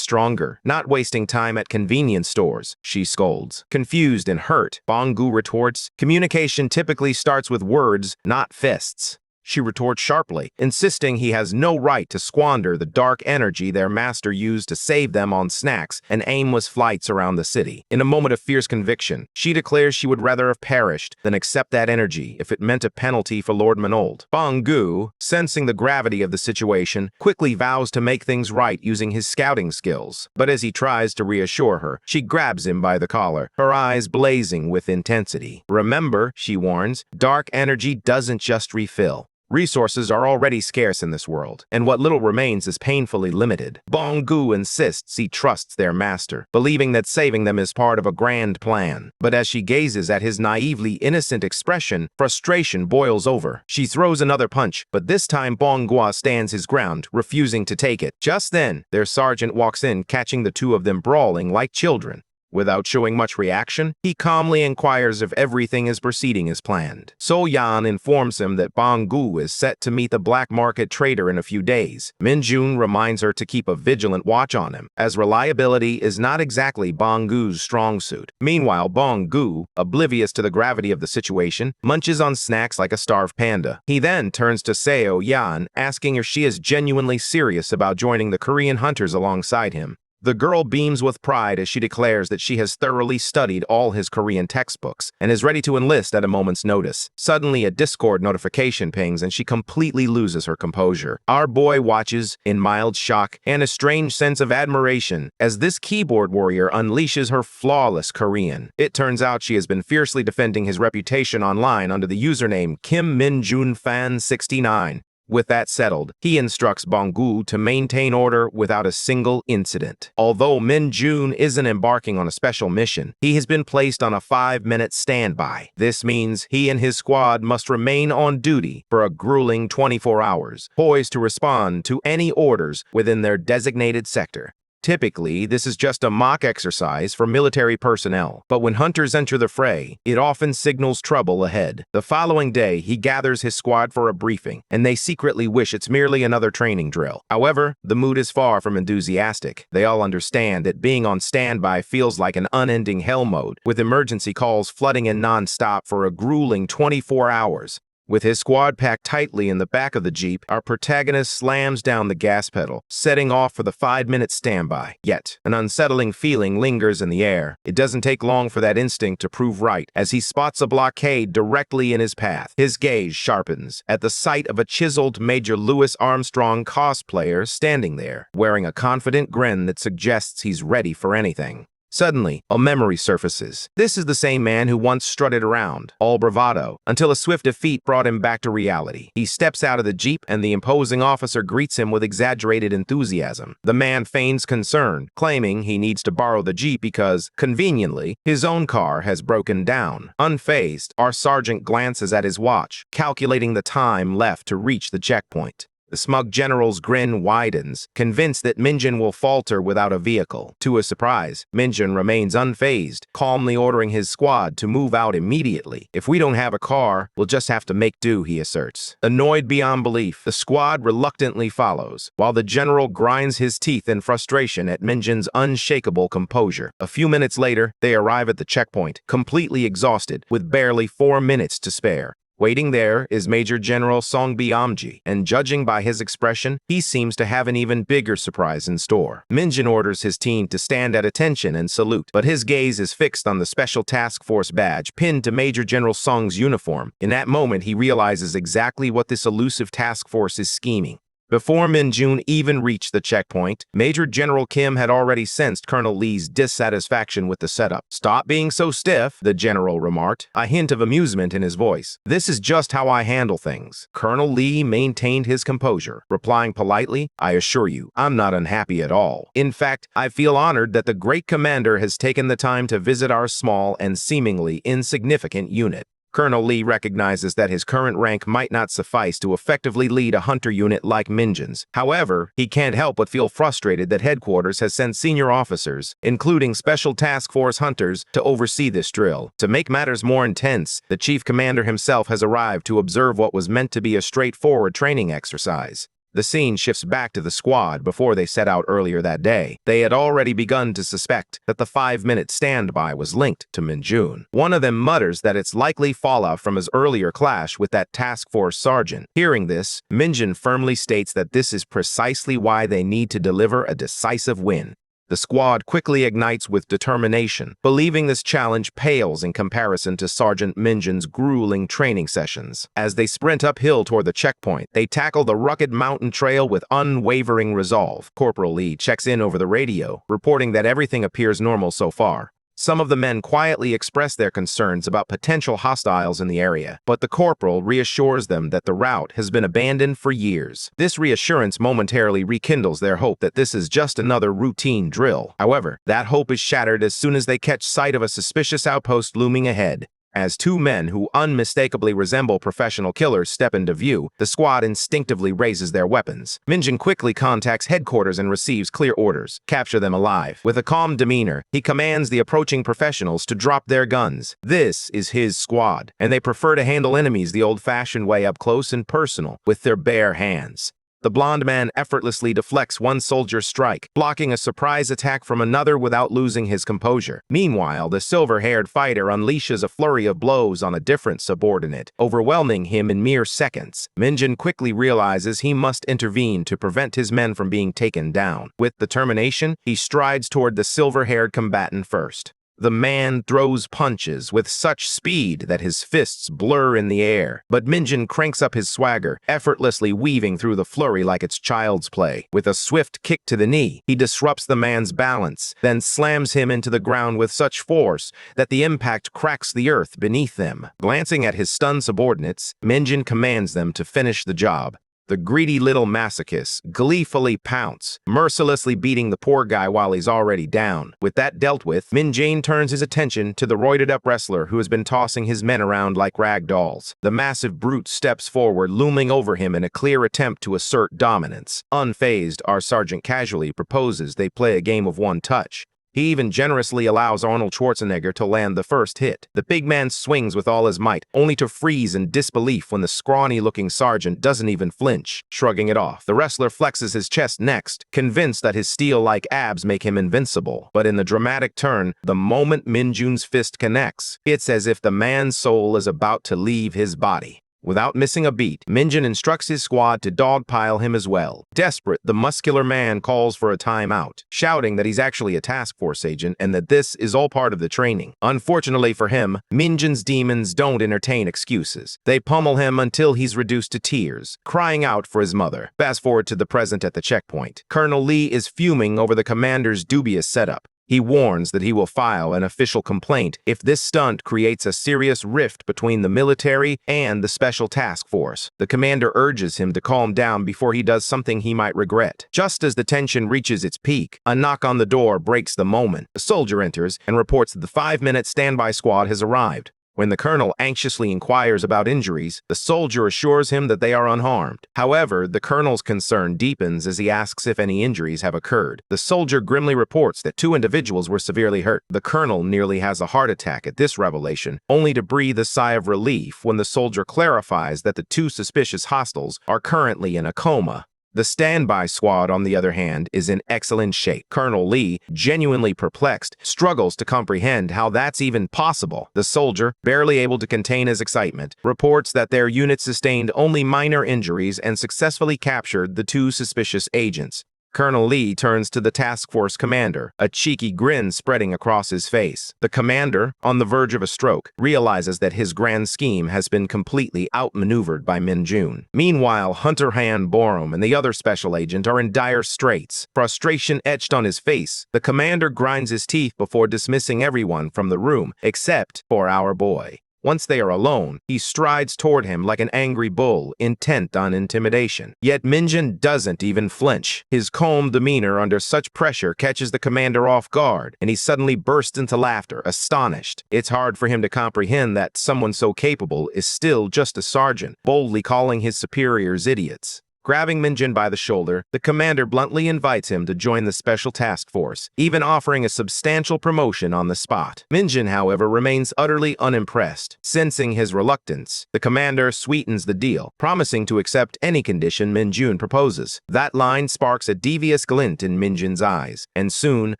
stronger, not wasting time at convenience stores," she scolds. Confused and hurt, Bong-gu retorts, "Communication typically starts with words, not fists." She retorts sharply, insisting he has no right to squander the dark energy their master used to save them on snacks and aimless flights around the city. In a moment of fierce conviction, she declares she would rather have perished than accept that energy if it meant a penalty for Lord Manold. Bong-gu, sensing the gravity of the situation, quickly vows to make things right using his scouting skills. But as he tries to reassure her, she grabs him by the collar, her eyes blazing with intensity. "Remember," she warns, "dark energy doesn't just refill. Resources are already scarce in this world, and what little remains is painfully limited." Bong-gu insists he trusts their master, believing that saving them is part of a grand plan. But as she gazes at his naively innocent expression, frustration boils over. She throws another punch, but this time Bong-gu stands his ground, refusing to take it. Just then, their sergeant walks in, catching the two of them brawling like children. Without showing much reaction, he calmly inquires if everything is proceeding as planned. So-yeon informs him that Bong-gu is set to meet the black market trader in a few days. Min-jun reminds her to keep a vigilant watch on him, as reliability is not exactly Bong-gu's strong suit. Meanwhile, Bong-gu, oblivious to the gravity of the situation, munches on snacks like a starved panda. He then turns to Seo-yeon, asking if she is genuinely serious about joining the Korean hunters alongside him. The girl beams with pride as she declares that she has thoroughly studied all his Korean textbooks and is ready to enlist at a moment's notice. Suddenly, a Discord notification pings and she completely loses her composure. Our boy watches in mild shock and a strange sense of admiration as this keyboard warrior unleashes her flawless Korean. It turns out she has been fiercely defending his reputation online under the username Kim Min-jun Fan 69. With that settled, he instructs Bong-gu to maintain order without a single incident. Although Min-jun isn't embarking on a special mission, he has been placed on a 5-minute standby. This means he and his squad must remain on duty for a grueling 24 hours, poised to respond to any orders within their designated sector. Typically, this is just a mock exercise for military personnel, but when hunters enter the fray, it often signals trouble ahead. The following day, he gathers his squad for a briefing, and they secretly wish it's merely another training drill. However, the mood is far from enthusiastic. They all understand that being on standby feels like an unending hell mode, with emergency calls flooding in non-stop for a grueling 24 hours. With his squad packed tightly in the back of the Jeep, our protagonist slams down the gas pedal, setting off for the 5-minute standby. Yet, an unsettling feeling lingers in the air. It doesn't take long for that instinct to prove right, as he spots a blockade directly in his path. His gaze sharpens at the sight of a chiseled Major Louis Armstrong cosplayer standing there, wearing a confident grin that suggests he's ready for anything. Suddenly, a memory surfaces. This is the same man who once strutted around, all bravado, until a swift defeat brought him back to reality. He steps out of the Jeep, and the imposing officer greets him with exaggerated enthusiasm. The man feigns concern, claiming he needs to borrow the Jeep because, conveniently, his own car has broken down. Unfazed, our sergeant glances at his watch, calculating the time left to reach the checkpoint. The smug general's grin widens, convinced that Min-jun will falter without a vehicle. To his surprise, Min-jun remains unfazed, calmly ordering his squad to move out immediately. "If we don't have a car, we'll just have to make do," he asserts. Annoyed beyond belief, the squad reluctantly follows, while the general grinds his teeth in frustration at Min-jun's unshakable composure. A few minutes later, they arrive at the checkpoint, completely exhausted, with barely 4 minutes to spare. Waiting there is Major General Mage, and judging by his expression, he seems to have an even bigger surprise in store. Minjin orders his team to stand at attention and salute, but his gaze is fixed on the Special Task Force badge pinned to Major General Song's uniform. In that moment, he realizes exactly what this elusive task force is scheming. Before Min-jun even reached the checkpoint, Major General Kim had already sensed Colonel Lee's dissatisfaction with the setup. "Stop being so stiff," the general remarked, a hint of amusement in his voice. "This is just how I handle things." Colonel Lee maintained his composure, replying politely, "I assure you, I'm not unhappy at all. In fact, I feel honored that the great commander has taken the time to visit our small and seemingly insignificant unit." Colonel Lee recognizes that his current rank might not suffice to effectively lead a hunter unit like Minjin's. However, he can't help but feel frustrated that headquarters has sent senior officers, including Special Task Force hunters, to oversee this drill. To make matters more intense, the chief commander himself has arrived to observe what was meant to be a straightforward training exercise. The scene shifts back to the squad before they set out earlier that day. They had already begun to suspect that the 5-minute standby was linked to Min-jun. One of them mutters that it's likely fallout from his earlier clash with that task force sergeant. Hearing this, Min-jun firmly states that this is precisely why they need to deliver a decisive win. The squad quickly ignites with determination, believing this challenge pales in comparison to Sergeant Minjin's grueling training sessions. As they sprint uphill toward the checkpoint, they tackle the rugged mountain trail with unwavering resolve. Corporal Lee checks in over the radio, reporting that everything appears normal so far. Some of the men quietly express their concerns about potential hostiles in the area, but the corporal reassures them that the route has been abandoned for years. This reassurance momentarily rekindles their hope that this is just another routine drill. However, that hope is shattered as soon as they catch sight of a suspicious outpost looming ahead. As two men who unmistakably resemble professional killers step into view, the squad instinctively raises their weapons. Minjin quickly contacts headquarters and receives clear orders: capture them alive. With a calm demeanor, he commands the approaching professionals to drop their guns. This is his squad, and they prefer to handle enemies the old-fashioned way, up close and personal, with their bare hands. The blond man effortlessly deflects one soldier's strike, blocking a surprise attack from another without losing his composure. Meanwhile, the silver-haired fighter unleashes a flurry of blows on a different subordinate, overwhelming him in mere seconds. Minjin quickly realizes he must intervene to prevent his men from being taken down. With determination, he strides toward the silver-haired combatant first. The man throws punches with such speed that his fists blur in the air, but Minjin cranks up his swagger, effortlessly weaving through the flurry like it's child's play. With a swift kick to the knee, he disrupts the man's balance, then slams him into the ground with such force that the impact cracks the earth beneath them. Glancing at his stunned subordinates, Minjin commands them to finish the job. The greedy little masochists gleefully pounce, mercilessly beating the poor guy while he's already down. With that dealt with, Min-jin turns his attention to the roided-up wrestler who has been tossing his men around like rag dolls. The massive brute steps forward, looming over him in a clear attempt to assert dominance. Unfazed, our sergeant casually proposes they play a game of one touch. He even generously allows Arnold Schwarzenegger to land the first hit. The big man swings with all his might, only to freeze in disbelief when the scrawny-looking sergeant doesn't even flinch, shrugging it off. The wrestler flexes his chest next, convinced that his steel-like abs make him invincible. But in the dramatic turn, the moment Min-jun's fist connects, it's as if the man's soul is about to leave his body. Without missing a beat, Minjin instructs his squad to dogpile him as well. Desperate, the muscular man calls for a timeout, shouting that he's actually a task force agent and that this is all part of the training. Unfortunately for him, Minjin's demons don't entertain excuses. They pummel him until he's reduced to tears, crying out for his mother. Fast forward to the present at the checkpoint. Colonel Lee is fuming over the commander's dubious setup. He warns that he will file an official complaint if this stunt creates a serious rift between the military and the Special Task Force. The commander urges him to calm down before he does something he might regret. Just as the tension reaches its peak, a knock on the door breaks the moment. A soldier enters and reports that the 5-minute standby squad has arrived. When the colonel anxiously inquires about injuries, the soldier assures him that they are unharmed. However, the colonel's concern deepens as he asks if any injuries have occurred. The soldier grimly reports that 2 individuals were severely hurt. The colonel nearly has a heart attack at this revelation, only to breathe a sigh of relief when the soldier clarifies that the 2 suspicious hostiles are currently in a coma. The standby squad, on the other hand, is in excellent shape. Colonel Lee, genuinely perplexed, struggles to comprehend how that's even possible. The soldier, barely able to contain his excitement, reports that their unit sustained only minor injuries and successfully captured the two suspicious agents. Colonel Lee turns to the task force commander, a cheeky grin spreading across his face. The commander, on the verge of a stroke, realizes that his grand scheme has been completely outmaneuvered by Min Jun. Meanwhile, Hunter Han Borum and the other special agent are in dire straits. Frustration etched on his face, the commander grinds his teeth before dismissing everyone from the room, except for our boy. Once they are alone, he strides toward him like an angry bull, intent on intimidation. Yet Min Jun doesn't even flinch. His calm demeanor under such pressure catches the commander off guard, and he suddenly bursts into laughter, astonished. It's hard for him to comprehend that someone so capable is still just a sergeant, boldly calling his superiors idiots. Grabbing Min Jun by the shoulder, the commander bluntly invites him to join the special task force, even offering a substantial promotion on the spot. Min Jun, however, remains utterly unimpressed. Sensing his reluctance, the commander sweetens the deal, promising to accept any condition Min Jun proposes. That line sparks a devious glint in Min Jun's eyes, and soon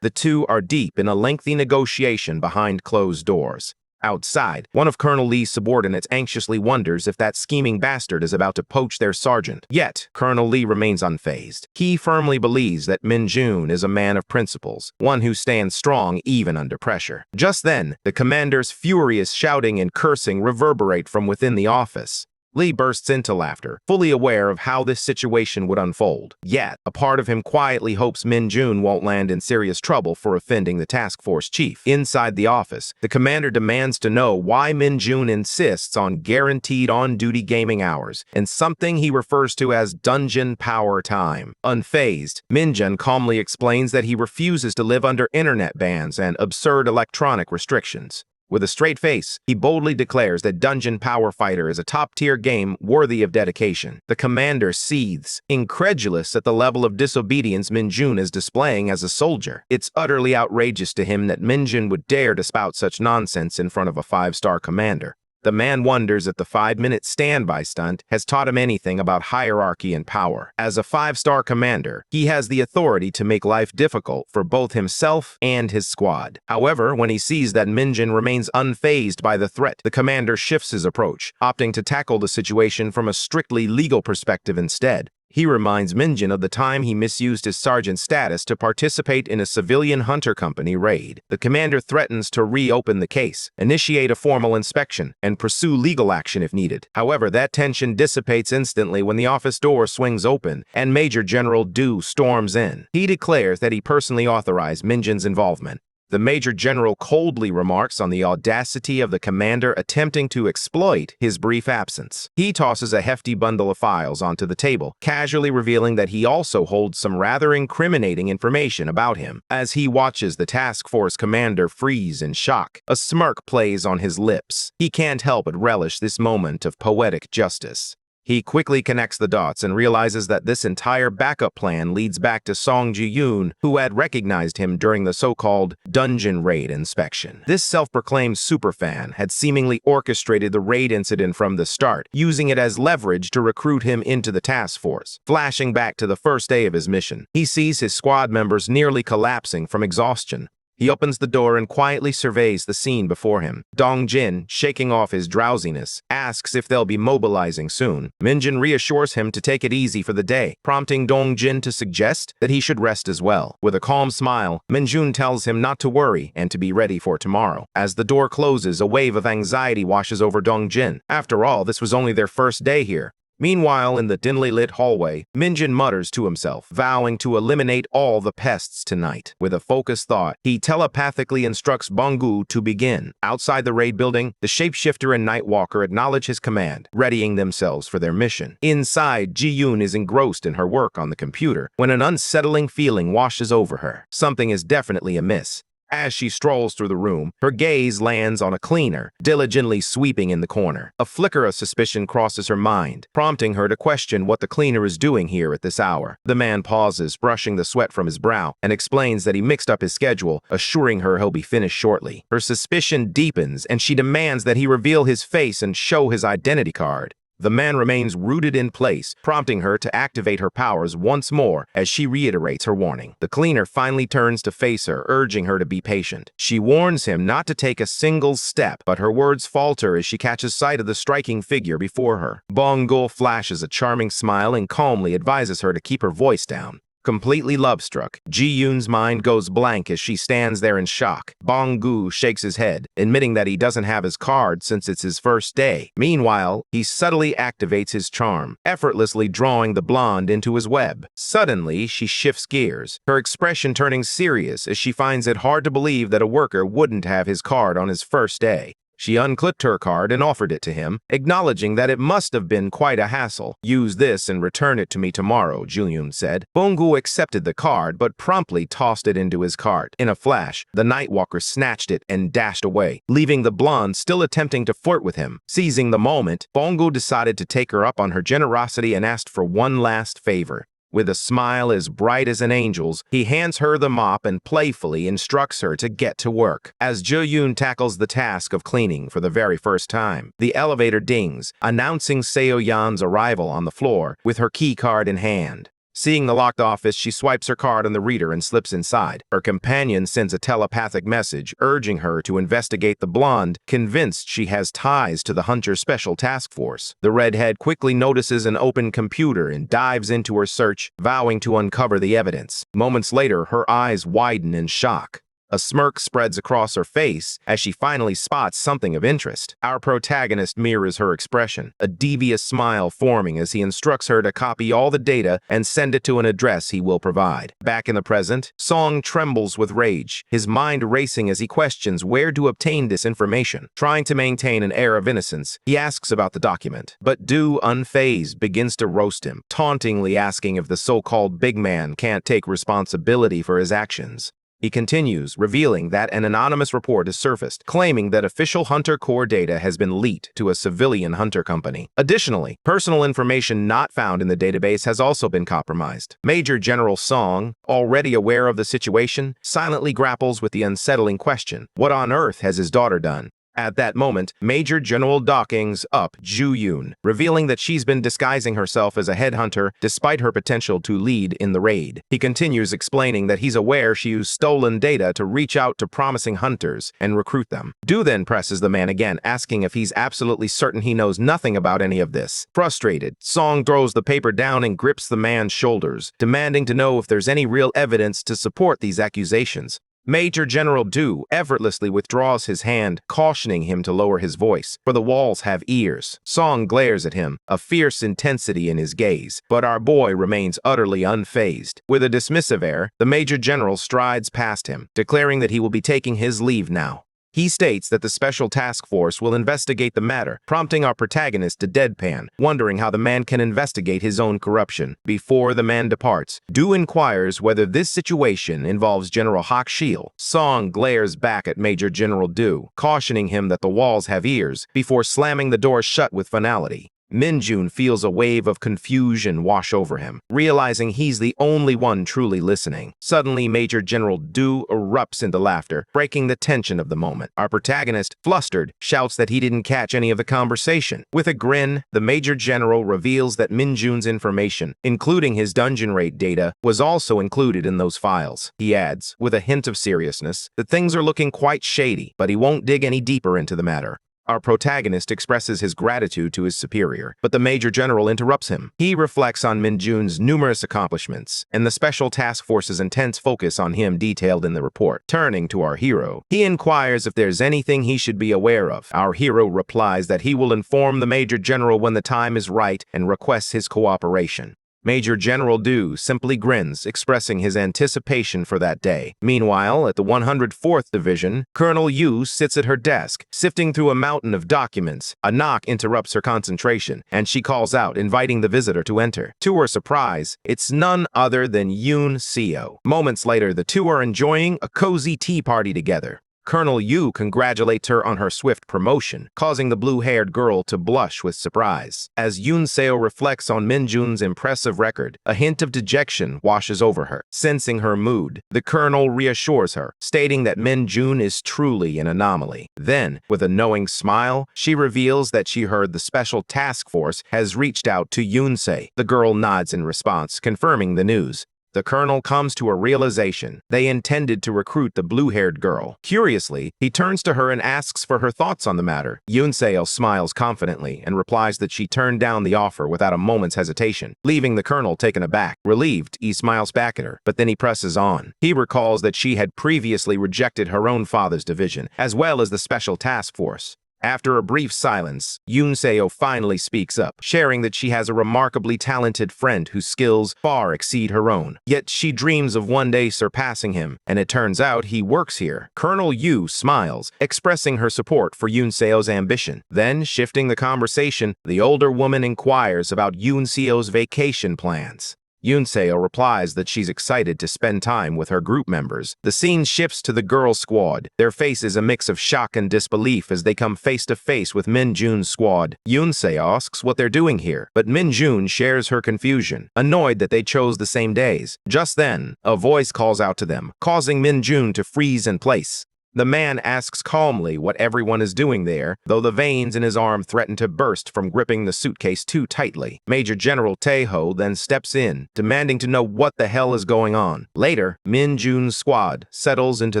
the two are deep in a lengthy negotiation behind closed doors. Outside, one of Colonel Lee's subordinates anxiously wonders if that scheming bastard is about to poach their sergeant. Yet, Colonel Lee remains unfazed. He firmly believes that Min Jun is a man of principles, one who stands strong even under pressure. Just then, the commander's furious shouting and cursing reverberate from within the office. Lee bursts into laughter, fully aware of how this situation would unfold. Yet, a part of him quietly hopes Min Jun won't land in serious trouble for offending the task force chief. Inside the office, the commander demands to know why Min Jun insists on guaranteed on-duty gaming hours, and something he refers to as dungeon power time. Unfazed, Min Jun calmly explains that he refuses to live under internet bans and absurd electronic restrictions. With a straight face, he boldly declares that Dungeon Power Fighter is a top-tier game worthy of dedication. The commander seethes, incredulous at the level of disobedience Min Jun is displaying as a soldier. It's utterly outrageous to him that Min Jun would dare to spout such nonsense in front of a five-star commander. The man wonders if the 5-minute standby stunt has taught him anything about hierarchy and power. As a 5-star commander, he has the authority to make life difficult for both himself and his squad. However, when he sees that Min Jun remains unfazed by the threat, the commander shifts his approach, opting to tackle the situation from a strictly legal perspective instead. He reminds Min Jun of the time he misused his sergeant status to participate in a civilian hunter company raid. The commander threatens to reopen the case, initiate a formal inspection, and pursue legal action if needed. However, that tension dissipates instantly when the office door swings open and Major General Du storms in. He declares that he personally authorized Min Jun's involvement. The Major General coldly remarks on the audacity of the commander attempting to exploit his brief absence. He tosses a hefty bundle of files onto the table, casually revealing that he also holds some rather incriminating information about him. As he watches the task force commander freeze in shock, a smirk plays on his lips. He can't help but relish this moment of poetic justice. He quickly connects the dots and realizes that this entire backup plan leads back to Song Ji-yoon, who had recognized him during the so-called dungeon raid inspection. This self-proclaimed superfan had seemingly orchestrated the raid incident from the start, using it as leverage to recruit him into the task force. Flashing back to the first day of his mission, he sees his squad members nearly collapsing from exhaustion. He opens the door and quietly surveys the scene before him. Dong Jin, shaking off his drowsiness, asks if they'll be mobilizing soon. Min Jun reassures him to take it easy for the day, prompting Dong Jin to suggest that he should rest as well. With a calm smile, Min Jun tells him not to worry and to be ready for tomorrow. As the door closes, a wave of anxiety washes over Dong Jin. After all, this was only their first day here. Meanwhile, in the dimly lit hallway, Min Jun mutters to himself, vowing to eliminate all the pests tonight. With a focused thought, he telepathically instructs Bonggu to begin. Outside the raid building, the shapeshifter and Nightwalker acknowledge his command, readying themselves for their mission. Inside, Ji-yoon is engrossed in her work on the computer when an unsettling feeling washes over her. Something is definitely amiss. As she strolls through the room, her gaze lands on a cleaner, diligently sweeping in the corner. A flicker of suspicion crosses her mind, prompting her to question what the cleaner is doing here at this hour. The man pauses, brushing the sweat from his brow, and explains that he mixed up his schedule, assuring her he'll be finished shortly. Her suspicion deepens, and she demands that he reveal his face and show his identity card. The man remains rooted in place, prompting her to activate her powers once more as she reiterates her warning. The cleaner finally turns to face her, urging her to be patient. She warns him not to take a single step, but her words falter as she catches sight of the striking figure before her. Bong-gu flashes a charming smile and calmly advises her to keep her voice down. Completely love-struck, Ji-yoon's mind goes blank as she stands there in shock. Bong-gu shakes his head, admitting that he doesn't have his card since it's his first day. Meanwhile, he subtly activates his charm, effortlessly drawing the blonde into his web. Suddenly, she shifts gears, her expression turning serious as she finds it hard to believe that a worker wouldn't have his card on his first day. She unclipped her card and offered it to him, acknowledging that it must have been quite a hassle. "Use this and return it to me tomorrow," Ji-yoon said. Bong-gu accepted the card, but promptly tossed it into his cart. In a flash, the Nightwalker snatched it and dashed away, leaving the blonde still attempting to flirt with him. Seizing the moment, Bong-gu decided to take her up on her generosity and asked for one last favor. With a smile as bright as an angel's, he hands her the mop and playfully instructs her to get to work. As Ji-yoon tackles the task of cleaning for the very first time, the elevator dings, announcing Seo-yeon's arrival on the floor with her key card in hand. Seeing the locked office, she swipes her card on the reader and slips inside. Her companion sends a telepathic message urging her to investigate the blonde, convinced she has ties to the Hunter Special Task Force. The redhead quickly notices an open computer and dives into her search, vowing to uncover the evidence. Moments later, her eyes widen in shock. A smirk spreads across her face as she finally spots something of interest. Our protagonist mirrors her expression, a devious smile forming as he instructs her to copy all the data and send it to an address he will provide. Back in the present, Song trembles with rage, his mind racing as he questions where to obtain this information. Trying to maintain an air of innocence, he asks about the document, but Do, unfazed, begins to roast him, tauntingly asking if the so-called big man can't take responsibility for his actions. He continues, revealing that an anonymous report has surfaced, claiming that official Hunter Corps data has been leaked to a civilian Hunter company. Additionally, personal information not found in the database has also been compromised. Major General Song, already aware of the situation, silently grapples with the unsettling question, what on earth has his daughter done? At that moment, Major General Dawkins up Ji-yoon, revealing that she's been disguising herself as a headhunter despite her potential to lead in the raid. He continues explaining that he's aware she used stolen data to reach out to promising hunters and recruit them. Do then presses the man again, asking if he's absolutely certain he knows nothing about any of this. Frustrated, Song throws the paper down and grips the man's shoulders, demanding to know if there's any real evidence to support these accusations. Major General Do effortlessly withdraws his hand, cautioning him to lower his voice, for the walls have ears. Song glares at him, a fierce intensity in his gaze, but our boy remains utterly unfazed. With a dismissive air, the Major General strides past him, declaring that he will be taking his leave now. He states that the Special Task Force will investigate the matter, prompting our protagonist to deadpan, wondering how the man can investigate his own corruption. Before the man departs, Do inquires whether this situation involves General Hak Shiel. Song glares back at Major General Do, cautioning him that the walls have ears, before slamming the door shut with finality. Minjun feels a wave of confusion wash over him, realizing he's the only one truly listening. Suddenly, Major General Do erupts into laughter, breaking the tension of the moment. Our protagonist, flustered, shouts that he didn't catch any of the conversation. With a grin, the Major General reveals that Minjun's information, including his dungeon raid data, was also included in those files. He adds, with a hint of seriousness, that things are looking quite shady, but he won't dig any deeper into the matter. Our protagonist expresses his gratitude to his superior, but the Major General interrupts him. He reflects on Minjun's numerous accomplishments, and the Special Task Force's intense focus on him detailed in the report. Turning to our hero, he inquires if there's anything he should be aware of. Our hero replies that he will inform the Major General when the time is right and requests his cooperation. Major General Do simply grins, expressing his anticipation for that day. Meanwhile, at the 104th Division, Colonel Yu sits at her desk, sifting through a mountain of documents. A knock interrupts her concentration, and she calls out, inviting the visitor to enter. To her surprise, it's none other than Yoon Seo. Moments later, the two are enjoying a cozy tea party together. Colonel Yu congratulates her on her swift promotion, causing the blue-haired girl to blush with surprise. As Yoon Seo reflects on Minjun's impressive record, a hint of dejection washes over her. Sensing her mood, the colonel reassures her, stating that Minjun is truly an anomaly. Then, with a knowing smile, she reveals that she heard the special task force has reached out to Yoon Seo. The girl nods in response, confirming the news. The colonel comes to a realization. They intended to recruit the blue-haired girl. Curiously, he turns to her and asks for her thoughts on the matter. Yoon Seo smiles confidently and replies that she turned down the offer without a moment's hesitation, leaving the colonel taken aback. Relieved, he smiles back at her, but then he presses on. He recalls that she had previously rejected her own father's division, as well as the special task force. After a brief silence, Yoon Seo finally speaks up, sharing that she has a remarkably talented friend whose skills far exceed her own. Yet she dreams of one day surpassing him, and it turns out he works here. Colonel Yu smiles, expressing her support for Yoon Seo's ambition. Then, shifting the conversation, the older woman inquires about Yoon Seo's vacation plans. Yoon Seo replies that she's excited to spend time with her group members. The scene shifts to the girl squad. Their faces a mix of shock and disbelief as they come face to face with Minjun's squad. Yoon Seo asks what they're doing here, but Minjun shares her confusion, annoyed that they chose the same days. Just then, a voice calls out to them, causing Minjun to freeze in place. The man asks calmly what everyone is doing there, though the veins in his arm threaten to burst from gripping the suitcase too tightly. Major General Taeho then steps in, demanding to know what the hell is going on. Later, Min Jun's squad settles into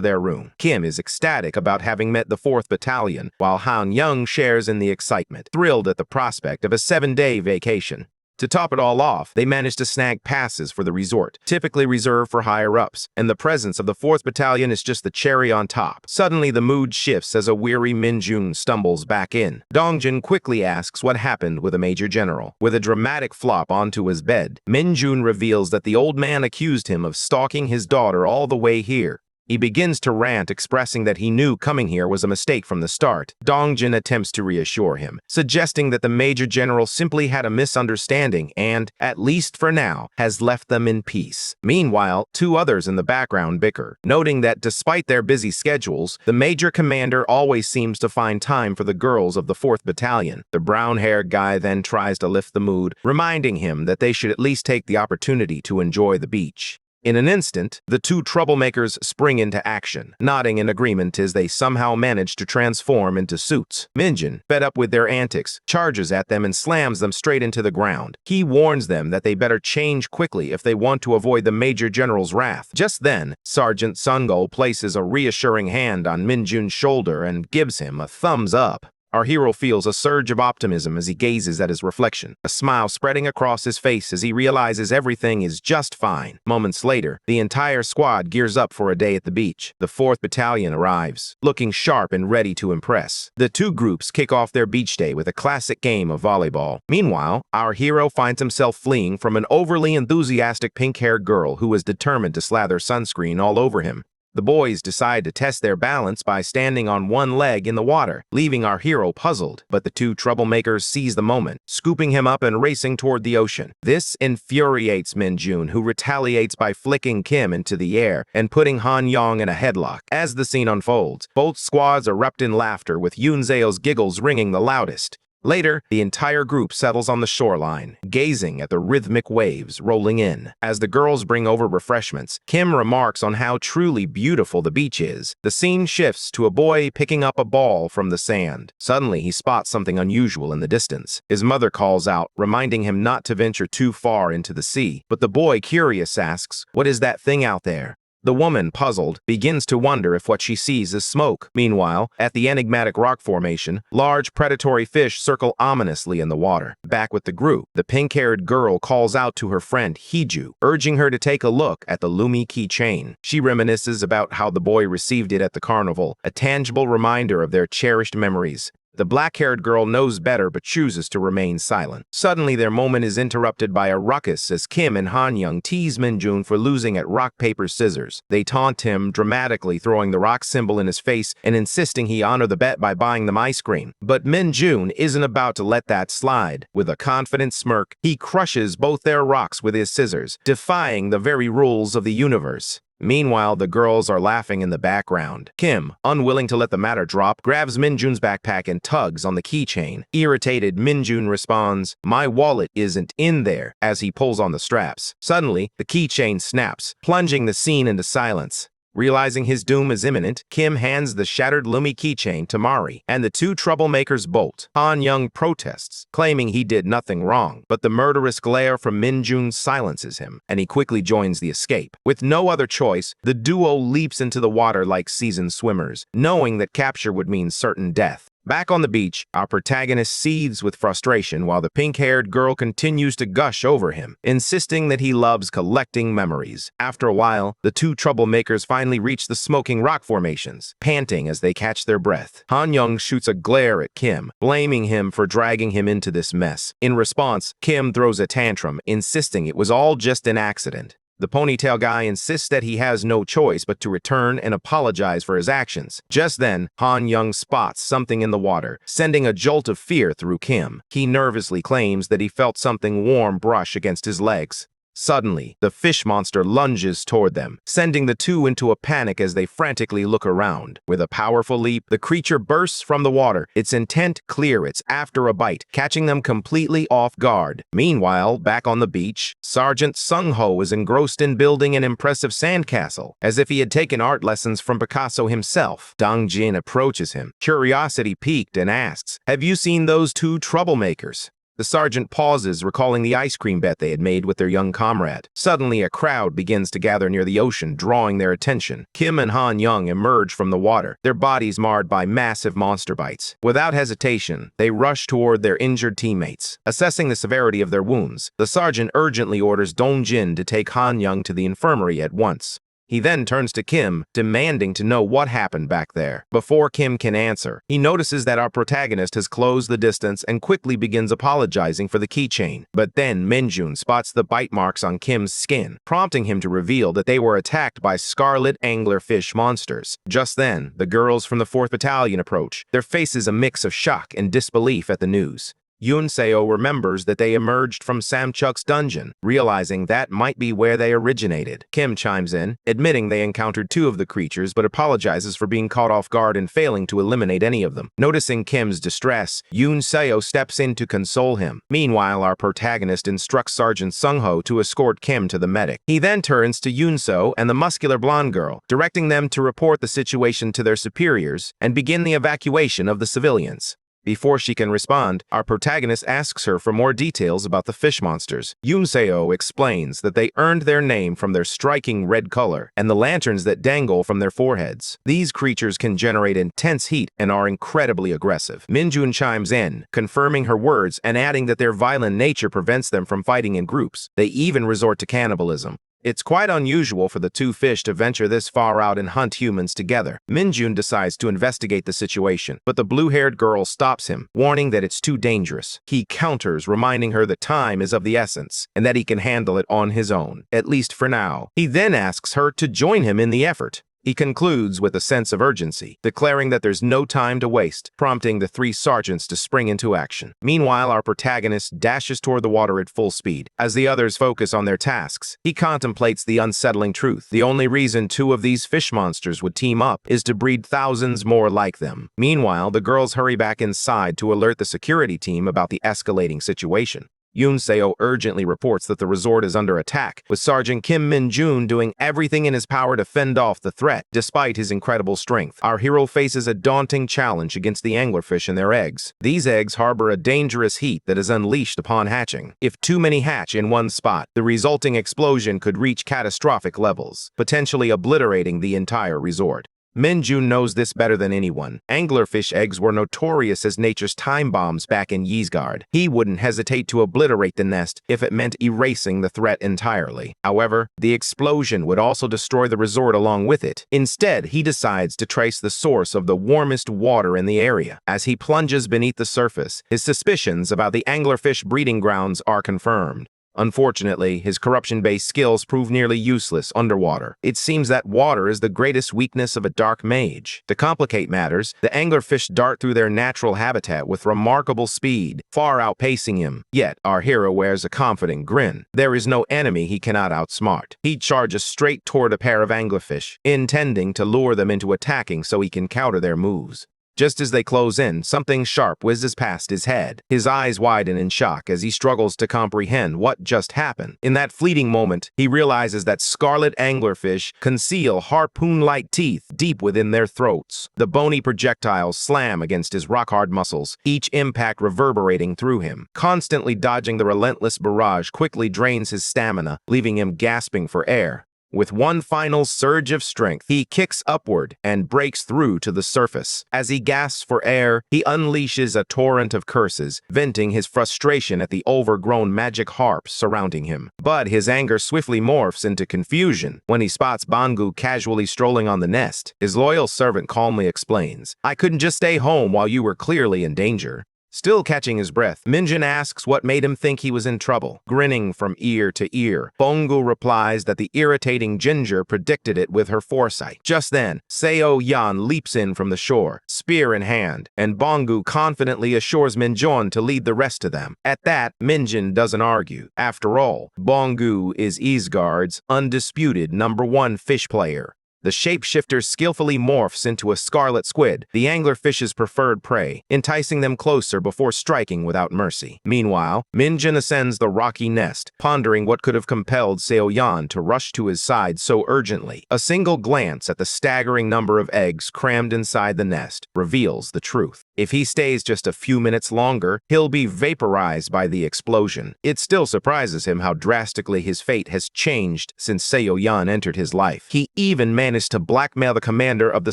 their room. Kim is ecstatic about having met the 4th Battalion, while Han Young shares in the excitement, thrilled at the prospect of a 7-day vacation. To top it all off, they manage to snag passes for the resort, typically reserved for higher-ups, and the presence of the 4th Battalion is just the cherry on top. Suddenly, the mood shifts as a weary Minjun stumbles back in. Dongjin quickly asks what happened with the Major General. With a dramatic flop onto his bed, Minjun reveals that the old man accused him of stalking his daughter all the way here. He begins to rant, expressing that he knew coming here was a mistake from the start. Dongjin attempts to reassure him, suggesting that the Major General simply had a misunderstanding and, at least for now, has left them in peace. Meanwhile, 2 others in the background bicker, noting that despite their busy schedules, the Major Commander always seems to find time for the girls of the 4th Battalion. The brown-haired guy then tries to lift the mood, reminding him that they should at least take the opportunity to enjoy the beach. In an instant, the 2 troublemakers spring into action, nodding in agreement as they somehow manage to transform into suits. Minjun, fed up with their antics, charges at them and slams them straight into the ground. He warns them that they better change quickly if they want to avoid the Major General's wrath. Just then, Sergeant Sungol places a reassuring hand on Minjun's shoulder and gives him a thumbs up. Our hero feels a surge of optimism as he gazes at his reflection, a smile spreading across his face as he realizes everything is just fine. Moments later, the entire squad gears up for a day at the beach. The 4th Battalion arrives, looking sharp and ready to impress. The 2 groups kick off their beach day with a classic game of volleyball. Meanwhile, our hero finds himself fleeing from an overly enthusiastic pink-haired girl who is determined to slather sunscreen all over him. The boys decide to test their balance by standing on one leg in the water, leaving our hero puzzled. But the 2 troublemakers seize the moment, scooping him up and racing toward the ocean. This infuriates Minjun, who retaliates by flicking Kim into the air and putting Han Yong in a headlock. As the scene unfolds, both squads erupt in laughter, with Yoon Seo's giggles ringing the loudest. Later, the entire group settles on the shoreline, gazing at the rhythmic waves rolling in. As the girls bring over refreshments, Kim remarks on how truly beautiful the beach is. The scene shifts to a boy picking up a ball from the sand. Suddenly, he spots something unusual in the distance. His mother calls out, reminding him not to venture too far into the sea. But the boy, curious, asks, "What is that thing out there?" The woman, puzzled, begins to wonder if what she sees is smoke. Meanwhile, at the enigmatic rock formation, large predatory fish circle ominously in the water. Back with the group, the pink-haired girl calls out to her friend Heeju, urging her to take a look at the Lumi keychain. She reminisces about how the boy received it at the carnival, a tangible reminder of their cherished memories. The black-haired girl knows better but chooses to remain silent. Suddenly, their moment is interrupted by a ruckus as Kim and Han Young tease Minjun for losing at rock, paper, scissors. They taunt him, dramatically throwing the rock symbol in his face and insisting he honor the bet by buying them ice cream. But Minjun isn't about to let that slide. With a confident smirk, he crushes both their rocks with his scissors, defying the very rules of the universe. Meanwhile, the girls are laughing in the background. Kim, unwilling to let the matter drop, grabs Minjun's backpack and tugs on the keychain. Irritated, Minjun responds, "My wallet isn't in there," as he pulls on the straps. Suddenly, the keychain snaps, plunging the scene into silence. Realizing his doom is imminent, Kim hands the shattered Lumi keychain to Mari, and the two troublemakers bolt. Han Young protests, claiming he did nothing wrong, but the murderous glare from Minjun silences him, and he quickly joins the escape. With no other choice, the duo leaps into the water like seasoned swimmers, knowing that capture would mean certain death. Back on the beach, our protagonist seethes with frustration while the pink-haired girl continues to gush over him, insisting that he loves collecting memories. After a while, the two troublemakers finally reach the smoking rock formations, panting as they catch their breath. Han Young shoots a glare at Kim, blaming him for dragging him into this mess. In response, Kim throws a tantrum, insisting it was all just an accident. The ponytail guy insists that he has no choice but to return and apologize for his actions. Just then, Han Young spots something in the water, sending a jolt of fear through Kim. He nervously claims that he felt something warm brush against his legs. Suddenly, the fish monster lunges toward them, sending the two into a panic as they frantically look around. With a powerful leap, the creature bursts from the water, its intent clear. It's after a bite, catching them completely off guard. Meanwhile, back on the beach, Sergeant Sung-ho is engrossed in building an impressive sandcastle, as if he had taken art lessons from Picasso himself. Dong Jin approaches him, curiosity piqued, and asks, "Have you seen those two troublemakers?" The sergeant pauses, recalling the ice cream bet they had made with their young comrade. Suddenly, a crowd begins to gather near the ocean, drawing their attention. Kim and Han Young emerge from the water, their bodies marred by massive monster bites. Without hesitation, they rush toward their injured teammates. Assessing the severity of their wounds, the sergeant urgently orders Dong Jin to take Han Young to the infirmary at once. He then turns to Kim, demanding to know what happened back there. Before Kim can answer, he notices that our protagonist has closed the distance and quickly begins apologizing for the keychain. But then Minjun spots the bite marks on Kim's skin, prompting him to reveal that they were attacked by scarlet anglerfish monsters. Just then, the girls from the 4th Battalion approach, their faces a mix of shock and disbelief at the news. Yoon Seo remembers that they emerged from Samchuk's dungeon, realizing that might be where they originated. Kim chimes in, admitting they encountered two of the creatures but apologizes for being caught off guard and failing to eliminate any of them. Noticing Kim's distress, Yoon Seo steps in to console him. Meanwhile, our protagonist instructs Sergeant Sung-ho to escort Kim to the medic. He then turns to Yoon Seo and the muscular blonde girl, directing them to report the situation to their superiors and begin the evacuation of the civilians. Before she can respond, our protagonist asks her for more details about the fish monsters. Yoon Seo explains that they earned their name from their striking red color and the lanterns that dangle from their foreheads. These creatures can generate intense heat and are incredibly aggressive. Minjun chimes in, confirming her words and adding that their violent nature prevents them from fighting in groups. They even resort to cannibalism. It's quite unusual for the two fish to venture this far out and hunt humans together. Minjun decides to investigate the situation, but the blue-haired girl stops him, warning that it's too dangerous. He counters, reminding her that time is of the essence, and that he can handle it on his own, at least for now. He then asks her to join him in the effort. He concludes with a sense of urgency, declaring that there's no time to waste, prompting the three sergeants to spring into action. Meanwhile, our protagonist dashes toward the water at full speed. As the others focus on their tasks, he contemplates the unsettling truth. The only reason two of these fish monsters would team up is to breed thousands more like them. Meanwhile, the girls hurry back inside to alert the security team about the escalating situation. Yoon Seo urgently reports that the resort is under attack, with Sergeant Kim Min-jun doing everything in his power to fend off the threat. Despite his incredible strength, our hero faces a daunting challenge against the anglerfish and their eggs. These eggs harbor a dangerous heat that is unleashed upon hatching. If too many hatch in one spot, the resulting explosion could reach catastrophic levels, potentially obliterating the entire resort. Minjun knows this better than anyone. Anglerfish eggs were notorious as nature's time bombs back in Ysgard. He wouldn't hesitate to obliterate the nest if it meant erasing the threat entirely. However, the explosion would also destroy the resort along with it. Instead, he decides to trace the source of the warmest water in the area. As he plunges beneath the surface, his suspicions about the anglerfish breeding grounds are confirmed. Unfortunately, his corruption-based skills prove nearly useless underwater. It seems that water is the greatest weakness of a dark mage. To complicate matters, the anglerfish dart through their natural habitat with remarkable speed, far outpacing him. Yet, our hero wears a confident grin. There is no enemy he cannot outsmart. He charges straight toward a pair of anglerfish, intending to lure them into attacking so he can counter their moves. Just as they close in, something sharp whizzes past his head. His eyes widen in shock as he struggles to comprehend what just happened. In that fleeting moment, he realizes that scarlet anglerfish conceal harpoon-like teeth deep within their throats. The bony projectiles slam against his rock-hard muscles, each impact reverberating through him. Constantly dodging the relentless barrage quickly drains his stamina, leaving him gasping for air. With one final surge of strength, he kicks upward and breaks through to the surface. As he gasps for air, he unleashes a torrent of curses, venting his frustration at the overgrown magic harps surrounding him. But his anger swiftly morphs into confusion when he spots Bangu casually strolling on the nest. His loyal servant calmly explains, "I couldn't just stay home while you were clearly in danger." Still catching his breath, Minjin asks what made him think he was in trouble. Grinning from ear to ear, Bongu replies that the irritating Ginger predicted it with her foresight. Just then, Seo Yan leaps in from the shore, spear in hand, and Bongu confidently assures Minjun to lead the rest to them. At that, Minjin doesn't argue. After all, Bongu is Isgard's undisputed #1 fish player. The shapeshifter skillfully morphs into a scarlet squid, the anglerfish's preferred prey, enticing them closer before striking without mercy. Meanwhile, Minjin ascends the rocky nest, pondering what could have compelled Seoyan to rush to his side so urgently. A single glance at the staggering number of eggs crammed inside the nest reveals the truth. If he stays just a few minutes longer, he'll be vaporized by the explosion. It still surprises him how drastically his fate has changed since Seoyan entered his life. He even managed to blackmail the commander of the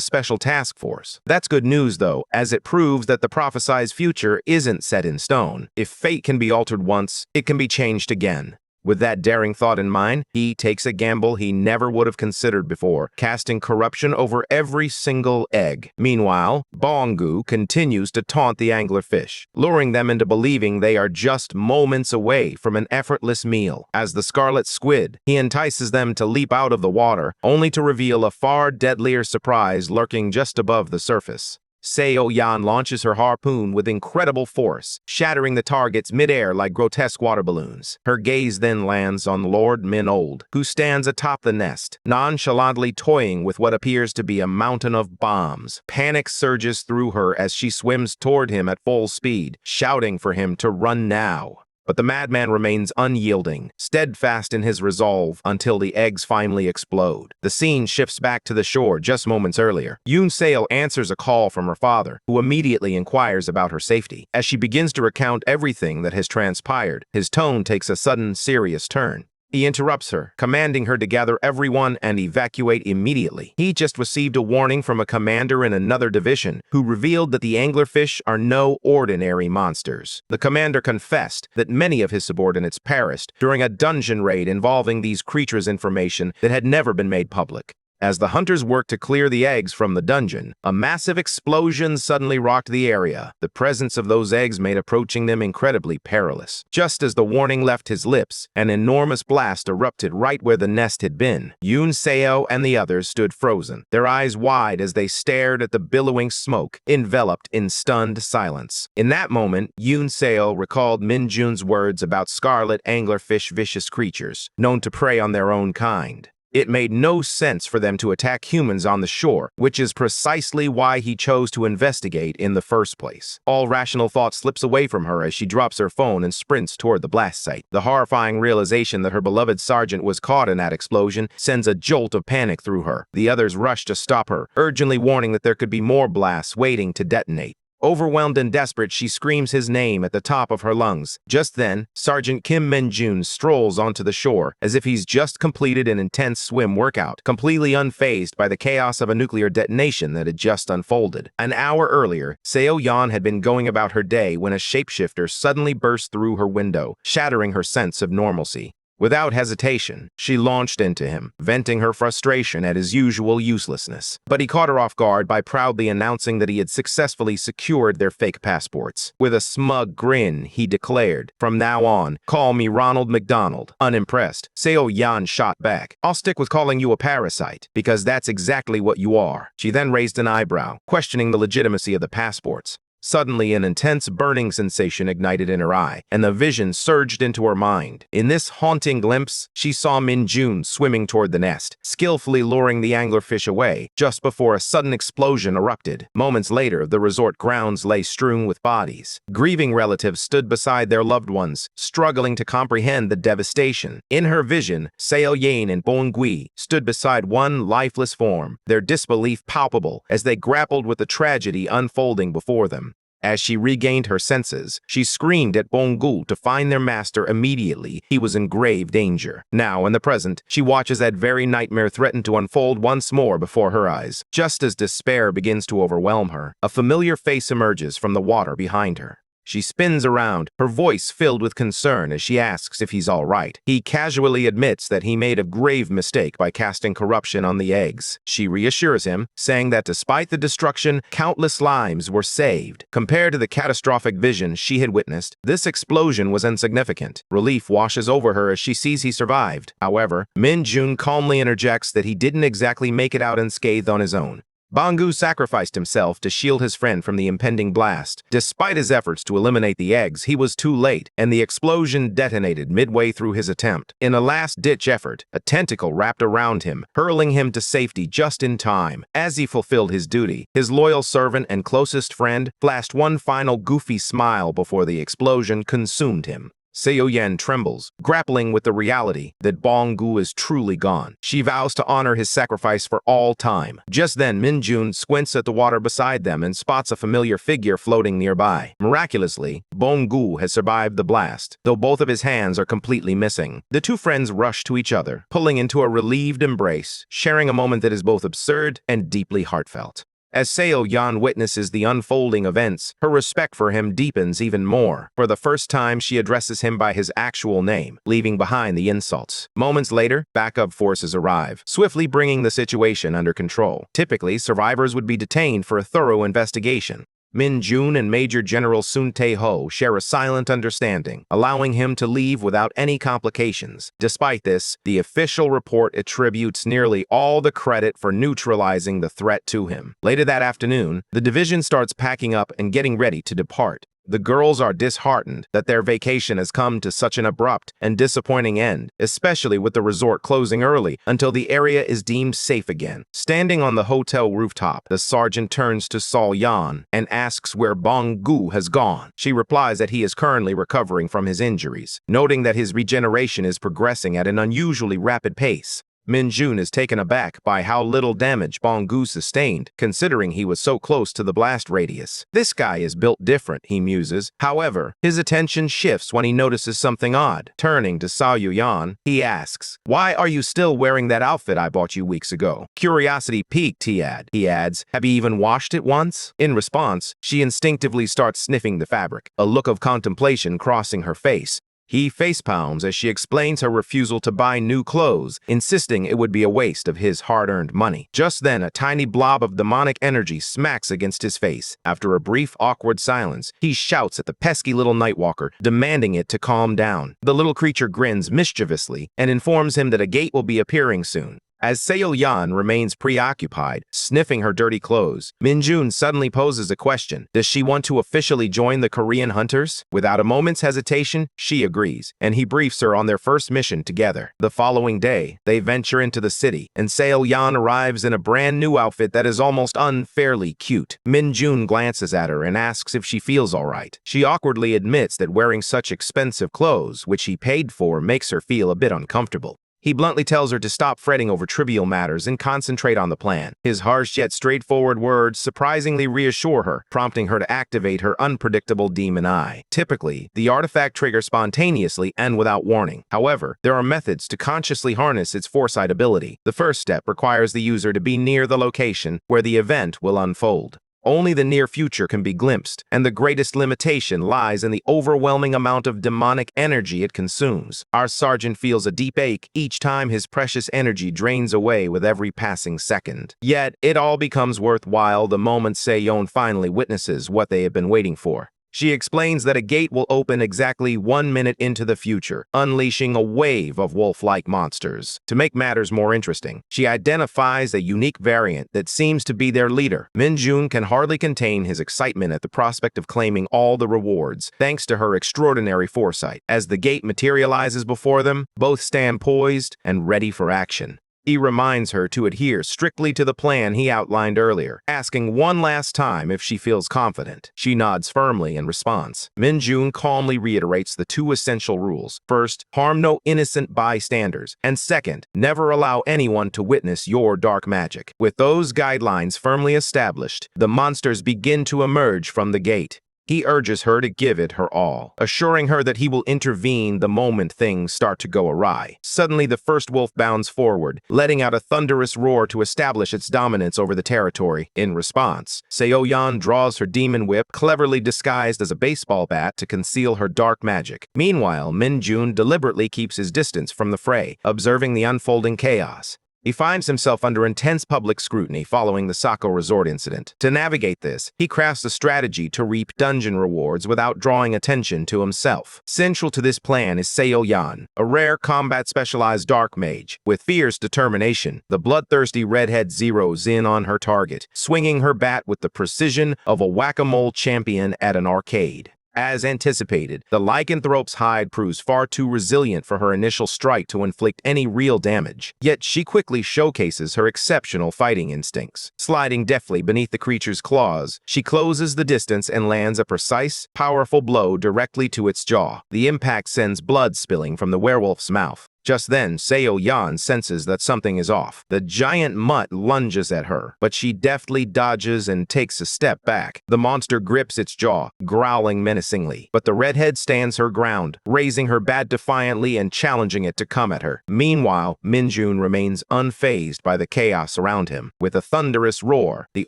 Special Task Force. That's good news, though, as it proves that the prophesized future isn't set in stone. If fate can be altered once, it can be changed again. With that daring thought in mind, he takes a gamble he never would have considered before, casting corruption over every single egg. Meanwhile, Bongu continues to taunt the anglerfish, luring them into believing they are just moments away from an effortless meal. As the scarlet squid, he entices them to leap out of the water, only to reveal a far deadlier surprise lurking just above the surface. Seo Yan launches her harpoon with incredible force, shattering the targets mid-air like grotesque water balloons. Her gaze then lands on Lord Minold, who stands atop the nest, nonchalantly toying with what appears to be a mountain of bombs. Panic surges through her as she swims toward him at full speed, shouting for him to run now. But the madman remains unyielding, steadfast in his resolve until the eggs finally explode. The scene shifts back to the shore just moments earlier. Yoon Seo answers a call from her father, who immediately inquires about her safety. As she begins to recount everything that has transpired, his tone takes a sudden, serious turn. He interrupts her, commanding her to gather everyone and evacuate immediately. He just received a warning from a commander in another division who revealed that the anglerfish are no ordinary monsters. The commander confessed that many of his subordinates perished during a dungeon raid involving these creatures' information that had never been made public. As the hunters worked to clear the eggs from the dungeon, a massive explosion suddenly rocked the area. The presence of those eggs made approaching them incredibly perilous. Just as the warning left his lips, an enormous blast erupted right where the nest had been. Yoon Seo and the others stood frozen, their eyes wide as they stared at the billowing smoke, enveloped in stunned silence. In that moment, Yoon Seo recalled Min Jun's words about scarlet anglerfish vicious creatures, known to prey on their own kind. It made no sense for them to attack humans on the shore, which is precisely why he chose to investigate in the first place. All rational thought slips away from her as she drops her phone and sprints toward the blast site. The horrifying realization that her beloved sergeant was caught in that explosion sends a jolt of panic through her. The others rush to stop her, urgently warning that there could be more blasts waiting to detonate. Overwhelmed and desperate, she screams his name at the top of her lungs. Just then, Sergeant Kim Min-jun strolls onto the shore as if he's just completed an intense swim workout, completely unfazed by the chaos of a nuclear detonation that had just unfolded. An hour earlier, Seo Yan had been going about her day when a shapeshifter suddenly burst through her window, shattering her sense of normalcy. Without hesitation, she launched into him, venting her frustration at his usual uselessness. But he caught her off guard by proudly announcing that he had successfully secured their fake passports. With a smug grin, he declared, "From now on, call me Ronald McDonald." Unimpressed, Seo Yan shot back, "I'll stick with calling you a parasite, because that's exactly what you are." She then raised an eyebrow, questioning the legitimacy of the passports. Suddenly, an intense burning sensation ignited in her eye, and the vision surged into her mind. In this haunting glimpse, she saw Min Jun swimming toward the nest, skillfully luring the anglerfish away, just before a sudden explosion erupted. Moments later, the resort grounds lay strewn with bodies. Grieving relatives stood beside their loved ones, struggling to comprehend the devastation. In her vision, Seo Yan and Bong Gui stood beside one lifeless form, their disbelief palpable as they grappled with the tragedy unfolding before them. As she regained her senses, she screamed at Bong-gu to find their master immediately. He was in grave danger. Now, in the present, she watches that very nightmare threaten to unfold once more before her eyes. Just as despair begins to overwhelm her, a familiar face emerges from the water behind her. She spins around, her voice filled with concern as she asks if he's all right. He casually admits that he made a grave mistake by casting corruption on the eggs. She reassures him, saying that despite the destruction, countless lives were saved. Compared to the catastrophic vision she had witnessed, this explosion was insignificant. Relief washes over her as she sees he survived. However, Min Jun calmly interjects that he didn't exactly make it out unscathed on his own. Bong-gu sacrificed himself to shield his friend from the impending blast. Despite his efforts to eliminate the eggs, he was too late, and the explosion detonated midway through his attempt. In a last-ditch effort, a tentacle wrapped around him, hurling him to safety just in time. As he fulfilled his duty, his loyal servant and closest friend flashed one final goofy smile before the explosion consumed him. Seo Yan trembles, grappling with the reality that Bong-gu is truly gone. She vows to honor his sacrifice for all time. Just then, Min Jun squints at the water beside them and spots a familiar figure floating nearby. Miraculously, Bong-gu has survived the blast, though both of his hands are completely missing. The two friends rush to each other, pulling into a relieved embrace, sharing a moment that is both absurd and deeply heartfelt. As Seo Yan witnesses the unfolding events, her respect for him deepens even more. For the first time, she addresses him by his actual name, leaving behind the insults. Moments later, backup forces arrive, swiftly bringing the situation under control. Typically, survivors would be detained for a thorough investigation. Min Jun and Major General Sun Tae-ho share a silent understanding, allowing him to leave without any complications. Despite this, the official report attributes nearly all the credit for neutralizing the threat to him. Later that afternoon, the division starts packing up and getting ready to depart. The girls are disheartened that their vacation has come to such an abrupt and disappointing end, especially with the resort closing early until the area is deemed safe again. Standing on the hotel rooftop, the sergeant turns to Sol Yan and asks where Bong-gu has gone. She replies that he is currently recovering from his injuries, noting that his regeneration is progressing at an unusually rapid pace. Min Jun is taken aback by how little damage Bong-gu sustained, considering he was so close to the blast radius. This guy is built different, he muses. However, his attention shifts when he notices something odd. Turning to Seo Yan, he asks, "Why are you still wearing that outfit I bought you weeks ago?" Curiosity piqued, he adds, "Have you even washed it once?" In response, she instinctively starts sniffing the fabric, a look of contemplation crossing her face. He facepalms as she explains her refusal to buy new clothes, insisting it would be a waste of his hard-earned money. Just then, a tiny blob of demonic energy smacks against his face. After a brief, awkward silence, he shouts at the pesky little Nightwalker, demanding it to calm down. The little creature grins mischievously and informs him that a gate will be appearing soon. As Seo Yan remains preoccupied, sniffing her dirty clothes, Min Jun suddenly poses a question. Does she want to officially join the Korean hunters? Without a moment's hesitation, she agrees, and he briefs her on their first mission together. The following day, they venture into the city, and Seo Yan arrives in a brand new outfit that is almost unfairly cute. Min Jun glances at her and asks if she feels all right. She awkwardly admits that wearing such expensive clothes, which he paid for, makes her feel a bit uncomfortable. He bluntly tells her to stop fretting over trivial matters and concentrate on the plan. His harsh yet straightforward words surprisingly reassure her, prompting her to activate her unpredictable demon eye. Typically, the artifact triggers spontaneously and without warning. However, there are methods to consciously harness its foresight ability. The first step requires the user to be near the location where the event will unfold. Only the near future can be glimpsed, and the greatest limitation lies in the overwhelming amount of demonic energy it consumes. Our sergeant feels a deep ache each time his precious energy drains away with every passing second. Yet, it all becomes worthwhile the moment Se-yeon finally witnesses what they have been waiting for. She explains that a gate will open exactly 1 minute into the future, unleashing a wave of wolf-like monsters. To make matters more interesting, she identifies a unique variant that seems to be their leader. Min-jun can hardly contain his excitement at the prospect of claiming all the rewards, thanks to her extraordinary foresight. As the gate materializes before them, both stand poised and ready for action. He reminds her to adhere strictly to the plan he outlined earlier, asking one last time if she feels confident. She nods firmly in response. Min-jun calmly reiterates the 2 essential rules. First, harm no innocent bystanders, and second, never allow anyone to witness your dark magic. With those guidelines firmly established, the monsters begin to emerge from the gate. He urges her to give it her all, assuring her that he will intervene the moment things start to go awry. Suddenly, the first wolf bounds forward, letting out a thunderous roar to establish its dominance over the territory. In response, Se-yeon draws her demon whip, cleverly disguised as a baseball bat, to conceal her dark magic. Meanwhile, Min-jun deliberately keeps his distance from the fray, observing the unfolding chaos. He finds himself under intense public scrutiny following the Sako Resort incident. To navigate this, he crafts a strategy to reap dungeon rewards without drawing attention to himself. Central to this plan is Se-yeon, a rare combat-specialized dark mage. With fierce determination, the bloodthirsty redhead zeroes in on her target, swinging her bat with the precision of a whack-a-mole champion at an arcade. As anticipated, the lycanthrope's hide proves far too resilient for her initial strike to inflict any real damage. Yet she quickly showcases her exceptional fighting instincts. Sliding deftly beneath the creature's claws, she closes the distance and lands a precise, powerful blow directly to its jaw. The impact sends blood spilling from the werewolf's mouth. Just then, Se-yeon senses that something is off. The giant mutt lunges at her, but she deftly dodges and takes a step back. The monster grips its jaw, growling menacingly, but the redhead stands her ground, raising her bat defiantly and challenging it to come at her. Meanwhile, Min-jun remains unfazed by the chaos around him. With a thunderous roar, the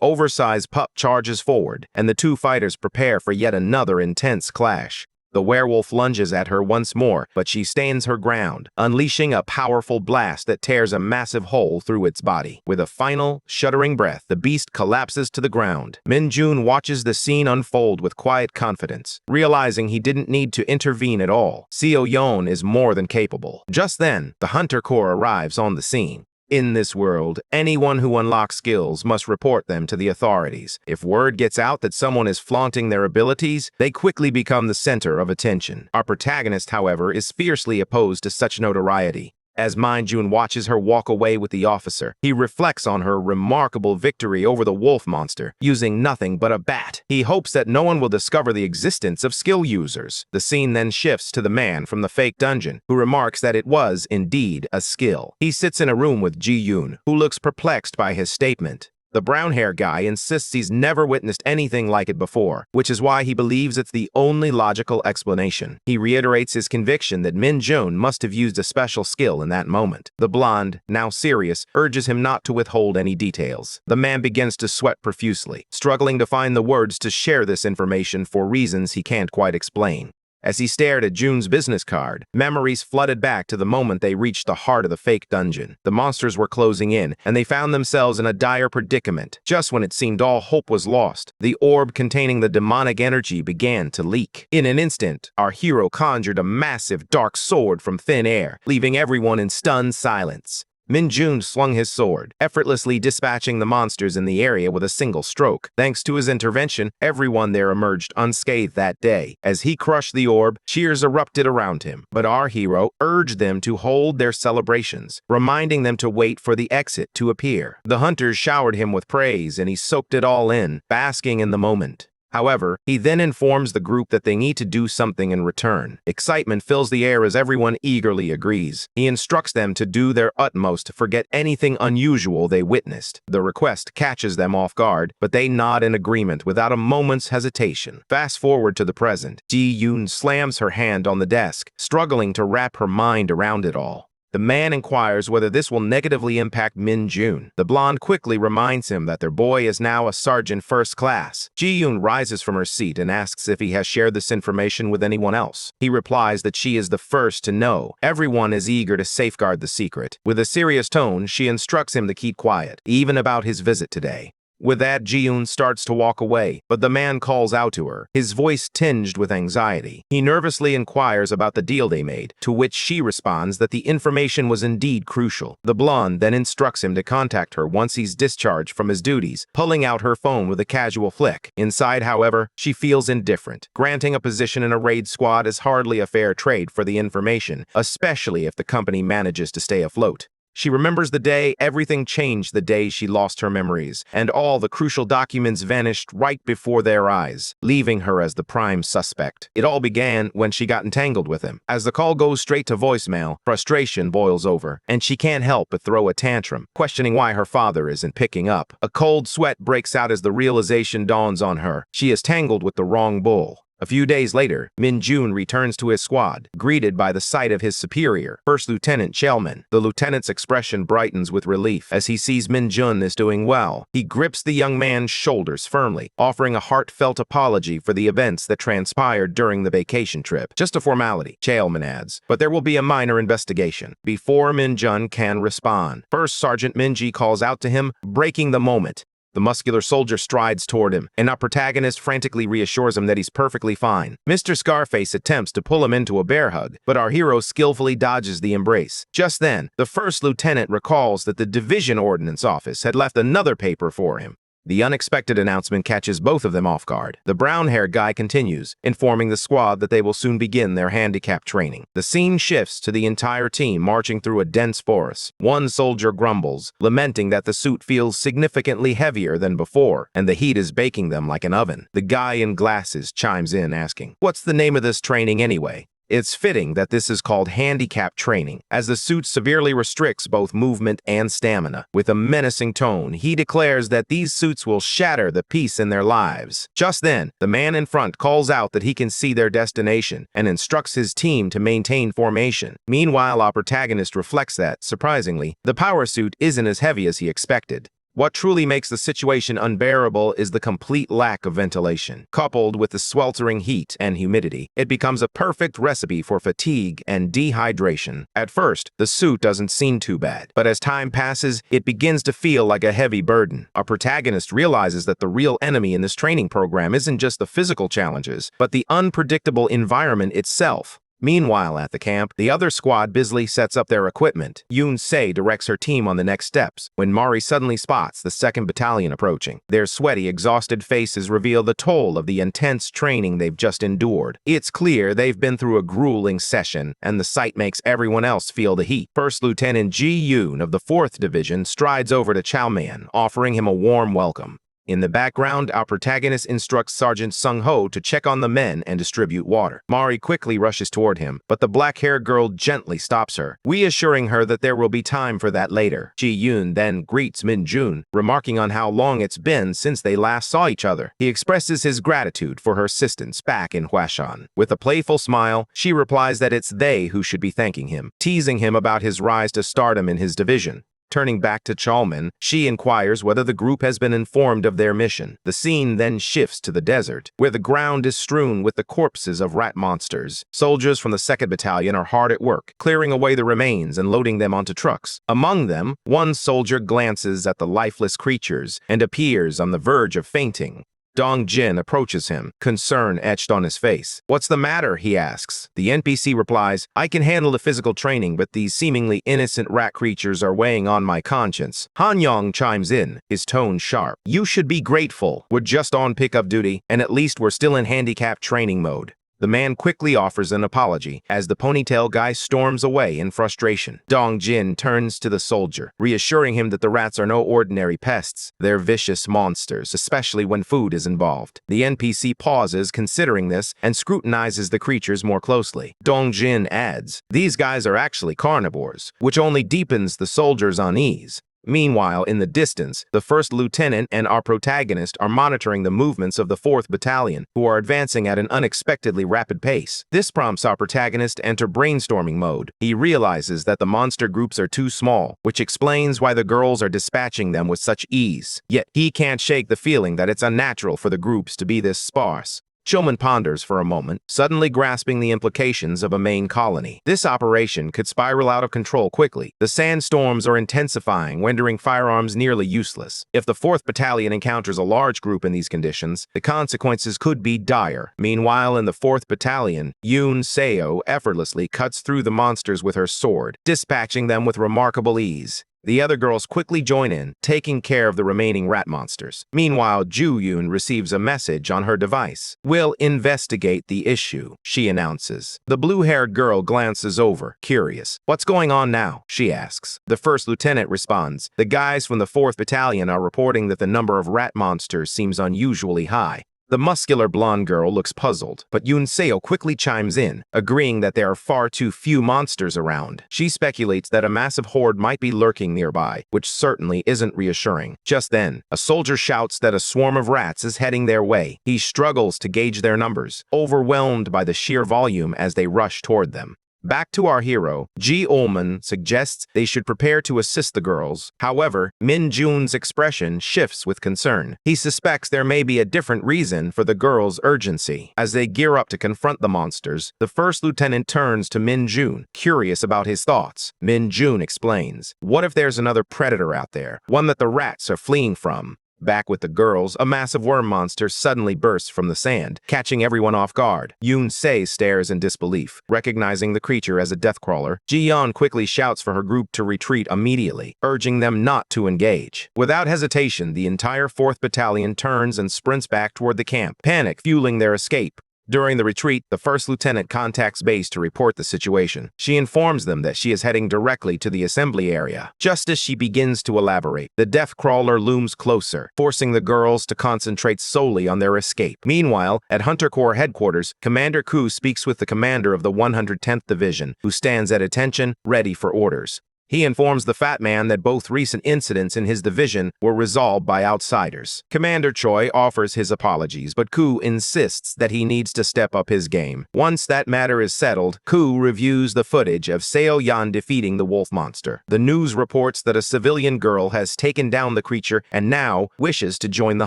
oversized pup charges forward, and the 2 fighters prepare for yet another intense clash. The werewolf lunges at her once more, but she stands her ground, unleashing a powerful blast that tears a massive hole through its body. With a final, shuddering breath, the beast collapses to the ground. Min-jun watches the scene unfold with quiet confidence, realizing he didn't need to intervene at all. Se-yeon is more than capable. Just then, the Hunter Corps arrives on the scene. In this world, anyone who unlocks skills must report them to the authorities. If word gets out that someone is flaunting their abilities, they quickly become the center of attention. Our protagonist, however, is fiercely opposed to such notoriety. As Min-jun watches her walk away with the officer, he reflects on her remarkable victory over the wolf monster, using nothing but a bat. He hopes that no one will discover the existence of skill users. The scene then shifts to the man from the fake dungeon, who remarks that it was indeed a skill. He sits in a room with Ji-yoon, who looks perplexed by his statement. The brown-hair guy insists he's never witnessed anything like it before, which is why he believes it's the only logical explanation. He reiterates his conviction that Min-jun must have used a special skill in that moment. The blonde, now serious, urges him not to withhold any details. The man begins to sweat profusely, struggling to find the words to share this information for reasons he can't quite explain. As he stared at Jun's business card, memories flooded back to the moment they reached the heart of the fake dungeon. The monsters were closing in, and they found themselves in a dire predicament. Just when it seemed all hope was lost, the orb containing the demonic energy began to leak. In an instant, our hero conjured a massive dark sword from thin air, leaving everyone in stunned silence. Min-jun swung his sword, effortlessly dispatching the monsters in the area with a single stroke. Thanks to his intervention, everyone there emerged unscathed that day. As he crushed the orb, cheers erupted around him. But our hero urged them to hold their celebrations, reminding them to wait for the exit to appear. The hunters showered him with praise, and he soaked it all in, basking in the moment. However, he then informs the group that they need to do something in return. Excitement fills the air as everyone eagerly agrees. He instructs them to do their utmost to forget anything unusual they witnessed. The request catches them off guard, but they nod in agreement without a moment's hesitation. Fast forward to the present. Ji-yoon slams her hand on the desk, struggling to wrap her mind around it all. The man inquires whether this will negatively impact Min-jun. The blonde quickly reminds him that their boy is now a sergeant first class. Ji-yoon rises from her seat and asks if he has shared this information with anyone else. He replies that she is the first to know. Everyone is eager to safeguard the secret. With a serious tone, she instructs him to keep quiet, even about his visit today. With that, Ji-yoon starts to walk away, but the man calls out to her, his voice tinged with anxiety. He nervously inquires about the deal they made, to which she responds that the information was indeed crucial. The blonde then instructs him to contact her once he's discharged from his duties, pulling out her phone with a casual flick. Inside, however, she feels indifferent. Granting a position in a raid squad is hardly a fair trade for the information, especially if the company manages to stay afloat. She remembers the day everything changed, the day she lost her memories, and all the crucial documents vanished right before their eyes, leaving her as the prime suspect. It all began when she got entangled with him. As the call goes straight to voicemail, frustration boils over, and she can't help but throw a tantrum, questioning why her father isn't picking up. A cold sweat breaks out as the realization dawns on her. She is tangled with the wrong bull. A few days later, Min-jun returns to his squad, greeted by the sight of his superior, First Lieutenant Chelman. The lieutenant's expression brightens with relief as he sees Min-jun is doing well. He grips the young man's shoulders firmly, offering a heartfelt apology for the events that transpired during the vacation trip. Just a formality, Chelman adds, but there will be a minor investigation. Before Min-jun can respond, First Sergeant Min-ji calls out to him, breaking the moment. The muscular soldier strides toward him, and our protagonist frantically reassures him that he's perfectly fine. Mr. Scarface attempts to pull him into a bear hug, but our hero skillfully dodges the embrace. Just then, the first lieutenant recalls that the Division Ordnance Office had left another paper for him. The unexpected announcement catches both of them off guard. The brown-haired guy continues, informing the squad that they will soon begin their handicap training. The scene shifts to the entire team marching through a dense forest. One soldier grumbles, lamenting that the suit feels significantly heavier than before, and the heat is baking them like an oven. The guy in glasses chimes in, asking, "What's the name of this training anyway?" It's fitting that this is called handicap training, as the suit severely restricts both movement and stamina. With a menacing tone, he declares that these suits will shatter the peace in their lives. Just then, the man in front calls out that he can see their destination and instructs his team to maintain formation. Meanwhile, our protagonist reflects that, surprisingly, the power suit isn't as heavy as he expected. What truly makes the situation unbearable is the complete lack of ventilation. Coupled with the sweltering heat and humidity, it becomes a perfect recipe for fatigue and dehydration. At first, the suit doesn't seem too bad, but as time passes, it begins to feel like a heavy burden. Our protagonist realizes that the real enemy in this training program isn't just the physical challenges, but the unpredictable environment itself. Meanwhile, at the camp, the other squad busily sets up their equipment. Yoon-se directs her team on the next steps, when Mari suddenly spots the 2nd Battalion approaching. Their sweaty, exhausted faces reveal the toll of the intense training they've just endured. It's clear they've been through a grueling session, and the sight makes everyone else feel the heat. First Lieutenant Ji-yoon of the 4th Division strides over to Chalman, offering him a warm welcome. In the background, our protagonist instructs Sergeant Sung-ho to check on the men and distribute water. Mari quickly rushes toward him, but the black-haired girl gently stops her, reassuring her that there will be time for that later. Ji-yoon then greets Min-jun, remarking on how long it's been since they last saw each other. He expresses his gratitude for her assistance back in Hwashan. With a playful smile, she replies that it's they who should be thanking him, teasing him about his rise to stardom in his division. Turning back to Chalman, she inquires whether the group has been informed of their mission. The scene then shifts to the desert, where the ground is strewn with the corpses of rat monsters. Soldiers from the 2nd Battalion are hard at work, clearing away the remains and loading them onto trucks. Among them, one soldier glances at the lifeless creatures and appears on the verge of fainting. Dong-jin approaches him, concern etched on his face. "What's the matter?" he asks. The NPC replies, "I can handle the physical training, but these seemingly innocent rat creatures are weighing on my conscience." Han-yong chimes in, his tone sharp. "You should be grateful. We're just on pickup duty, and at least we're still in handicap training mode." The man quickly offers an apology as the ponytail guy storms away in frustration. Dong-jin turns to the soldier, reassuring him that the rats are no ordinary pests. They're vicious monsters, especially when food is involved. The NPC pauses, considering this, and scrutinizes the creatures more closely. Dong-jin adds, "These guys are actually carnivores," which only deepens the soldier's unease. Meanwhile, in the distance, the first lieutenant and our protagonist are monitoring the movements of the 4th Battalion, who are advancing at an unexpectedly rapid pace. This prompts our protagonist to enter brainstorming mode. He realizes that the monster groups are too small, which explains why the girls are dispatching them with such ease. Yet, he can't shake the feeling that it's unnatural for the groups to be this sparse. Shulman ponders for a moment, suddenly grasping the implications of a main colony. This operation could spiral out of control quickly. The sandstorms are intensifying, rendering firearms nearly useless. If the 4th Battalion encounters a large group in these conditions, the consequences could be dire. Meanwhile, in the 4th Battalion, Yoon Seo effortlessly cuts through the monsters with her sword, dispatching them with remarkable ease. The other girls quickly join in, taking care of the remaining rat monsters. Meanwhile, Ju Yoon receives a message on her device. "We'll investigate the issue," she announces. The blue-haired girl glances over, curious. "What's going on now?" she asks. The first lieutenant responds. "The guys from the 4th Battalion are reporting that the number of rat monsters seems unusually high." The muscular blonde girl looks puzzled, but Yoon Seo quickly chimes in, agreeing that there are far too few monsters around. She speculates that a massive horde might be lurking nearby, which certainly isn't reassuring. Just then, a soldier shouts that a swarm of rats is heading their way. He struggles to gauge their numbers, overwhelmed by the sheer volume as they rush toward them. Back to our hero, Ji Ulman suggests they should prepare to assist the girls. However, Min Jun's expression shifts with concern. He suspects there may be a different reason for the girls' urgency. As they gear up to confront the monsters, the first lieutenant turns to Min Jun, curious about his thoughts. Min Jun explains, "What if there's another predator out there, one that the rats are fleeing from?" Back with the girls, a massive worm monster suddenly bursts from the sand, catching everyone off guard. Yoon Se stares in disbelief, recognizing the creature as a death crawler. Ji-yeon quickly shouts for her group to retreat immediately, urging them not to engage. Without hesitation, the entire 4th Battalion turns and sprints back toward the camp, panic fueling their escape. During the retreat, the first lieutenant contacts base to report the situation. She informs them that she is heading directly to the assembly area. Just as she begins to elaborate, the death crawler looms closer, forcing the girls to concentrate solely on their escape. Meanwhile, at Hunter Corps headquarters, Commander Koo speaks with the commander of the 110th Division, who stands at attention, ready for orders. He informs the Fat Man that both recent incidents in his division were resolved by outsiders. Commander Choi offers his apologies, but Koo insists that he needs to step up his game. Once that matter is settled, Koo reviews the footage of Seo Yan defeating the wolf monster. The news reports that a civilian girl has taken down the creature and now wishes to join the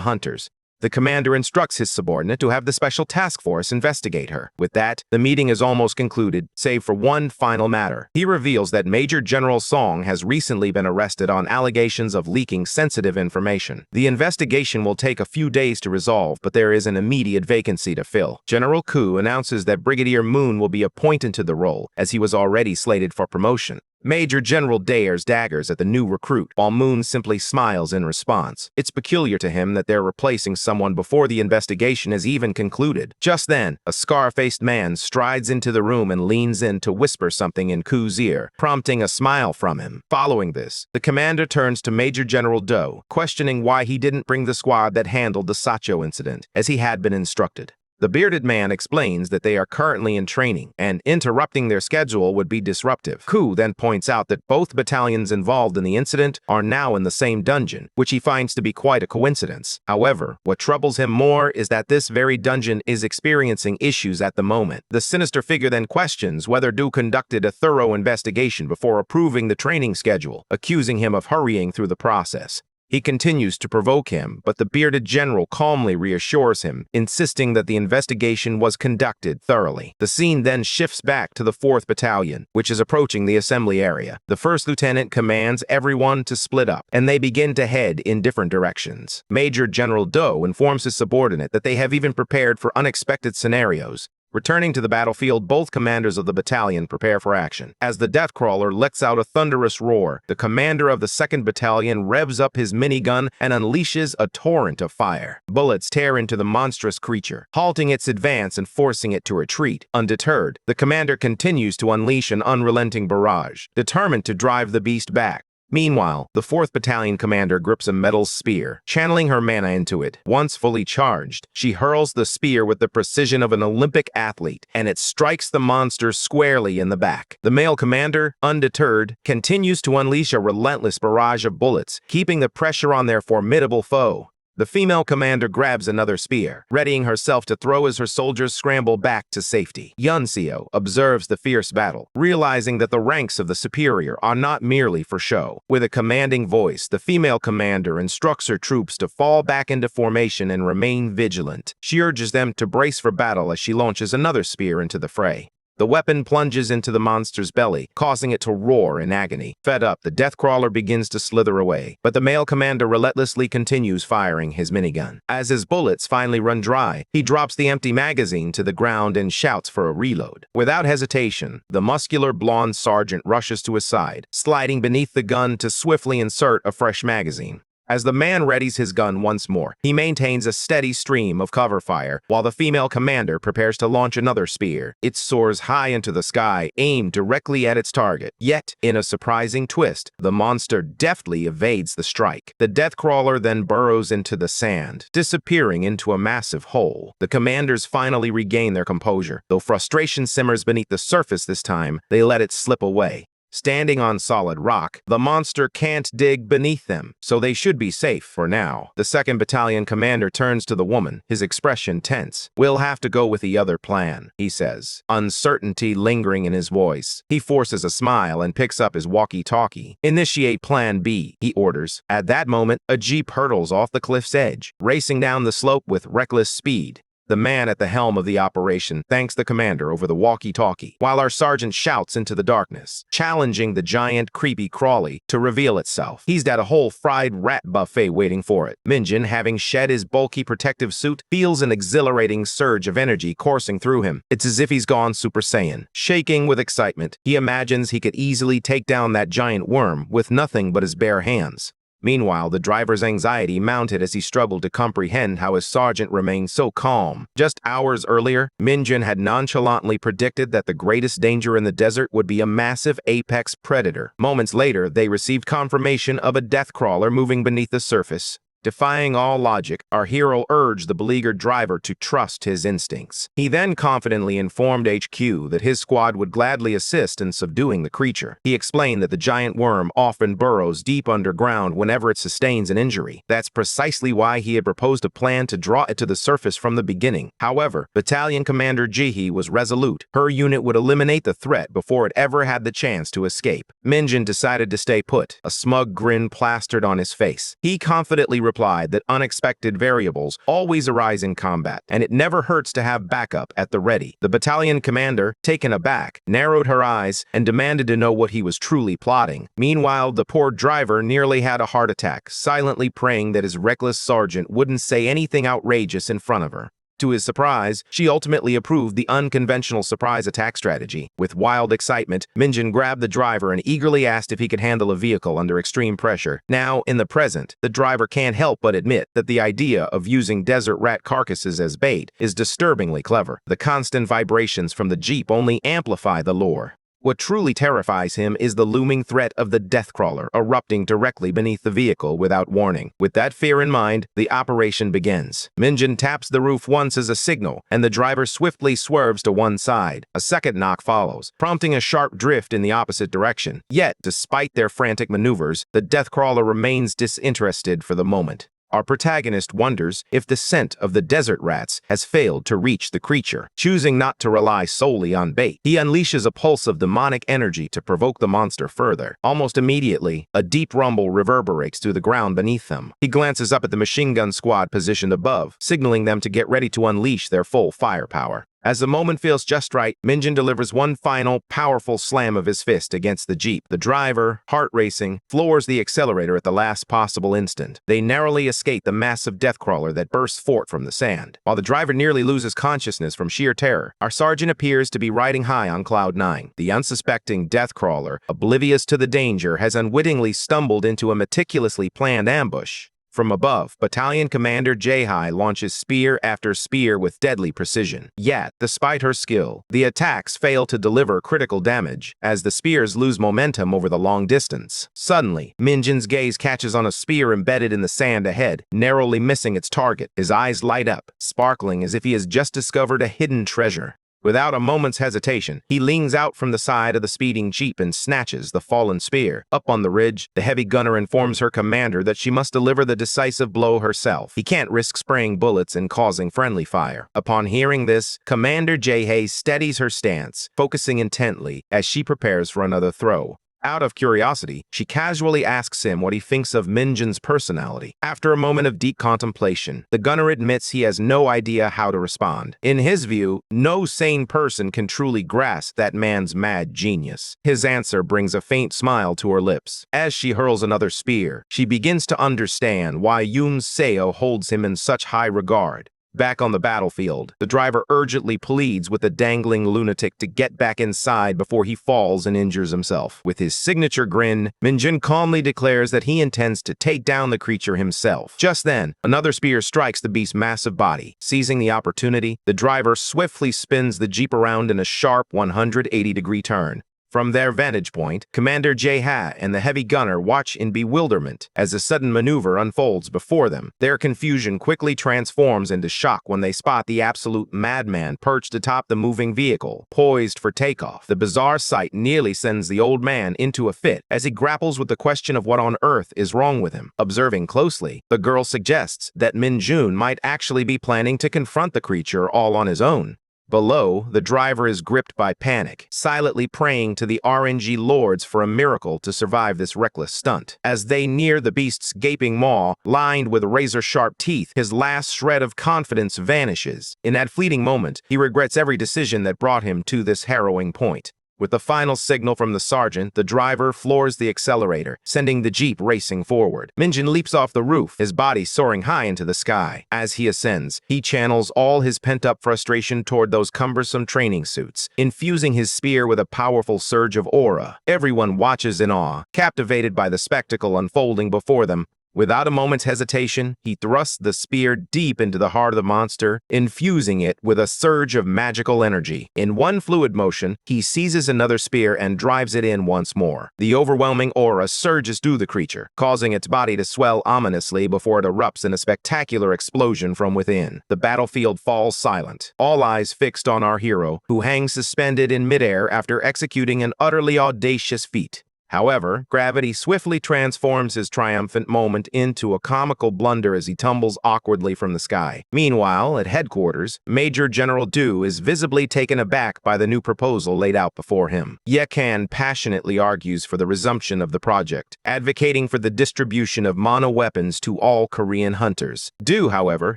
hunters. The commander instructs his subordinate to have the special task force investigate her. With that, the meeting is almost concluded, save for one final matter. He reveals that Major General Song has recently been arrested on allegations of leaking sensitive information. The investigation will take a few days to resolve, but there is an immediate vacancy to fill. General Koo announces that Brigadier Moon will be appointed to the role, as he was already slated for promotion. Major General dares daggers at the new recruit, while Moon simply smiles in response. It's peculiar to him that they're replacing someone before the investigation is even concluded. Just then, a scar-faced man strides into the room and leans in to whisper something in Koo's ear, prompting a smile from him. Following this, the commander turns to Major General Do, questioning why he didn't bring the squad that handled the Sacho incident, as he had been instructed. The bearded man explains that they are currently in training, and interrupting their schedule would be disruptive. Koo then points out that both battalions involved in the incident are now in the same dungeon, which he finds to be quite a coincidence. However, what troubles him more is that this very dungeon is experiencing issues at the moment. The sinister figure then questions whether Do conducted a thorough investigation before approving the training schedule, accusing him of hurrying through the process. He continues to provoke him, but the bearded general calmly reassures him, insisting that the investigation was conducted thoroughly. The scene then shifts back to the 4th Battalion, which is approaching the assembly area. The first lieutenant commands everyone to split up, and they begin to head in different directions. Major General Do informs his subordinate that they have even prepared for unexpected scenarios. Returning to the battlefield, both commanders of the battalion prepare for action. As the death crawler lets out a thunderous roar, the commander of the 2nd Battalion revs up his minigun and unleashes a torrent of fire. Bullets tear into the monstrous creature, halting its advance and forcing it to retreat. Undeterred, the commander continues to unleash an unrelenting barrage, determined to drive the beast back. Meanwhile, the 4th Battalion commander grips a metal spear, channeling her mana into it. Once fully charged, she hurls the spear with the precision of an Olympic athlete, and it strikes the monster squarely in the back. The male commander, undeterred, continues to unleash a relentless barrage of bullets, keeping the pressure on their formidable foe. The female commander grabs another spear, readying herself to throw as her soldiers scramble back to safety. Yunseo observes the fierce battle, realizing that the ranks of the superior are not merely for show. With a commanding voice, the female commander instructs her troops to fall back into formation and remain vigilant. She urges them to brace for battle as she launches another spear into the fray. The weapon plunges into the monster's belly, causing it to roar in agony. Fed up, the Deathcrawler begins to slither away, but the male commander relentlessly continues firing his minigun. As his bullets finally run dry, he drops the empty magazine to the ground and shouts for a reload. Without hesitation, the muscular blonde sergeant rushes to his side, sliding beneath the gun to swiftly insert a fresh magazine. As the man readies his gun once more, he maintains a steady stream of cover fire, while the female commander prepares to launch another spear. It soars high into the sky, aimed directly at its target. Yet, in a surprising twist, the monster deftly evades the strike. The Deathcrawler then burrows into the sand, disappearing into a massive hole. The commanders finally regain their composure. Though frustration simmers beneath the surface this time, they let it slip away. Standing on solid rock, the monster can't dig beneath them, so they should be safe for now. The 2nd Battalion commander turns to the woman, his expression tense. "We'll have to go with the other plan," he says, uncertainty lingering in his voice. He forces a smile and picks up his walkie-talkie. "Initiate Plan B," he orders. At that moment, a jeep hurtles off the cliff's edge, racing down the slope with reckless speed. The man at the helm of the operation thanks the commander over the walkie-talkie, while our sergeant shouts into the darkness, challenging the giant, creepy crawly to reveal itself. He's got a whole fried rat buffet waiting for it. Minjin, having shed his bulky protective suit, feels an exhilarating surge of energy coursing through him. It's as if he's gone Super Saiyan. Shaking with excitement, he imagines he could easily take down that giant worm with nothing but his bare hands. Meanwhile, the driver's anxiety mounted as he struggled to comprehend how his sergeant remained so calm. Just hours earlier, Minjin had nonchalantly predicted that the greatest danger in the desert would be a massive apex predator. Moments later, they received confirmation of a Deathcrawler moving beneath the surface. Defying all logic, our hero urged the beleaguered driver to trust his instincts. He then confidently informed HQ that his squad would gladly assist in subduing the creature. He explained that the giant worm often burrows deep underground whenever it sustains an injury. That's precisely why he had proposed a plan to draw it to the surface from the beginning. However, Battalion Commander Jihi was resolute. Her unit would eliminate the threat before it ever had the chance to escape. Minjin decided to stay put, a smug grin plastered on his face. He confidently replied that unexpected variables always arise in combat, and it never hurts to have backup at the ready. The battalion commander, taken aback, narrowed her eyes and demanded to know what he was truly plotting. Meanwhile, the poor driver nearly had a heart attack, silently praying that his reckless sergeant wouldn't say anything outrageous in front of her. To his surprise, she ultimately approved the unconventional surprise attack strategy. With wild excitement, Minjin grabbed the driver and eagerly asked if he could handle a vehicle under extreme pressure. Now, in the present, the driver can't help but admit that the idea of using desert rat carcasses as bait is disturbingly clever. The constant vibrations from the Jeep only amplify the lure. What truly terrifies him is the looming threat of the Deathcrawler erupting directly beneath the vehicle without warning. With that fear in mind, the operation begins. Minjin taps the roof once as a signal, and the driver swiftly swerves to one side. A second knock follows, prompting a sharp drift in the opposite direction. Yet, despite their frantic maneuvers, the Deathcrawler remains disinterested for the moment. Our protagonist wonders if the scent of the desert rats has failed to reach the creature. Choosing not to rely solely on bait, he unleashes a pulse of demonic energy to provoke the monster further. Almost immediately, a deep rumble reverberates through the ground beneath them. He glances up at the machine gun squad positioned above, signaling them to get ready to unleash their full firepower. As the moment feels just right, Minjin delivers one final, powerful slam of his fist against the Jeep. The driver, heart racing, floors the accelerator at the last possible instant. They narrowly escape the massive Deathcrawler that bursts forth from the sand. While the driver nearly loses consciousness from sheer terror, our sergeant appears to be riding high on cloud nine. The unsuspecting Deathcrawler, oblivious to the danger, has unwittingly stumbled into a meticulously planned ambush. From above, Battalion Commander Jai launches spear after spear with deadly precision. Yet, despite her skill, the attacks fail to deliver critical damage, as the spears lose momentum over the long distance. Suddenly, Minjun's gaze catches on a spear embedded in the sand ahead, narrowly missing its target. His eyes light up, sparkling as if he has just discovered a hidden treasure. Without a moment's hesitation, he leans out from the side of the speeding jeep and snatches the fallen spear. Up on the ridge, the heavy gunner informs her commander that she must deliver the decisive blow herself. He can't risk spraying bullets and causing friendly fire. Upon hearing this, Commander Jae steadies her stance, focusing intently as she prepares for another throw. Out of curiosity, she casually asks him what he thinks of Minjun's personality. After a moment of deep contemplation, the gunner admits he has no idea how to respond. In his view, no sane person can truly grasp that man's mad genius. His answer brings a faint smile to her lips. As she hurls another spear, she begins to understand why Yoon Seo holds him in such high regard. Back on the battlefield, the driver urgently pleads with the dangling lunatic to get back inside before he falls and injures himself. With his signature grin, Minjun calmly declares that he intends to take down the creature himself. Just then, another spear strikes the beast's massive body. Seizing the opportunity, the driver swiftly spins the jeep around in a sharp 180-degree turn. From their vantage point, Commander Jae and the heavy gunner watch in bewilderment as a sudden maneuver unfolds before them. Their confusion quickly transforms into shock when they spot the absolute madman perched atop the moving vehicle, poised for takeoff. The bizarre sight nearly sends the old man into a fit as he grapples with the question of what on earth is wrong with him. Observing closely, the girl suggests that Minjun might actually be planning to confront the creature all on his own. Below, the driver is gripped by panic, silently praying to the RNG lords for a miracle to survive this reckless stunt. As they near the beast's gaping maw, lined with razor-sharp teeth, his last shred of confidence vanishes. In that fleeting moment, he regrets every decision that brought him to this harrowing point. With the final signal from the sergeant, the driver floors the accelerator, sending the jeep racing forward. Minjun leaps off the roof, his body soaring high into the sky. As he ascends, he channels all his pent-up frustration toward those cumbersome training suits, infusing his spear with a powerful surge of aura. Everyone watches in awe, captivated by the spectacle unfolding before them. Without a moment's hesitation, he thrusts the spear deep into the heart of the monster, infusing it with a surge of magical energy. In one fluid motion, he seizes another spear and drives it in once more. The overwhelming aura surges through the creature, causing its body to swell ominously before it erupts in a spectacular explosion from within. The battlefield falls silent, all eyes fixed on our hero, who hangs suspended in midair after executing an utterly audacious feat. However, gravity swiftly transforms his triumphant moment into a comical blunder as he tumbles awkwardly from the sky. Meanwhile, at headquarters, Major General Du is visibly taken aback by the new proposal laid out before him. Yekan passionately argues for the resumption of the project, advocating for the distribution of mono weapons to all Korean hunters. Du, however,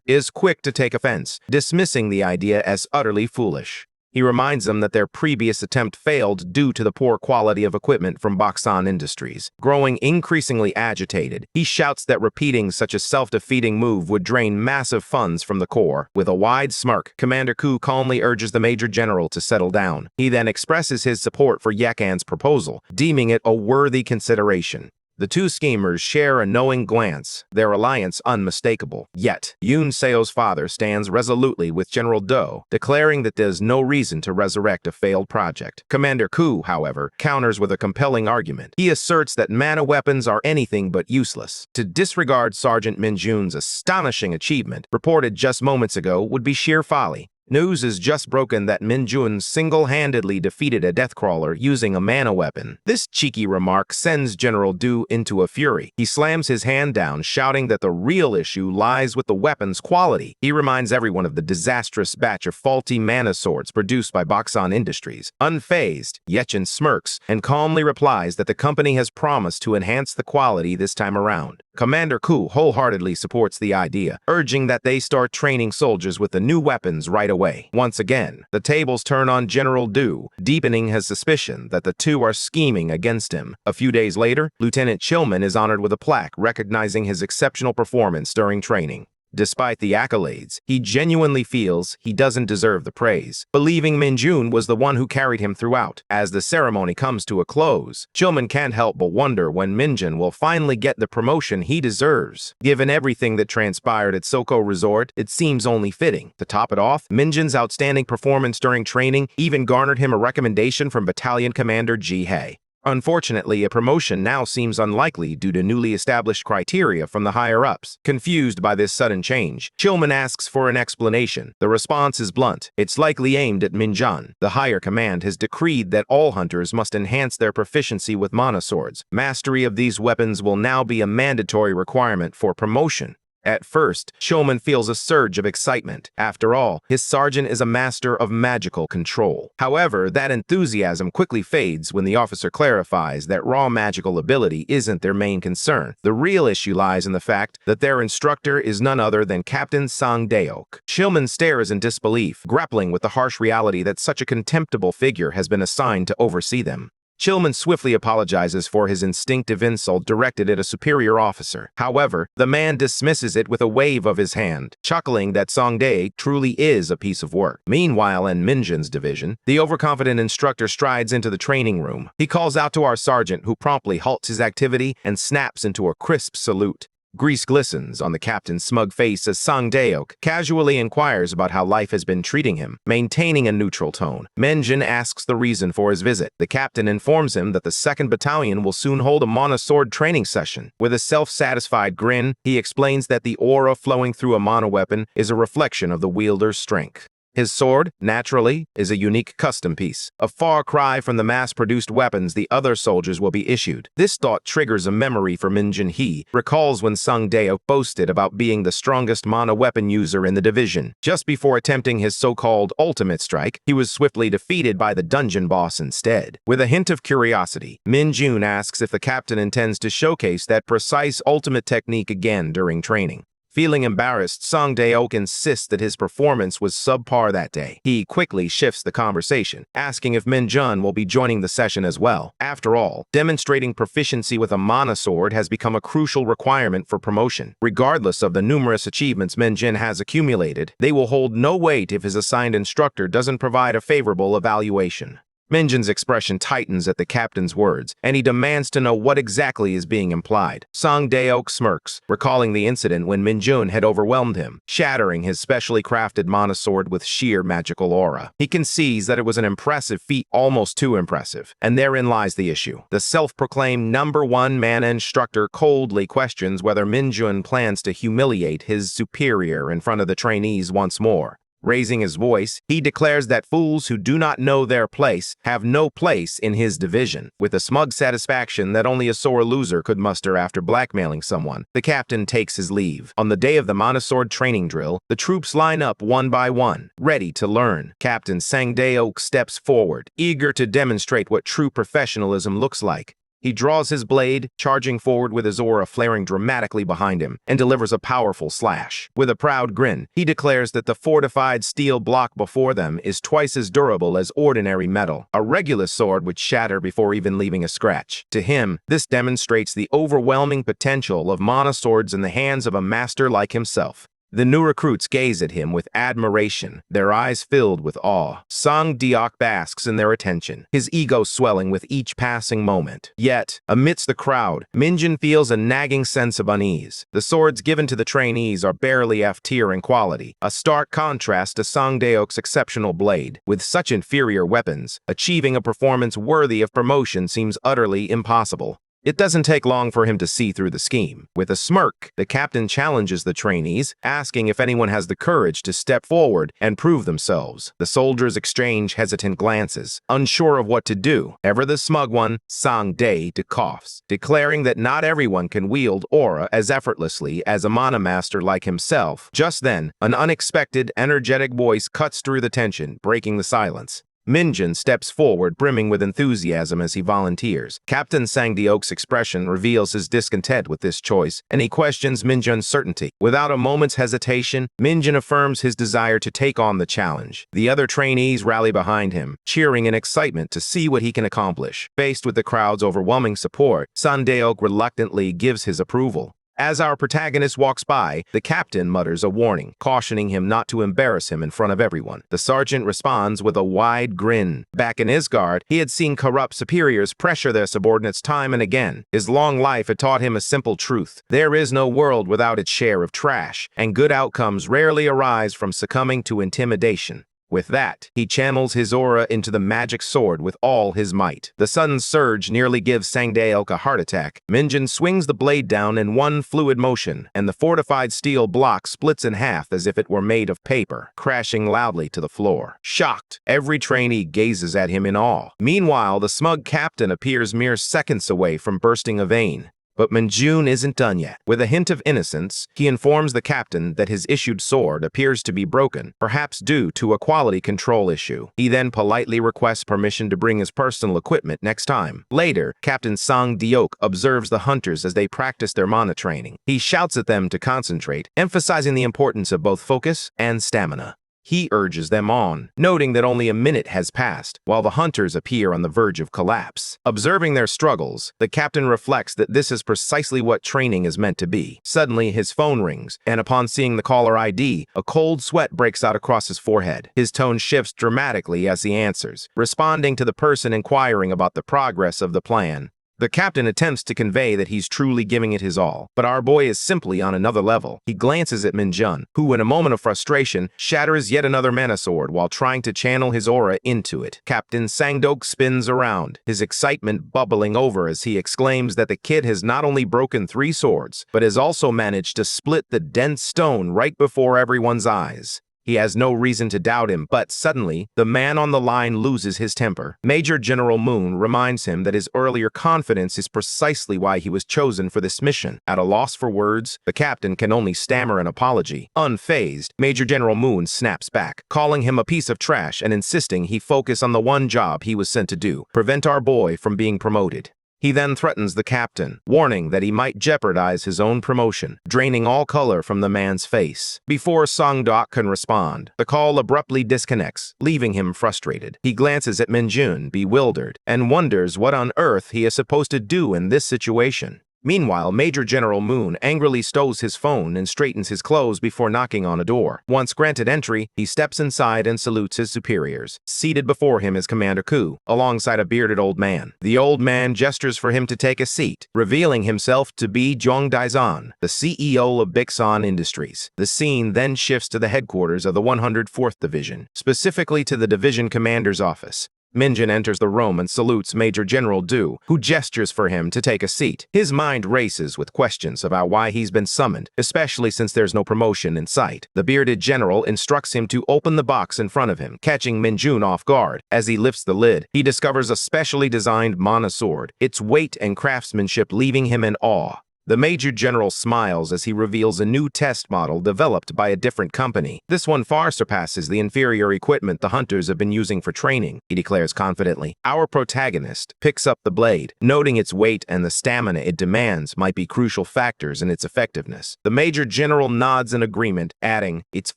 is quick to take offense, dismissing the idea as utterly foolish. He reminds them that their previous attempt failed due to the poor quality of equipment from Baksan Industries. Growing increasingly agitated, he shouts that repeating such a self-defeating move would drain massive funds from the Corps. With a wide smirk, Commander Ku calmly urges the Major General to settle down. He then expresses his support for Yekan's proposal, deeming it a worthy consideration. The two schemers share a knowing glance, their alliance unmistakable. Yet, Yoon Seo's father stands resolutely with General Do, declaring that there's no reason to resurrect a failed project. Commander Ku, however, counters with a compelling argument. He asserts that mana weapons are anything but useless. To disregard Sergeant Minjun's astonishing achievement, reported just moments ago, would be sheer folly. News is just broken that Minjun single-handedly defeated a deathcrawler using a mana weapon. This cheeky remark sends General Du into a fury. He slams his hand down, shouting that the real issue lies with the weapon's quality. He reminds everyone of the disastrous batch of faulty mana swords produced by Baksan Industries. Unfazed, Yechen smirks and calmly replies that the company has promised to enhance the quality this time around. Commander Ku wholeheartedly supports the idea, urging that they start training soldiers with the new weapons right away. Once again, the tables turn on General Du, deepening his suspicion that the two are scheming against him. A few days later, Lieutenant Chilman is honored with a plaque recognizing his exceptional performance during training. Despite the accolades, he genuinely feels he doesn't deserve the praise, believing Minjun was the one who carried him throughout. As the ceremony comes to a close, Chilman can't help but wonder when Minjun will finally get the promotion he deserves. Given everything that transpired at Soko Resort, it seems only fitting. To top it off, Minjun's outstanding performance during training even garnered him a recommendation from Battalion Commander Ji Hei. Unfortunately, a promotion now seems unlikely due to newly established criteria from the higher-ups. Confused by this sudden change, Chilman asks for an explanation. The response is blunt. It's likely aimed at Minjun. The higher command has decreed that all hunters must enhance their proficiency with mana swords. Mastery of these weapons will now be a mandatory requirement for promotion. At first, Chilman feels a surge of excitement. After all, his sergeant is a master of magical control. However, that enthusiasm quickly fades when the officer clarifies that raw magical ability isn't their main concern. The real issue lies in the fact that their instructor is none other than Captain Sang Daeok. Chilman stares in disbelief, grappling with the harsh reality that such a contemptible figure has been assigned to oversee them. Chilman swiftly apologizes for his instinctive insult directed at a superior officer. However, the man dismisses it with a wave of his hand, chuckling that Songdae truly is a piece of work. Meanwhile, in Minjun's division, the overconfident instructor strides into the training room. He calls out to our sergeant, who promptly halts his activity and snaps into a crisp salute. Grease glistens on the captain's smug face as Sang Daeok casually inquires about how life has been treating him. Maintaining a neutral tone, Minjun asks the reason for his visit. The captain informs him that the 2nd Battalion will soon hold a mana sword training session. With a self-satisfied grin, he explains that the aura flowing through a mana weapon is a reflection of the wielder's strength. His sword, naturally, is a unique custom piece, a far cry from the mass-produced weapons the other soldiers will be issued. This thought triggers a memory for Minjun. He recalls when Sang Daeok boasted about being the strongest mana weapon user in the division. Just before attempting his so-called ultimate strike, he was swiftly defeated by the dungeon boss instead. With a hint of curiosity, Minjun asks if the captain intends to showcase that precise ultimate technique again during training. Feeling embarrassed, Sang Daeok insists that his performance was subpar that day. He quickly shifts the conversation, asking if Minjun will be joining the session as well. After all, demonstrating proficiency with a mana sword has become a crucial requirement for promotion. Regardless of the numerous achievements Minjun has accumulated, they will hold no weight if his assigned instructor doesn't provide a favorable evaluation. Minjun's expression tightens at the captain's words, and he demands to know what exactly is being implied. Sang Daeok smirks, recalling the incident when Minjun had overwhelmed him, shattering his specially crafted mana sword with sheer magical aura. He concedes that it was an impressive feat, almost too impressive, and therein lies the issue. The self-proclaimed #1 mana instructor coldly questions whether Minjun plans to humiliate his superior in front of the trainees once more. Raising his voice, he declares that fools who do not know their place have no place in his division. With a smug satisfaction that only a sore loser could muster after blackmailing someone, the captain takes his leave. On the day of the mana sword training drill, the troops line up one by one, ready to learn. Captain Sang Daeok steps forward, eager to demonstrate what true professionalism looks like. He draws his blade, charging forward with his aura flaring dramatically behind him, and delivers a powerful slash. With a proud grin, he declares that the fortified steel block before them is twice as durable as ordinary metal. A regular sword would shatter before even leaving a scratch. To him, this demonstrates the overwhelming potential of mana swords in the hands of a master like himself. The new recruits gaze at him with admiration, their eyes filled with awe. Sang Daeok basks in their attention, his ego swelling with each passing moment. Yet, amidst the crowd, Minjun feels a nagging sense of unease. The swords given to the trainees are barely F-tier in quality, a stark contrast to Sang Daeok's exceptional blade. With such inferior weapons, achieving a performance worthy of promotion seems utterly impossible. It doesn't take long for him to see through the scheme. With a smirk, the captain challenges the trainees, asking if anyone has the courage to step forward and prove themselves. The soldiers exchange hesitant glances, unsure of what to do. Ever the smug one, Sang Dae coughs, declaring that not everyone can wield aura as effortlessly as a mana master like himself. Just then, an unexpected, energetic voice cuts through the tension, breaking the silence. Minjun steps forward, brimming with enthusiasm as he volunteers. Captain Sang Daeok's expression reveals his discontent with this choice, and he questions Minjun's certainty. Without a moment's hesitation, Minjun affirms his desire to take on the challenge. The other trainees rally behind him, cheering in excitement to see what he can accomplish. Faced with the crowd's overwhelming support, Sang Daeok reluctantly gives his approval. As our protagonist walks by, the captain mutters a warning, cautioning him not to embarrass him in front of everyone. The sergeant responds with a wide grin. Back in Isgard, he had seen corrupt superiors pressure their subordinates time and again. His long life had taught him a simple truth. There is no world without its share of trash, and good outcomes rarely arise from succumbing to intimidation. With that, he channels his aura into the magic sword with all his might. The sudden surge nearly gives Sangdaelk a heart attack. Minjin swings the blade down in one fluid motion, and the fortified steel block splits in half as if it were made of paper, crashing loudly to the floor. Shocked, every trainee gazes at him in awe. Meanwhile, the smug captain appears mere seconds away from bursting a vein. But Manjun isn't done yet. With a hint of innocence, he informs the captain that his issued sword appears to be broken, perhaps due to a quality control issue. He then politely requests permission to bring his personal equipment next time. Later, Captain Sang Diok observes the hunters as they practice their mana training. He shouts at them to concentrate, emphasizing the importance of both focus and stamina. He urges them on, noting that only a minute has passed, while the hunters appear on the verge of collapse. Observing their struggles, the captain reflects that this is precisely what training is meant to be. Suddenly, his phone rings, and upon seeing the caller ID, a cold sweat breaks out across his forehead. His tone shifts dramatically as he answers, responding to the person inquiring about the progress of the plan. The captain attempts to convey that he's truly giving it his all, but our boy is simply on another level. He glances at Minjun, who in a moment of frustration shatters yet another mana sword while trying to channel his aura into it. Captain Sangdok spins around, his excitement bubbling over as he exclaims that the kid has not only broken 3 swords, but has also managed to split the dense stone right before everyone's eyes. He has no reason to doubt him, but suddenly, the man on the line loses his temper. Major General Moon reminds him that his earlier confidence is precisely why he was chosen for this mission. At a loss for words, the captain can only stammer an apology. Unfazed, Major General Moon snaps back, calling him a piece of trash and insisting he focus on the one job he was sent to do, prevent our boy from being promoted. He then threatens the captain, warning that he might jeopardize his own promotion, draining all color from the man's face. Before Sangdok can respond, the call abruptly disconnects, leaving him frustrated. He glances at Minjun, bewildered, and wonders what on earth he is supposed to do in this situation. Meanwhile, Major General Moon angrily stows his phone and straightens his clothes before knocking on a door. Once granted entry, he steps inside and salutes his superiors. Seated before him is Commander Ku, alongside a bearded old man. The old man gestures for him to take a seat, revealing himself to be Zhong Daizan, the CEO of Bixon Industries. The scene then shifts to the headquarters of the 104th Division, specifically to the division commander's office. Minjin enters the room and salutes Major General Du, who gestures for him to take a seat. His mind races with questions about why he's been summoned, especially since there's no promotion in sight. The bearded general instructs him to open the box in front of him, catching Minjun off guard. As he lifts the lid, he discovers a specially designed mana sword, its weight and craftsmanship leaving him in awe. The Major General smiles as he reveals a new test model developed by a different company. This one far surpasses the inferior equipment the hunters have been using for training, he declares confidently. Our protagonist picks up the blade, noting its weight and the stamina it demands might be crucial factors in its effectiveness. The Major General nods in agreement, adding, "It's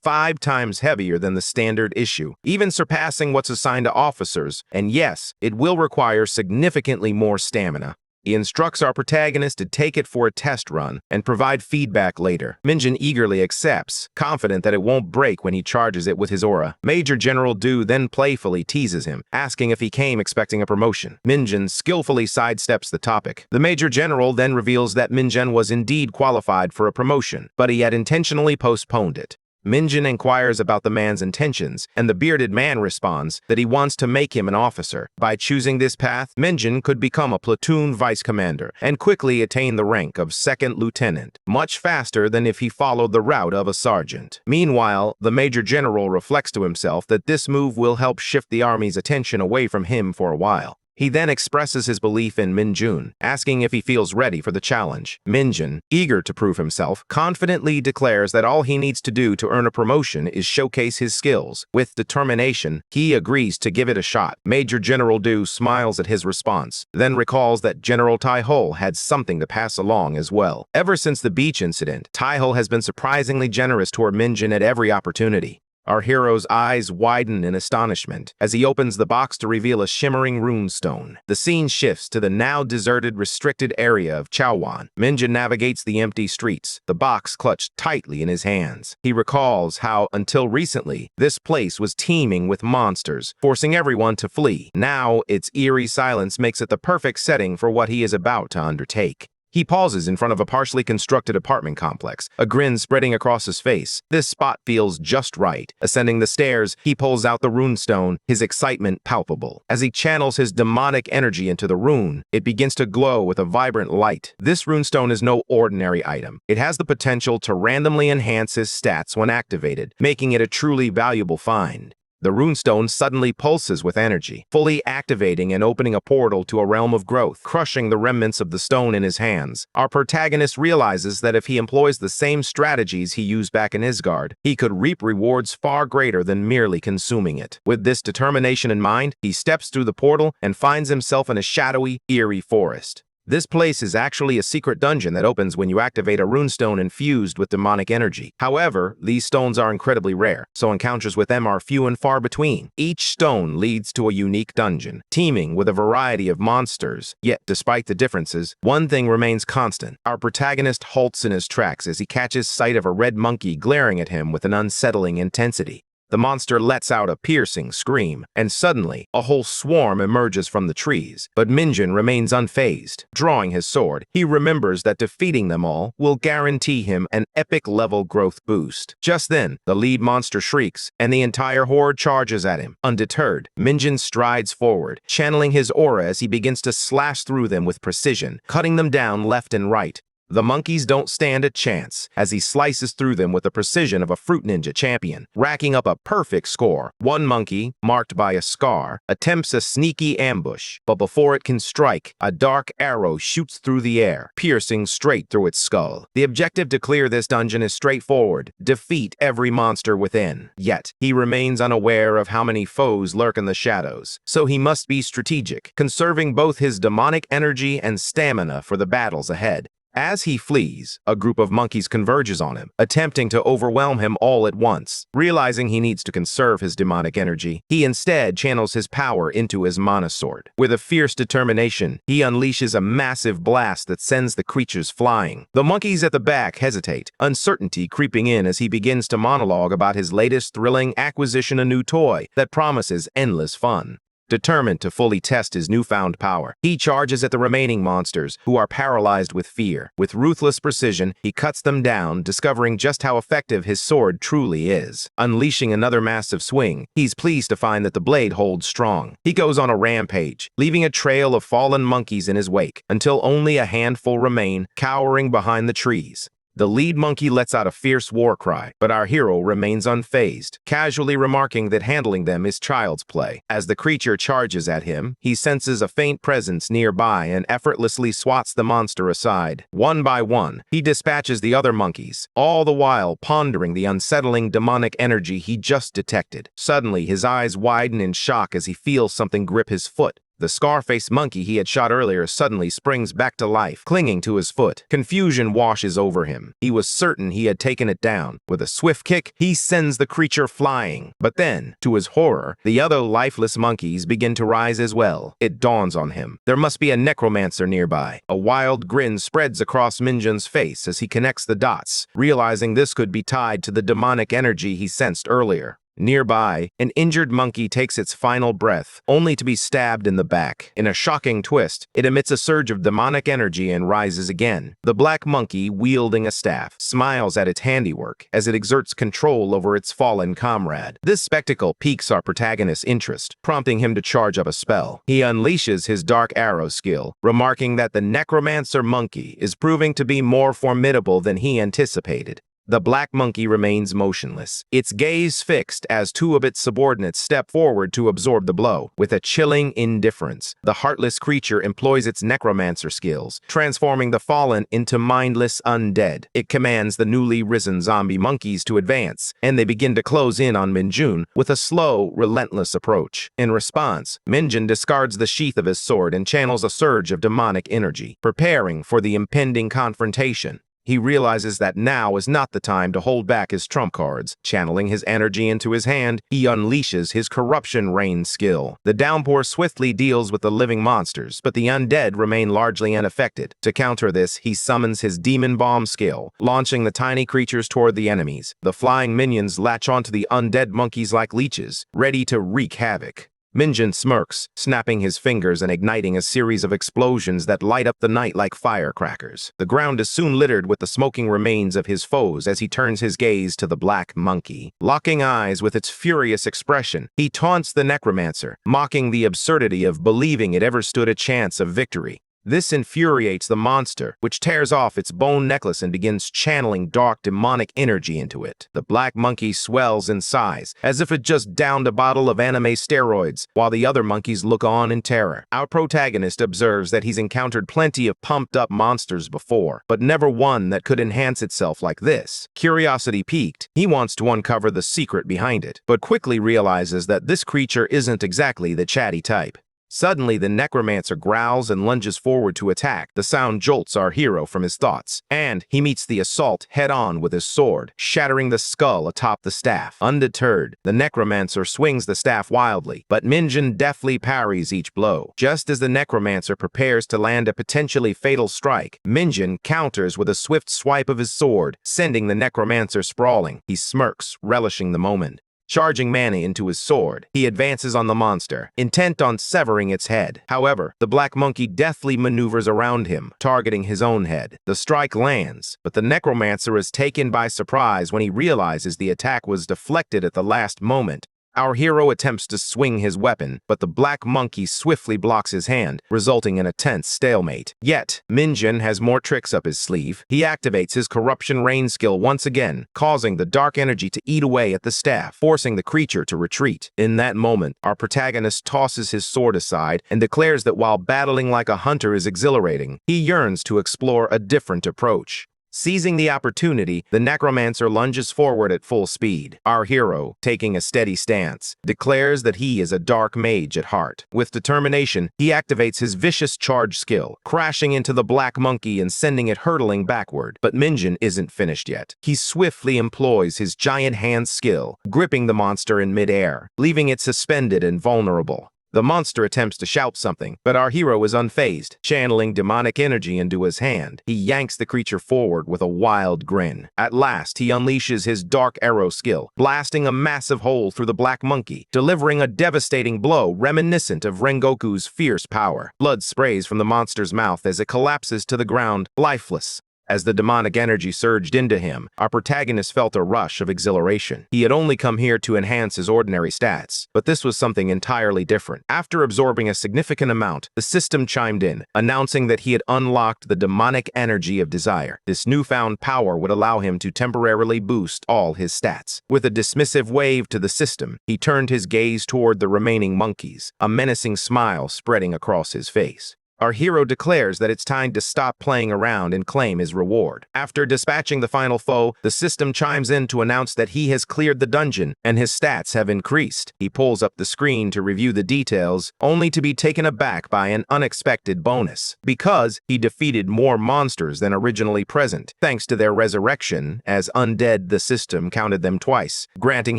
5 times heavier than the standard issue, even surpassing what's assigned to officers, and yes, it will require significantly more stamina." He instructs our protagonist to take it for a test run and provide feedback later. Minjin eagerly accepts, confident that it won't break when he charges it with his aura. Major General Du then playfully teases him, asking if he came expecting a promotion. Minjin skillfully sidesteps the topic. The Major General then reveals that Minjin was indeed qualified for a promotion, but he had intentionally postponed it. Minjin inquires about the man's intentions, and the bearded man responds that he wants to make him an officer. By choosing this path, Minjin could become a platoon vice commander and quickly attain the rank of second lieutenant, much faster than if he followed the route of a sergeant. Meanwhile, the Major General reflects to himself that this move will help shift the army's attention away from him for a while. He then expresses his belief in Minjun, asking if he feels ready for the challenge. Minjun, eager to prove himself, confidently declares that all he needs to do to earn a promotion is showcase his skills. With determination, he agrees to give it a shot. Major General Du smiles at his response, then recalls that General Taihol had something to pass along as well. Ever since the beach incident, Taihol has been surprisingly generous toward Minjun at every opportunity. Our hero's eyes widen in astonishment as he opens the box to reveal a shimmering runestone. The scene shifts to the now deserted, restricted area of Chaowan. Minjin navigates the empty streets, the box clutched tightly in his hands. He recalls how, until recently, this place was teeming with monsters, forcing everyone to flee. Now, its eerie silence makes it the perfect setting for what he is about to undertake. He pauses in front of a partially constructed apartment complex, a grin spreading across his face. This spot feels just right. Ascending the stairs, he pulls out the runestone, his excitement palpable. As he channels his demonic energy into the rune, it begins to glow with a vibrant light. This runestone is no ordinary item. It has the potential to randomly enhance his stats when activated, making it a truly valuable find. The runestone suddenly pulses with energy, fully activating and opening a portal to a realm of growth, crushing the remnants of the stone in his hands. Our protagonist realizes that if he employs the same strategies he used back in Isgard, he could reap rewards far greater than merely consuming it. With this determination in mind, he steps through the portal and finds himself in a shadowy, eerie forest. This place is actually a secret dungeon that opens when you activate a runestone infused with demonic energy. However, these stones are incredibly rare, so encounters with them are few and far between. Each stone leads to a unique dungeon, teeming with a variety of monsters. Yet, despite the differences, one thing remains constant. Our protagonist halts in his tracks as he catches sight of a red monkey glaring at him with an unsettling intensity. The monster lets out a piercing scream, and suddenly, a whole swarm emerges from the trees. But Minjin remains unfazed. Drawing his sword, he remembers that defeating them all will guarantee him an epic level growth boost. Just then, the lead monster shrieks, and the entire horde charges at him. Undeterred, Minjin strides forward, channeling his aura as he begins to slash through them with precision, cutting them down left and right. The monkeys don't stand a chance as he slices through them with the precision of a fruit ninja champion, racking up a perfect score. One monkey, marked by a scar, attempts a sneaky ambush, but before it can strike, a dark arrow shoots through the air, piercing straight through its skull. The objective to clear this dungeon is straightforward: defeat every monster within. Yet, he remains unaware of how many foes lurk in the shadows, so he must be strategic, conserving both his demonic energy and stamina for the battles ahead. As he flees, a group of monkeys converges on him, attempting to overwhelm him all at once. Realizing he needs to conserve his demonic energy, he instead channels his power into his mana sword. With a fierce determination, he unleashes a massive blast that sends the creatures flying. The monkeys at the back hesitate, uncertainty creeping in as he begins to monologue about his latest thrilling acquisition, a new toy that promises endless fun. Determined to fully test his newfound power, he charges at the remaining monsters, who are paralyzed with fear. With ruthless precision, he cuts them down, discovering just how effective his sword truly is. Unleashing another massive swing, he's pleased to find that the blade holds strong. He goes on a rampage, leaving a trail of fallen monkeys in his wake, until only a handful remain, cowering behind the trees. The lead monkey lets out a fierce war cry, but our hero remains unfazed, casually remarking that handling them is child's play. As the creature charges at him, he senses a faint presence nearby and effortlessly swats the monster aside. One by one, he dispatches the other monkeys, all the while pondering the unsettling demonic energy he just detected. Suddenly, his eyes widen in shock as he feels something grip his foot. The scar-faced monkey he had shot earlier suddenly springs back to life, clinging to his foot. Confusion washes over him. He was certain he had taken it down. With a swift kick, he sends the creature flying. But then, to his horror, the other lifeless monkeys begin to rise as well. It dawns on him. There must be a necromancer nearby. A wild grin spreads across Minjin's face as he connects the dots, realizing this could be tied to the demonic energy he sensed earlier. Nearby, an injured monkey takes its final breath, only to be stabbed in the back. In a shocking twist, it emits a surge of demonic energy and rises again. The black monkey, wielding a staff, smiles at its handiwork as it exerts control over its fallen comrade. This spectacle piques our protagonist's interest, prompting him to charge up a spell. He unleashes his dark arrow skill, remarking that the necromancer monkey is proving to be more formidable than he anticipated. The black monkey remains motionless, its gaze fixed as two of its subordinates step forward to absorb the blow. With a chilling indifference, the heartless creature employs its necromancer skills, transforming the fallen into mindless undead. It commands the newly risen zombie monkeys to advance, and they begin to close in on Minjun with a slow, relentless approach. In response, Minjun discards the sheath of his sword and channels a surge of demonic energy, preparing for the impending confrontation. He realizes that now is not the time to hold back his trump cards. Channeling his energy into his hand, he unleashes his Corruption Rain skill. The downpour swiftly deals with the living monsters, but the undead remain largely unaffected. To counter this, he summons his Demon Bomb skill, launching the tiny creatures toward the enemies. The flying minions latch onto the undead monkeys like leeches, ready to wreak havoc. Mage smirks, snapping his fingers and igniting a series of explosions that light up the night like firecrackers. The ground is soon littered with the smoking remains of his foes as he turns his gaze to the black monkey. Locking eyes with its furious expression, he taunts the necromancer, mocking the absurdity of believing it ever stood a chance of victory. This infuriates the monster, which tears off its bone necklace and begins channeling dark demonic energy into it. The black monkey swells in size, as if it just downed a bottle of anime steroids, while the other monkeys look on in terror. Our protagonist observes that he's encountered plenty of pumped-up monsters before, but never one that could enhance itself like this. Curiosity piqued, he wants to uncover the secret behind it, but quickly realizes that this creature isn't exactly the chatty type. Suddenly, the necromancer growls and lunges forward to attack. The sound jolts our hero from his thoughts, and he meets the assault head-on with his sword, shattering the skull atop the staff. Undeterred, the necromancer swings the staff wildly, but Mage deftly parries each blow. Just as the necromancer prepares to land a potentially fatal strike, Mage counters with a swift swipe of his sword, sending the necromancer sprawling. He smirks, relishing the moment. Charging mana into his sword, he advances on the monster, intent on severing its head. However, the black monkey deftly maneuvers around him, targeting his own head. The strike lands, but the necromancer is taken by surprise when he realizes the attack was deflected at the last moment. Our hero attempts to swing his weapon, but the black monkey swiftly blocks his hand, resulting in a tense stalemate. Yet, Mage has more tricks up his sleeve. He activates his Corruption Rain skill once again, causing the dark energy to eat away at the staff, forcing the creature to retreat. In that moment, our protagonist tosses his sword aside and declares that while battling like a hunter is exhilarating, he yearns to explore a different approach. Seizing the opportunity, the necromancer lunges forward at full speed. Our hero, taking a steady stance, declares that he is a dark mage at heart. With determination, he activates his vicious charge skill, crashing into the black monkey and sending it hurtling backward. But Mage isn't finished yet. He swiftly employs his giant hand skill, gripping the monster in midair, leaving it suspended and vulnerable. The monster attempts to shout something, but our hero is unfazed. Channeling demonic energy into his hand, he yanks the creature forward with a wild grin. At last, he unleashes his dark arrow skill, blasting a massive hole through the black monkey, delivering a devastating blow reminiscent of Rengoku's fierce power. Blood sprays from the monster's mouth as it collapses to the ground, lifeless. As the demonic energy surged into him, our protagonist felt a rush of exhilaration. He had only come here to enhance his ordinary stats, but this was something entirely different. After absorbing a significant amount, the system chimed in, announcing that he had unlocked the demonic energy of desire. This newfound power would allow him to temporarily boost all his stats. With a dismissive wave to the system, he turned his gaze toward the remaining monkeys, a menacing smile spreading across his face. Our hero declares that it's time to stop playing around and claim his reward. After dispatching the final foe, the system chimes in to announce that he has cleared the dungeon and his stats have increased. He pulls up the screen to review the details, only to be taken aback by an unexpected bonus. Because he defeated more monsters than originally present, thanks to their resurrection, as undead, the system counted them twice, granting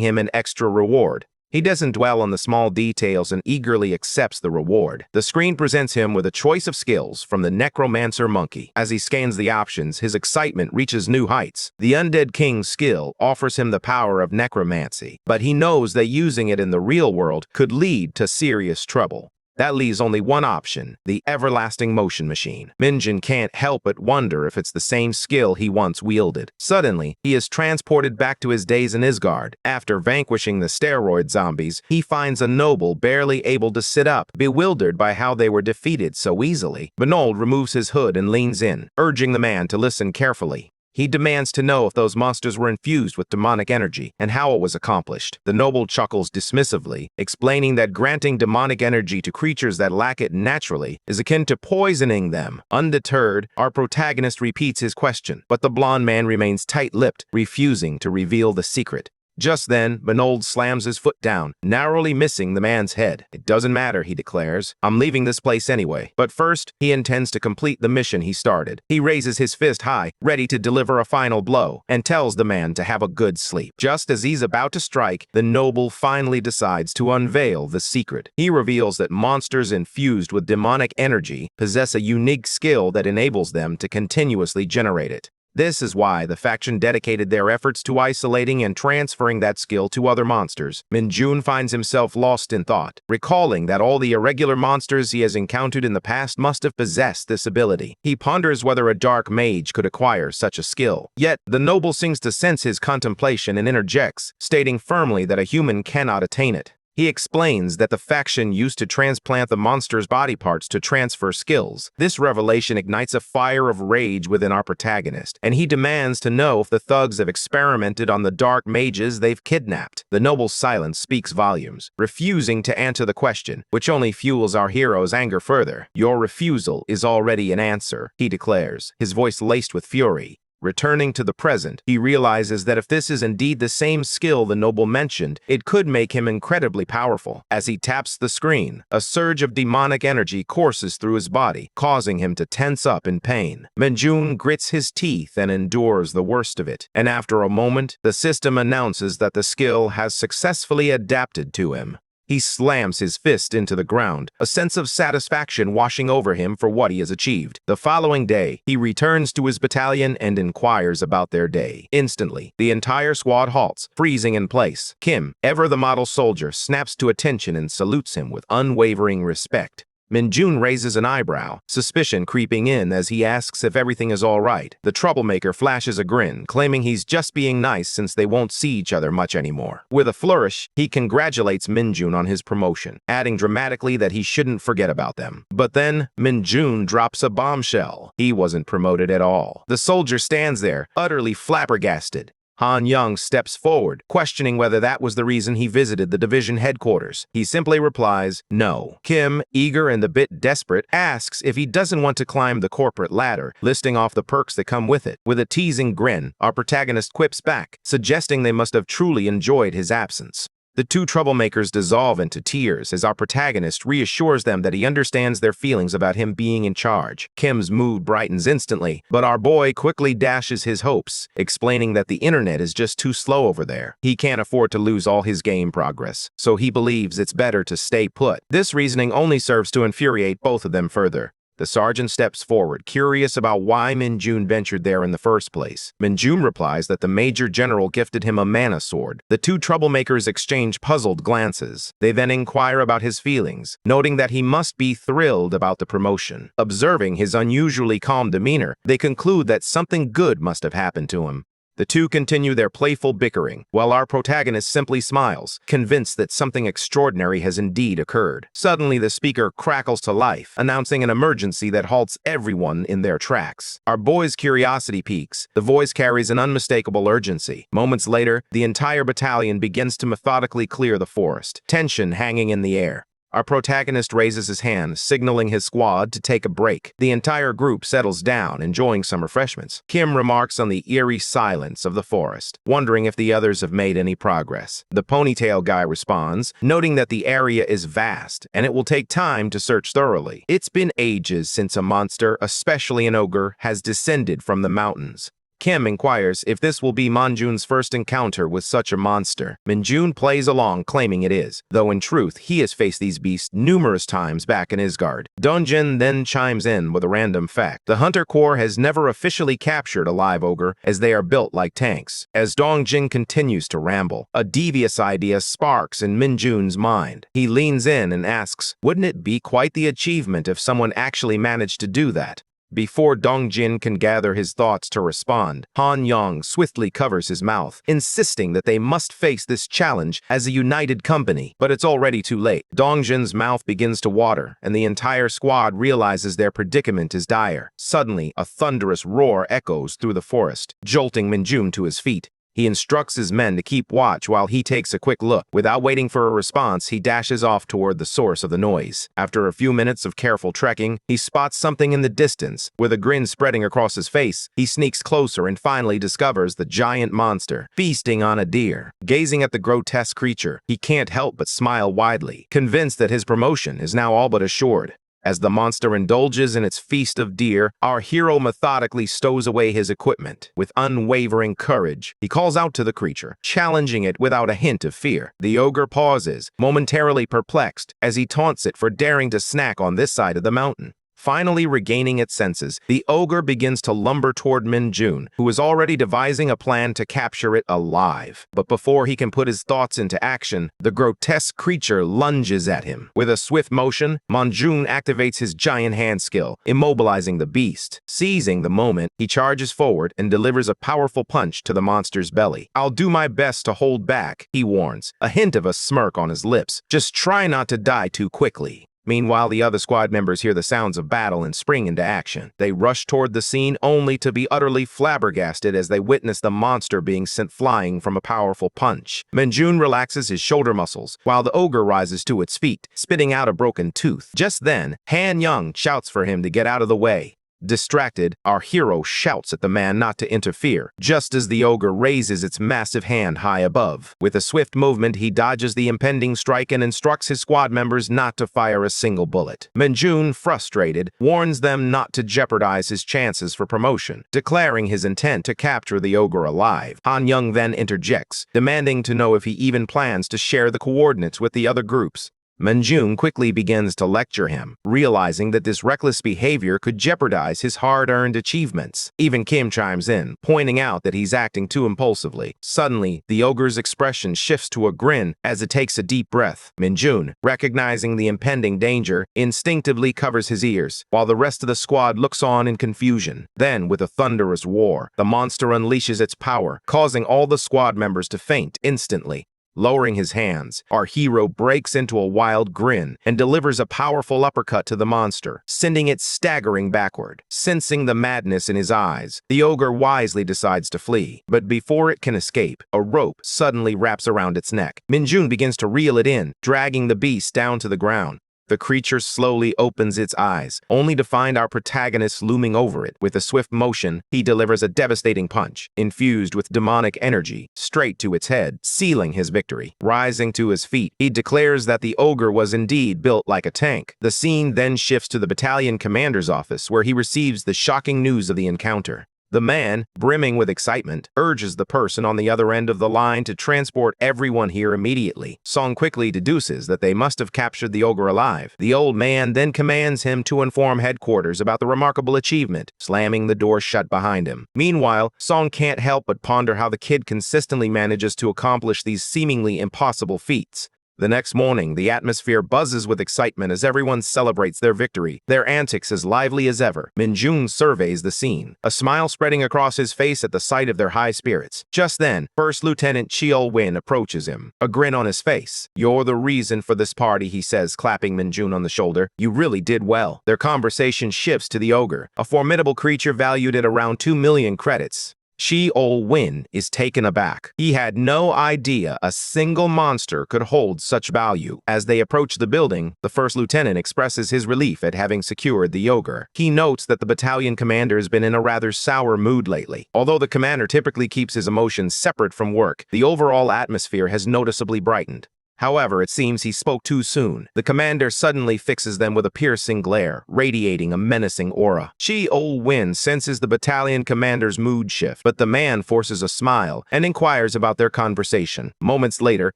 him an extra reward. He doesn't dwell on the small details and eagerly accepts the reward. The screen presents him with a choice of skills from the Necromancer Monkey. As he scans the options, his excitement reaches new heights. The Undead King's skill offers him the power of necromancy, but he knows that using it in the real world could lead to serious trouble. That leaves only one option, the Everlasting Motion Machine. Mage can't help but wonder if it's the same skill he once wielded. Suddenly, he is transported back to his days in Isgard. After vanquishing the steroid zombies, he finds a noble barely able to sit up, bewildered by how they were defeated so easily. Benold removes his hood and leans in, urging the man to listen carefully. He demands to know if those monsters were infused with demonic energy and how it was accomplished. The noble chuckles dismissively, explaining that granting demonic energy to creatures that lack it naturally is akin to poisoning them. Undeterred, our protagonist repeats his question, but the blonde man remains tight-lipped, refusing to reveal the secret. Just then, Minold slams his foot down, narrowly missing the man's head. "It doesn't matter," he declares. "I'm leaving this place anyway." But first, he intends to complete the mission he started. He raises his fist high, ready to deliver a final blow, and tells the man to have a good sleep. Just as he's about to strike, the noble finally decides to unveil the secret. He reveals that monsters infused with demonic energy possess a unique skill that enables them to continuously generate it. This is why the faction dedicated their efforts to isolating and transferring that skill to other monsters. Min-Jun finds himself lost in thought, recalling that all the irregular monsters he has encountered in the past must have possessed this ability. He ponders whether a dark mage could acquire such a skill. Yet, the noble seems to sense his contemplation and interjects, stating firmly that a human cannot attain it. He explains that the faction used to transplant the monster's body parts to transfer skills. This revelation ignites a fire of rage within our protagonist, and he demands to know if the thugs have experimented on the dark mages they've kidnapped. The noble's silence speaks volumes, refusing to answer the question, which only fuels our hero's anger further. "Your refusal is already an answer," he declares, his voice laced with fury. Returning to the present, he realizes that if this is indeed the same skill the noble mentioned, it could make him incredibly powerful. As he taps the screen, a surge of demonic energy courses through his body, causing him to tense up in pain. Min-Jun grits his teeth and endures the worst of it, and after a moment, the system announces that the skill has successfully adapted to him. He slams his fist into the ground, a sense of satisfaction washing over him for what he has achieved. The following day, he returns to his battalion and inquires about their day. Instantly, the entire squad halts, freezing in place. Kim, ever the model soldier, snaps to attention and salutes him with unwavering respect. Min-Jun raises an eyebrow, suspicion creeping in as he asks if everything is all right. The troublemaker flashes a grin, claiming he's just being nice since they won't see each other much anymore. With a flourish, he congratulates Min-Jun on his promotion, adding dramatically that he shouldn't forget about them. But then, Min-Jun drops a bombshell. He wasn't promoted at all. The soldier stands there, utterly flabbergasted. Han Young steps forward, questioning whether that was the reason he visited the division headquarters. He simply replies, no. Kim, eager and a bit desperate, asks if he doesn't want to climb the corporate ladder, listing off the perks that come with it. With a teasing grin, our protagonist quips back, suggesting they must have truly enjoyed his absence. The two troublemakers dissolve into tears as our protagonist reassures them that he understands their feelings about him being in charge. Kim's mood brightens instantly, but our boy quickly dashes his hopes, explaining that the internet is just too slow over there. He can't afford to lose all his game progress, so he believes it's better to stay put. This reasoning only serves to infuriate both of them further. The sergeant steps forward, curious about why Min-Jun ventured there in the first place. Min-Jun replies that the Major General gifted him a mana sword. The two troublemakers exchange puzzled glances. They then inquire about his feelings, noting that he must be thrilled about the promotion. Observing his unusually calm demeanor, they conclude that something good must have happened to him. The two continue their playful bickering, while our protagonist simply smiles, convinced that something extraordinary has indeed occurred. Suddenly, the speaker crackles to life, announcing an emergency that halts everyone in their tracks. Our boy's curiosity peaks. The voice carries an unmistakable urgency. Moments later, the entire battalion begins to methodically clear the forest, tension hanging in the air. Our protagonist raises his hand, signaling his squad to take a break. The entire group settles down, enjoying some refreshments. Kim remarks on the eerie silence of the forest, wondering if the others have made any progress. The ponytail guy responds, noting that the area is vast, and it will take time to search thoroughly. It's been ages since a monster, especially an ogre, has descended from the mountains. Kim inquires if this will be Min-Jun's first encounter with such a monster. Min-Jun plays along, claiming it is, though in truth he has faced these beasts numerous times back in Isgard. Dongjin then chimes in with a random fact. The Hunter Corps has never officially captured a live ogre, as they are built like tanks. As Dongjin continues to ramble, a devious idea sparks in Min-Jun's mind. He leans in and asks, wouldn't it be quite the achievement if someone actually managed to do that? Before Dongjin can gather his thoughts to respond, Han Yong swiftly covers his mouth, insisting that they must face this challenge as a united company. But it's already too late. Dongjin's mouth begins to water, and the entire squad realizes their predicament is dire. Suddenly, a thunderous roar echoes through the forest, jolting Min-Jun to his feet. He instructs his men to keep watch while he takes a quick look. Without waiting for a response, he dashes off toward the source of the noise. After a few minutes of careful trekking, he spots something in the distance. With a grin spreading across his face, he sneaks closer and finally discovers the giant monster feasting on a deer. Gazing at the grotesque creature, he can't help but smile widely, convinced that his promotion is now all but assured. As the monster indulges in its feast of deer, our hero methodically stows away his equipment. With unwavering courage, he calls out to the creature, challenging it without a hint of fear. The ogre pauses, momentarily perplexed, as he taunts it for daring to snack on this side of the mountain. Finally regaining its senses, the ogre begins to lumber toward Minjun, who is already devising a plan to capture it alive. But before he can put his thoughts into action, the grotesque creature lunges at him. With a swift motion, Minjun activates his giant hand skill, immobilizing the beast. Seizing the moment, he charges forward and delivers a powerful punch to the monster's belly. "I'll do my best to hold back," he warns, a hint of a smirk on his lips. "Just try not to die too quickly." Meanwhile, the other squad members hear the sounds of battle and spring into action. They rush toward the scene only to be utterly flabbergasted as they witness the monster being sent flying from a powerful punch. Minjun relaxes his shoulder muscles, while the ogre rises to its feet, spitting out a broken tooth. Just then, Han Young shouts for him to get out of the way. Distracted, our hero shouts at the man not to interfere, just as the ogre raises its massive hand high above. With a swift movement, he dodges the impending strike and instructs his squad members not to fire a single bullet. Minjun, frustrated, warns them not to jeopardize his chances for promotion, declaring his intent to capture the ogre alive. Han Young then interjects, demanding to know if he even plans to share the coordinates with the other groups. Minjun quickly begins to lecture him, realizing that this reckless behavior could jeopardize his hard-earned achievements. Even Kim chimes in, pointing out that he's acting too impulsively. Suddenly, the ogre's expression shifts to a grin as it takes a deep breath. Minjun, recognizing the impending danger, instinctively covers his ears, while the rest of the squad looks on in confusion. Then, with a thunderous roar, the monster unleashes its power, causing all the squad members to faint instantly. Lowering his hands, our hero breaks into a wild grin and delivers a powerful uppercut to the monster, sending it staggering backward. Sensing the madness in his eyes, the ogre wisely decides to flee. But before it can escape, a rope suddenly wraps around its neck. Minjun begins to reel it in, dragging the beast down to the ground. The creature slowly opens its eyes, only to find our protagonist looming over it. With a swift motion, he delivers a devastating punch, infused with demonic energy, straight to its head, sealing his victory. Rising to his feet, he declares that the ogre was indeed built like a tank. The scene then shifts to the battalion commander's office, where he receives the shocking news of the encounter. The man, brimming with excitement, urges the person on the other end of the line to transport everyone here immediately. Song quickly deduces that they must have captured the ogre alive. The old man then commands him to inform headquarters about the remarkable achievement, slamming the door shut behind him. Meanwhile, Song can't help but ponder how the kid consistently manages to accomplish these seemingly impossible feats. The next morning, the atmosphere buzzes with excitement as everyone celebrates their victory, their antics as lively as ever. Minjun surveys the scene, a smile spreading across his face at the sight of their high spirits. Just then, First Lieutenant Cheol Win approaches him, a grin on his face. "You're the reason for this party," he says, clapping Minjun on the shoulder. "You really did well." Their conversation shifts to the ogre, a formidable creature valued at around 2 million credits. Cheol Win is taken aback. He had no idea a single monster could hold such value. As they approach the building, the first lieutenant expresses his relief at having secured the ogre. He notes that the battalion commander has been in a rather sour mood lately. Although the commander typically keeps his emotions separate from work, the overall atmosphere has noticeably brightened. However, it seems he spoke too soon. The commander suddenly fixes them with a piercing glare, radiating a menacing aura. Cheol Win senses the battalion commander's mood shift, but the man forces a smile and inquires about their conversation. Moments later,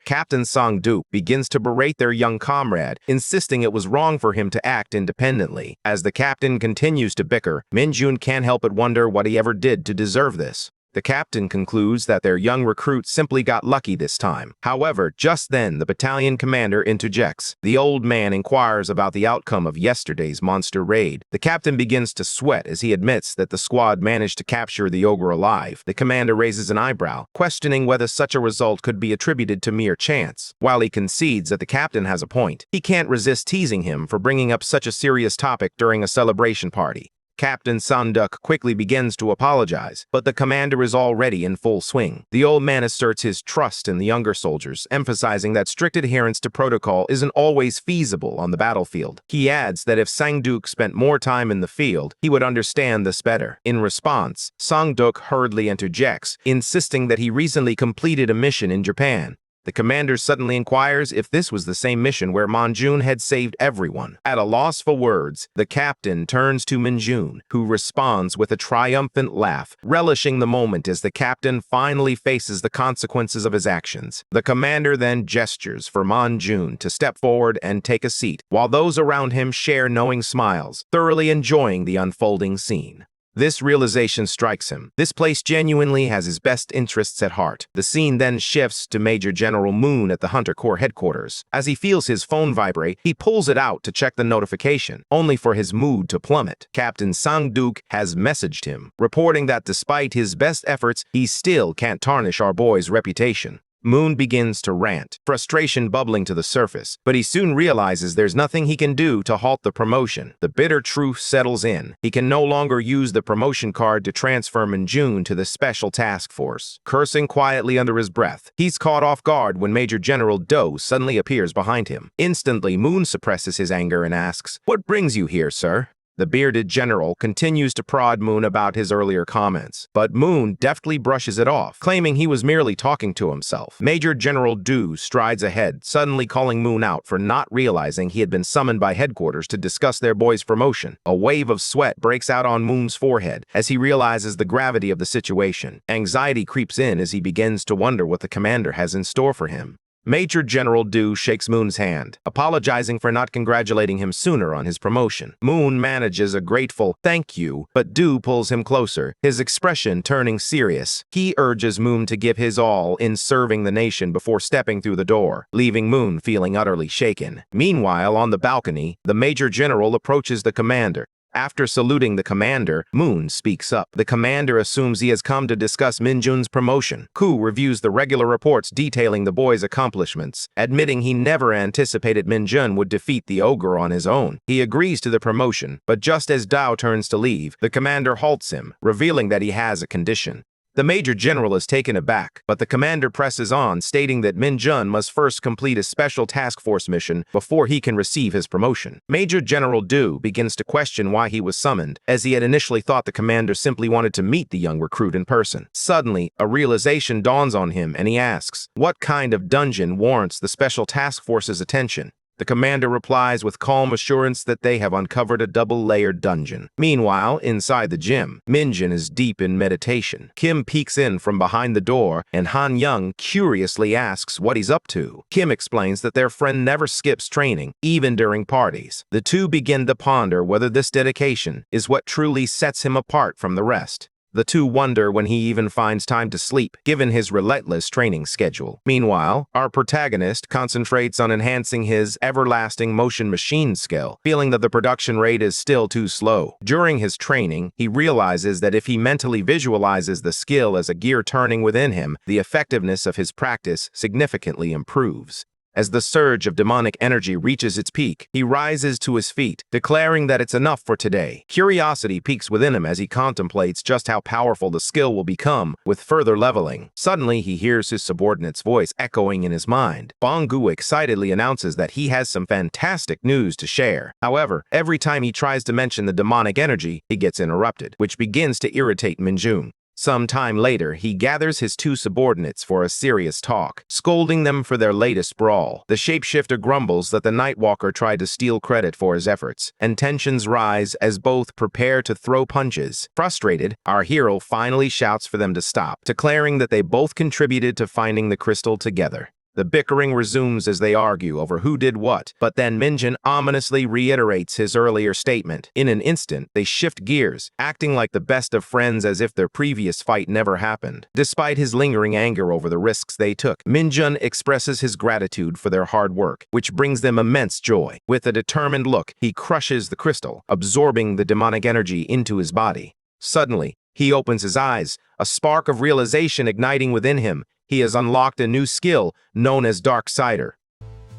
Captain Song-duk begins to berate their young comrade, insisting it was wrong for him to act independently. As the captain continues to bicker, Minjun can't help but wonder what he ever did to deserve this. The captain concludes that their young recruit simply got lucky this time. However, just then, the battalion commander interjects. The old man inquires about the outcome of yesterday's monster raid. The captain begins to sweat as he admits that the squad managed to capture the ogre alive. The commander raises an eyebrow, questioning whether such a result could be attributed to mere chance. While he concedes that the captain has a point, he can't resist teasing him for bringing up such a serious topic during a celebration party. Captain Sanduk quickly begins to apologize, but the commander is already in full swing. The old man asserts his trust in the younger soldiers, emphasizing that strict adherence to protocol isn't always feasible on the battlefield. He adds that if Sangduk spent more time in the field, he would understand this better. In response, Sangduk hurriedly interjects, insisting that he recently completed a mission in Japan. The commander suddenly inquires if this was the same mission where Manjun had saved everyone. At a loss for words, the captain turns to Manjun, who responds with a triumphant laugh, relishing the moment as the captain finally faces the consequences of his actions. The commander then gestures for Manjun to step forward and take a seat, while those around him share knowing smiles, thoroughly enjoying the unfolding scene. This realization strikes him. This place genuinely has his best interests at heart. The scene then shifts to Major General Moon at the Hunter Corps headquarters. As he feels his phone vibrate, he pulls it out to check the notification, only for his mood to plummet. Captain Sangduk has messaged him, reporting that despite his best efforts, he still can't tarnish our boy's reputation. Moon begins to rant, frustration bubbling to the surface, but he soon realizes there's nothing he can do to halt the promotion. The bitter truth settles in. He can no longer use the promotion card to transfer Manjun to the Special Task Force. Cursing quietly under his breath, he's caught off guard when Major General Do suddenly appears behind him. Instantly, Moon suppresses his anger and asks, "What brings you here, sir?" The bearded general continues to prod Moon about his earlier comments, but Moon deftly brushes it off, claiming he was merely talking to himself. Major General Du strides ahead, suddenly calling Moon out for not realizing he had been summoned by headquarters to discuss their boy's promotion. A wave of sweat breaks out on Moon's forehead as he realizes the gravity of the situation. Anxiety creeps in as he begins to wonder what the commander has in store for him. Major General Du shakes Moon's hand, apologizing for not congratulating him sooner on his promotion. Moon manages a grateful "thank you," but Du pulls him closer, his expression turning serious. He urges Moon to give his all in serving the nation before stepping through the door, leaving Moon feeling utterly shaken. Meanwhile, on the balcony, the Major General approaches the commander. After saluting the commander, Moon speaks up. The commander assumes he has come to discuss Minjun's promotion. Ku reviews the regular reports detailing the boy's accomplishments, admitting he never anticipated Minjun would defeat the ogre on his own. He agrees to the promotion, but just as Dao turns to leave, the commander halts him, revealing that he has a condition. The Major General is taken aback, but the commander presses on, stating that Minjun must first complete a special task force mission before he can receive his promotion. Major General Du begins to question why he was summoned, as he had initially thought the commander simply wanted to meet the young recruit in person. Suddenly, a realization dawns on him, and he asks, what kind of dungeon warrants the special task force's attention? The commander replies with calm assurance that they have uncovered a double-layered dungeon. Meanwhile, inside the gym, Minjun is deep in meditation. Kim peeks in from behind the door, and Han Young curiously asks what he's up to. Kim explains that their friend never skips training, even during parties. The two begin to ponder whether this dedication is what truly sets him apart from the rest. The two wonder when he even finds time to sleep, given his relentless training schedule. Meanwhile, our protagonist concentrates on enhancing his everlasting motion machine skill, feeling that the production rate is still too slow. During his training, he realizes that if he mentally visualizes the skill as a gear turning within him, the effectiveness of his practice significantly improves. As the surge of demonic energy reaches its peak, he rises to his feet, declaring that it's enough for today. Curiosity peaks within him as he contemplates just how powerful the skill will become with further leveling. Suddenly, he hears his subordinate's voice echoing in his mind. Bonggu excitedly announces that he has some fantastic news to share. However, every time he tries to mention the demonic energy, he gets interrupted, which begins to irritate Minjun. Some time later, he gathers his two subordinates for a serious talk, scolding them for their latest brawl. The shapeshifter grumbles that the Nightwalker tried to steal credit for his efforts, and tensions rise as both prepare to throw punches. Frustrated, our hero finally shouts for them to stop, declaring that they both contributed to finding the crystal together. The bickering resumes as they argue over who did what, but then Minjun ominously reiterates his earlier statement. In an instant, they shift gears, acting like the best of friends as if their previous fight never happened. Despite his lingering anger over the risks they took, Minjun expresses his gratitude for their hard work, which brings them immense joy. With a determined look, he crushes the crystal, absorbing the demonic energy into his body. Suddenly, he opens his eyes, a spark of realization igniting within him. He has unlocked a new skill known as Dark Sider.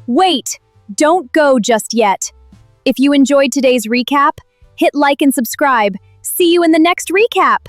Wait! Don't go just yet. If you enjoyed today's recap, Hit like and subscribe. See you in the next recap.